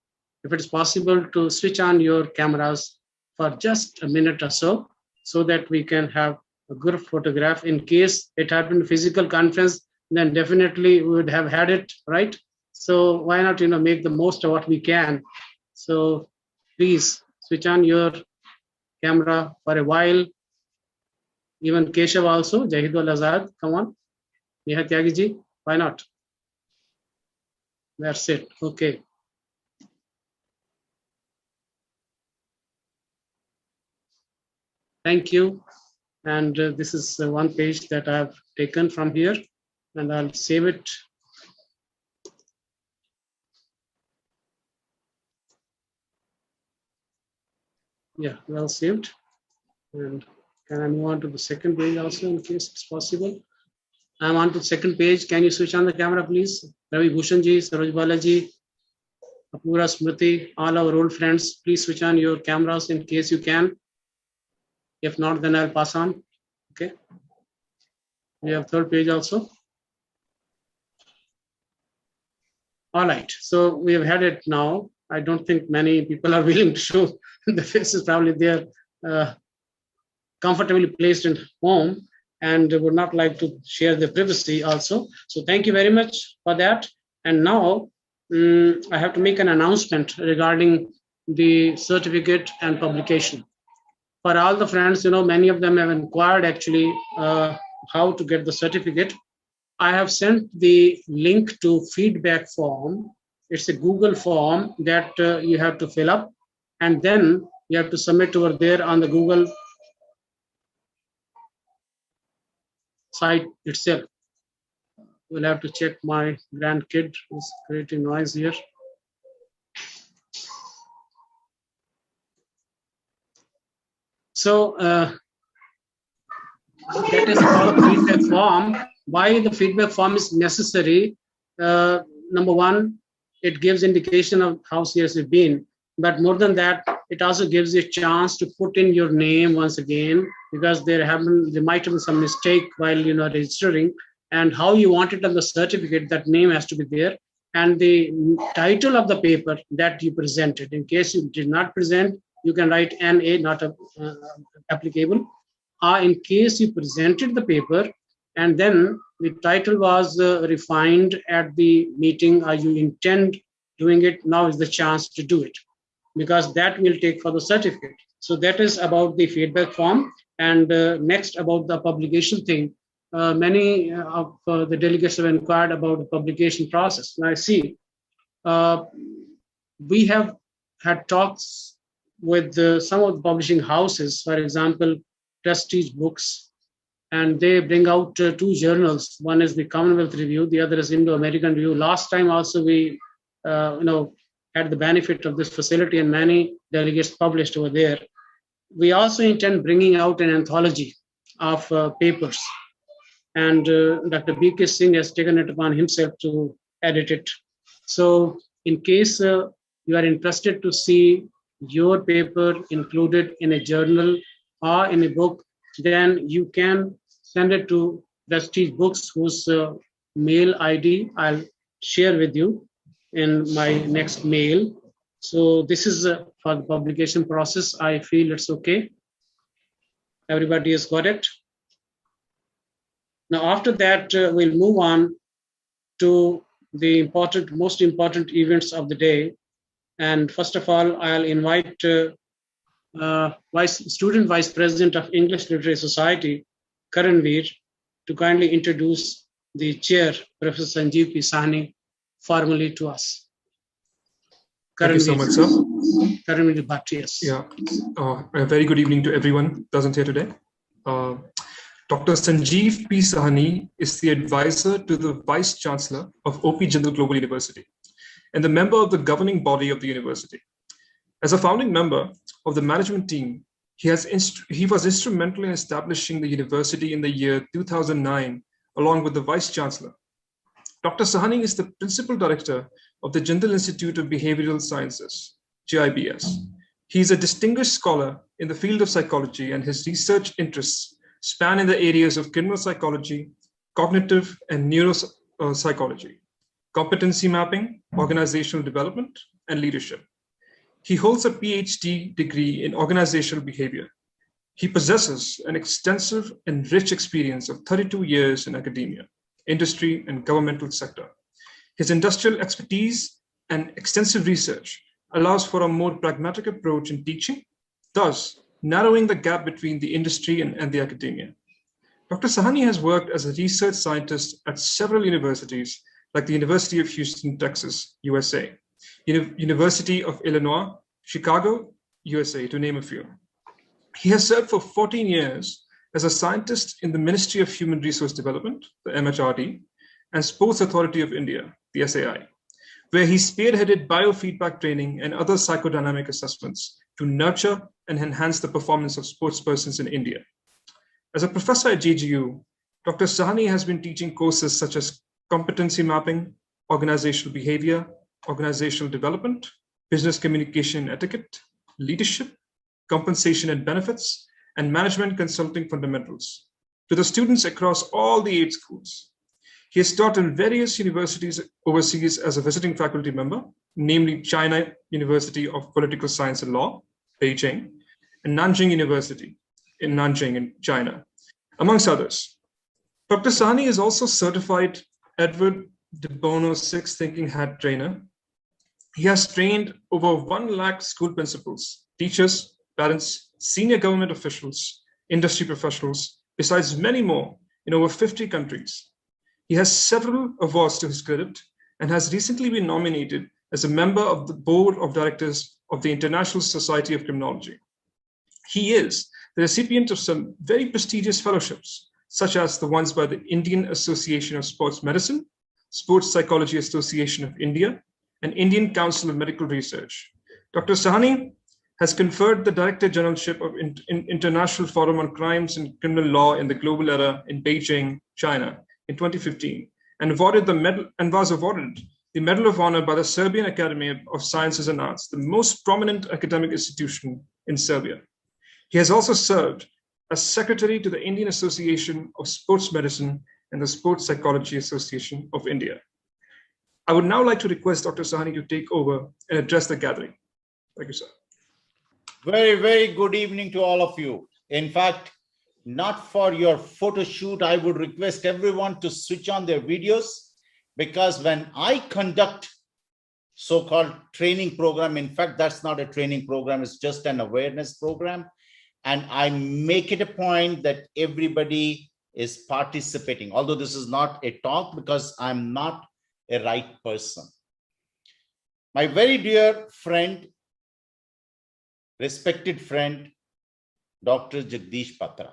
S4: if it is possible, to switch on your cameras for just a minute or so that we can have a group photograph. In case it had been a physical conference, then definitely we would have had it, right? So why not, make the most of what we can. So please switch on your camera for a while. Even Keshav also, Jahidul Azad, come on. Neha Tyagi ji, why not? That's it, okay. Thank you. And this is one page that I've taken from here, and I'll save it. Yeah, well saved. And can I move on to the second page also in case it's possible? I'm on to the second page. Can you switch on the camera, please? Ravi Bhushan ji, Saroj Balaji, Apura Smriti, all our old friends, please switch on your cameras in case you can. If not, then I'll pass on. Okay. We have third page also. All right. So we have had it now. I don't think many people are willing to show the faces. Probably they're comfortably placed in home. and would not like to share their privacy also. So thank you very much for that. And now I have to make an announcement regarding the certificate and publication. For all the friends, many of them have inquired actually how to get the certificate. I have sent the link to feedback form. It's a Google form that you have to fill up, and then you have to submit over there on the Google site itself. We'll have to check my grandkid who's creating noise here. So that is about the feedback form. Why the feedback form is necessary? Number one, it gives indication of how serious you've been. But more than that, it also gives you a chance to put in your name once again, because there might have been some mistake while registering, and how you want it on the certificate, that name has to be there, and the title of the paper that you presented. In case you did not present, you can write NA, not applicable. In case you presented the paper and then the title was refined at the meeting, or you intend doing it, now is the chance to do it, because that will take for the certificate. So that is about the feedback form. And next, about the publication thing. Many of the delegates have inquired about the publication process. And I see we have had talks with some of the publishing houses, for example, Prestige Books, and they bring out two journals. One is the Commonwealth Review, the other is Indo-American Review. Last time also we had the benefit of this facility, and many delegates published over there. We also intend bringing out an anthology of papers, and Dr. B.K. Singh has taken it upon himself to edit it. So in case you are interested to see your paper included in a journal or in a book, then you can send it to Prestige Books, whose mail ID I'll share with you in my next mail. So this is for the publication process. I feel it's okay. Everybody has got it. Now after that, we'll move on to the most important events of the day. And first of all, I'll invite Student Vice President of English Literary Society, Karan Makkar, to kindly introduce the chair, Professor Sanjeev P. Sahni, formally to us.
S21: Thank you so much, sir.
S4: Karan Makkar, yes.
S21: Yeah. A very good evening to everyone present here today. Dr. Sanjeev P. Sahni is the advisor to the Vice Chancellor of OP Jindal Global University and the member of the governing body of the university. As a founding member of the management team, he was instrumental in establishing the university in the year 2009, along with the Vice Chancellor. Dr. Sahni is the Principal Director of the Jindal Institute of Behavioral Sciences, JIBS. He is a distinguished scholar in the field of psychology, and his research interests span in the areas of criminal psychology, cognitive and neuropsychology, competency mapping, organizational development, and leadership. He holds a PhD degree in organizational behavior. He possesses an extensive and rich experience of 32 years in academia, industry, and governmental sector. His industrial expertise and extensive research allows for a more pragmatic approach in teaching, thus narrowing the gap between the industry and the academia. Dr. Sahni has worked as a research scientist at several universities, like the University of Houston, Texas, USA, University of Illinois, Chicago, USA, to name a few. He has served for 14 years as a scientist in the Ministry of Human Resource Development, the MHRD, and Sports Authority of India, the SAI, where he spearheaded biofeedback training and other psychodynamic assessments to nurture and enhance the performance of sportspersons in India. As a professor at JGU, Dr. Sahni has been teaching courses such as competency mapping, organizational behavior, organizational development, business communication etiquette, leadership, compensation and benefits, and management consulting fundamentals to the students across all the 8 schools. He has taught in various universities overseas as a visiting faculty member, namely China University of Political Science and Law, Beijing, and Nanjing University in Nanjing in China, amongst others. Dr. Sahni is also certified Edward de Bono Six Thinking Hat trainer. He has trained over 1 lakh school principals, teachers, parents, senior government officials, industry professionals, besides many more in over 50 countries. He has several awards to his credit and has recently been nominated as a member of the board of directors of the International Society of Criminology. He is the recipient of some very prestigious fellowships, such as the ones by the Indian Association of Sports Medicine, Sports Psychology Association of India, and Indian Council of Medical Research. Dr. Sahni has conferred the Director Generalship of International Forum on Crimes and Criminal Law in the Global Era in Beijing, China in 2015, and was awarded the Medal of Honor by the Serbian Academy of Sciences and Arts, the most prominent academic institution in Serbia. He has also served as secretary to the Indian Association of Sports Medicine and the Sports Psychology Association of India. I would now like to request Dr. Sahni to take over and address the gathering. Thank you, sir.
S17: Very, very good evening to all of you. In fact, not for your photo shoot, I would request everyone to switch on their videos, because when I conduct so-called training program, in fact, that's not a training program, it's just an awareness program. And I make it a point that everybody is participating, although this is not a talk because I'm not a right person. My very dear friend, respected friend, Dr. Jagdish Batra.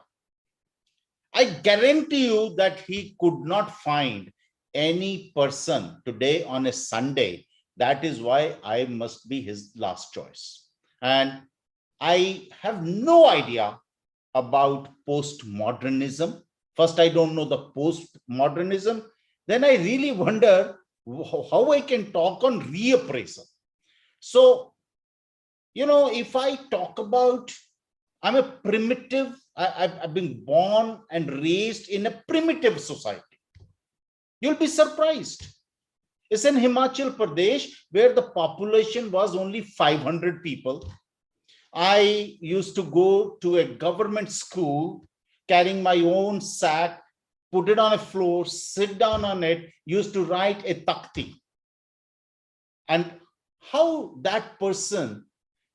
S17: I guarantee you that he could not find any person today on a Sunday. That is why I must be his last choice. And I have no idea about postmodernism. First, I don't know the postmodernism. Then I really wonder how I can talk on reappraisal. So, you know, if I talk about, I'm a primitive, I've been born and raised in a primitive society. You'll be surprised. It's in Himachal Pradesh, where the population was only 500 people. I used to go to a government school, carrying my own sack, put it on a floor, sit down on it, used to write a takti. And how that person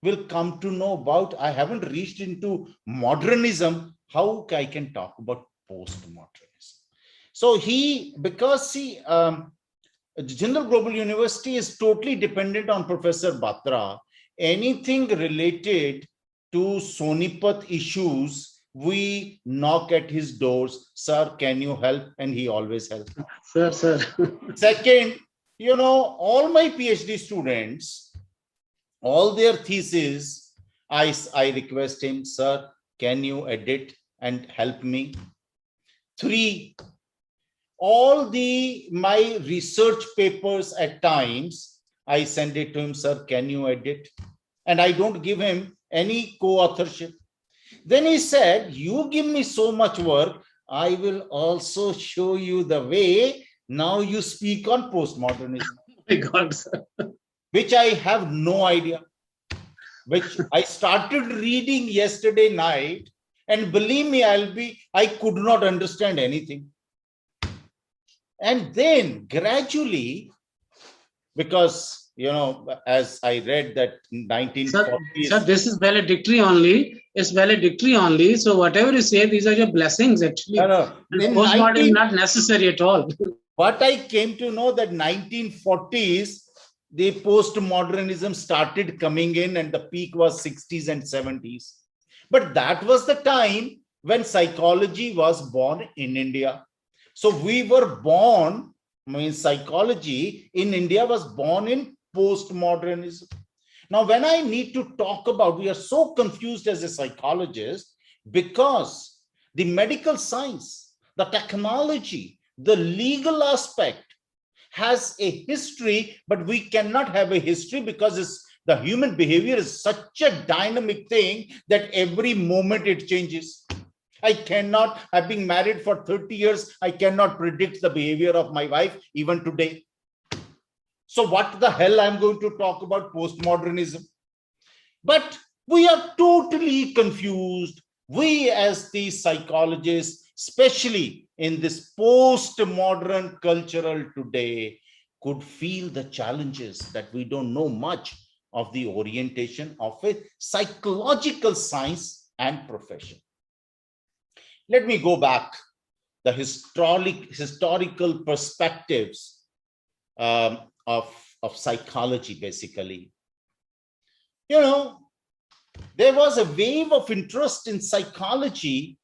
S17: will come to know about, I haven't reached into modernism, how I can talk about postmodernism. So because Jindal Global University is totally dependent on Professor Batra. Anything related to Sonipat issues, we knock at his doors. Sir, can you help? And he always helps.
S4: Sir.
S17: Second, you know, all my PhD students, all their theses, I request him, sir, can you edit and help me? 3, all my research papers at times, I send it to him, sir, can you edit? And I don't give him any co-authorship. Then he said, you give me so much work, I will also show you the way. Now you speak on postmodernism.
S4: Oh my God, sir.
S17: Which I have no idea. Which I started reading yesterday night, and believe me, I could not understand anything. And then gradually, because, you know, as I read that 1940s.
S4: Sir, this is valedictory only. It's valedictory only. So whatever you say, these are your blessings, actually.
S17: No.
S4: Postmodern is not necessary at all.
S17: What I came to know that 1940s, the postmodernism started coming in, and the peak was 60s and 70s. But that was the time when psychology was born in India. So we were born, psychology in India was born in postmodernism. Now, when I need to talk about, we are so confused as a psychologist because the medical science, the technology, the legal aspect has a history, but we cannot have a history because the human behavior is such a dynamic thing that every moment it changes. I've been married for 30 years. I cannot predict the behavior of my wife even today. So what the hell I'm going to talk about postmodernism? But we are totally confused. We as the psychologists especially in this post-modern cultural today, could feel the challenges that we don't know much of the orientation of a psychological science and profession. Let me go back the historical perspectives of psychology, basically. You know, there was a wave of interest in psychology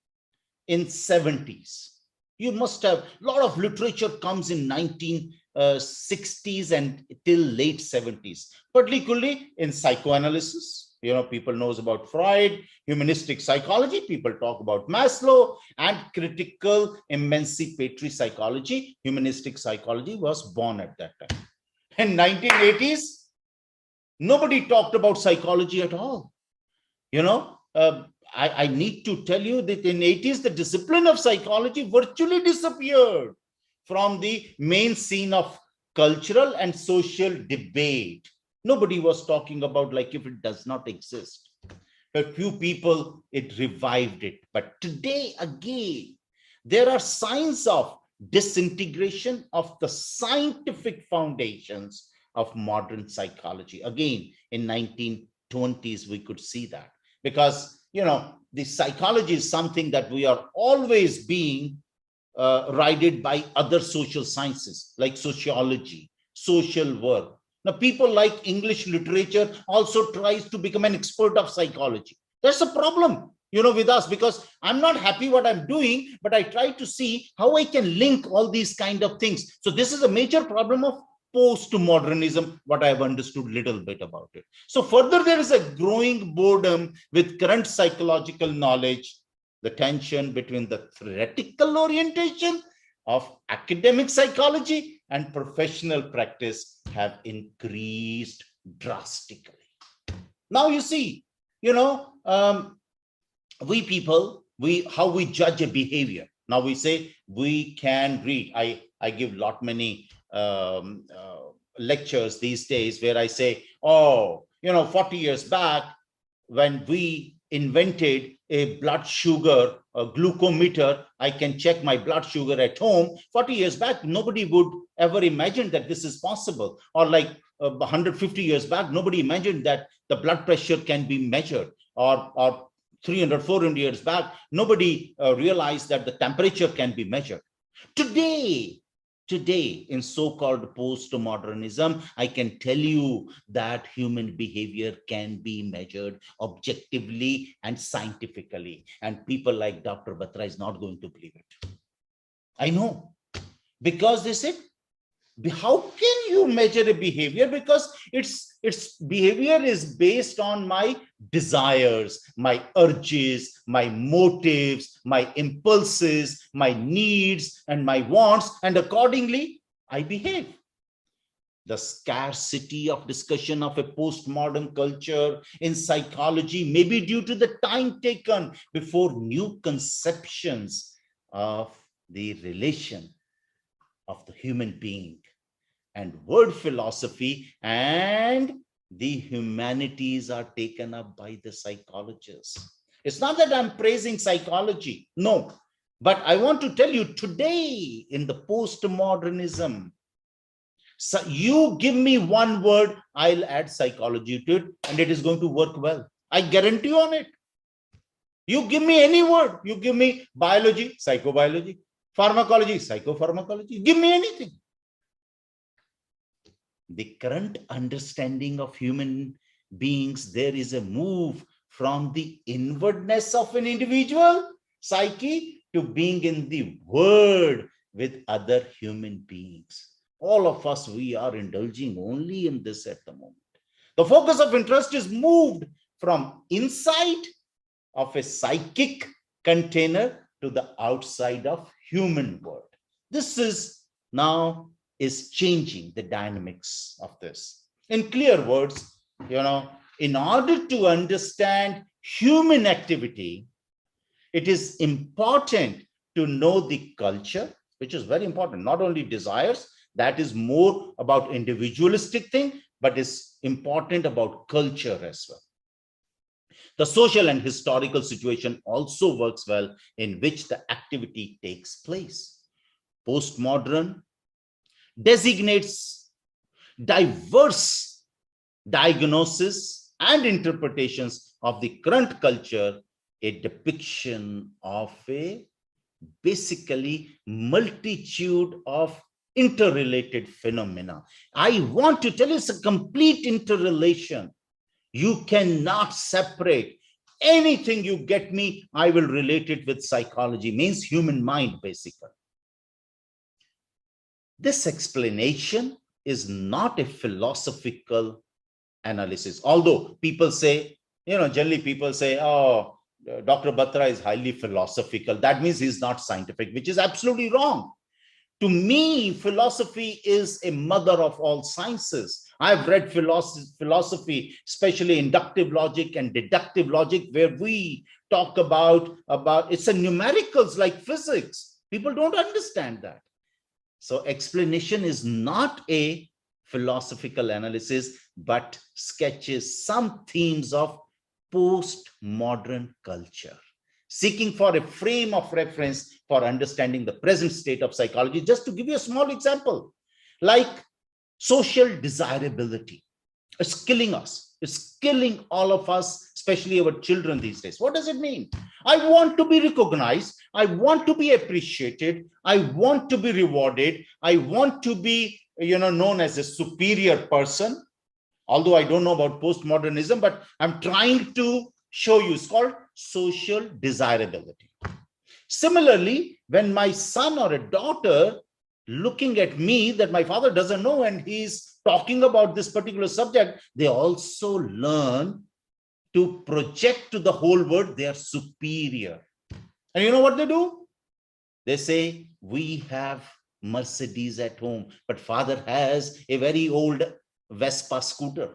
S17: in 70s. You must have, a lot of literature comes in 1960s and till late 70s, particularly in psychoanalysis. You know, people knows about Freud, humanistic psychology, people talk about Maslow, and critical emancipatory psychology. Humanistic psychology was born at that time. In 1980s, nobody talked about psychology at all. You know, I need to tell you that in 80s, the discipline of psychology virtually disappeared from the main scene of cultural and social debate. Nobody was talking about like if it does not exist. A few people, it revived it. But today, again, there are signs of disintegration of the scientific foundations of modern psychology. Again, in 1920s, we could see that. Because, you know, the psychology is something that we are always being guided by other social sciences like sociology, social work. Now, people like English literature also tries to become an expert of psychology. That's a problem, you know, with us, because I'm not happy what I'm doing, but I try to see how I can link all these kind of things. So this is a major problem of post-modernism, what I've understood little bit about it. So further, there is a growing boredom with current psychological knowledge. The tension between the theoretical orientation of academic psychology and professional practice have increased drastically. Now you see, you know, we people, how we judge a behavior. Now we say we can read. I give many lectures these days where I say, oh, you know, 40 years back when we invented a blood sugar, a glucometer, I can check my blood sugar at home. 40 years back, nobody would ever imagine that this is possible. Or like 150 years back, nobody imagined that the blood pressure can be measured. Or 300, 400 years back, nobody realized that the temperature can be measured. Today, in so-called post-modernism, I can tell you that human behavior can be measured objectively and scientifically. And people like Dr. Batra is not going to believe it. I know, because they said, how can you measure a behavior? Because its behavior is based on my desires, my urges, my motives, my impulses, my needs, and my wants, and accordingly, I behave. The scarcity of discussion of a postmodern culture in psychology may be due to the time taken before new conceptions of the relation of the human being and word philosophy and the humanities are taken up by the psychologists. It's not that I'm praising psychology, no, but I want to tell you today in the postmodernism, so you give me one word, I'll add psychology to it and it is going to work well. I guarantee on it. You give me any word, you give me biology, psychobiology, pharmacology, psychopharmacology, give me anything. The current understanding of human beings, there is a move from the inwardness of an individual psyche to being in the world with other human beings. All of us, we are indulging only in this at the moment. The focus of interest is moved from inside of a psychic container to the outside of human world. This is now is changing the dynamics of this. In clear words, you know, in order to understand human activity, it is important to know the culture, which is very important, not only desires, that is more about individualistic thing, but is important about culture as well. The social and historical situation also works well in which the activity takes place. Postmodern designates diverse diagnosis and interpretations of the current culture, a depiction of a basically multitude of interrelated phenomena. I want to tell you it's a complete interrelation. You cannot separate anything. You get me? I will relate it with psychology, means human mind, basically. This explanation is not a philosophical analysis, although people say, generally people say, oh, Dr. Batra is highly philosophical. That means he's not scientific, which is absolutely wrong. To me, philosophy is a mother of all sciences. I've read philosophy, especially inductive logic and deductive logic, where we talk about it's a numericals like physics. People don't understand that. So explanation is not a philosophical analysis, but sketches some themes of postmodern culture, seeking for a frame of reference for understanding the present state of psychology. Just to give you a small example, like social desirability. It's killing us. It's killing all of us, especially our children these days. What does it mean? I want to be recognized. I want to be appreciated. I want to be rewarded. I want to be, known as a superior person. Although I don't know about postmodernism, but I'm trying to show you, it's called social desirability. Similarly, when my son or a daughter looking at me that my father doesn't know and he's talking about this particular subject, they also learn to project to the whole world they are superior. And you know what they do? They say, we have Mercedes at home, but father has a very old Vespa scooter.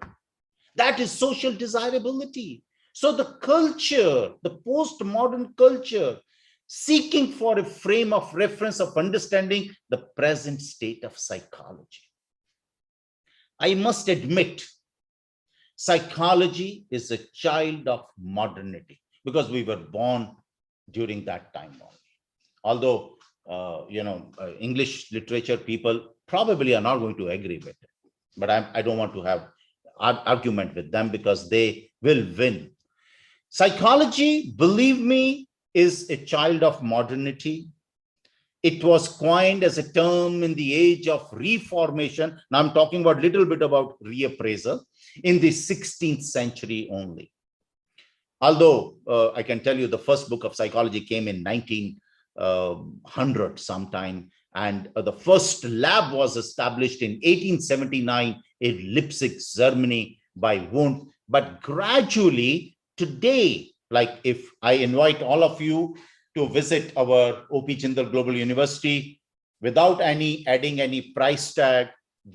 S17: That is social desirability. So the culture, the postmodern culture, seeking for a frame of reference of understanding the present state of psychology. I must admit, psychology is a child of modernity because we were born during that time only. Although, English literature people probably are not going to agree with it. But I don't want to have argument with them because they will win. Psychology, believe me, is a child of modernity. It was coined as a term in the age of reformation. Now I'm talking about a little bit about reappraisal in the 16th century only. Although I can tell you the first book of psychology came in 1900 sometime. And the first lab was established in 1879 in Leipzig, Germany by Wundt. But gradually today, like if I invite all of you to visit our O.P. Jindal Global University, without adding any price tag,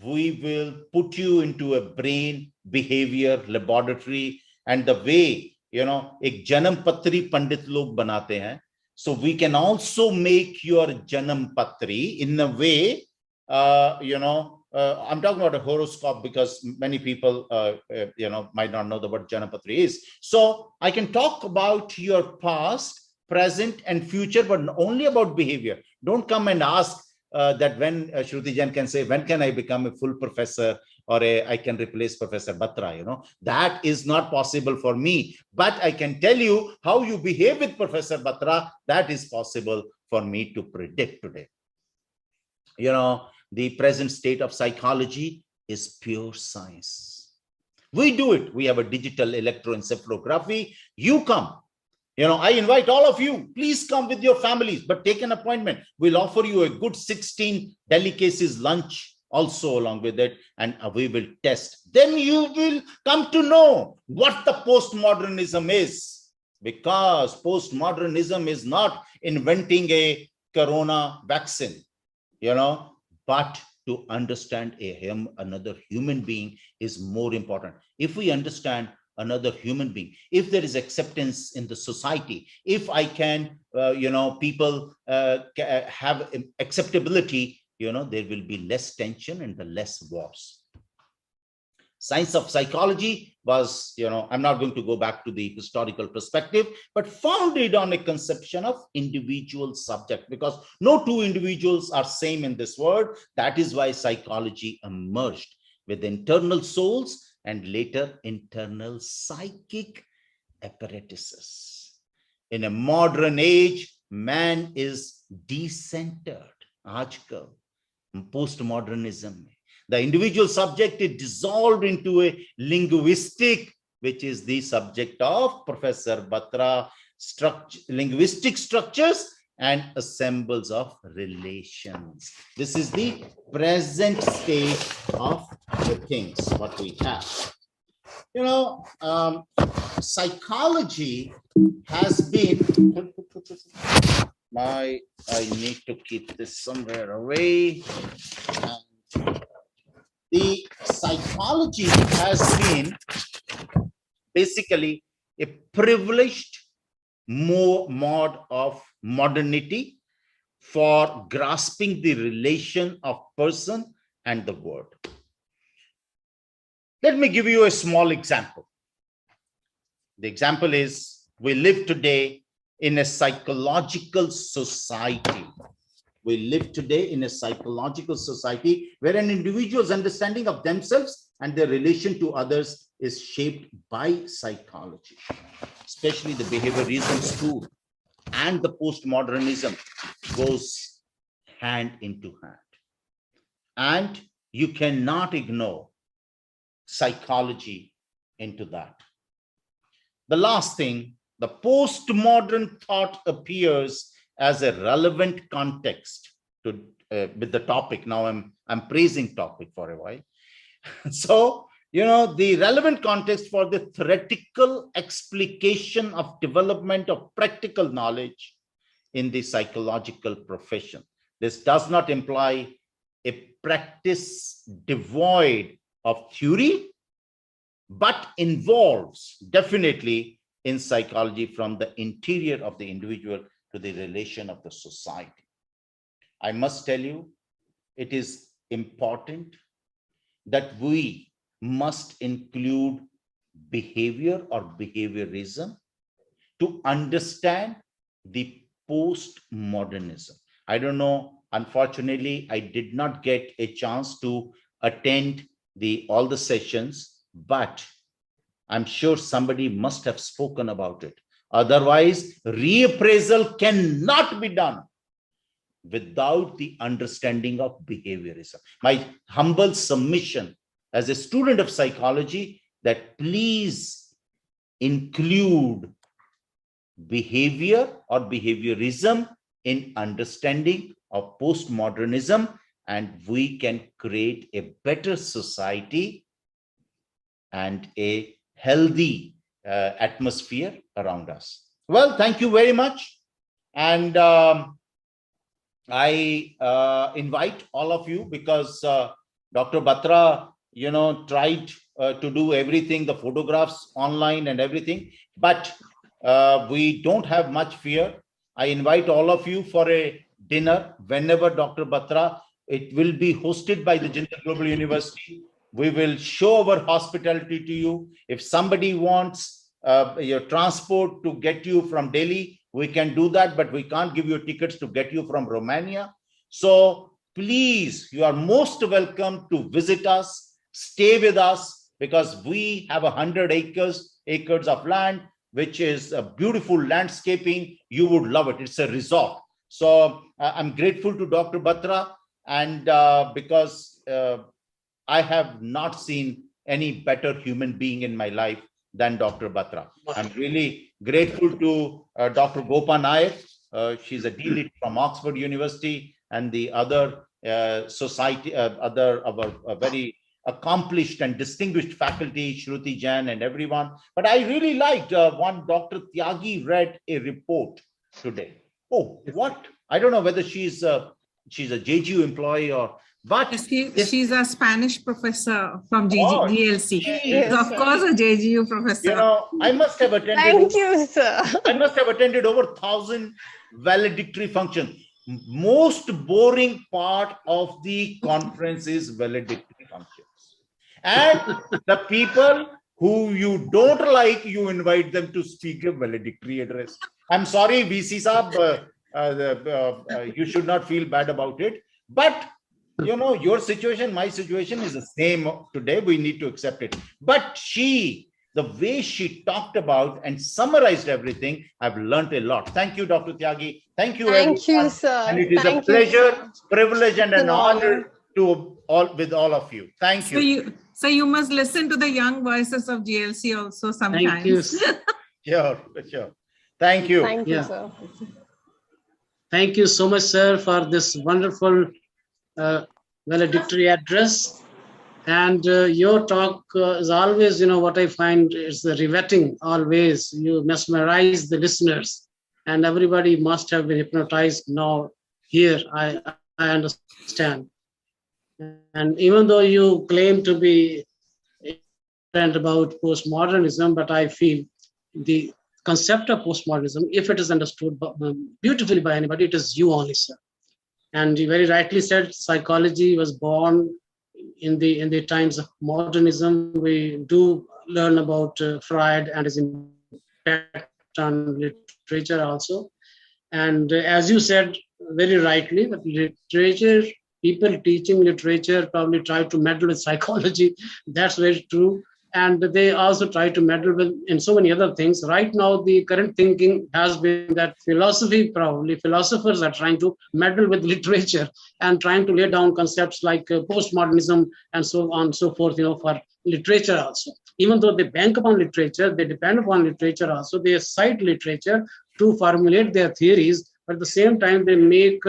S17: we will put you into a brain behavior laboratory. And the way, ek janam patri pandit log banate hain. So we can also make your Janam Patri in a way, I'm talking about a horoscope because many people, might not know what Janam Patri is. So I can talk about your past, present and future, but only about behavior. Don't come and ask that when Shruti Jain can say, when can I become a full professor or I can replace Professor Batra, that is not possible for me. But I can tell you how you behave with Professor Batra, that is possible for me to predict today. The present state of psychology is pure science. We do it. We have a digital electroencephalography. You come. I invite all of you, please come with your families, but take an appointment. We'll offer you a good 16 delicacies lunch also along with it, and we will test. Then you will come to know what the postmodernism is, because postmodernism is not inventing a corona vaccine, but to understand another human being is more important. If we understand another human being, if there is acceptance in the society, if I can, people have acceptability, there will be less tension and the less wars. Science of psychology was, I'm not going to go back to the historical perspective, but founded on a conception of individual subject, because no two individuals are same in this world. That is why psychology emerged with internal souls and later internal psychic apparatuses. In a modern age, man is decentered. Aajkal, postmodernism. The individual subject is dissolved into a linguistic, which is the subject of Professor Batra, linguistic structures and assembles of relations. This is the present state of the things, what we have. Psychology has been, I need to keep this somewhere away. The psychology has been basically a privileged mode of modernity for grasping the relation of person and the world. Let me give you a small example. The example is, we live today in a psychological society. We live today in a psychological society where an individual's understanding of themselves and their relation to others is shaped by psychology, especially the behaviorism school and the postmodernism goes hand into hand. And you cannot ignore psychology into that. The last thing, the postmodern thought appears as a relevant context to with the topic. Now I'm praising topic for a while. So, the relevant context for the theoretical explication of development of practical knowledge in the psychological profession. This does not imply a practice devoid of theory, but involves definitely in psychology from the interior of the individual to the relation of the society. I must tell you, it is important that we must include behavior or behaviorism to understand the postmodernism. I don't know, unfortunately, I did not get a chance to attend all the sessions, but I'm sure somebody must have spoken about it. Otherwise, reappraisal cannot be done without the understanding of behaviorism. My humble submission as a student of psychology, that please include behavior or behaviorism in understanding of postmodernism, and we can create a better society and a healthy atmosphere around us. Well, thank you very much. And I invite all of you, because Dr. Batra, tried to do everything, the photographs online and everything, but we don't have much fear. I invite all of you for a dinner whenever Dr. Batra, it will be hosted by the JGU Global University. We will show our hospitality to you. If somebody wants your transport to get you from Delhi, we can do that, but we can't give you tickets to get you from Romania. So please, you are most welcome to visit us, stay with us, because we have 100 acres of land, which is a beautiful landscaping. You would love it. It's a resort. So I'm grateful to Dr. Batra, and because I have not seen any better human being in my life than Dr. Batra. I'm really grateful to Dr. Gopa Nayak. She's a dean from Oxford University, and the other very accomplished and distinguished faculty, Shruti Jain and everyone. But I really liked one Dr. Tyagi read a report today. Oh, what? I don't know whether she's a JGU employee or, but
S13: she's a Spanish professor from GLC.
S17: Yes,
S13: so of course a JGU professor.
S17: I must have attended.
S18: Thank you, sir.
S17: I must have attended over 1,000 valedictory functions. Most boring part of the conference is valedictory functions. And the people who you don't like, you invite them to speak a valedictory address. I'm sorry, VC Saab, you should not feel bad about it. But, you know, your situation, my situation is the same today. We need to accept it. But the way she talked about and summarized everything, I've learned a lot. Thank you, Dr. Tyagi. Thank you, everyone.
S18: Thank you, sir.
S17: And it is
S18: Thank
S17: a
S18: you,
S17: pleasure,
S18: sir.
S17: privilege, and
S18: It's
S17: an
S18: an
S17: honor to all of you. Thank you.
S13: So you must listen to the young voices of GLC also sometimes.
S4: Thank you.
S17: Sure. Thank you.
S18: Thank you, sir.
S4: Thank you so much, sir, for this wonderful valedictory address. And your talk is always, you know, what I find is the riveting always. You mesmerize the listeners, and everybody must have been hypnotized now here, I understand. And even though you claim to be ignorant about postmodernism, but I feel the concept of postmodernism, if it is understood beautifully by anybody, it is you only, sir. And you very rightly said psychology was born in the times of modernism. We do learn about Freud and his impact on literature also. And as you said very rightly, that literature, people teaching literature probably try to meddle with psychology. That's very true. And they also try to meddle with in so many other things. Right now, the current thinking has been that philosophers are trying to meddle with literature and trying to lay down concepts like postmodernism and so on and so forth, you know, for literature also. Even though they bank upon literature, they depend upon literature also, they cite literature to formulate their theories, but at the same time, they make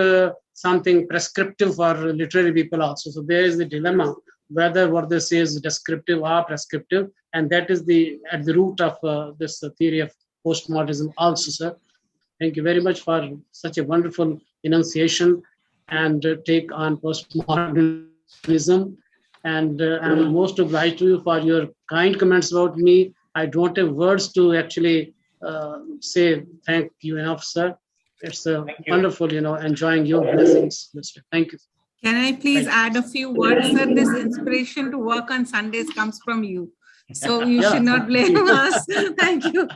S4: something prescriptive for literary people also. So there is the dilemma, whether what they say is descriptive or prescriptive, and that is at the root of this theory of postmodernism also, sir. Thank you very much for such a wonderful enunciation and take on postmodernism. And I'm most obliged to you for your kind comments about me. I don't have words to actually say thank you enough, sir. It's wonderful, you know, enjoying your blessings, Mr. Thank you.
S13: Can I please add a few words, sir? This inspiration to work on Sundays comes from you. So you should not blame us. Thank you.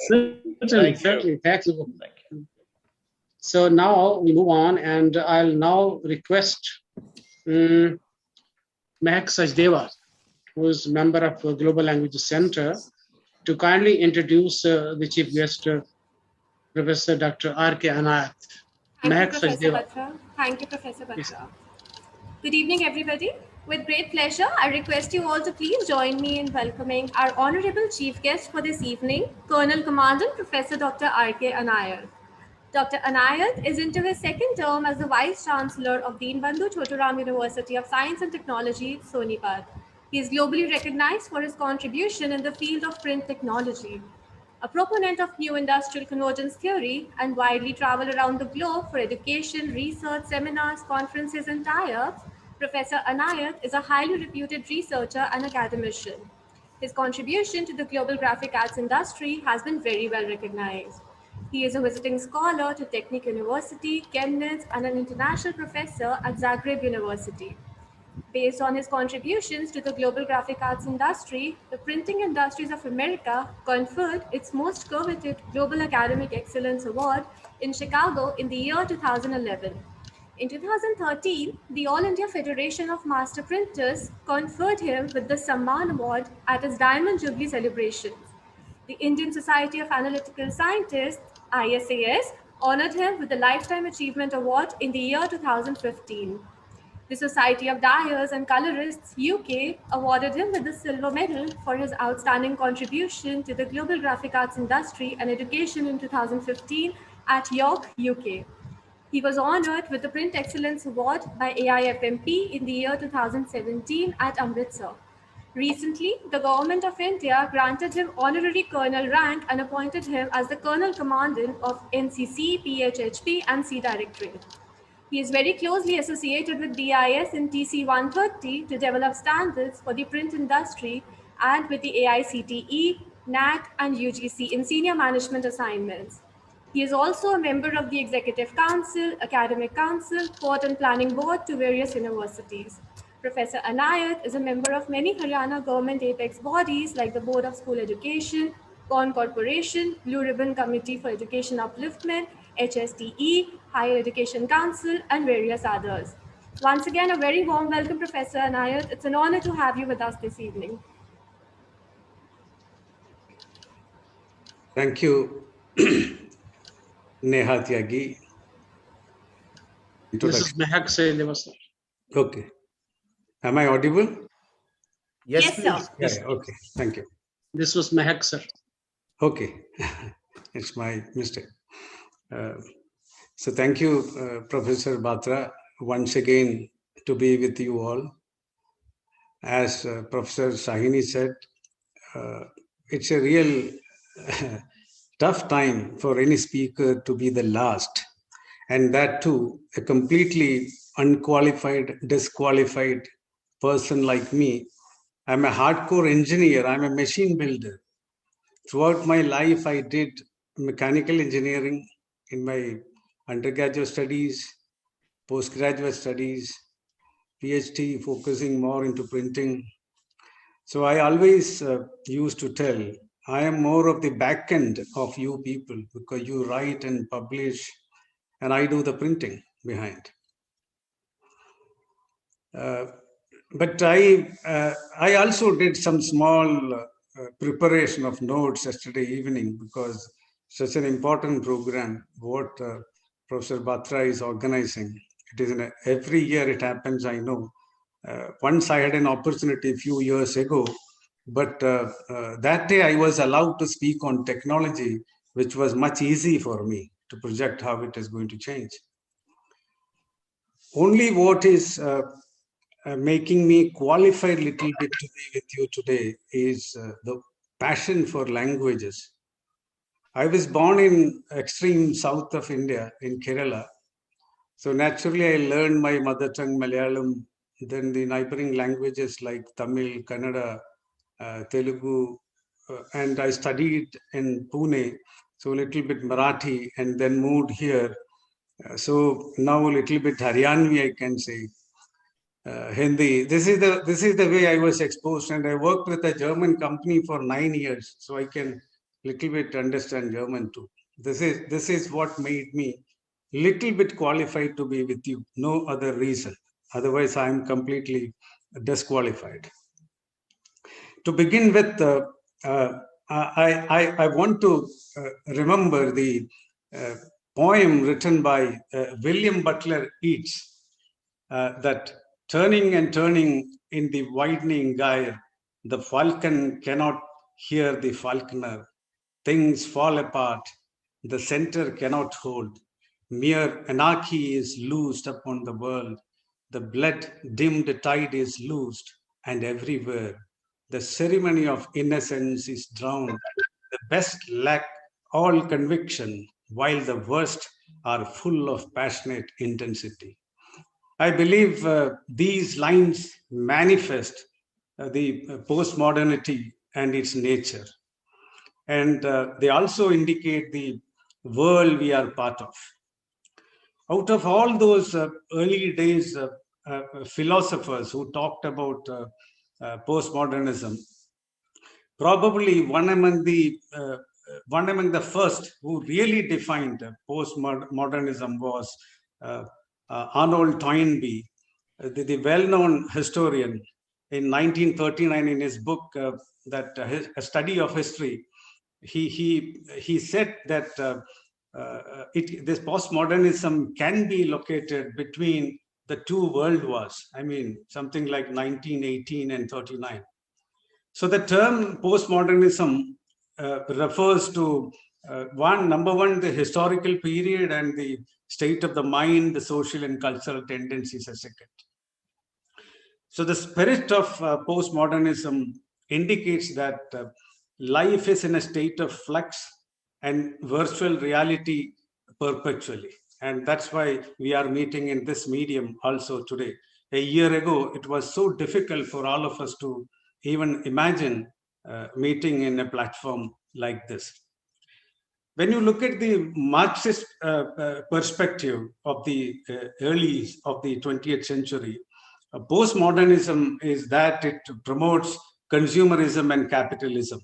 S4: Certainly. Thank you. So now we move on, and I'll now request Mehak Sachdeva, who is a member of Global Language Center, to kindly introduce the chief guest, Professor Dr. R.K. Anayat.
S2: Thank you, Professor Batra. Good evening, everybody. With great pleasure, I request you all to please join me in welcoming our honorable chief guest for this evening, Colonel Commandant Professor Dr. R.K. Anayat. Dr. Anayat is into his second term as the Vice Chancellor of Deenbandhu Choturam University of Science and Technology, Sonipat. He is globally recognized for his contribution in the field of print technology. A proponent of new industrial convergence theory and widely travel around the globe for education, research, seminars, conferences, and tie-ups, Professor Anayat is a highly reputed researcher and academician. His contribution to the global graphic arts industry has been very well recognized. He is a visiting scholar to Technic University, Chemnitz, and an international professor at Zagreb University. Based on his contributions to the global graphic arts industry, the Printing Industries of America conferred its most coveted Global Academic Excellence Award in Chicago in the year 2011. In 2013, the All India Federation of Master Printers conferred him with the Samman Award at its Diamond Jubilee celebrations. The Indian Society of Analytical Scientists, ISAS, honored him with the Lifetime Achievement Award in the year 2015. The Society of Dyers and Colorists, UK, awarded him with the Silver Medal for his outstanding contribution to the global graphic arts industry and education in 2015 at York, UK. He was honored with the Print Excellence Award by AIFMP in the year 2017 at Amritsar. Recently, the Government of India granted him honorary colonel rank and appointed him as the Colonel Commandant of NCC, PHHP, and Sea Directorate. He is very closely associated with BIS in TC 130 to develop standards for the print industry and with the AICTE, NAC, and UGC in senior management assignments. He is also a member of the Executive Council, Academic Council, Port and Planning Board to various universities. Professor Anayat is a member of many Haryana government apex bodies like the Board of School Education, Corn Corporation, Blue Ribbon Committee for Education Upliftment, HSTE, Higher Education Council, and various others. Once again, a very warm welcome, Professor Anayat. It's an honor to have you with us this evening.
S7: Thank you, Neha Tyagi.
S4: This is Mehak Sailivas.
S7: Okay. Am I audible?
S17: Yes,
S2: sir.
S7: Yeah, okay. Thank you.
S4: This was Mehak, sir.
S7: Okay. It's my mistake. So thank you, Professor Batra, once again to be with you all. As Professor Shahini said, it's a real tough time for any speaker to be the last, and that too, a completely unqualified, disqualified person like me. I'm a hardcore engineer, I'm a machine builder. Throughout my life, I did mechanical engineering in my undergraduate studies, postgraduate studies, PhD focusing more into printing. So I always used to tell, I am more of the back end of you people because you write and publish and I do the printing behind. But I also did some small preparation of notes yesterday evening because such an important program, what Professor Batra is organizing. It is every year it happens, I know. Once I had an opportunity a few years ago, but that day I was allowed to speak on technology, which was much easy for me to project how it is going to change. Only what is making me qualified a little bit to be with you today is the passion for languages. I was born in extreme south of India, in Kerala. So naturally, I learned my mother tongue, Malayalam, then the neighboring languages like Tamil, Kannada, Telugu, and I studied in Pune, so a little bit Marathi, and then moved here. So now a little bit Haryanvi, I can say. Hindi. This is the way I was exposed, and I worked with a German company for 9 years, so I can little bit understand German too. This is what made me little bit qualified to be with you. No other reason. Otherwise, I am completely disqualified. To begin with, I want to remember the poem written by William Butler Yeats that turning and turning in the widening gyre, the falcon cannot hear the falconer. Things fall apart, the center cannot hold. Mere anarchy is loosed upon the world. The blood-dimmed tide is loosed, and everywhere the ceremony of innocence is drowned. The best lack all conviction, while the worst are full of passionate intensity. I believe these lines manifest the postmodernity and its nature. And they also indicate the world we are part of. Out of all those early days philosophers who talked about postmodernism, probably one among the first who really defined postmodernism was Arnold Toynbee, the well-known historian. In 1939, in his book A Study of History, he said that this postmodernism can be located between the two world wars. I mean, something like 1918 and 39. So the term postmodernism refers to number one, the historical period and the state of the mind, the social and cultural tendencies as second. So the spirit of postmodernism indicates that life is in a state of flux and virtual reality perpetually. And that's why we are meeting in this medium also today. A year ago, it was so difficult for all of us to even imagine meeting in a platform like this. When you look at the Marxist perspective of the early of the 20th century, Postmodernism is that it promotes consumerism and capitalism,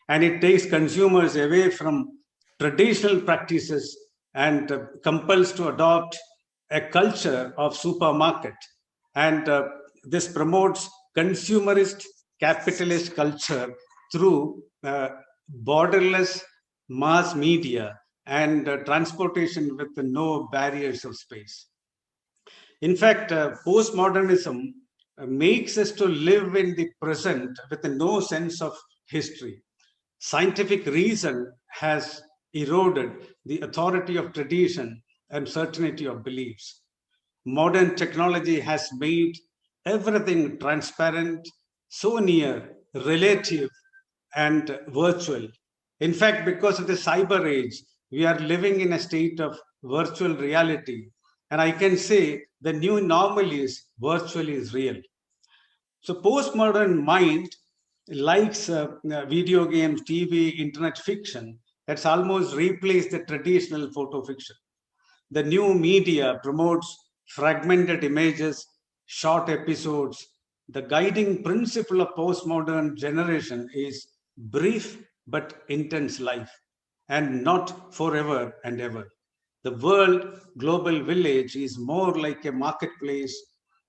S7: and it takes consumers away from traditional practices and compels to adopt a culture of supermarket. And this promotes consumerist capitalist culture through borderless mass media and transportation with no barriers of space. In fact, postmodernism makes us to live in the present with no sense of history. Scientific reason has eroded the authority of tradition and certainty of beliefs. Modern technology has made everything transparent, so near, relative, and virtual. In fact, because of the cyber age, we are living in a state of virtual reality. And I can say the new normal is virtual is real. So postmodern mind likes video games, TV, internet fiction. That's almost replaced the traditional photo fiction. The new media promotes fragmented images, short episodes. The guiding principle of postmodern generation is brief but intense life, and not forever and ever. The world global village is more like a marketplace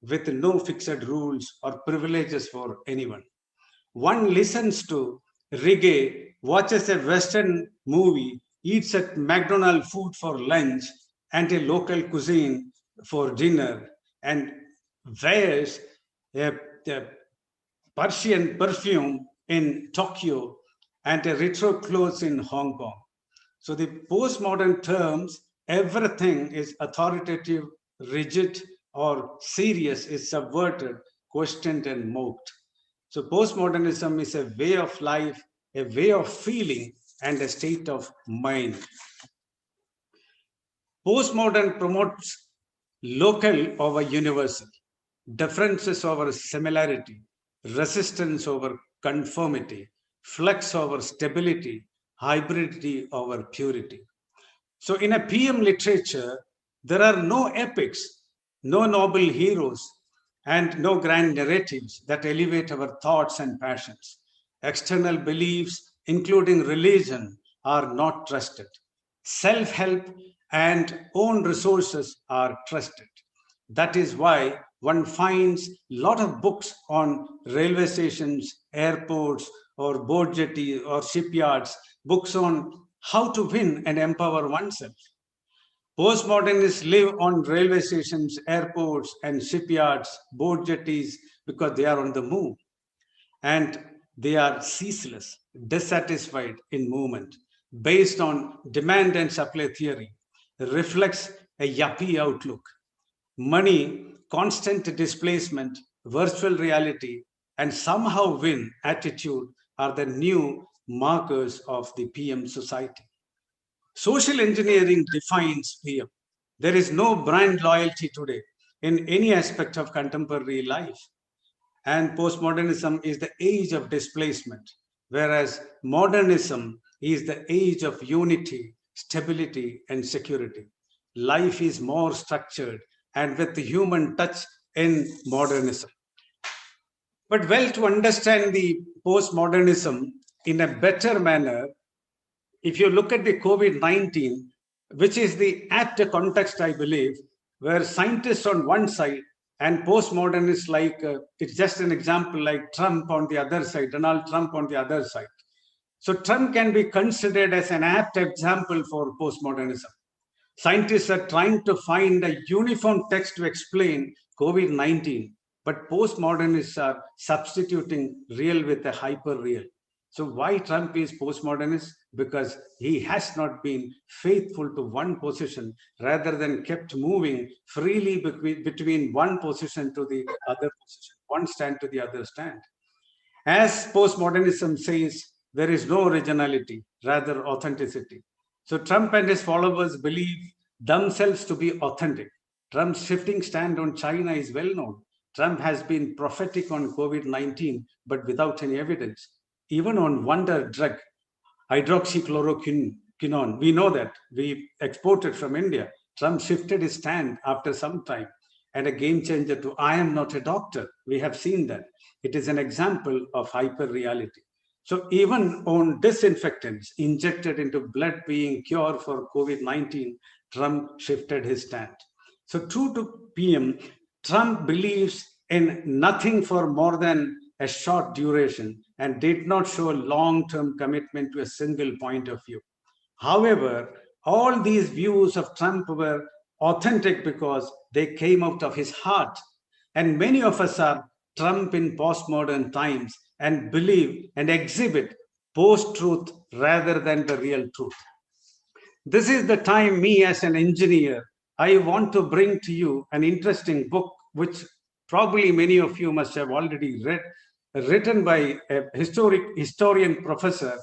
S7: with no fixed rules or privileges for anyone. One listens to reggae, watches a Western movie, eats at McDonald's food for lunch and a local cuisine for dinner, and wears a Persian perfume in Tokyo and a retro clothes in Hong Kong. So the postmodern terms, everything is authoritative, rigid, or serious is subverted, questioned, and mocked. So postmodernism is a way of life, a way of feeling, and a state of mind. Postmodern promotes local over universal, differences over similarity, resistance over conformity, flux over stability, hybridity over purity. So in a PM literature, there are no epics, no noble heroes, and no grand narratives that elevate our thoughts and passions. External beliefs, including religion, are not trusted. Self-help and own resources are trusted. That is why one finds a lot of books on railway stations, airports, or boat jetties or shipyards, books on how to win and empower oneself. Postmodernists live on railway stations, airports, and shipyards, boat jetties, because they are on the move. And they are ceaseless, dissatisfied in movement, based on demand and supply theory, reflects a yuppie outlook. Money, constant displacement, virtual reality, and somehow win attitude are the new markers of the PM society. Social engineering defines PM. There is no brand loyalty today in any aspect of contemporary life. And postmodernism is the age of displacement, whereas modernism is the age of unity, stability, and security. Life is more structured and with the human touch in modernism. But well, to understand the postmodernism in a better manner, if you look at the COVID-19, which is the apt context, I believe, where scientists on one side and postmodernists like, it's just an example like Trump on the other side, Donald Trump on the other side. So Trump can be considered as an apt example for postmodernism. Scientists are trying to find a uniform text to explain COVID-19, but postmodernists are substituting real with a hyper real. So why Trump is postmodernist? Because he has not been faithful to one position rather than kept moving freely between one position to the other position, one stand to the other stand. As postmodernism says, there is no originality, rather authenticity. So Trump and his followers believe themselves to be authentic. Trump's shifting stand on China is well known. Trump has been prophetic on COVID-19, but without any evidence. Even on wonder drug, hydroxychloroquine, we know that we exported from India. Trump shifted his stand after some time. and a game changer to I am not a doctor. We have seen that. It is an example of hyper reality. So even on disinfectants injected into blood being cure for COVID-19, Trump shifted his stand. So true to PM, Trump believes in nothing for more than a short duration and did not show a long-term commitment to a single point of view. However, all these views of Trump were authentic because they came out of his heart. And many of us are Trump in postmodern times and believe and exhibit post-truth rather than the real truth. This is the time me as an engineer, I want to bring to you an interesting book, which probably many of you must have already read, written by a historian professor,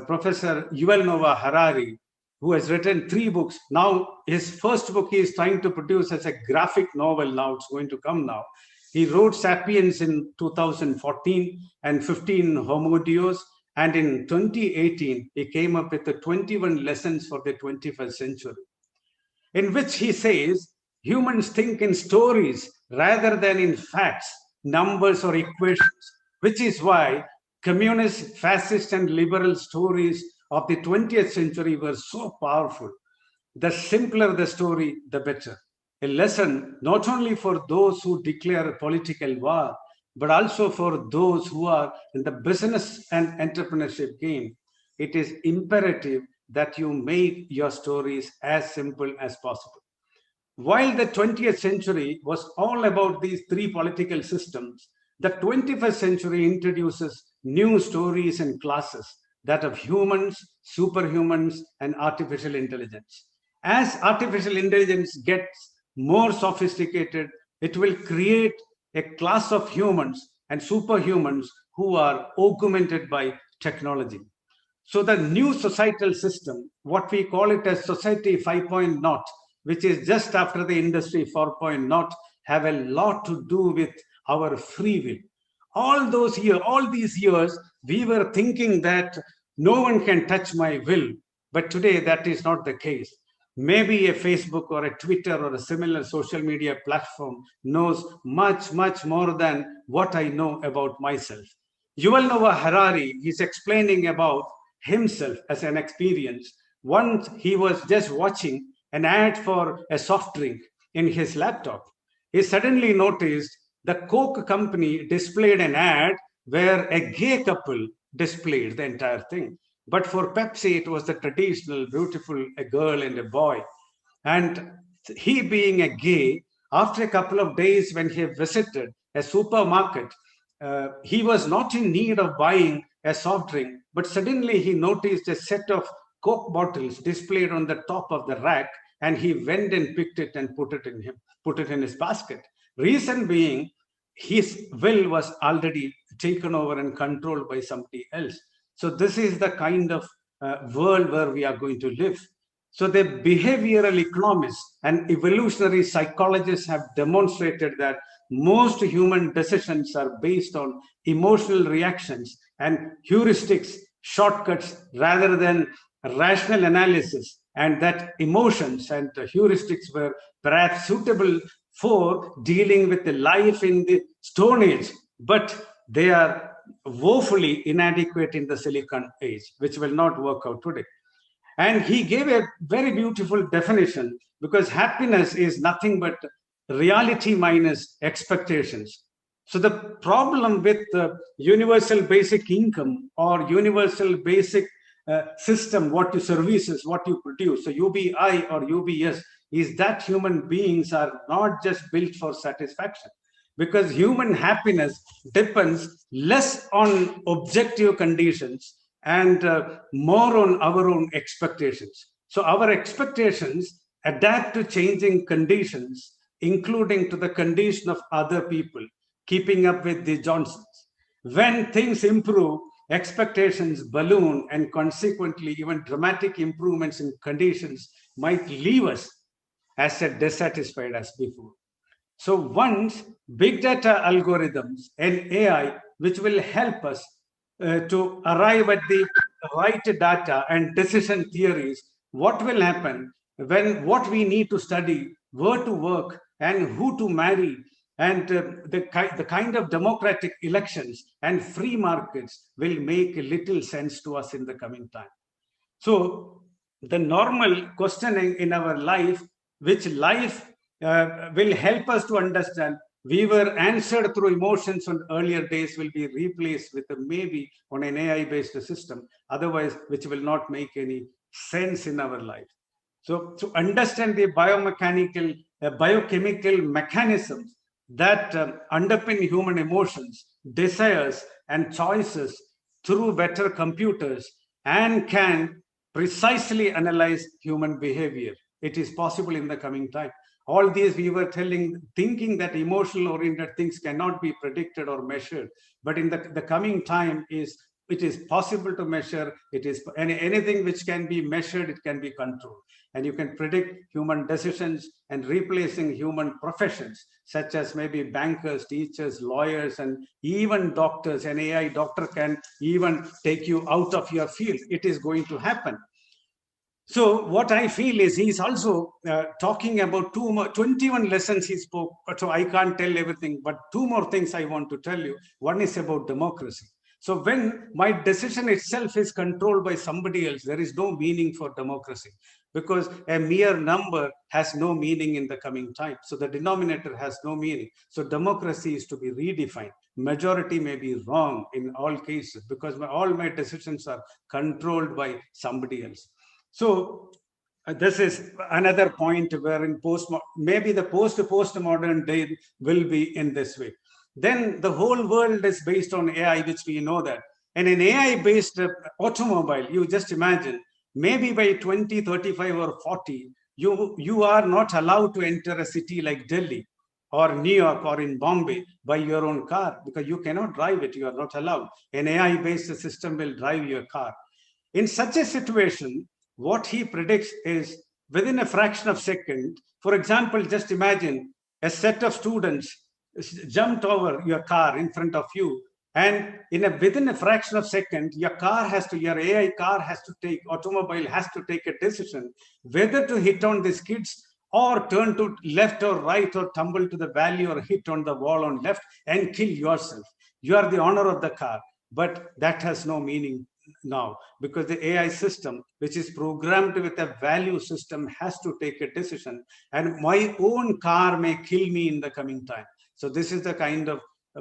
S7: Professor Yuval Noah Harari, who has written 3 books. Now, his first book he is trying to produce as a graphic novel. Now it's going to come now. He wrote Sapiens in 2014 and 15 Homo Deus. And in 2018, he came up with the 21 lessons for the 21st century, in which he says humans think in stories rather than in facts, numbers, or equations, which is why communist, fascist, and liberal stories of the 20th century were so powerful. The simpler the story, the better. A lesson not only for those who declare a political war, but also for those who are in the business and entrepreneurship game. It is imperative that you make your stories as simple as possible. While the 20th century was all about these 3 political systems, the 21st century introduces new stories and classes, that of humans, superhumans, and artificial intelligence. As artificial intelligence gets more sophisticated, it will create a class of humans and superhumans who are augmented by technology. So the new societal system, what we call it as Society 5.0, which is just after the Industry 4.0, have a lot to do with our free will. All these years, we were thinking that no one can touch my will, but today that is not the case. Maybe a Facebook or a Twitter or a similar social media platform knows much, much more than what I know about myself. Yuval Noah Harari is explaining about himself as an experience. Once he was just watching an ad for a soft drink in his laptop. He suddenly noticed the Coke company displayed an ad where a gay couple displayed the entire thing. But for Pepsi, it was the traditional, beautiful, a girl and a boy. And he being a gay, after a couple of days when he visited a supermarket, he was not in need of buying a soft drink, but suddenly he noticed a set of Coke bottles displayed on the top of the rack, and he went and picked it and put it in his basket. Reason being, his will was already taken over and controlled by somebody else. So this is the kind of world where we are going to live. So the behavioral economists and evolutionary psychologists have demonstrated that most human decisions are based on emotional reactions and heuristics, shortcuts, rather than rational analysis, and that emotions and heuristics were perhaps suitable for dealing with the life in the Stone Age, but they are woefully inadequate in the Silicon Age, which will not work out today. And he gave a very beautiful definition, because happiness is nothing but reality minus expectations. So the problem with the universal basic income or universal basic system, what you services, what you produce, so UBI or UBS, is that human beings are not just built for satisfaction, because human happiness depends less on objective conditions and more on our own expectations. So our expectations adapt to changing conditions, including to the condition of other people, keeping up with the Johnsons. When things improve, expectations balloon, and consequently even dramatic improvements in conditions might leave us as dissatisfied as before. So once big data algorithms and AI, which will help us to arrive at the right data and decision theories, what will happen when what we need to study, where to work, and who to marry, and the kind of democratic elections and free markets will make little sense to us in the coming time. So the normal questioning in our life, which life will help us to understand, we were answered through emotions on earlier days, will be replaced with a maybe on an AI-based system, otherwise which will not make any sense in our life. So to understand the biomechanical, biochemical mechanisms that underpin human emotions, desires, and choices through better computers, and can precisely analyze human behavior. It is possible in the coming time. All these we were thinking that emotional oriented things cannot be predicted or measured, but in the coming time it is possible to measure. It is anything which can be measured, it can be controlled. And you can predict human decisions and replacing human professions, such as maybe bankers, teachers, lawyers, and even doctors. An AI doctor can even take you out of your field. It is going to happen. So what I feel is he's also talking about 21 lessons he spoke. So I can't tell everything, but 2 more things I want to tell you. One is about democracy. So when my decision itself is controlled by somebody else, there is no meaning for democracy, because a mere number has no meaning in the coming time. So the denominator has no meaning. So democracy is to be redefined. Majority may be wrong in all cases, because all my decisions are controlled by somebody else. So this is another point where in maybe the postmodern day will be in this way. Then the whole world is based on AI, which we know that. And an AI-based automobile, you just imagine, maybe by 2035 or 40, you are not allowed to enter a city like Delhi or New York or in Bombay by your own car, because you cannot drive it. You are not allowed. An AI-based system will drive your car. In such a situation, what he predicts is within a fraction of a second. For example, just imagine a set of students jumped over your car in front of you, and within a fraction of a second, your AI car automobile has to take a decision whether to hit on these kids or turn to left or right or tumble to the valley or hit on the wall on left and kill yourself. You are the owner of the car, but that has no meaning now, because the AI system, which is programmed with a value system, has to take a decision, and my own car may kill me in the coming time. So this is the kind of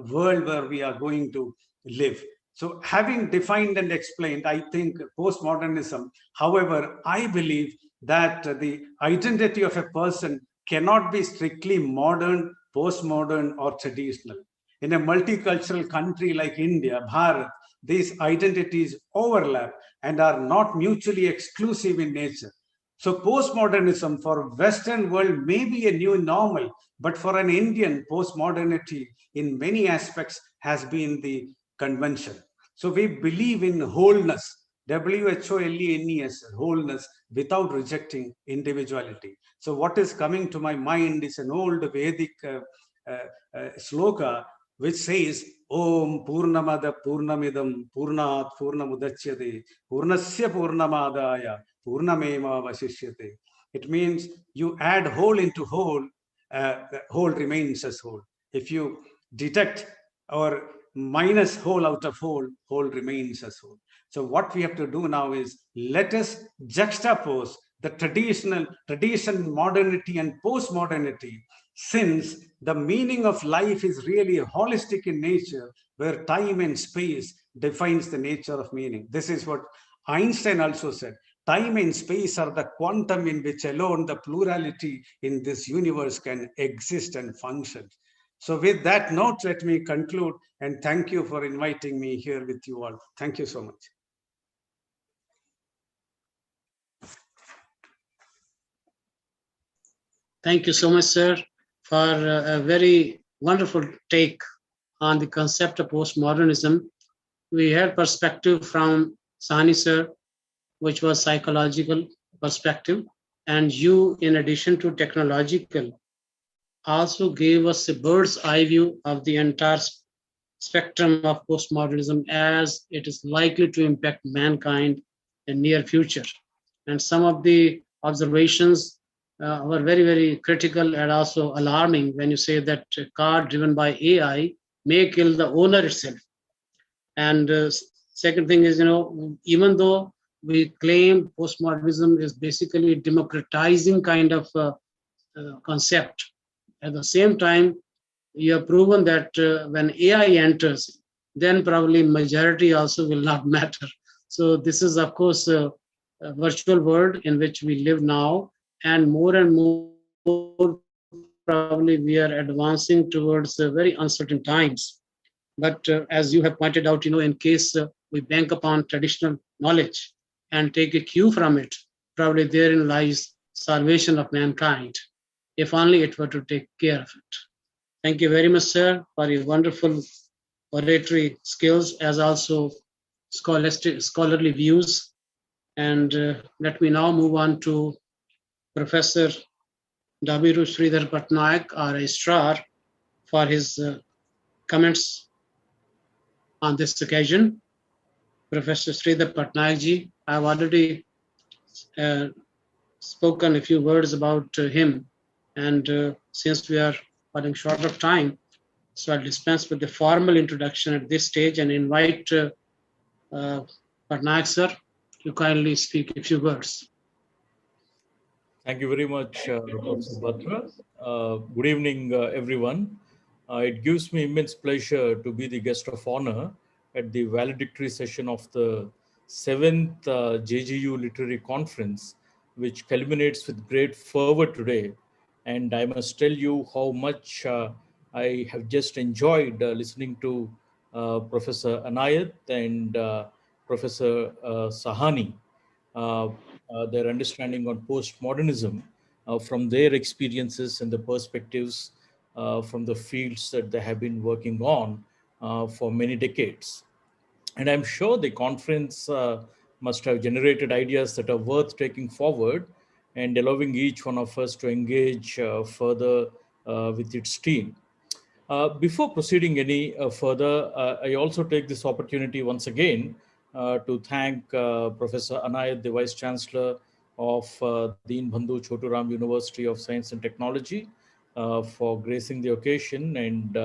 S7: world where we are going to live. So having defined and explained, I think postmodernism, however, I believe that the identity of a person cannot be strictly modern, postmodern, or traditional. In a multicultural country like India, Bharat, these identities overlap and are not mutually exclusive in nature. So postmodernism for Western world may be a new normal, but for an Indian, postmodernity in many aspects has been the convention. So we believe in wholeness, WHOLENES, wholeness, without rejecting individuality. So what is coming to my mind is an old Vedic sloka, which says, Om Purnamada Purnamidam Purnat Purnamudachyate Purnasya Purnamadaya Purnameva Vasishyate. It means you add whole into whole, the whole remains as whole. If you deduct or minus whole out of whole, whole remains as whole. So what we have to do now is let us juxtapose the tradition, modernity, and postmodernity, since the meaning of life is really holistic in nature, where time and space defines the nature of meaning. This is what Einstein also said. Time and space are the quantum in which alone the plurality in this universe can exist and function. So with that note, let me conclude, and thank you for inviting me here with you all. Thank you so much.
S4: Thank you so much, sir, for a very wonderful take on the concept of postmodernism. We had perspective from Sahani sir, which was psychological perspective, and you, in addition to technological, also gave us a bird's eye view of the entire spectrum of postmodernism as it is likely to impact mankind in near future. And some of the observations were very, very critical and also alarming when you say that a car driven by AI may kill the owner itself. And second thing is, even though we claim postmodernism is basically a democratizing kind of concept, at the same time, you have proven that when AI enters, then probably majority also will not matter. So this is, of course, a virtual world in which we live now, and more probably we are advancing towards very uncertain times. But as you have pointed out, in case we bank upon traditional knowledge and take a cue from it, probably therein lies salvation of mankind, if only it were to take care of it. Thank you very much, sir, for your wonderful oratory skills as also scholarly views. And let me now move on to Professor Dabiru Sridhar Patnaik, our registrar, for his comments on this occasion. Professor Sridhar Patnaik ji, I've already spoken a few words about him, and since we are running short of time, so I'll dispense with the formal introduction at this stage and invite Patnaik sir to kindly speak a few words.
S6: Thank you very much, Professor Batra. Good evening, everyone. It gives me immense pleasure to be the guest of honor at the valedictory session of the 7th JGU Literary Conference, which culminates with great fervor today. And I must tell you how much I have just enjoyed listening to Professor Anayat and Professor Sahani. Their understanding on postmodernism from their experiences and the perspectives from the fields that they have been working on for many decades. And I'm sure the conference must have generated ideas that are worth taking forward and allowing each one of us to engage further with its team. Before proceeding any further, I also take this opportunity once again to thank Professor Anayat, the Vice Chancellor of Deen Bandhu Choturam University of Science and Technology, for gracing the occasion and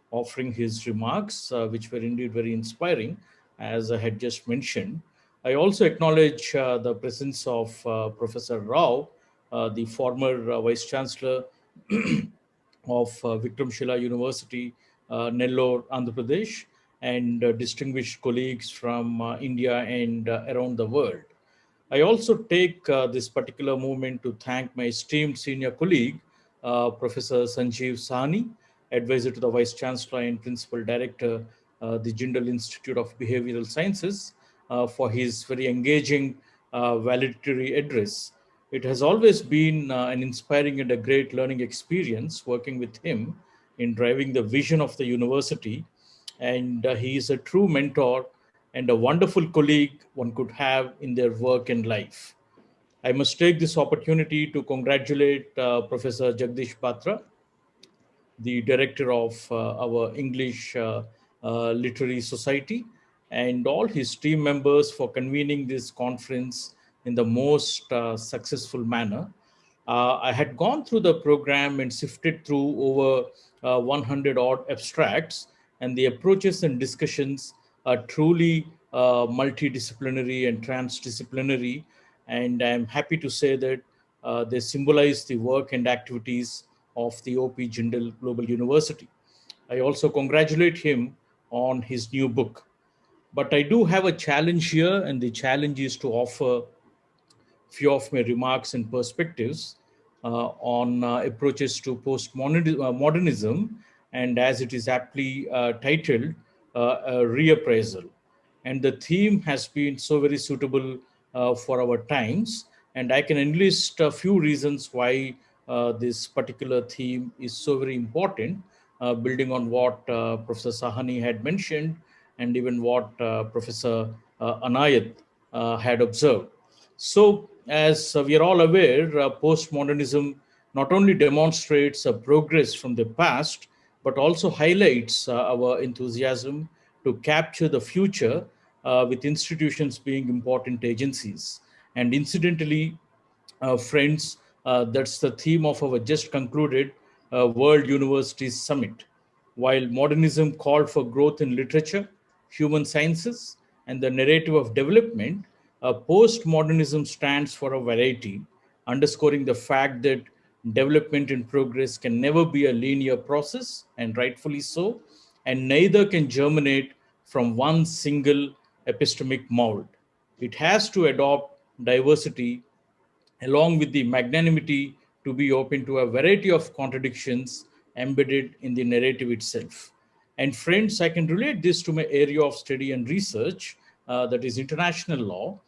S6: offering his remarks, which were indeed very inspiring, as I had just mentioned. I also acknowledge the presence of Professor Rao, the former Vice Chancellor of Vikramshila University, Nellore, Andhra Pradesh, and distinguished colleagues from India and around the world. I also take this particular moment to thank my esteemed senior colleague, Professor Sanjeev Sahni, advisor to the Vice Chancellor and Principal Director, the Jindal Institute of Behavioral Sciences, for his very engaging valedictory address. It has always been an inspiring and a great learning experience working with him in driving the vision of the university. And he is a true mentor and a wonderful colleague one could have in their work and life. I must take this opportunity to congratulate Professor Jagdish Batra, the director of our English Literary Society, and all his team members for convening this conference in the most successful manner. I had gone through the program and sifted through over 100 odd abstracts, and the approaches and discussions are truly multidisciplinary and transdisciplinary. And I'm happy to say that they symbolize the work and activities of the OP Jindal Global University. I also congratulate him on his new book. But I do have a challenge here, and the challenge is to offer few of my remarks and perspectives on approaches to postmodernism, and as it is aptly titled, a reappraisal. And the theme has been so very suitable for our times, and I can enlist a few reasons why this particular theme is so very important, building on what Professor Sahani had mentioned and even what Professor Anayat had observed. So, as we are all aware, postmodernism not only demonstrates a progress from the past, but also highlights our enthusiasm to capture the future, with institutions being important agencies. And incidentally, friends, That's the theme of our just concluded World Universities Summit. While modernism called for growth in literature, human sciences, and the narrative of development, postmodernism stands for a variety, underscoring the fact that development and progress can never be a linear process, and rightfully so, and neither can germinate from one single epistemic mold. It has to adopt diversity along with the magnanimity to be open to a variety of contradictions embedded in the narrative itself. And friends, I can relate this to my area of study and research, that is international law.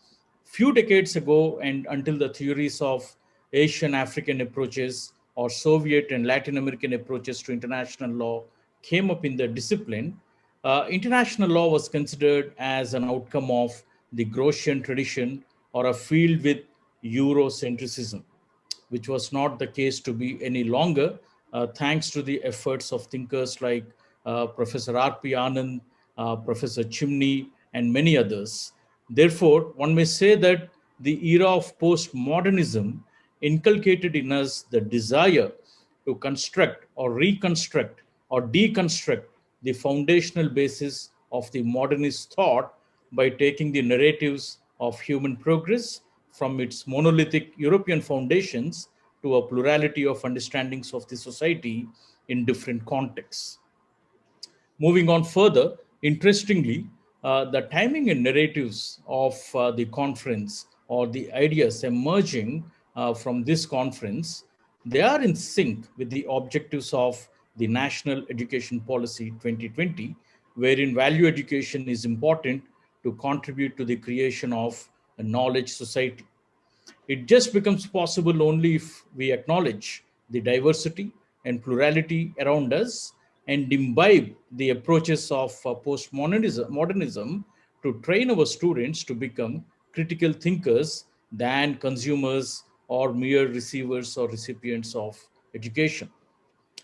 S6: Few decades ago, and until the theories of Asian African approaches or Soviet and Latin American approaches to international law came up in the discipline, international law was considered as an outcome of the Grotian tradition or a field with Eurocentrism, which was not the case to be any longer, thanks to the efforts of thinkers like Professor R.P. Anand, Professor Chimney, and many others. Therefore, one may say that the era of postmodernism inculcated in us the desire to construct or reconstruct or deconstruct the foundational basis of the modernist thought by taking the narratives of human progress from its monolithic European foundations to a plurality of understandings of the society in different contexts. Moving on further, interestingly, the timing and narratives of the conference or the ideas emerging from this conference, they are in sync with the objectives of the National Education Policy 2020, wherein value education is important to contribute to the creation of a knowledge society. It just becomes possible only if we acknowledge the diversity and plurality around us and imbibe the approaches of postmodernism to train our students to become critical thinkers than consumers or mere receivers or recipients of education.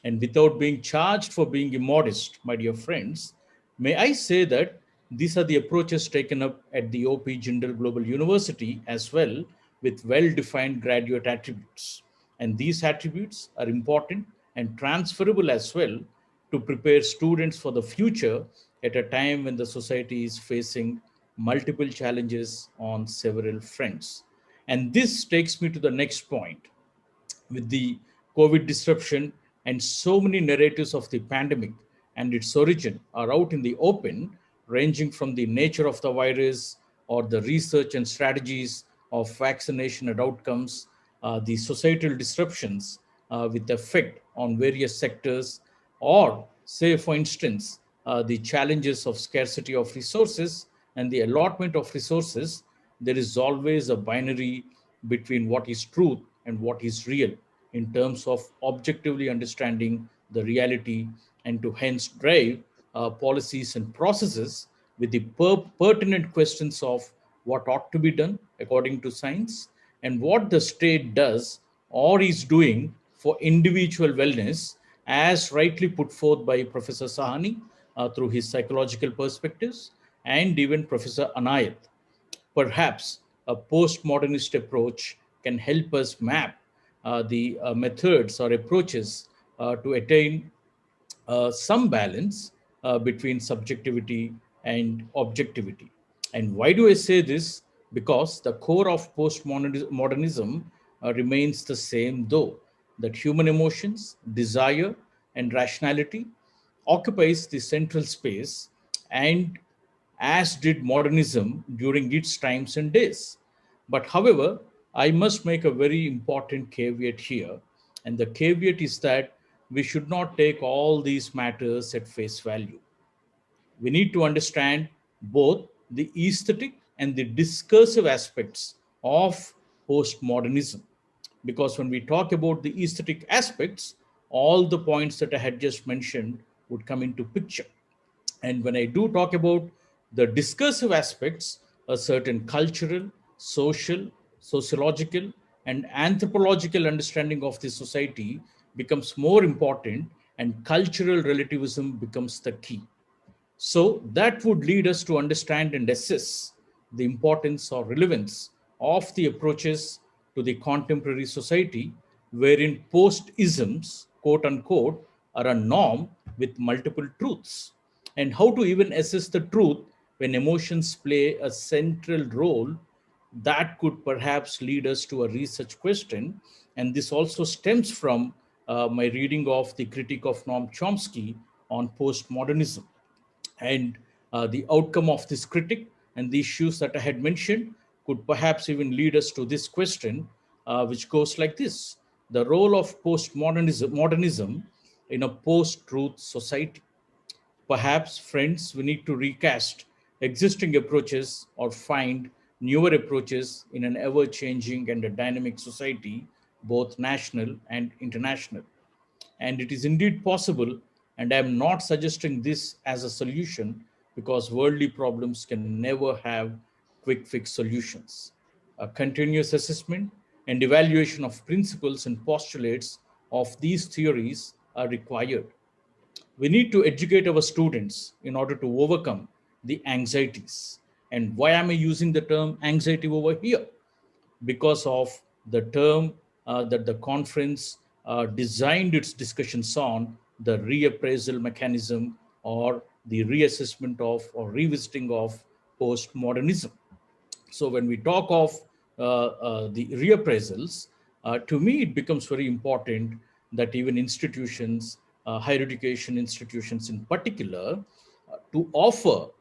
S6: And without being charged for being immodest, my dear friends, may I say that these are the approaches taken up at the OP Jindal Global University as well, with well-defined graduate attributes. And these attributes are important and transferable as well to prepare students for the future at a time when the society is facing multiple challenges on several fronts. And this takes me to the next point. With the COVID disruption and so many narratives of the pandemic and its origin are out in the open, ranging from the nature of the virus or the research and strategies of vaccination and outcomes, the societal disruptions with effect on various sectors, or say, for instance, the challenges of scarcity of resources and the allotment of resources. There is always a binary between what is truth and what is real in terms of objectively understanding the reality and to hence drive policies and processes with the pertinent questions of what ought to be done according to science and what the state does or is doing for individual wellness, as rightly put forth by Professor Sahani through his psychological perspectives, and even Professor Anayat. Perhaps a postmodernist approach can help us map the methods or approaches to attain some balance between subjectivity and objectivity. And why do I say this? Because the core of postmodernism remains the same, though, that human emotions, desire, and rationality occupies the central space, and as did modernism during its times and days. But however, I must make a very important caveat here, and the caveat is that we should not take all these matters at face value. We need to understand both the aesthetic and the discursive aspects of postmodernism. Because when we talk about the aesthetic aspects, all the points that I had just mentioned would come into picture. And when I do talk about the discursive aspects, a certain cultural, social, sociological, and anthropological understanding of the society becomes more important, and cultural relativism becomes the key. So that would lead us to understand and assess the importance or relevance of the approaches to the contemporary society wherein post-isms, quote unquote, are a norm with multiple truths, and how to even assess the truth when emotions play a central role. That could perhaps lead us to a research question. And this also stems from my reading of the critique of Noam Chomsky on postmodernism. And the outcome of this critique and the issues that I had mentioned could perhaps even lead us to this question, which goes like this: the role of postmodernism in a post-truth society. Perhaps, friends, we need to recast existing approaches or find newer approaches in an ever changing and a dynamic society, both national and international. And it is indeed possible, and I am not suggesting this as a solution, because worldly problems can never have quick fix solutions. A continuous assessment and evaluation of principles and postulates of these theories are required. We need to educate our students in order to overcome the anxieties. And why am I using the term anxiety over here? Because of the term that the conference designed its discussions on, the reappraisal mechanism, or the reassessment of or revisiting of postmodernism. So when we talk of the reappraisals, to me it becomes very important that even institutions, higher education institutions in particular, to offer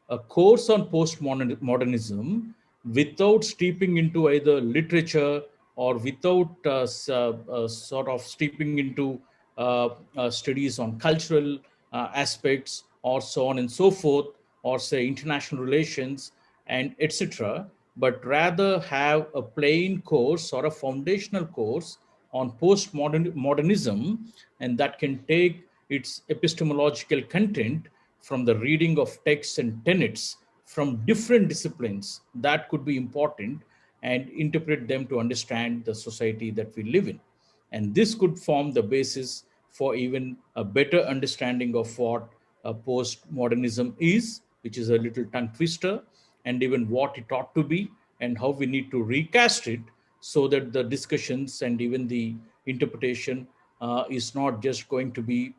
S6: a course on postmodernism without steeping into either literature or without sort of steeping into studies on cultural aspects or so on and so forth, or say international relations and etc., but rather have a plain course or a foundational course on postmodernism, and that can take its epistemological content from the reading of texts and tenets from different disciplines that could be important, and interpret them to understand the society that we live in. And this could form the basis for even a better understanding of what postmodernism is, which is a little tongue twister, and even what it ought to be, and how we need to recast it so that the discussions and even the interpretation is not just going to be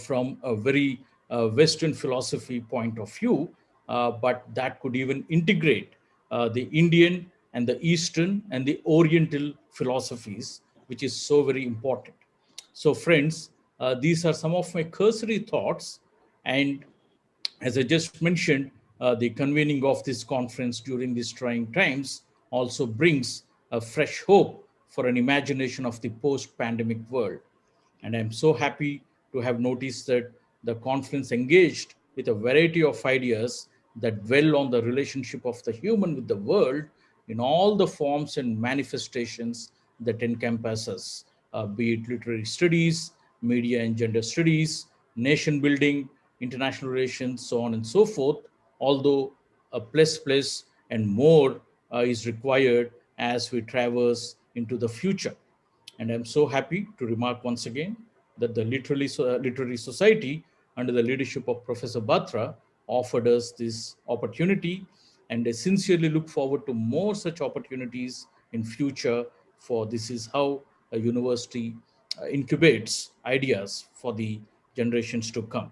S6: from a very Western philosophy point of view, but that could even integrate the Indian and the Eastern and the Oriental philosophies, which is so very important. So, friends, these are some of my cursory thoughts. And as I just mentioned, the convening of this conference during these trying times also brings a fresh hope for an imagination of the post pandemic world. And I'm so happy to have noticed that the conference engaged with a variety of ideas that dwell on the relationship of the human with the world in all the forms and manifestations that encompass us, be it literary studies, media and gender studies, nation building, international relations, so on and so forth, although a plus and more is required as we traverse into the future. And I'm so happy to remark once again that the Literary Society, under the leadership of Professor Batra, offered us this opportunity. And I sincerely look forward to more such opportunities in future, for this is how a university incubates ideas for the generations to come.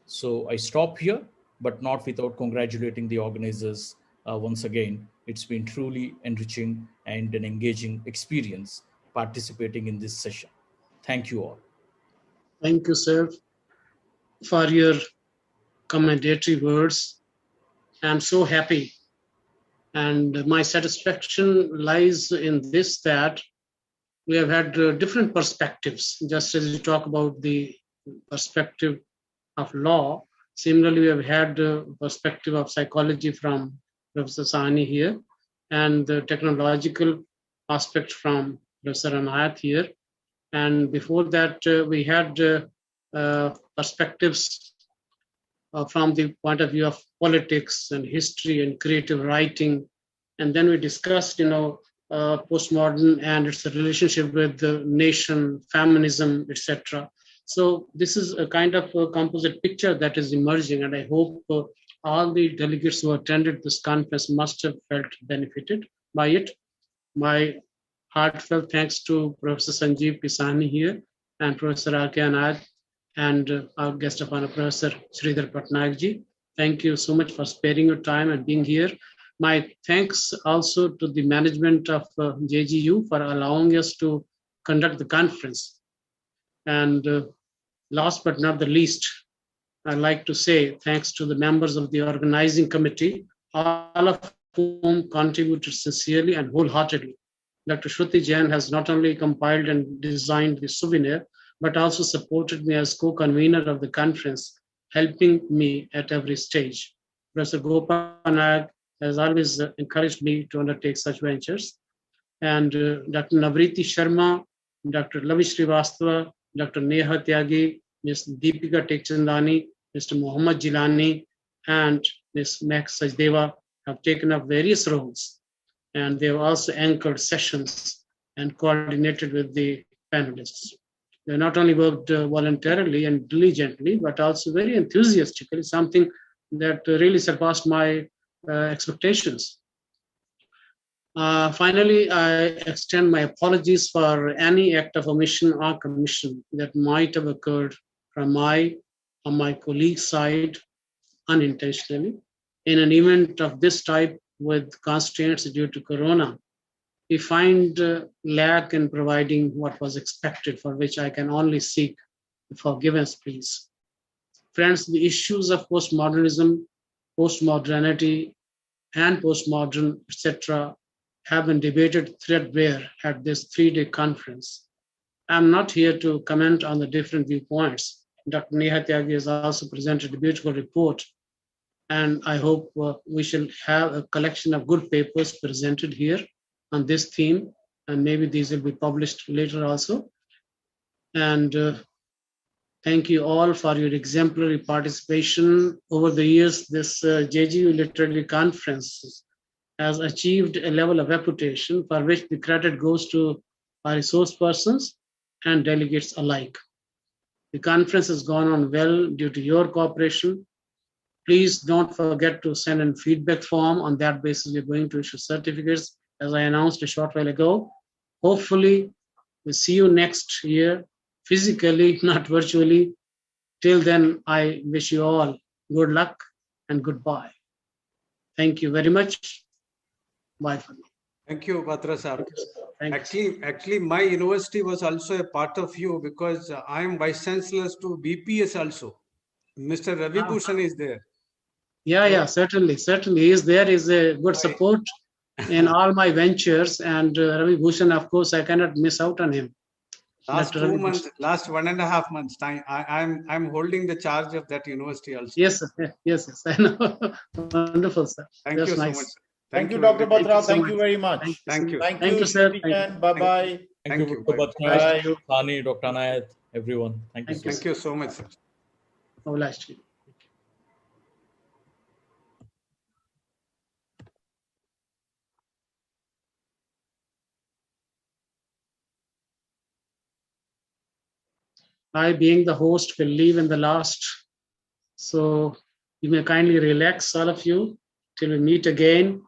S6: So I stop here, but not without congratulating the organizers once again. It's been truly enriching and an engaging experience participating in this session. Thank you all.
S4: Thank you, sir, for your commendatory words. I'm so happy. And my satisfaction lies in this, that we have had different perspectives. Just as you talk about the perspective of law, similarly, we have had the perspective of psychology from Professor Sahni here, and the technological aspect from Professor Anayat here. And before that, we had perspectives from the point of view of politics and history and creative writing. And then we discussed, postmodern and its relationship with the nation, feminism, etc. So this is a kind of a composite picture that is emerging, and I hope all the delegates who attended this conference must have felt benefited by it. My heartfelt thanks to Professor Sanjeev Pisani here and Professor R.K. Anand and our guest of honor, Professor Sridhar Patnaik. Thank you so much for sparing your time and being here. My thanks also to the management of JGU for allowing us to conduct the conference. And last but not the least, I'd like to say thanks to the members of the organizing committee, all of whom contributed sincerely and wholeheartedly. Dr. Shruti Jain has not only compiled and designed the souvenir, but also supported me as co-convener of the conference, helping me at every stage. Professor Gopal Nag has always encouraged me to undertake such ventures. And Dr. Navriti Sharma, Dr. Lavish Srivastava, Dr. Neha Tyagi, Ms. Deepika Tekchandani, Mr. Muhammad Jilani, and Ms. Mek Sajdeva have taken up various roles. And they have also anchored sessions and coordinated with the panelists. They not only worked voluntarily and diligently, but also very enthusiastically, something that really surpassed my expectations. Finally, I extend my apologies for any act of omission or commission that might have occurred from my or my colleague's side unintentionally. In an event of this type with constraints due to Corona, we find lack in providing what was expected, for which I can only seek forgiveness, please. Friends, the issues of postmodernism, postmodernity, and postmodern, etc., have been debated threadbare at this three-day conference. I'm not here to comment on the different viewpoints. Dr. Neha Tyagi has also presented a beautiful report, and I hope we shall have a collection of good papers presented here on this theme, and maybe these will be published later also. And thank you all for your exemplary participation. Over the years, this JGU Literary Conference has achieved a level of reputation for which the credit goes to our resource persons and delegates alike. The conference has gone on well due to your cooperation. Please don't forget to send in feedback form. On that basis, we're going to issue certificates, as I announced a short while ago. Hopefully, we'll see you next year, physically, not virtually. Till then, I wish you all good luck and goodbye. Thank you very much. Bye for now.
S7: Thank you, Batra sir. Actually, my university was also a part of you because I am vice chancellor to BPS also. Mr. Ravi Bhushan is there.
S4: Yeah, certainly. He is there. Is a good support in all my ventures. And Ravi Bhushan, of course, I cannot miss out on him.
S7: Last 2 months, last 1.5 months time, I'm holding the charge of that university also.
S4: Yes, I know. Wonderful, sir.
S7: Thank
S4: That's
S7: you
S4: nice.
S7: so much.
S17: Thank you, Dr. Batra. Thank you very much.
S7: Thank you.
S17: Thank
S4: you,
S17: you,
S4: sir.
S17: Bye-bye.
S6: Thank you, Dr. Batra, Thani, Dr. Anayat, everyone. Thank you.
S7: Thank you so much, sir.
S4: Have a nice day. I, being the host, will leave in the last. So you may kindly relax, all of you, till we meet again